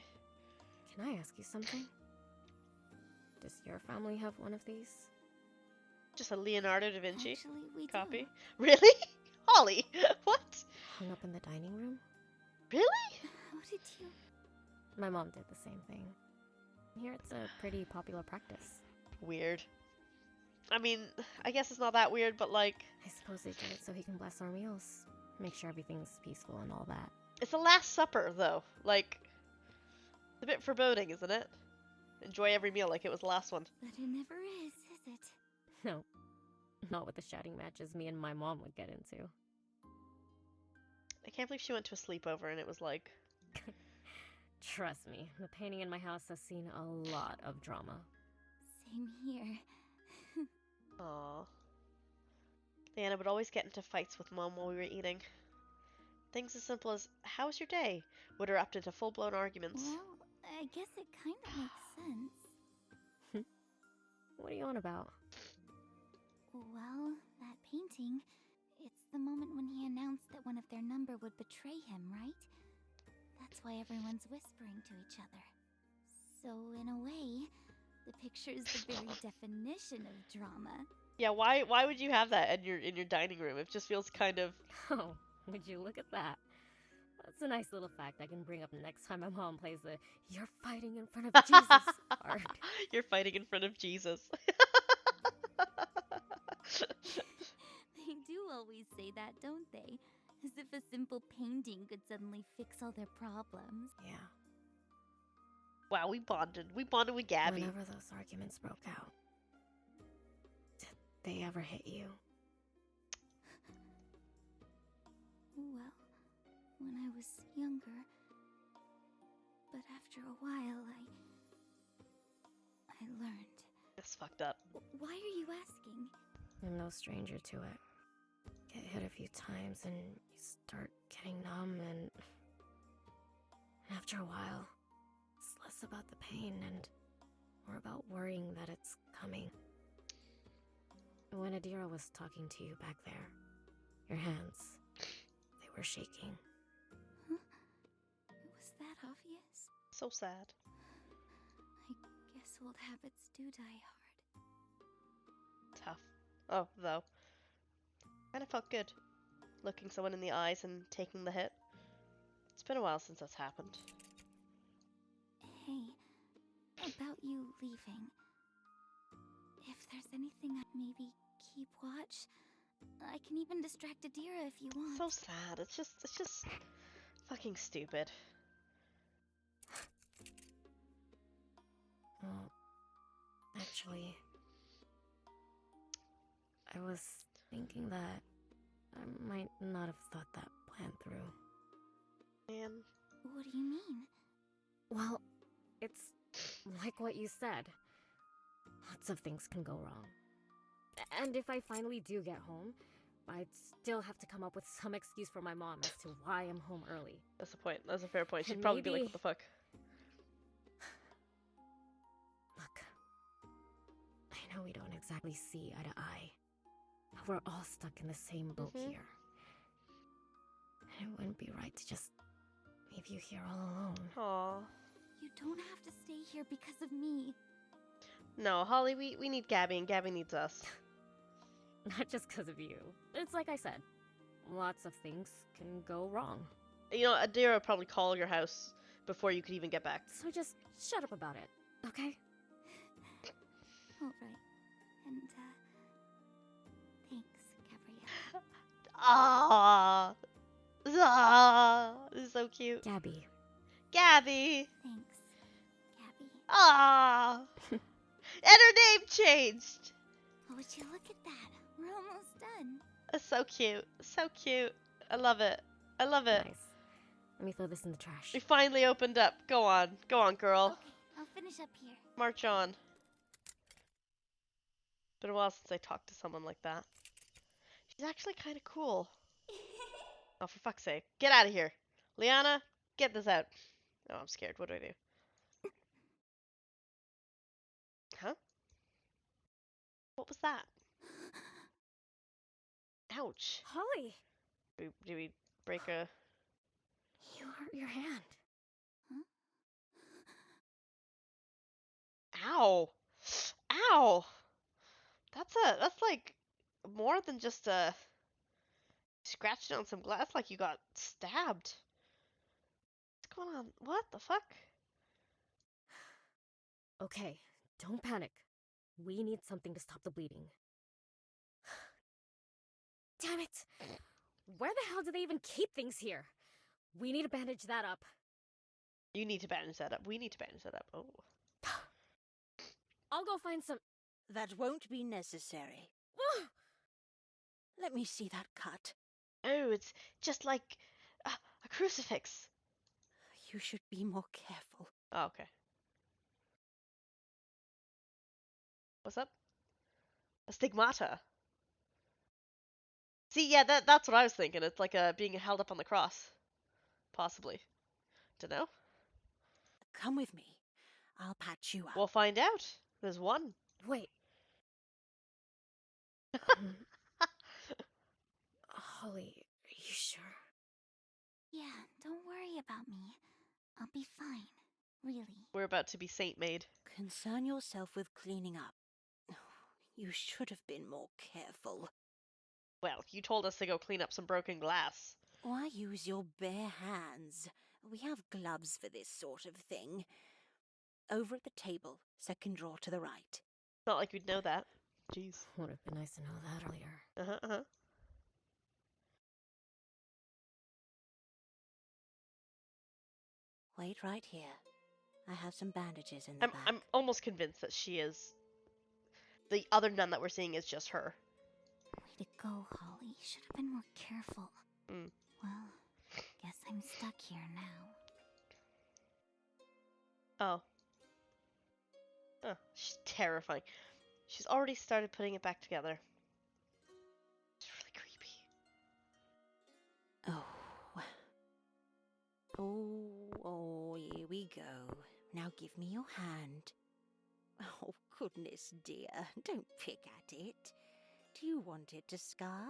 Can I ask you something? Does your family have one of these? Just a Leonardo da Vinci Actually, we copy. do. Really? Holly, what? Hung up in the dining room? Really? How did you... My mom did the same thing. Here it's a pretty popular practice. Weird. I mean, I guess it's not that weird, but like... I suppose they did it so he can bless our meals. Make sure everything's peaceful and all that. It's the Last Supper, though. Like, it's a bit foreboding, isn't it? Enjoy every meal like it was the last one. But it never is it? No. Not with the shouting matches me and my mom would get into. I can't believe she went to a sleepover and it was like... Trust me, the painting in my house has seen a lot of drama. Same here. Aww. Leanna would always get into fights with Mom while we were eating. Things as simple as, how was your day? Would erupt into full-blown arguments. Well, I guess it kind of makes sense. What are you on about? Well, that painting, it's the moment when he announced that one of their number would betray him, right? That's why everyone's whispering to each other. So, in a way, the picture is the very definition of drama. Yeah, why would you have that in your dining room? It just feels kind of... Oh, would you look at that? That's a nice little fact I can bring up next time my mom plays the "You're fighting in front of Jesus" card. You're fighting in front of Jesus. They do always say that, don't they? As if a simple painting could suddenly fix all their problems. Yeah. Wow, we bonded. We bonded with Gabby. Whenever those arguments broke out, did they ever hit you? Well, when I was younger. But after a while, I learned. That's fucked up. Why are you asking? I'm no stranger to it. Get hit a few times and you start getting numb, and after a while, it's less about the pain and more about worrying that it's coming. When Adira was talking to you back there, your hands, they were shaking. Huh? Was that obvious? So sad. I guess old habits do die hard. Tough. Oh, though. Kinda felt good. Looking someone in the eyes and taking the hit. It's been a while since that's happened. Hey, about you leaving. If there's anything I'd maybe keep watch, I can even distract Adira if you want. So sad. It's just fucking stupid. Well, actually, I was thinking that I might not have thought that plan through. Man. What do you mean? Well, it's like what you said. Lots of things can go wrong. And if I finally do get home, I'd still have to come up with some excuse for my mom as to why I'm home early. That's the point. That's a fair point. She'd And probably be like, maybe- what the fuck? Look, I know we don't exactly see eye to eye. But we're all stuck in the same boat here. And it wouldn't be right to just leave you here all alone. Aww. You don't have to stay here because of me. No, Holly, we need Gabby, and Gabby needs us. Not just because of you. It's like I said, lots of things can go wrong. You know, Adira would probably call your house before you could even get back. So just shut up about it, okay? Alright. And, thanks, Gabrielle. Ah, this is so cute. Gabby. Gabby. Thanks, Gabby. Ah, and her name changed. would you look at that? We're almost done. It's so cute. So cute. I love it. I love it. Nice. Let me throw this in the trash. We finally opened up. Go on. Go on, girl. Okay, I'll finish up here. March on. Been a while since I talked to someone like that. She's actually kind of cool. Oh, for fuck's sake. Get out of here. Liana, get this out. Oh, I'm scared. What do I do? Huh? What was that? Ouch. Holly! Did we break a... You hurt your hand. Ow! Ow! That's like more than just a scratched on some glass, like you got stabbed. What's going on? What the fuck? Okay, don't panic. We need something to stop the bleeding. Damn it! Where the hell do they even keep things here? We need to bandage that up. You need to bandage that up. We need to bandage that up. Oh. I'll go find some... That won't be necessary. Let me see that cut. Oh, it's just like a crucifix. You should be more careful. Oh, okay. What's up? A stigmata. See, yeah, that's what I was thinking. It's like being held up on the cross. Possibly. Dunno. Come with me. I'll patch you up. We'll find out. There's one. Wait. Holly, are you sure? Yeah, don't worry about me. I'll be fine. Really. We're about to be saint maid. Concern yourself with cleaning up. You should have been more careful. Well, you told us to go clean up some broken glass. Why use your bare hands? We have gloves for this sort of thing. Over at the table, second drawer to the right. It's not like we'd know that. Jeez. Would have been nice to know that earlier. Uh-huh, uh-huh. Wait right here. I have some bandages in the back. I'm almost convinced that she is... The other nun that we're seeing is just her. Way to go, Holly. Should have been more careful. Mm. Well, guess I'm stuck here now. Oh. Oh, she's terrifying. She's already started putting it back together. It's really creepy. Oh, here we go. Now give me your hand. Oh, goodness dear. Don't pick at it. Do you want it to scar?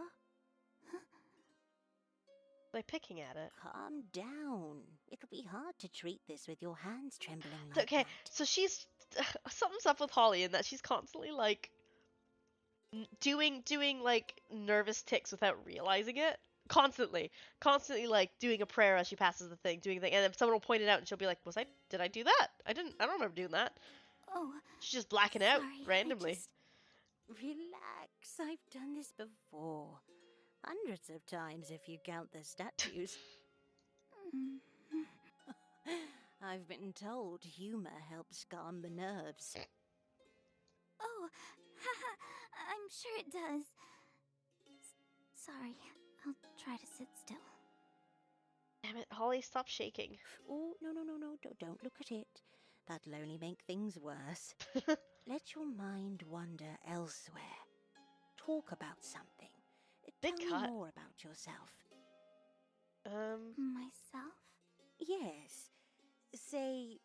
Like picking at it. Calm down. It'll be hard to treat this with your hands trembling like Okay, that. so she's... Something's up with Holly in that she's constantly, like... Doing like, nervous ticks without realizing it. Constantly, like doing a prayer as she passes the thing, doing the thing, and then someone will point it out, and she'll be like, did I do that? I don't remember doing that." Oh, She's just blacking out sorry, randomly. Relax. I've done this before. Hundreds of times if you count the statues. I've been told humor helps calm the nerves. Oh, I'm sure it does. Sorry, I'll try to sit still. Damn it, Holly, stop shaking. Oh, no, don't look at it. That'll only make things worse. Let your mind wander elsewhere. Talk about something. Big Tell cut. me more about yourself. Myself? Yes. Say,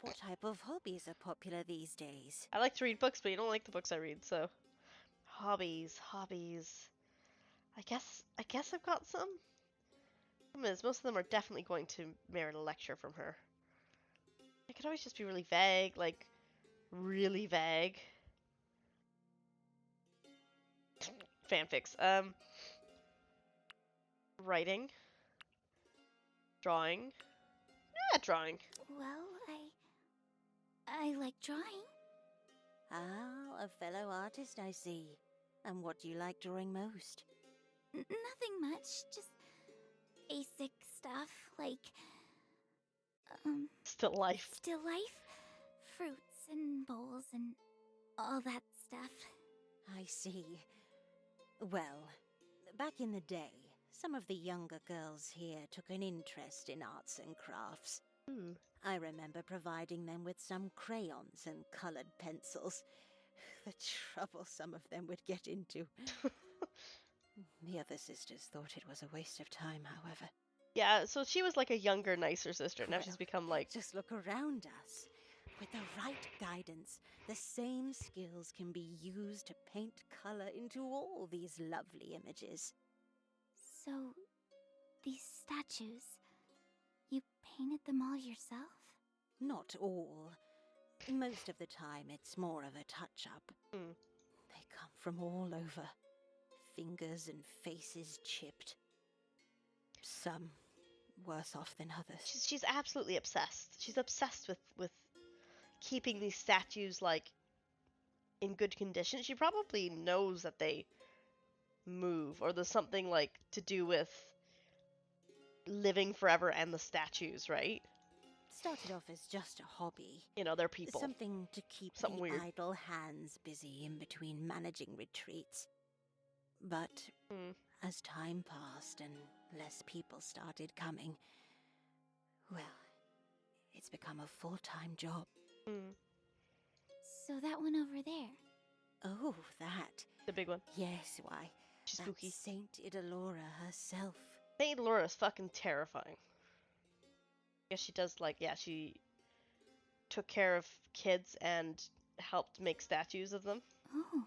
what type of hobbies are popular these days? I like to read books, but you don't like the books I read, so... Hobbies. I guess I've got some. Problem is, most of them are definitely going to merit a lecture from her. I could always just be really vague, like, really vague. Fanfics. Writing. Drawing. Yeah, drawing. Well, I like drawing. Ah, a fellow artist, I see. And what do you like drawing most? Nothing much, just basic stuff like Still life. still life, fruits and bowls and all that stuff. I see. Well, back in the day, some of the younger girls here took an interest in arts and crafts. Hmm. I remember providing them with some crayons and colored pencils. The trouble some of them would get into. The other sisters thought it was a waste of time, however. Yeah, so she was like a younger, nicer sister. Now she's Well, become like. Just look around us. With the right guidance, the same skills can be used to paint color into all these lovely images. So, these statues, you painted them all yourself? Not all. Most of the time, it's more of a touch-up. Hmm. They come from all over. Fingers and faces chipped. Some worse off than others. She's absolutely obsessed. She's obsessed with keeping these statues like in good condition. She probably knows that they move, or there's something like to do with living forever and the statues, right? Started off as just a hobby. You know, they're people. Something to keep Something the weird. idle hands busy in between managing retreats. But Hmm. as time passed and less people started coming, well, it's become a full-time job. Hmm. So that one over there. Oh, that. The big one. Yes, why? She's That's spooky. Saint Idalora herself. Saint Laura's fucking terrifying. Yeah, she does like, yeah, she took care of kids and helped make statues of them. Oh,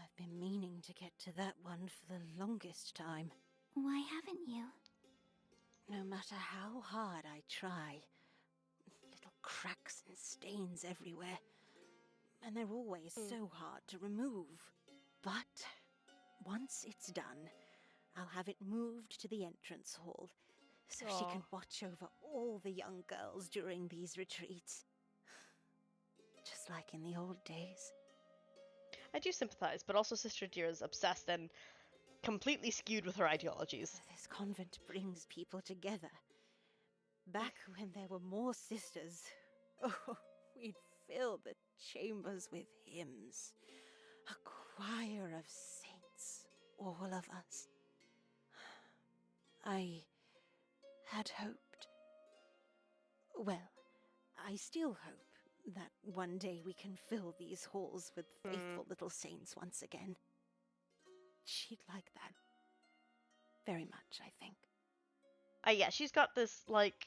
I've been meaning to get to that one for the longest time. why haven't you? No matter how hard I try, little cracks and stains everywhere. And they're always so hard to remove. But once it's done, I'll have it moved to the entrance hall, so she can Aw. watch over all the young girls during these retreats. Just like in the old days. I do sympathize, but also Sister Deer is obsessed and completely skewed with her ideologies. This convent brings people together. Back when there were more sisters, oh, we'd fill the chambers with hymns. A choir of saints, all of us. I had hoped. Well, I still hope that one day we can fill these halls with faithful little saints once again. She'd like that. Very much, I think. Yeah, she's got this, like,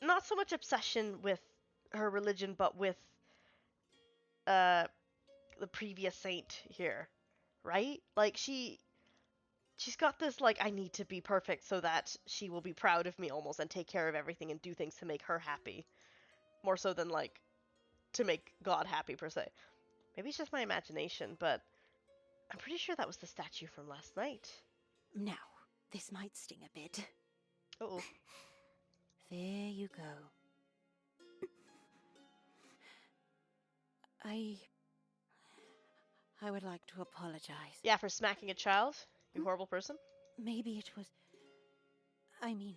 not so much obsession with her religion, but with, the previous saint here, right? Like, she's got this, like, I need to be perfect so that she will be proud of me almost and take care of everything and do things to make her happy. More so than, like, to make God happy, per se. Maybe it's just my imagination, but I'm pretty sure that was the statue from last night. Now, this might sting a bit. Uh-oh. There you go. I would like to apologize. Yeah, for smacking a child? You horrible person? Maybe it was... I mean,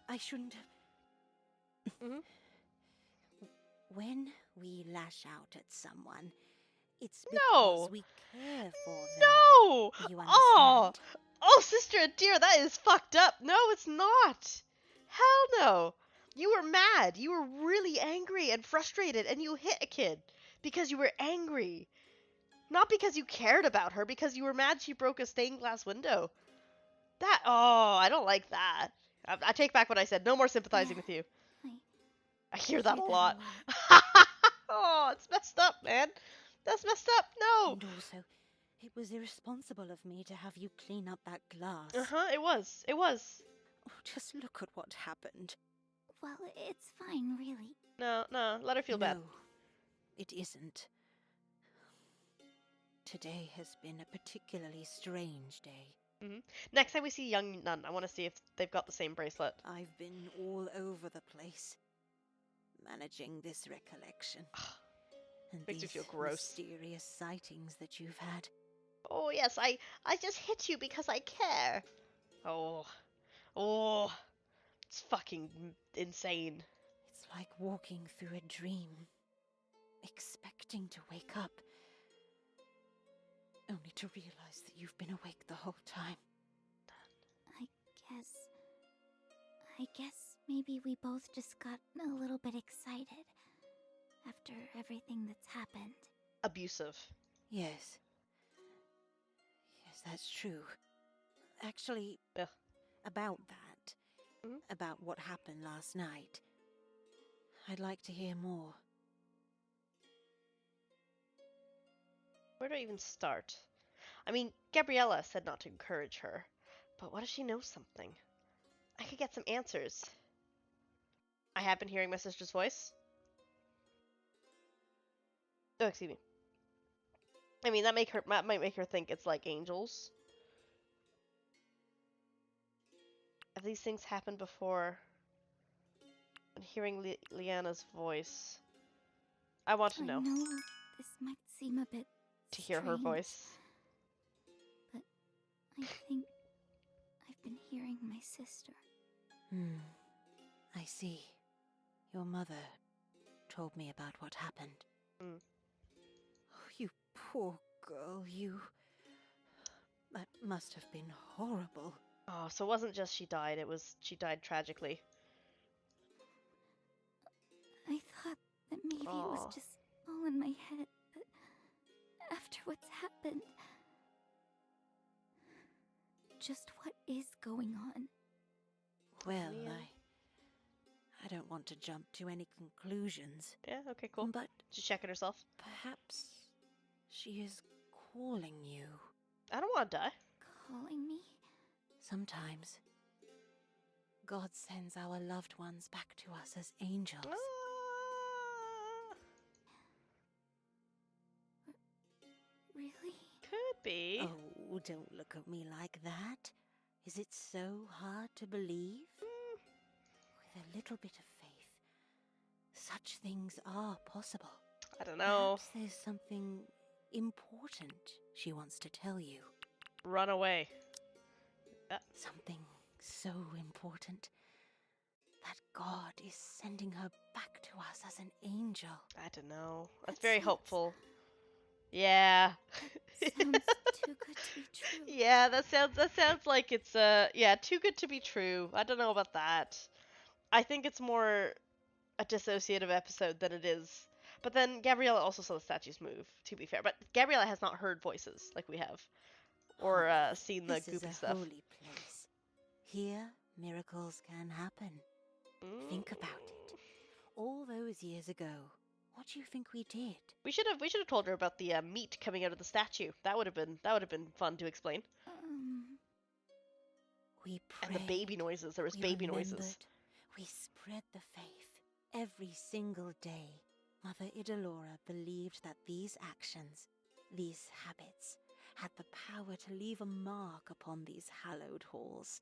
I shouldn't have... Mhm. When we lash out at someone, it's No! because we care for them. No! You Oh! understand? Oh, Sister Dear, that is fucked up. No, it's not. Hell no. You were mad. You were really angry and frustrated, and you hit a kid because you were angry. Not because you cared about her, because you were mad she broke a stained glass window. I don't like that. I take back what I said. No more sympathizing Yeah. with you. I I hear that a hear that a lot. Oh, it's messed up, man. That's messed up. No. And also, it was irresponsible of me to have you clean up that glass. Uh-huh, it was. It was. Oh, just look at what happened. Well, it's fine, really. No, let her feel bad. No, it isn't. Today has been a particularly strange day. Next time we see young nun, I want to see if they've got the same bracelet. I've been all over the place, managing this recollection. And Makes you these feel gross. mysterious sightings that you've had. Oh, yes, I just hit you because I care. Oh, it's fucking insane. It's like walking through a dream, expecting to wake up, only to realize that you've been awake the whole time. I guess maybe we both just got a little bit excited after everything that's happened. Abusive. Yes. Yes, that's true. Actually, Ugh. about that, Mhm. about what happened last night, I'd like to hear more. Where do I even start? I mean, Gabriella said not to encourage her, but what if she knows something? I could get some answers. I have been hearing my sister's voice. Oh, excuse me. I mean, that might make her think it's like angels. Have these things happened before? And hearing Liana's voice, I want to I know. know this might seem a bit To hear her strange, voice. but I think I've been hearing my sister. I see. Your mother told me about what happened. Mm. Oh, you poor girl, you... That must have been horrible. Oh, so it wasn't just she died, it was she died tragically. I thought that maybe it was Aw. just all in my head, but after what's happened... Just what is going on? Well, Leon. I don't want to jump to any conclusions. Yeah, okay, cool. But She's checking herself. perhaps she is calling you. I don't want to die. Calling me? Sometimes God sends our loved ones back to us as angels. Ah, Really? could be. Oh, don't look at me like that. Is it so hard to believe? With a little bit of faith, such things are possible. I don't know. Perhaps there's something important she wants to tell you. Run away. Something so important that God is sending her back to us as an angel. I don't know. That's That very sounds- hopeful. Yeah. Sounds too good to be true. Yeah, that sounds like it's yeah, too good to be true. I don't know about that. I think it's more a dissociative episode than it is. But then Gabriella also saw the statues move, to be fair. But Gabriella has not heard voices like we have. Or Holly, seen the this is goopy a stuff. holy place. Here, miracles can happen. Think about it. All those years ago, what do you think we did? We should have told her about the meat coming out of the statue. That would have been fun to explain. We prayed. And the baby noises. There was We baby remembered. noises. We spread the faith. Every single day, Mother Idalora believed that these actions, these habits, had the power to leave a mark upon these hallowed halls.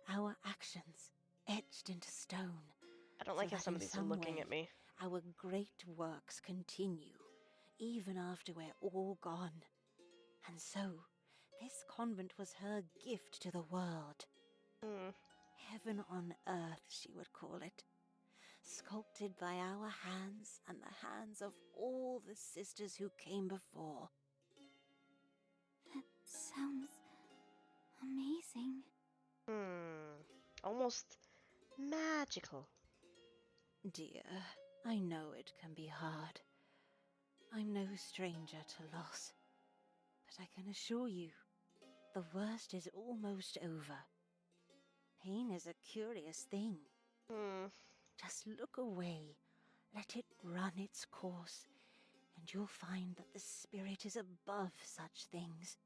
Our actions, etched into stone. I don't so like how that some of in these are some looking way, at me. Our great works continue, even after we're all gone. And so, this convent was her gift to the world. Heaven on earth, she would call it. Sculpted by our hands and the hands of all the sisters who came before. That sounds amazing. Almost magical. Dear, I know it can be hard. I'm no stranger to loss. But I can assure you, the worst is almost over. Pain is a curious thing. Just look away, let it run its course, and you'll find that the spirit is above such things.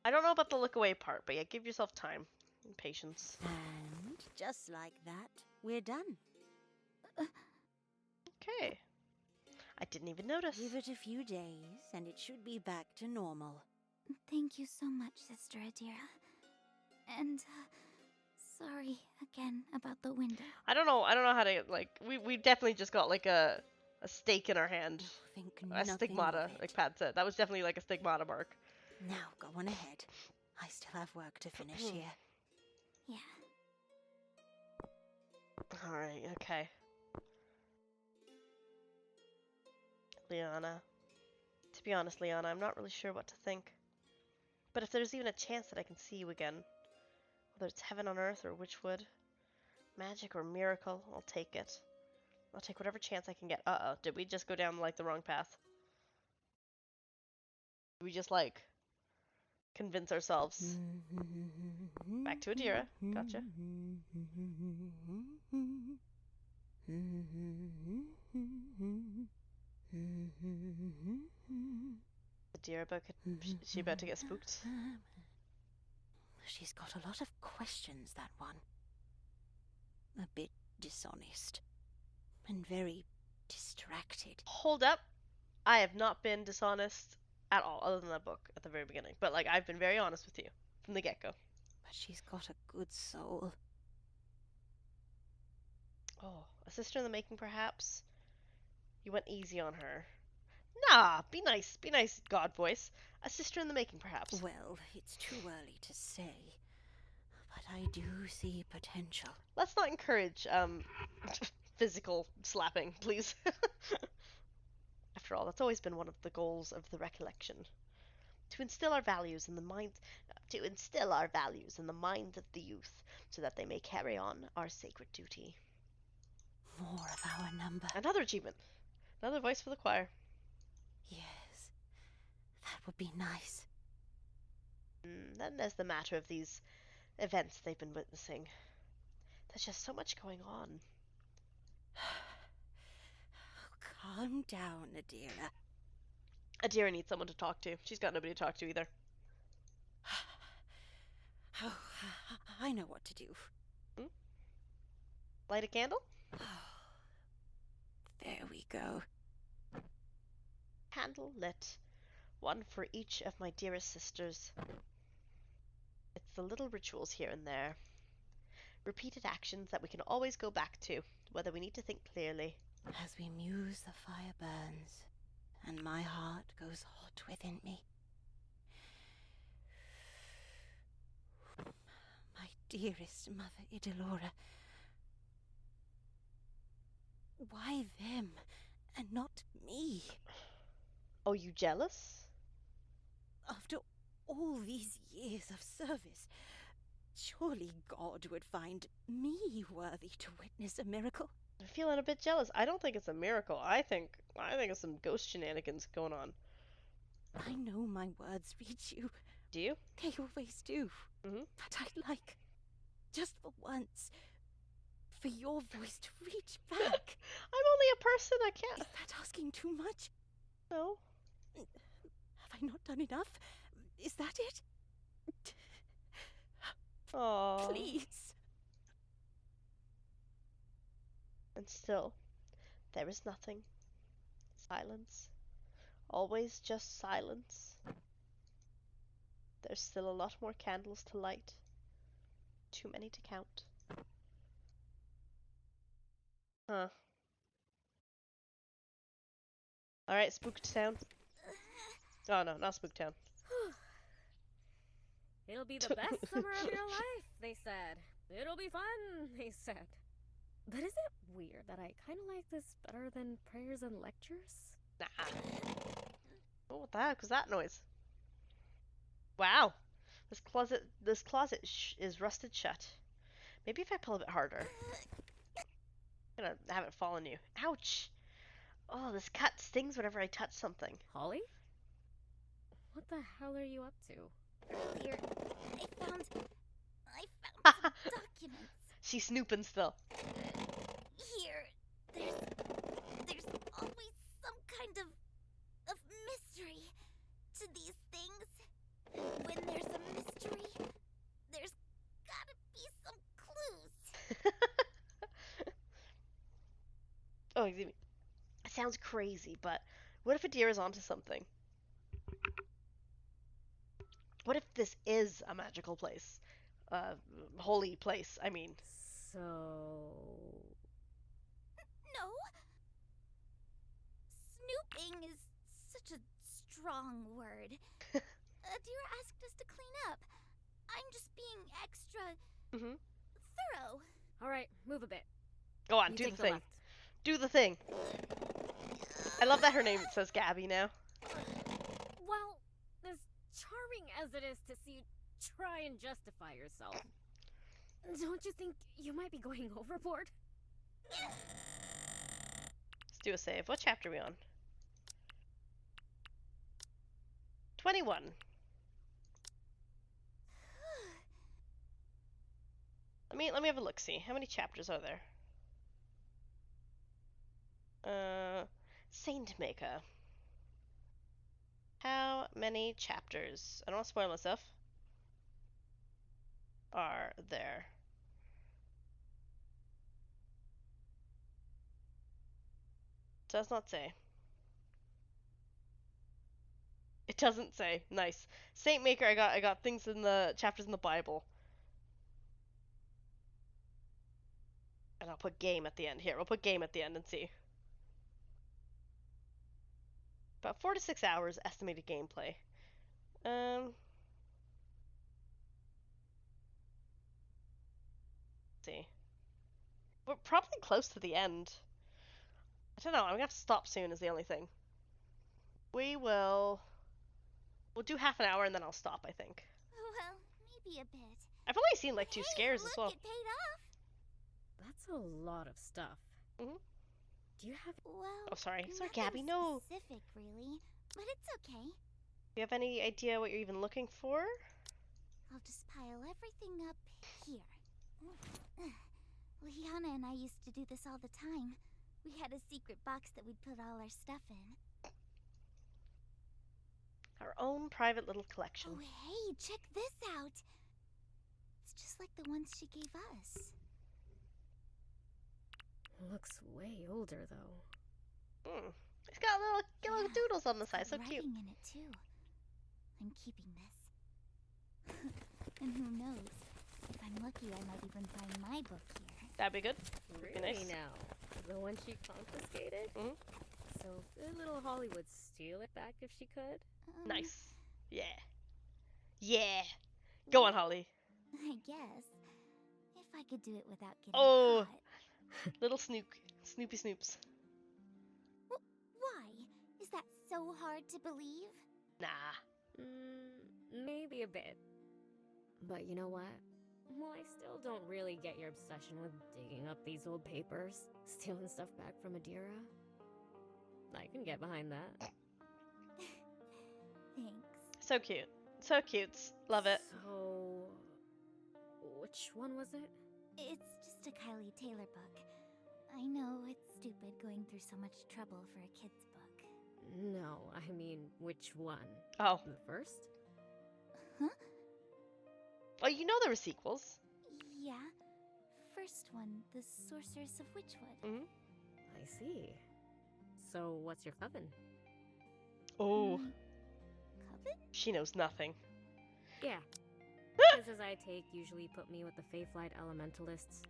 I don't know about the look away part, but yeah, give yourself time and patience. And just like that, we're done. Okay. I didn't even notice. Give it a few days, and it should be back to normal. Thank you so much, Sister Adira. And, sorry again about the window. I don't know how to, like, we definitely just got, like, a stake in our hand. Think A nothing stigmata, of it. like Pat said. That was definitely, like, a stigmata mark. Now, go on ahead. I still have work to finish here. Yeah. Alright, okay. Liana. be honest, Liana, I'm not really sure what to think. But if there's even a chance that I can see you again, whether it's heaven on earth or witchwood, magic or miracle, I'll take it. I'll take whatever chance I can get. Uh-oh, did we just go down, like, the wrong path? Did we just, like, convince ourselves? Back to Adira. Gotcha. Adira is she about to get spooked? She's got a lot of questions, that one. A bit dishonest. And very distracted. Hold up. I have not been dishonest at all, other than that book at the very beginning. But, like, I've been very honest with you from the get-go. But she's got a good soul. Oh, a sister in the making, perhaps? You went easy on her. Nah, be nice, God voice. A sister in the making, perhaps. Well, it's too early to say. But I do see potential. Let's not encourage, physical slapping, please. After all, that's always been one of the goals of the recollection. To instill our values in the minds of the youth, so that they may carry on our sacred duty. More of our number. Another achievement. Another voice for the choir. Yes, that would be nice. Then there's the matter of these events they've been witnessing. There's just so much going on. Calm down, Adira. Adira needs someone to talk to. She's got nobody to talk to either. Oh, I know what to do. Light a candle? There we go. Candle lit. One for each of my dearest sisters. It's the little rituals here and there. Repeated actions that we can always go back to, whether we need to think clearly. As we muse, the fire burns, and my heart goes hot within me. My dearest Mother Idolora. Why them, and not me? Oh, you jealous? After all these years of service, surely God would find me worthy to witness a miracle. I'm feeling a bit jealous. I don't think it's a miracle. I think it's some ghost shenanigans going on. I know my words reach you. Do you? They always do. Mm-hmm. But I'd like, just for once, for your voice to reach back. I'm only a person. I can't. Is that asking too much? No. Have I not done enough? Is that it? Aww. Please. And still, there is nothing. Silence. Always just silence. There's still a lot more candles to light. Too many to count. Huh. Alright, Spooked Town. Oh no, not Spooked Town. It'll be the best summer of your life, they said. It'll be fun, they said. But is it weird that I kind of like this better than prayers and lectures? Nah. What the heck was that noise? Wow. This closet is rusted shut. Maybe if I pull a bit harder. I'm gonna have it fall on you. Ouch! Oh, this cut stings whenever I touch something. Holly? What the hell are you up to? Earlier, I found some documents. She's snooping still. Here, there's always some kind of mystery to these things. When there's a mystery, there's gotta be some clues. Oh, excuse me. It sounds crazy, but what if Adira's onto something? What if this is a magical place? Holy place, I mean. So... No. Snooping is such a strong word. Adira asked us to clean up. I'm just being extra thorough. Alright, move a bit. Go on, You do take the thing. left. Do the thing. I love that her name says Gabby now. Well, as charming as it is to see you try and justify yourself, don't you think you might be going overboard? Let's do a save. What chapter are we on? 21. Let me have a look. See how many chapters are there. Saint Maker. How many chapters? I don't want to spoil myself. Are there? Does not say. It doesn't say. Nice. Saint Maker. I got things in the chapters in the Bible. And I'll put game at the end. Here, we'll put game at the end and see. About 4 to 6 hours estimated gameplay. Let's see. We're probably close to the end. I don't know, I'm gonna have to stop soon is the only thing. We'll do half an hour and then I'll stop, I think. Well, maybe a bit. I've only seen like 2 Hey, scares look, as well. it paid off. That's a lot of stuff. Mhm. Do you have... Well, Oh, sorry. Sorry, nothing Gabby, no. specific, really, but it's okay. Do you have any idea what you're even looking for? I'll just pile everything up here. Liana and I used to do this all the time. We had a secret box that we'd put all our stuff in. Our own private little collection. Oh, hey, check this out. It's just like the ones she gave us. Looks way older, though. It's got little doodles on the It's side, got so cute. writing in it, too. I'm keeping this. And who knows? If I'm lucky, I might even find my book here. That'd be good. Would be Really nice. now? The one she confiscated? Mhm. So good little Holly would steal it back if she could? Nice. Yeah. Yeah. Go on, Holly. I guess. If I could do it without getting Oh. caught. Little Snoopy Snoops. Why? Is that so hard to believe? Nah. Maybe a bit. But you know what? Well, I still don't really get your obsession with digging up these old papers, stealing stuff back from Adira. I can get behind that. Thanks. So cute. So cute. Love it. So, which one was it? It's just a Kylie Taylor book. I know it's stupid going through so much trouble for a kid's book. No, I mean, which one? Oh. The first? Huh? Oh, you know there were sequels. Yeah. First one, The Sorceress of Witchwood. Mm-hmm. I see. So, what's your coven? Oh. Coven? She knows nothing. Yeah. Quizzes I take usually put me with the Faithlight Elementalists.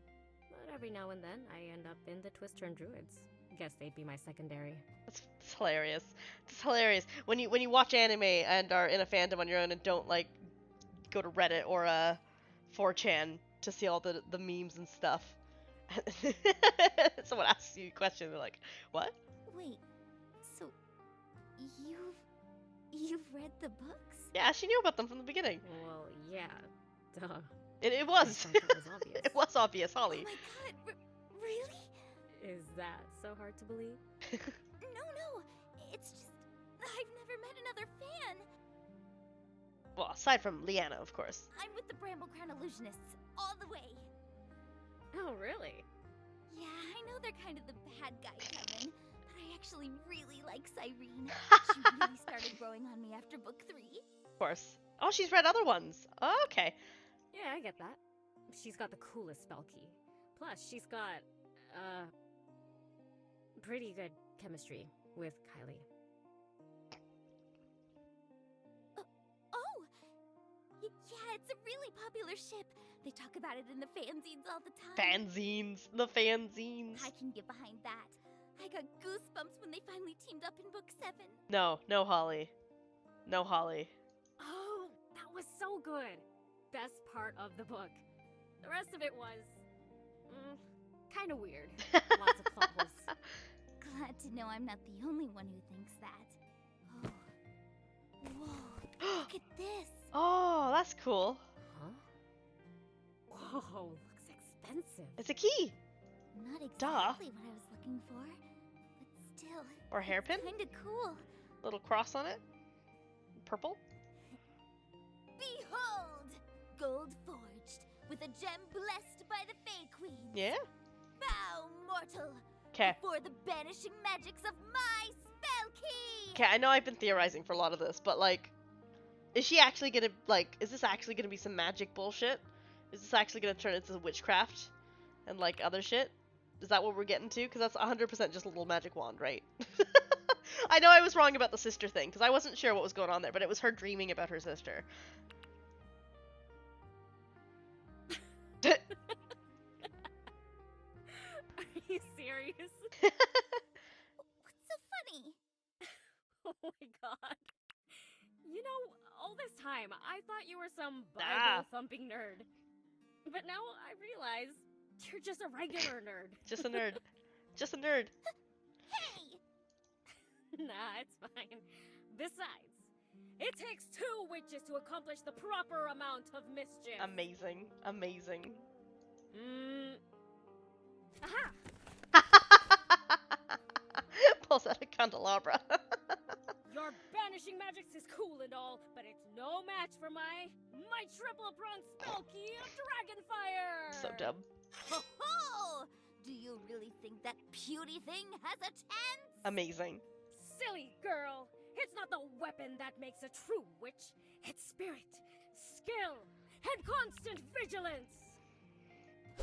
But every now and then, I end up in the Twist-Turn Druids. Guess they'd be my secondary. It's hilarious. It's hilarious. When you watch anime and are in a fandom on your own and don't, like, go to Reddit or 4chan to see all the memes and stuff. Someone asks you a question, they're like, what? Wait, so you've read the books? Yeah, she knew about them from the beginning. Well, yeah. Duh. It was. I thought it was obvious. It was obvious, Holly. Oh my god, really? Is that so hard to believe? No, it's just I've never met another fan. Well, aside from Leanna, of course. I'm with the Bramble Crown Illusionists all the way. Oh, really? Yeah, I know they're kind of the bad guy, Kevin, but I actually really like Cyrene. She really started growing on me after book 3. Of course. Oh, she's read other ones. Oh, okay. Yeah, I get that. She's got the coolest spell key. Plus, she's got, pretty good chemistry with Kylie. Yeah, it's a really popular ship. They talk about it in the fanzines all the time. Fanzines. The fanzines. I can get behind that. I got goosebumps when they finally teamed up in book 7. No, Holly. No, Holly. Oh, that was so good. Best part of the book. The rest of it was, kind of weird. Lots of plot holes. Glad to know I'm not the only one who thinks that. Oh, Whoa, look at this. Oh, that's cool. Huh? Whoa, looks expensive. It's a key. Not Duh. exactly what I was looking for, but still. Or a hairpin. Kinda cool. Little cross on it. Purple. Behold! Gold forged, with a gem blessed by the Fey Queen. Yeah. Bow, mortal, Okay. before the banishing magics of my spell key! Okay, I know I've been theorizing for a lot of this, but like, is she actually gonna, like, is this actually gonna be some magic bullshit? Is this actually gonna turn into witchcraft and like other shit? Is that what we're getting to? Because that's 100% just a little magic wand, right? I know I was wrong about the sister thing, because I wasn't sure what was going on there, but it was her dreaming about her sister. Are you serious? What's so funny? Oh my god. You know, all this time, I thought you were some Ah. Bible-thumping nerd. But now I realize you're just a regular nerd. Just a nerd. Just a nerd. Hey! Nah, it's fine. Besides, it takes 2 witches to accomplish the proper amount of mischief. Amazing. Amazing. Aha! Pulls out a candelabra. Your banishing magics is cool and all, but it's no match for my triple pronged spell key of dragon fire. So dumb. Ho ho! Do you really think that puny thing has a chance? Amazing. Silly girl! It's not the weapon that makes a true witch. It's spirit, skill, and constant vigilance.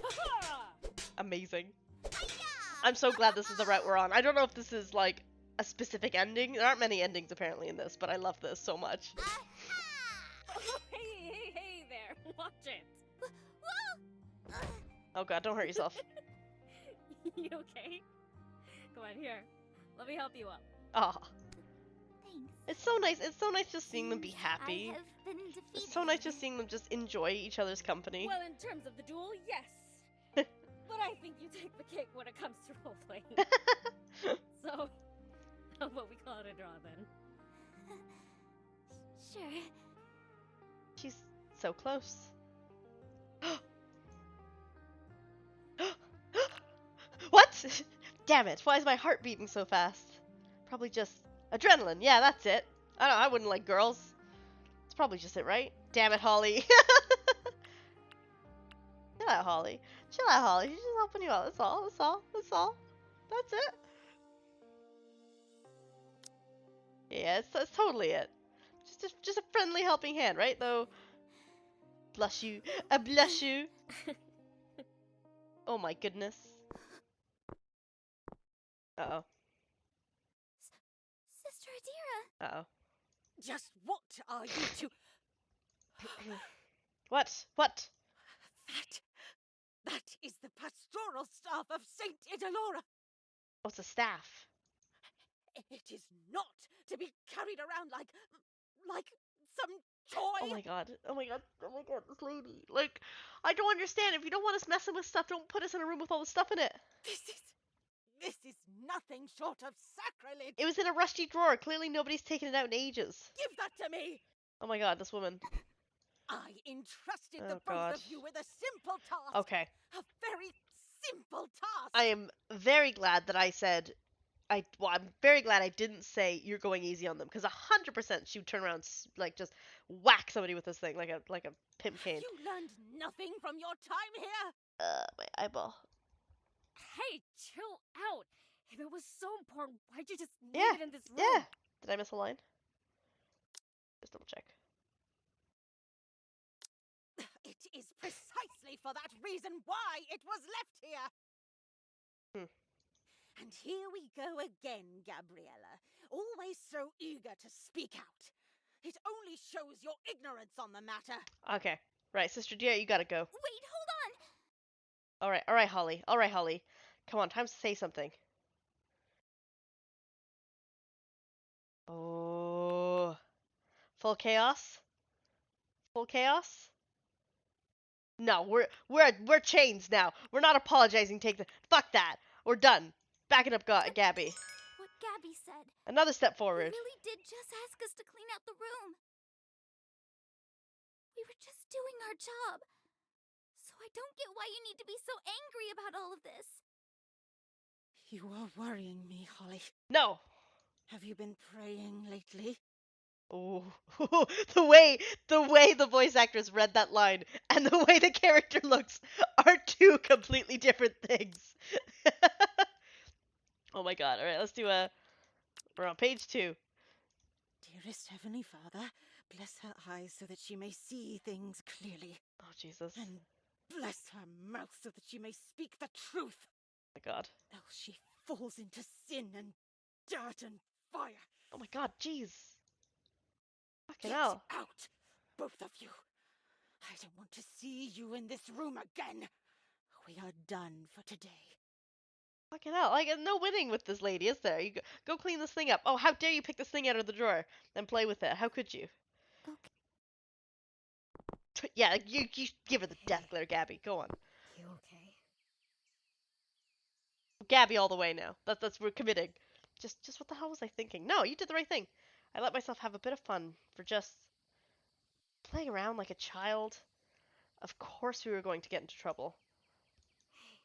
Ha-ha! Amazing. Hi-ya! I'm so glad this is the route we're on. I don't know if this is like a specific ending. There aren't many endings apparently in this, but I love this so much. Aha! Oh, hey there! Watch it. Whoa! Oh god, don't hurt yourself. You okay? Come on, here. Let me help you up. Ah, Thanks. it's so nice. It's so nice just seeing them be Seems happy. I have been defeated. It's so nice just seeing them just enjoy each other's company. Well, in terms of the duel, yes. But I think you take the cake when it comes to roleplaying. So, how about we call it a draw then? Sure. She's so close. What? Damn it, why is my heart beating so fast? Probably just adrenaline. Yeah, that's it. I wouldn't like girls. It's probably just it, right? Damn it, Holly. Chill out, Holly. Chill out, Holly. She's just helping you out. That's all. That's all. That's all. That's it. Yeah, that's totally it. Just a friendly helping hand, right? Though. Blush you. I blush you. Oh my goodness. Uh-oh. Sister Adira. Uh-oh. Just what are you two? What? What? That is the pastoral staff of Saint Idalora. Oh, it's a staff. It is not to be carried around like some toy. Oh my god. Oh my god. Oh my god, this lady. Like, I don't understand. If you don't want us messing with stuff, don't put us in a room with all the stuff in it. This is nothing short of sacrilege. It was in a rusty drawer. Clearly nobody's taken it out in ages. Give that to me. Oh my god, this woman. I entrusted Oh the both God. of you with a simple task. Okay. A very simple task. I am very glad that I said... I'm very glad I didn't say you're going easy on them, because 100% she would turn around and like just whack somebody with this thing like a pimp cane. You learned nothing from your time here. My eyeball. Hey, chill out. If it was so important, why'd you just leave Yeah, it in this room? Yeah. Did I miss a line? Just double check. It is precisely for that reason why it was left here. And here we go again, Gabriella. Always so eager to speak out. It only shows your ignorance on the matter. Okay. Right, Sister Dear, you gotta go. Wait, hold on. Alright, Holly. Alright, Holly. Come on, time to say something. Oh. Full chaos? Full chaos? No, we're chains now. We're not apologizing. Take the fuck that. We're done. Back it up, Gabby. What Gabby said. Another step You forward. really did just ask us to clean out the room. We were just doing our job. So I don't get why you need to be so angry about all of this. You are worrying me, Holly. No. Have you been praying lately? Oh, the way the voice actress read that line and the way the character looks are two completely different things. Oh my god. All right, let's do we're on page 2. Dearest Heavenly Father, bless her eyes so that she may see things clearly. Oh Jesus. Oh And bless her mouth so that she may speak the truth. my god. Else she falls into sin and dirt and fire. Oh my god, jeez. Fucking Get hell. out, both of you. I don't want to see you in this room again. We are done for today. Fucking hell. Like, no winning with this lady, is there? You go clean this thing up. Oh, how dare you pick this thing out of the drawer and play with it? How could you? Okay. Yeah, you give her the death glare, Gabby. Go on. You okay? Gabby all the way now. That's we're committing. Just what the hell was I thinking? No, you did the right thing. I let myself have a bit of fun for just playing around like a child. Of course we were going to get into trouble. Hey,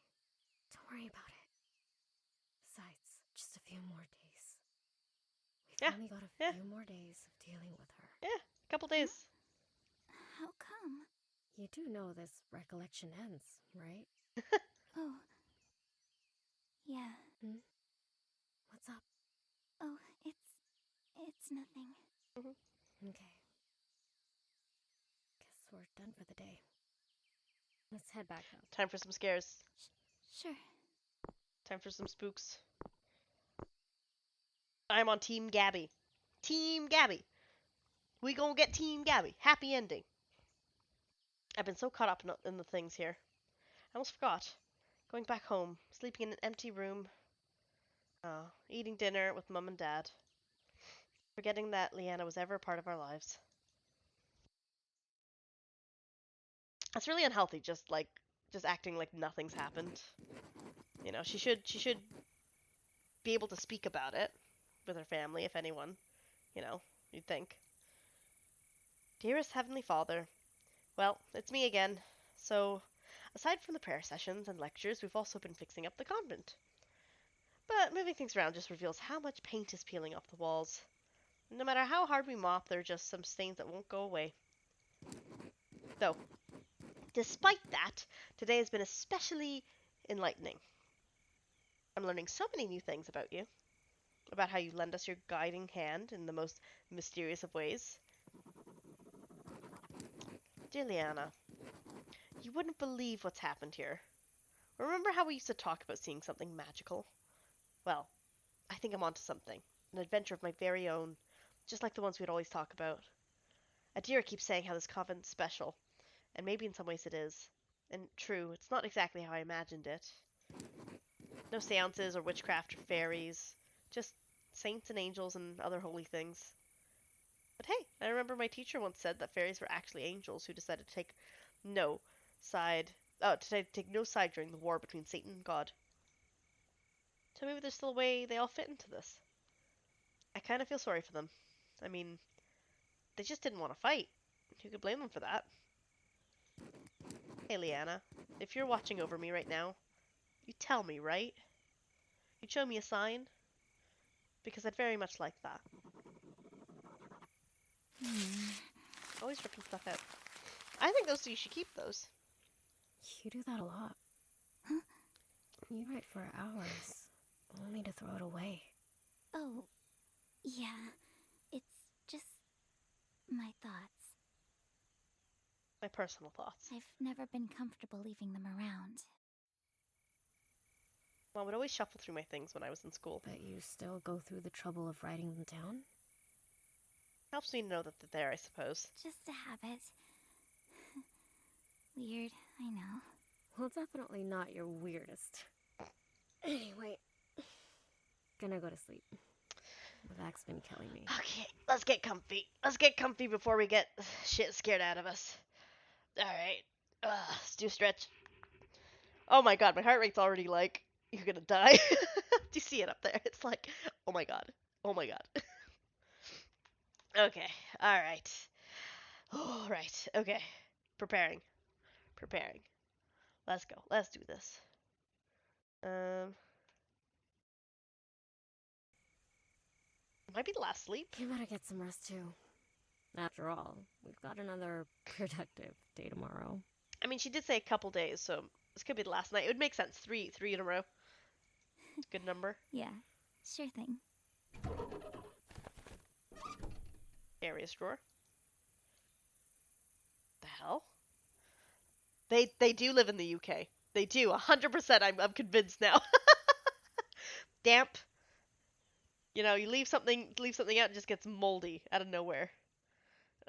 don't worry about it. Besides, just a few more days. We've Yeah, only got a yeah. few more days of dealing with her. Yeah, a couple days. How come? You do know this recollection ends, right? Oh. Yeah. What's up? Oh, it's nothing. Okay. Guess we're done for the day. Let's head back up. Time for some scares. Sure. Time for some spooks. I'm on Team Gabby. Team Gabby. We gonna get Team Gabby. Happy ending. I've been so caught up in the things here. I almost forgot. Going back home, sleeping in an empty room. Eating dinner with Mum and Dad. Forgetting that Leanna was ever a part of our lives. That's really unhealthy, just acting like nothing's happened. You know, she should be able to speak about it with her family, if anyone. You know, you'd think. Dearest Heavenly Father, well, it's me again. So, aside from the prayer sessions and lectures, we've also been fixing up the convent. But moving things around just reveals how much paint is peeling off the walls. No matter how hard we mop, there are just some stains that won't go away. Though, despite that, today has been especially enlightening. I'm learning so many new things about you. About how you lend us your guiding hand in the most mysterious of ways. Dear Liana, you wouldn't believe what's happened here. Remember how we used to talk about seeing something magical? Well, I think I'm onto something. An adventure of my very own, just like the ones we'd always talk about. Adira keeps saying how this convent's special, and maybe in some ways it is. And true, it's not exactly how I imagined it. No seances or witchcraft or fairies, just saints and angels and other holy things. But hey, I remember my teacher once said that fairies were actually angels who decided to take no side during the war between Satan and God. So maybe there's still a way they all fit into this. I kind of feel sorry for them. I mean, they just didn't want to fight. Who could blame them for that? Hey, Leanna, if you're watching over me right now, you tell me, right? You'd show me a sign? Because I'd very much like that. Always ripping stuff out. I think you should keep those. You do that a lot. Huh? You write for hours, only to throw it away. Oh, yeah. It's just my thoughts. My personal thoughts. I've never been comfortable leaving them around. Mom would always shuffle through my things when I was in school. But you still go through the trouble of writing them down? Helps me to know that they're there, I suppose. Just a habit. Weird, I know. Well, definitely not your weirdest. Anyway, gonna go to sleep. The back's been killing me. Okay, let's get comfy. Let's get comfy before we get shit scared out of us. Alright. Let's do a stretch. Oh my god, my heart rate's already like You're gonna die. Do you see it up there? It's like, oh my god. Oh my god. Okay. Alright. Alright. Okay. Preparing. Preparing. Let's go. Let's do this. Might be the last sleep. You better get some rest too. After all, we've got another productive day tomorrow. I mean, she did say a couple days, so this could be the last night. It would make sense. Three in a row. It's a good number. Yeah, sure thing. Scariest drawer. The hell? They do live in the UK. They do. 100%. I'm convinced now. Damp. You know, you leave something out, and it just gets moldy out of nowhere.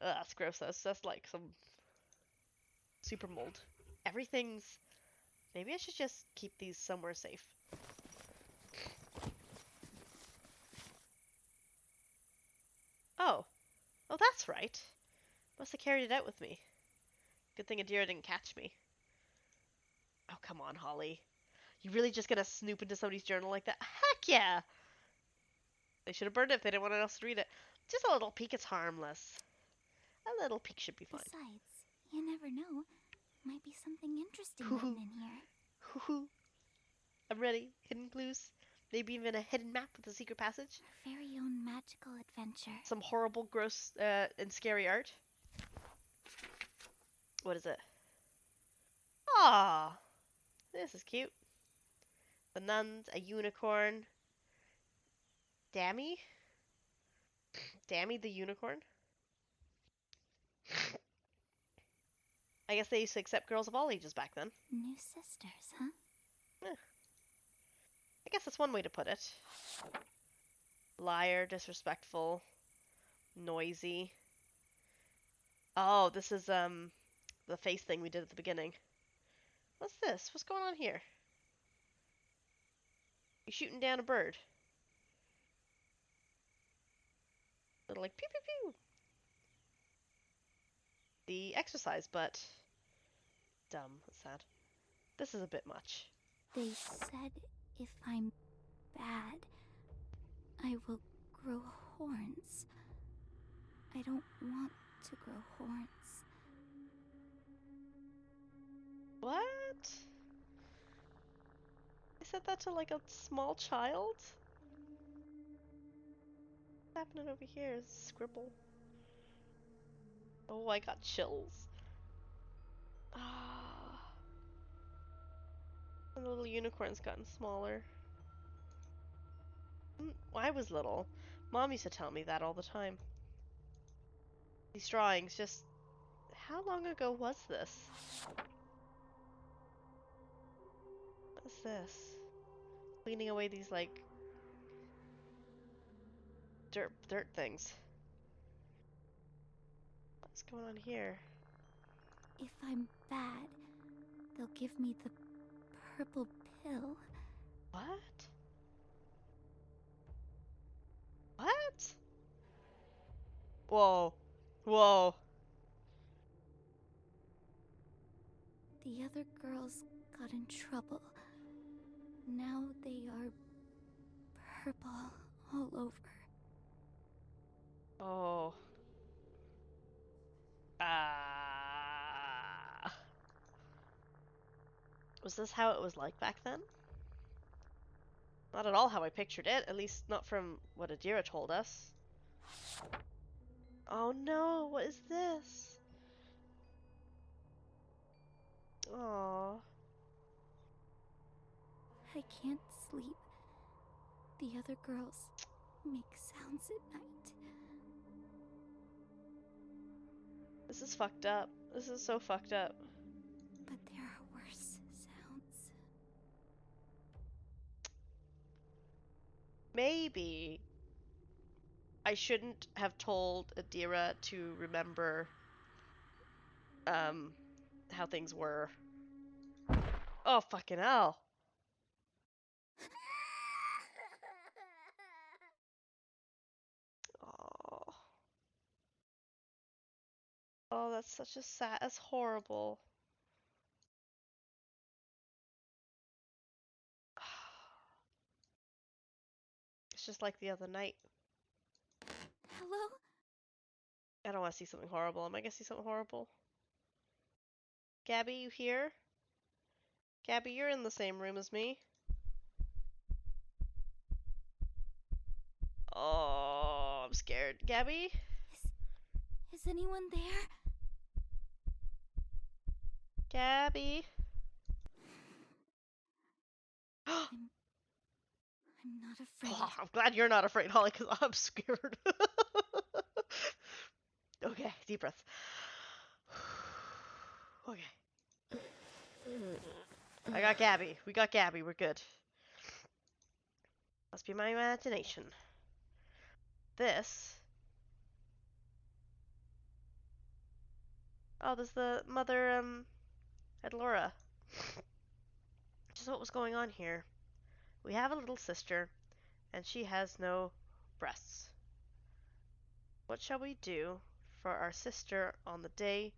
Ugh, that's gross. That's like some super mold. Everything's. Maybe I should just keep these somewhere safe. Oh. Oh, that's right. Must have carried it out with me. Good thing Adira didn't catch me. Oh, come on, Holly. You really just gonna snoop into somebody's journal like that? Heck yeah! They should have burned it if they didn't want anyone else to read it. Just a little peek, it's harmless. A little peek should be fine. Besides, you never know. Might be something interesting hidden in here. Hoo-hoo. I'm ready. Hidden clues. Maybe even a hidden map with a secret passage. Our very own magical adventure. Some horrible, gross, and scary art. What is it? Ah, this is cute. The nuns, a unicorn. Dammy? Dammy the unicorn? I guess they used to accept girls of all ages back then. New sisters, huh? I guess that's one way to put it. Liar, disrespectful, noisy. Oh, this is the face thing we did at the beginning. What's this? What's going on here? You shooting down a bird. Little like pew pew pew. The exercise, but dumb. That's sad. This is a bit much. They said if I'm bad, I will grow horns. I don't want to grow horns. What? I said that to like a small child? What's happening over here? Scribble. Oh, I got chills. Ah. And the little unicorn's gotten smaller. I was little. Mom used to tell me that all the time. These drawings just... How long ago was this? What is this? Cleaning away these, like... dirt things. What's going on here? If I'm bad, they'll give me the purple pill. What? What? Whoa. Whoa. The other girls got in trouble. Now they are purple all over. Oh. Ah. Was this how it was like back then? Not at all how I pictured it, at least not from what Adira told us. Oh no, what is this? Aww. I can't sleep. The other girls make sounds at night. This is fucked up. This is so fucked up. But there are worse sounds. Maybe I shouldn't have told Adira to remember how things were. Oh fucking hell. Oh. Oh, that's such a sad, that's horrible. It's just like the other night. Hello? I don't want to see something horrible. Am I gonna see something horrible? Gabby, you here? Gabby, you're in the same room as me. Oh, I'm scared. Gabby? Is anyone there? Gabby? I'm not afraid. Oh, I'm glad you're not afraid, Holly, because I'm scared. Okay, deep breath. Okay. I got Gabby. We got Gabby. We're good. Must be my imagination. This. Oh, there's the mother, Edlora. Just what was going on here. We have a little sister, and she has no breasts. What shall we do for our sister on the day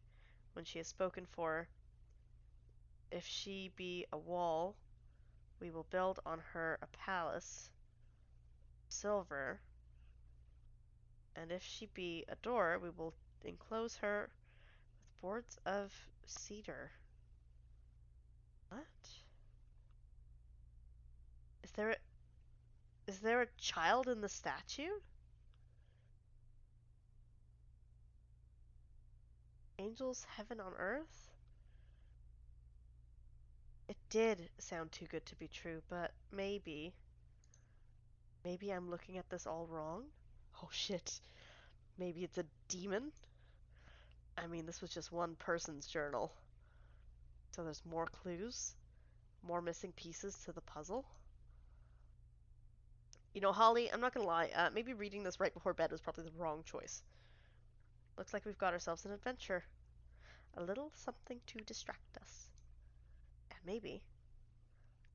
when she is spoken for? If she be a wall, we will build on her a palace, silver, and if she be a door, we will enclose her with boards of cedar. What? Is there a child in the statue? Angels, heaven on earth? It did sound too good to be true, but maybe I'm looking at this all wrong? Oh shit. Maybe it's a demon? I mean, this was just one person's journal. So there's more clues? More missing pieces to the puzzle? You know, Holly, I'm not gonna lie, maybe reading this right before bed was probably the wrong choice. Looks like we've got ourselves an adventure. A little something to distract us. And maybe,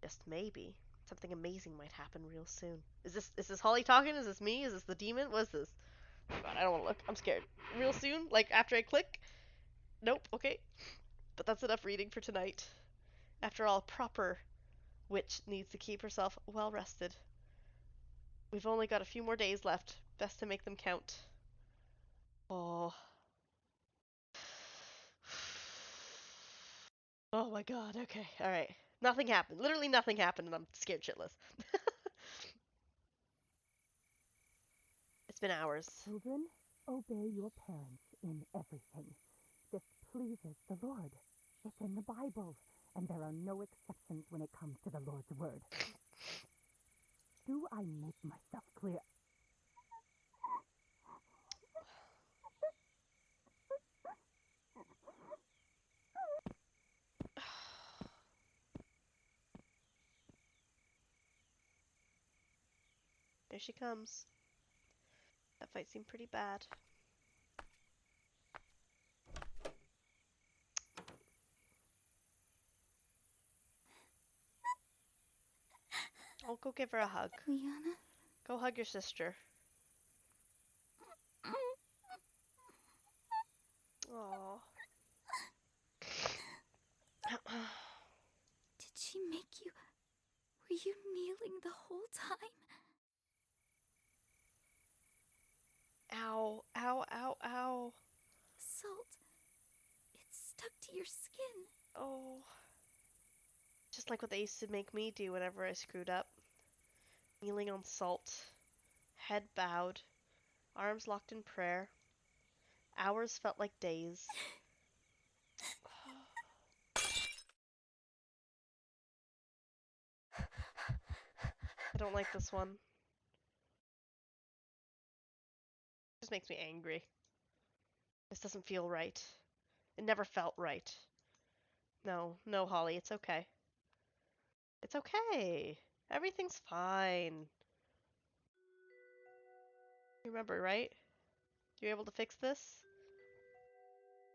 just maybe, something amazing might happen real soon. Is this Holly talking? Is this me? Is this the demon? What is this? Oh god, I don't want to look. I'm scared. Real soon? Like after I click? Nope, okay. But that's enough reading for tonight. After all, proper witch needs to keep herself well rested. We've only got a few more days left. Best to make them count. Oh. Oh my god, okay, alright. Nothing happened. Literally nothing happened and I'm scared shitless. It's been hours. Children, obey your parents in everything. This pleases the Lord. It's in the Bible, and there are no exceptions when it comes to the Lord's word. Do I make myself clear? Here she comes. That fight seemed pretty bad. Oh, go give her a hug. Liana? Go hug your sister. Aww. Did she make you... Were you kneeling the whole time? Ow, ow, ow, ow. Salt. It's stuck to your skin. Oh. Just like what they used to make me do whenever I screwed up. Kneeling on salt. Head bowed. Arms locked in prayer. Hours felt like days. I don't like this one. It just makes me angry. This doesn't feel right. It never felt right. No, no, Holly, it's okay. It's okay. Everything's fine. You remember, right? You were able to fix this?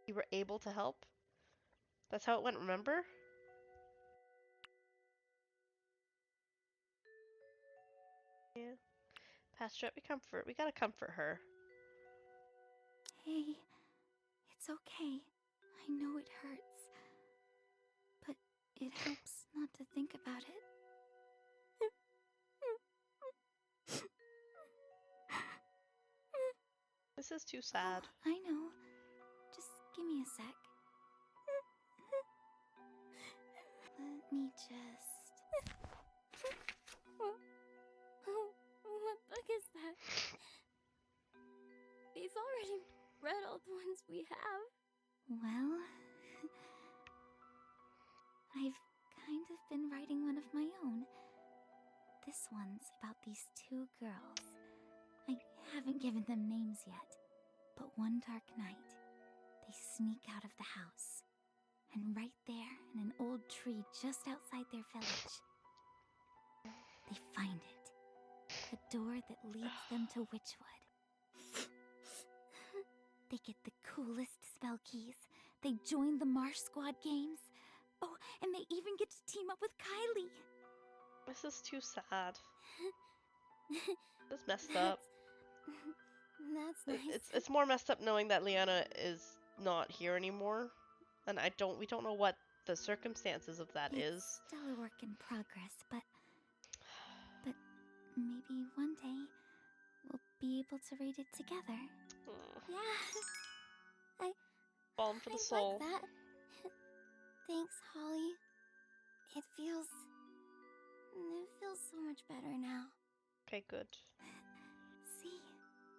You were able to help? That's how it went, remember? Yeah. Pastor, we gotta comfort her. Hey, it's okay. I know it hurts. But it helps not to think about it. too sad. Oh, I know. Just give me a sec. Let me just... What book is that? We've already read all the ones we have. Well... I've kind of been writing one of my own. This one's about these two girls. I haven't given them names yet, but one dark night, they sneak out of the house. And right there, in an old tree just outside their village, they find it. A door that leads them to Witchwood. They get the coolest spell keys. They join the Marsh Squad games. Oh, and they even get to team up with Kylie. This is too sad. It's messed up. That's nice. It's more messed up knowing that Liana is not here anymore, and we don't know what the circumstances of that is. It's still a work in progress, but maybe one day we'll be able to read it together. Yeah. Balm for the I soul. like that. Thanks, Holly. It feels so much better now. Okay, good. See,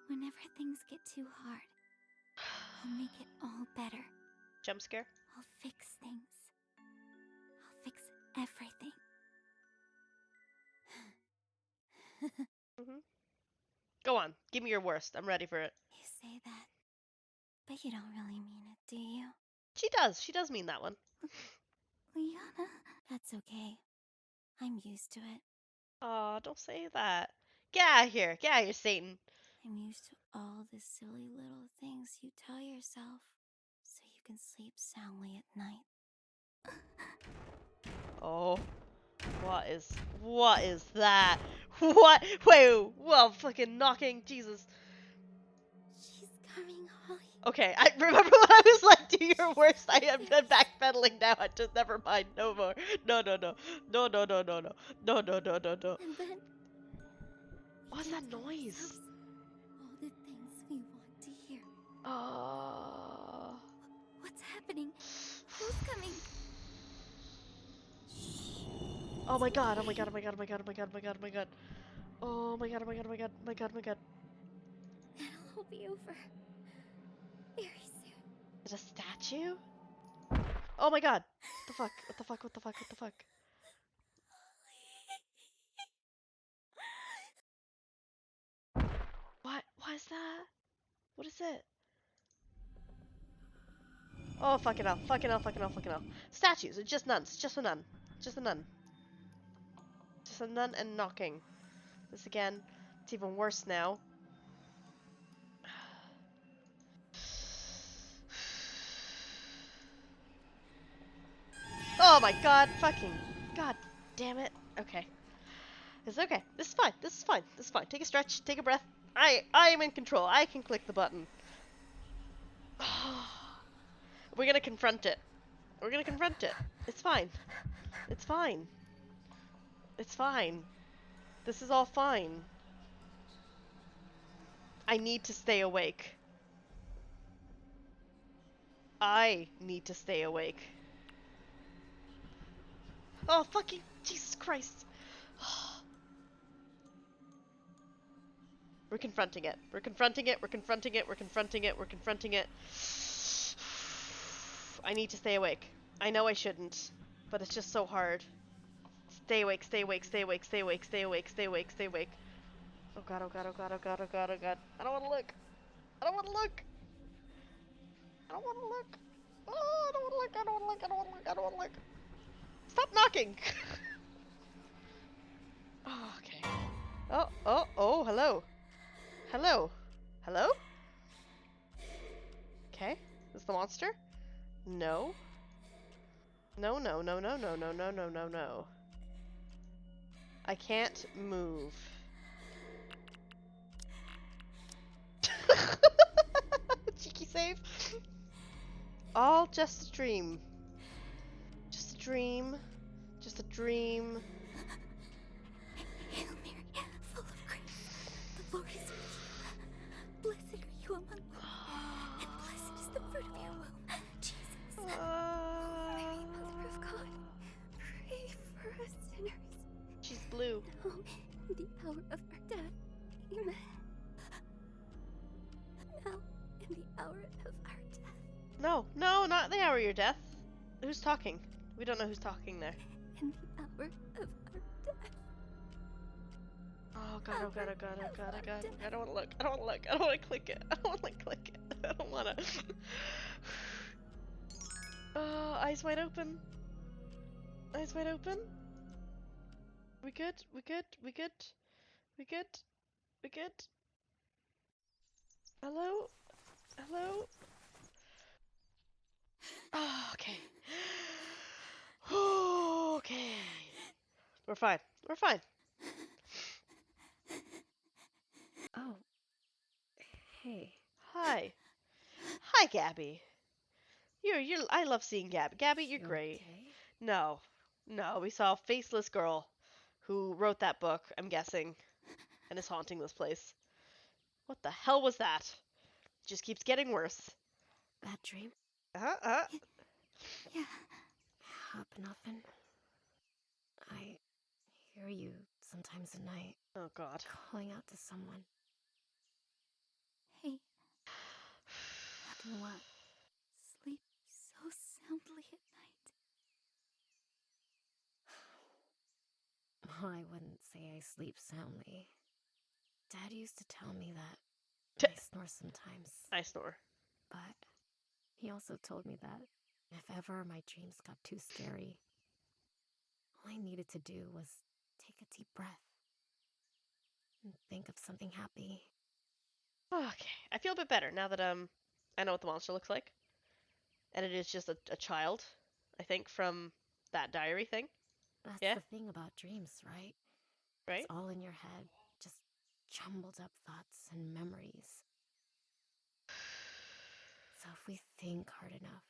whenever things get too hard, I'll make it all better. Jump scare? I'll fix things. I'll fix everything. Go on, give me your worst. I'm ready for it. You say that, but you don't really mean it, do you? She does. She does mean that one. Liana? That's okay. I'm used to it. Aw, don't say that. Get out of here. Get out of here, Satan. I'm used to all the silly little things you tell yourself so you can sleep soundly at night. Oh. What is that? What? Wait, well, fucking knocking, Jesus. She's coming, Holly. Okay, I remember when I was like, do your worst. I am backpedaling now. I just never mind. No more. No. And then What's that noise? all the things we want to hear. What's happening? Who's coming? Oh my god, oh my god, oh my god, oh my god, oh my god, oh my god, oh my god. Oh my god, oh my god, oh my god, oh my god, oh my god. It'll all be over very soon. Is it a statue? Oh my god. What the fuck? What the fuck? What the fuck? What the fuck? What is that? What is it? Oh, fucking hell. Fucking hell, fucking hell, fucking hell. Statues. It's just nuns. Just a nun. Just a nun. Just a nun and knocking. This again. It's even worse now. Oh my god. Fucking. God damn it. Okay. It's okay. This is fine. This is fine. This is fine. Take a stretch. Take a breath. I am in control. I can click the button. We're gonna confront it. We're gonna confront it. It's fine. It's fine. It's fine. This is all fine. I need to stay awake. I need to stay awake. Oh, fucking Jesus Christ. We're confronting it. We're confronting it. We're confronting it. We're confronting it. We're confronting it. I need to stay awake. I know I shouldn't, but it's just so hard. Stay awake, stay awake, stay awake, stay awake, stay awake, stay awake, stay awake. Oh god, oh god, oh god, oh god, oh god, oh god. I don't want to look. I don't want to look. I don't want to look. Oh, I don't want to look. I don't want to look. I don't want to look. I don't want to look. Stop knocking. Oh, okay. Oh, hello. Hello. Hello? Okay. Is this the monster? No. No. I can't move. Cheeky save. All just a dream. Just a dream. Just a dream. Hail Mary, full of grace, the Lord is with you. Blessed are you among women, No, not the hour of your death. Who's talking? We don't know who's talking there. In the hour of our death. Oh god, oh god, oh god, oh god, oh god. I don't want to look. I don't want to look. I don't want to click it. I don't want to click it. I don't want to. Oh, eyes wide open. Eyes wide open. We good? We good? We good? We good? We good? Hello? Hello? Oh, okay. Okay. We're fine. We're fine. Oh. Hey. Hi. Hi, Gabby. You're. I love seeing Gabby. Gabby, you're You great. okay? No. No, we saw a faceless girl who wrote that book, I'm guessing, and is haunting this place. What the hell was that? Just keeps getting worse. Bad dream? Uh-huh. Yeah. Happen often. I hear you sometimes at night, Oh god. calling out to someone. Hey, Doing what? sleep so soundly at night. Well, I wouldn't say I sleep soundly. Dad used to tell me that I snore sometimes, I snore. but he also told me that if ever my dreams got too scary, all I needed to do was take a deep breath and think of something happy. Okay. I feel a bit better now that I know what the monster looks like. And it is just a child, I think, from that diary thing. That's Yeah? the thing about dreams, right? Right? It's all in your head, just jumbled up thoughts and memories. So if we think hard enough,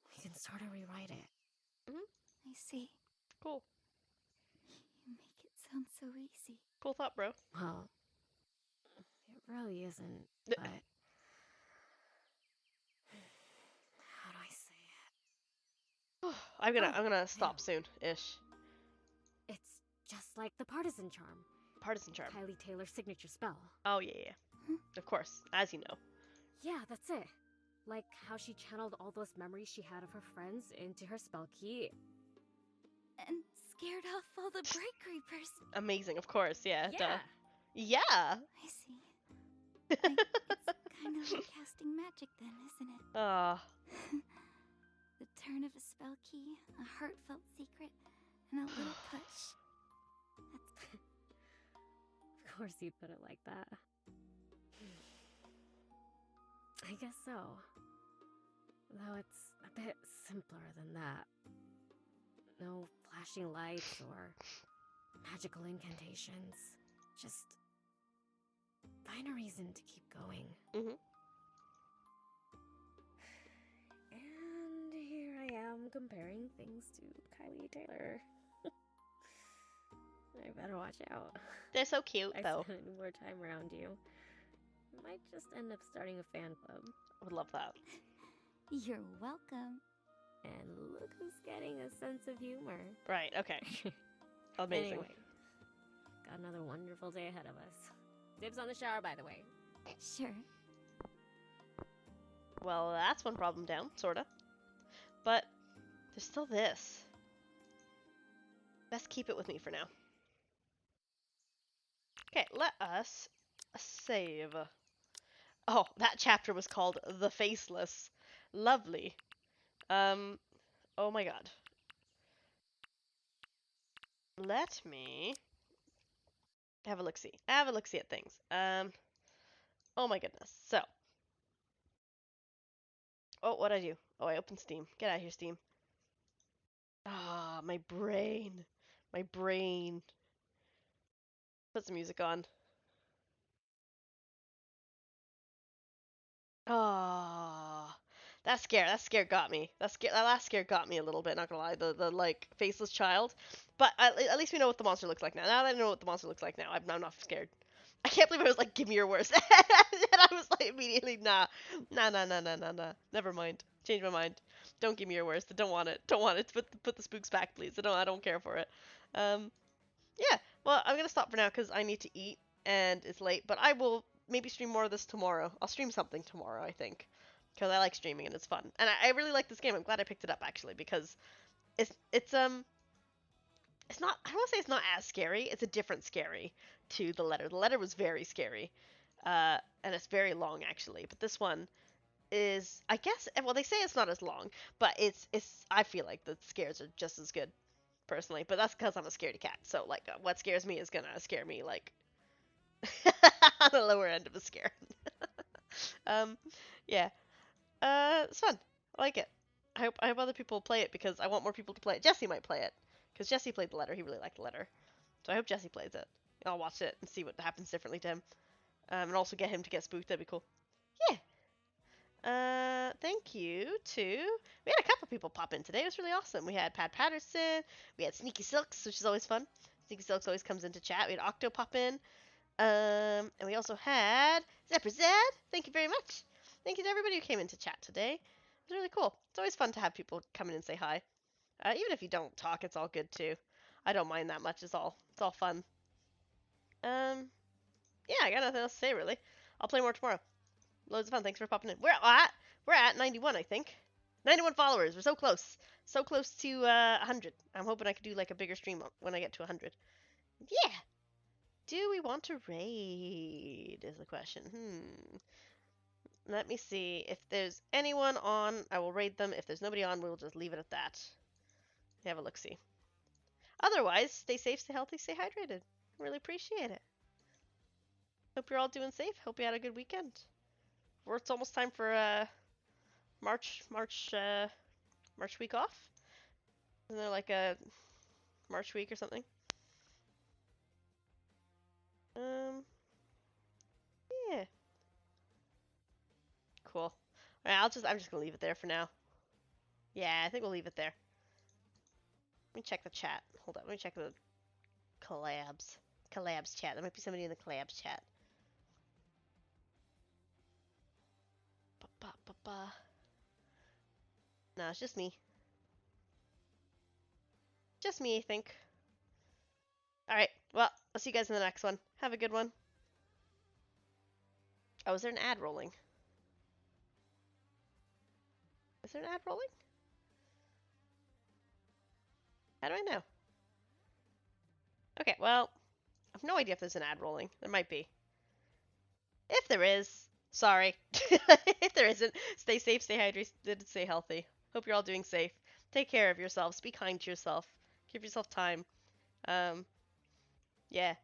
we can sort of rewrite it. I see. Cool. You make it sound so easy. Cool thought, bro. Well, it really isn't, N- but how do I say it? I'm gonna I stop know. soon-ish. It's just like the partisan charm. Partisan charm. Kylie Taylor's signature spell. Oh, yeah. Of course, as you know. Yeah, that's it. Like how she channeled all those memories she had of her friends into her spell key. And scared off all the bright creepers. Amazing, of course, yeah. Yeah. Duh. Yeah! I see. It's kind of like casting magic then, isn't it? The turn of a spell key, a heartfelt secret, and a little push. Of course you put it like that. I guess so. Though it's a bit simpler than that. No flashing lights or magical incantations. Just find a reason to keep going. Mhm. And here I am comparing things to Kylie Taylor. I better watch out. They're so cute, I though. spend more time around you. Might just end up starting a fan club. Would love that. You're welcome. And look who's getting a sense of humor. Right, okay. Amazing. Anyway, got another wonderful day ahead of us. Dibs on the shower, by the way. Sure. Well, that's one problem down, sorta. But there's still this. Best keep it with me for now. Okay, let us save. Oh, that chapter was called The Faceless. Lovely. Oh my god. Let me have a look-see. Have a look-see at things. Oh my goodness. So. Oh, what'd I do? Oh, I opened Steam. Get out of here, Steam. Ah, my brain. My brain. Put some music on. Ah, that scare got me. That last scare got me a little bit. Not gonna lie, the like faceless child. But at least we know what the monster looks like now. Now that I know what the monster looks like now, I'm not scared. I can't believe I was like, give me your worst, and I was like immediately, nah, nah. Never mind. Change my mind. Don't give me your worst. I don't want it. Don't want it. Put the spooks back, please. I don't care for it. Yeah. Well, I'm gonna stop for now because I need to eat and it's late. But I will maybe stream more of this tomorrow. I'll stream something tomorrow, I think, because I like streaming and it's fun. And I really like this game. I'm glad I picked it up actually because it's not, I don't want to say it's not as scary. It's a different scary to the letter. The letter was very scary. And it's very long actually, but this one is, I guess, well, they say it's not as long, but it's I feel like the scares are just as good personally, but that's because I'm a scaredy cat. So like what scares me is gonna scare me like on the lower end of a scare. um yeah. It's fun. I like it. I hope other people play it because I want more people to play it. Jesse might play it because Jesse played the letter. He really liked the letter. So I hope Jesse plays it. I'll watch it and see what happens differently to him. And also get him to get spooked. That'd be cool. Yeah. Thank you to... We had a couple people pop in today. It was really awesome. We had Pat Patterson. We had Sneaky Silks, which is always fun. Sneaky Silks always comes into chat. We had Octo pop in. And we also had Zephyr Zed. Thank you very much. Thank you to everybody who came into chat today. It was really cool. It's always fun to have people come in and say hi. Even if you don't talk, it's all good too. I don't mind that much. It's all fun. Yeah, I got nothing else to say really. I'll play more tomorrow. Loads of fun. Thanks for popping in. We're at 91, I think. 91 followers. We're so close. So close to 100. I'm hoping I can do like a bigger stream when I get to 100. Yeah. Do we want to raid is the question. Let me see. If there's anyone on, I will raid them. If there's nobody on, we'll just leave it at that. Have a look-see. Otherwise, stay safe, stay healthy, stay hydrated. Really appreciate it. Hope you're all doing safe. Hope you had a good weekend. It's almost time for March week off. Isn't there like a March week or something? Yeah. Cool. Alright, I'm just gonna leave it there for now. Yeah, I think we'll leave it there. Let me check the chat. Hold on, let me check the collabs. Collabs chat. There might be somebody in the collabs chat. Ba-ba-ba-ba. No, it's just me. Just me, I think. Alright, well, I'll see you guys in the next one. Have a good one. Oh, is there an ad rolling? Is there an ad rolling? How do I know? Okay, well, I have no idea if there's an ad rolling. There might be. If there is, sorry. If there isn't, stay safe, stay hydrated, stay healthy. Hope you're all doing safe. Take care of yourselves. Be kind to yourself. Give yourself time. Yeah.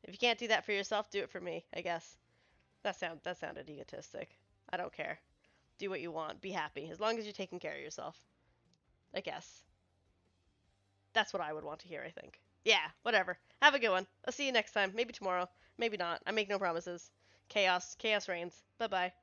If you can't do that for yourself, do it for me, I guess. That sounded egotistic. I don't care. Do what you want. Be happy. As long as you're taking care of yourself. I guess. That's what I would want to hear, I think. Yeah, whatever. Have a good one. I'll see you next time. Maybe tomorrow. Maybe not. I make no promises. Chaos reigns. Bye-bye.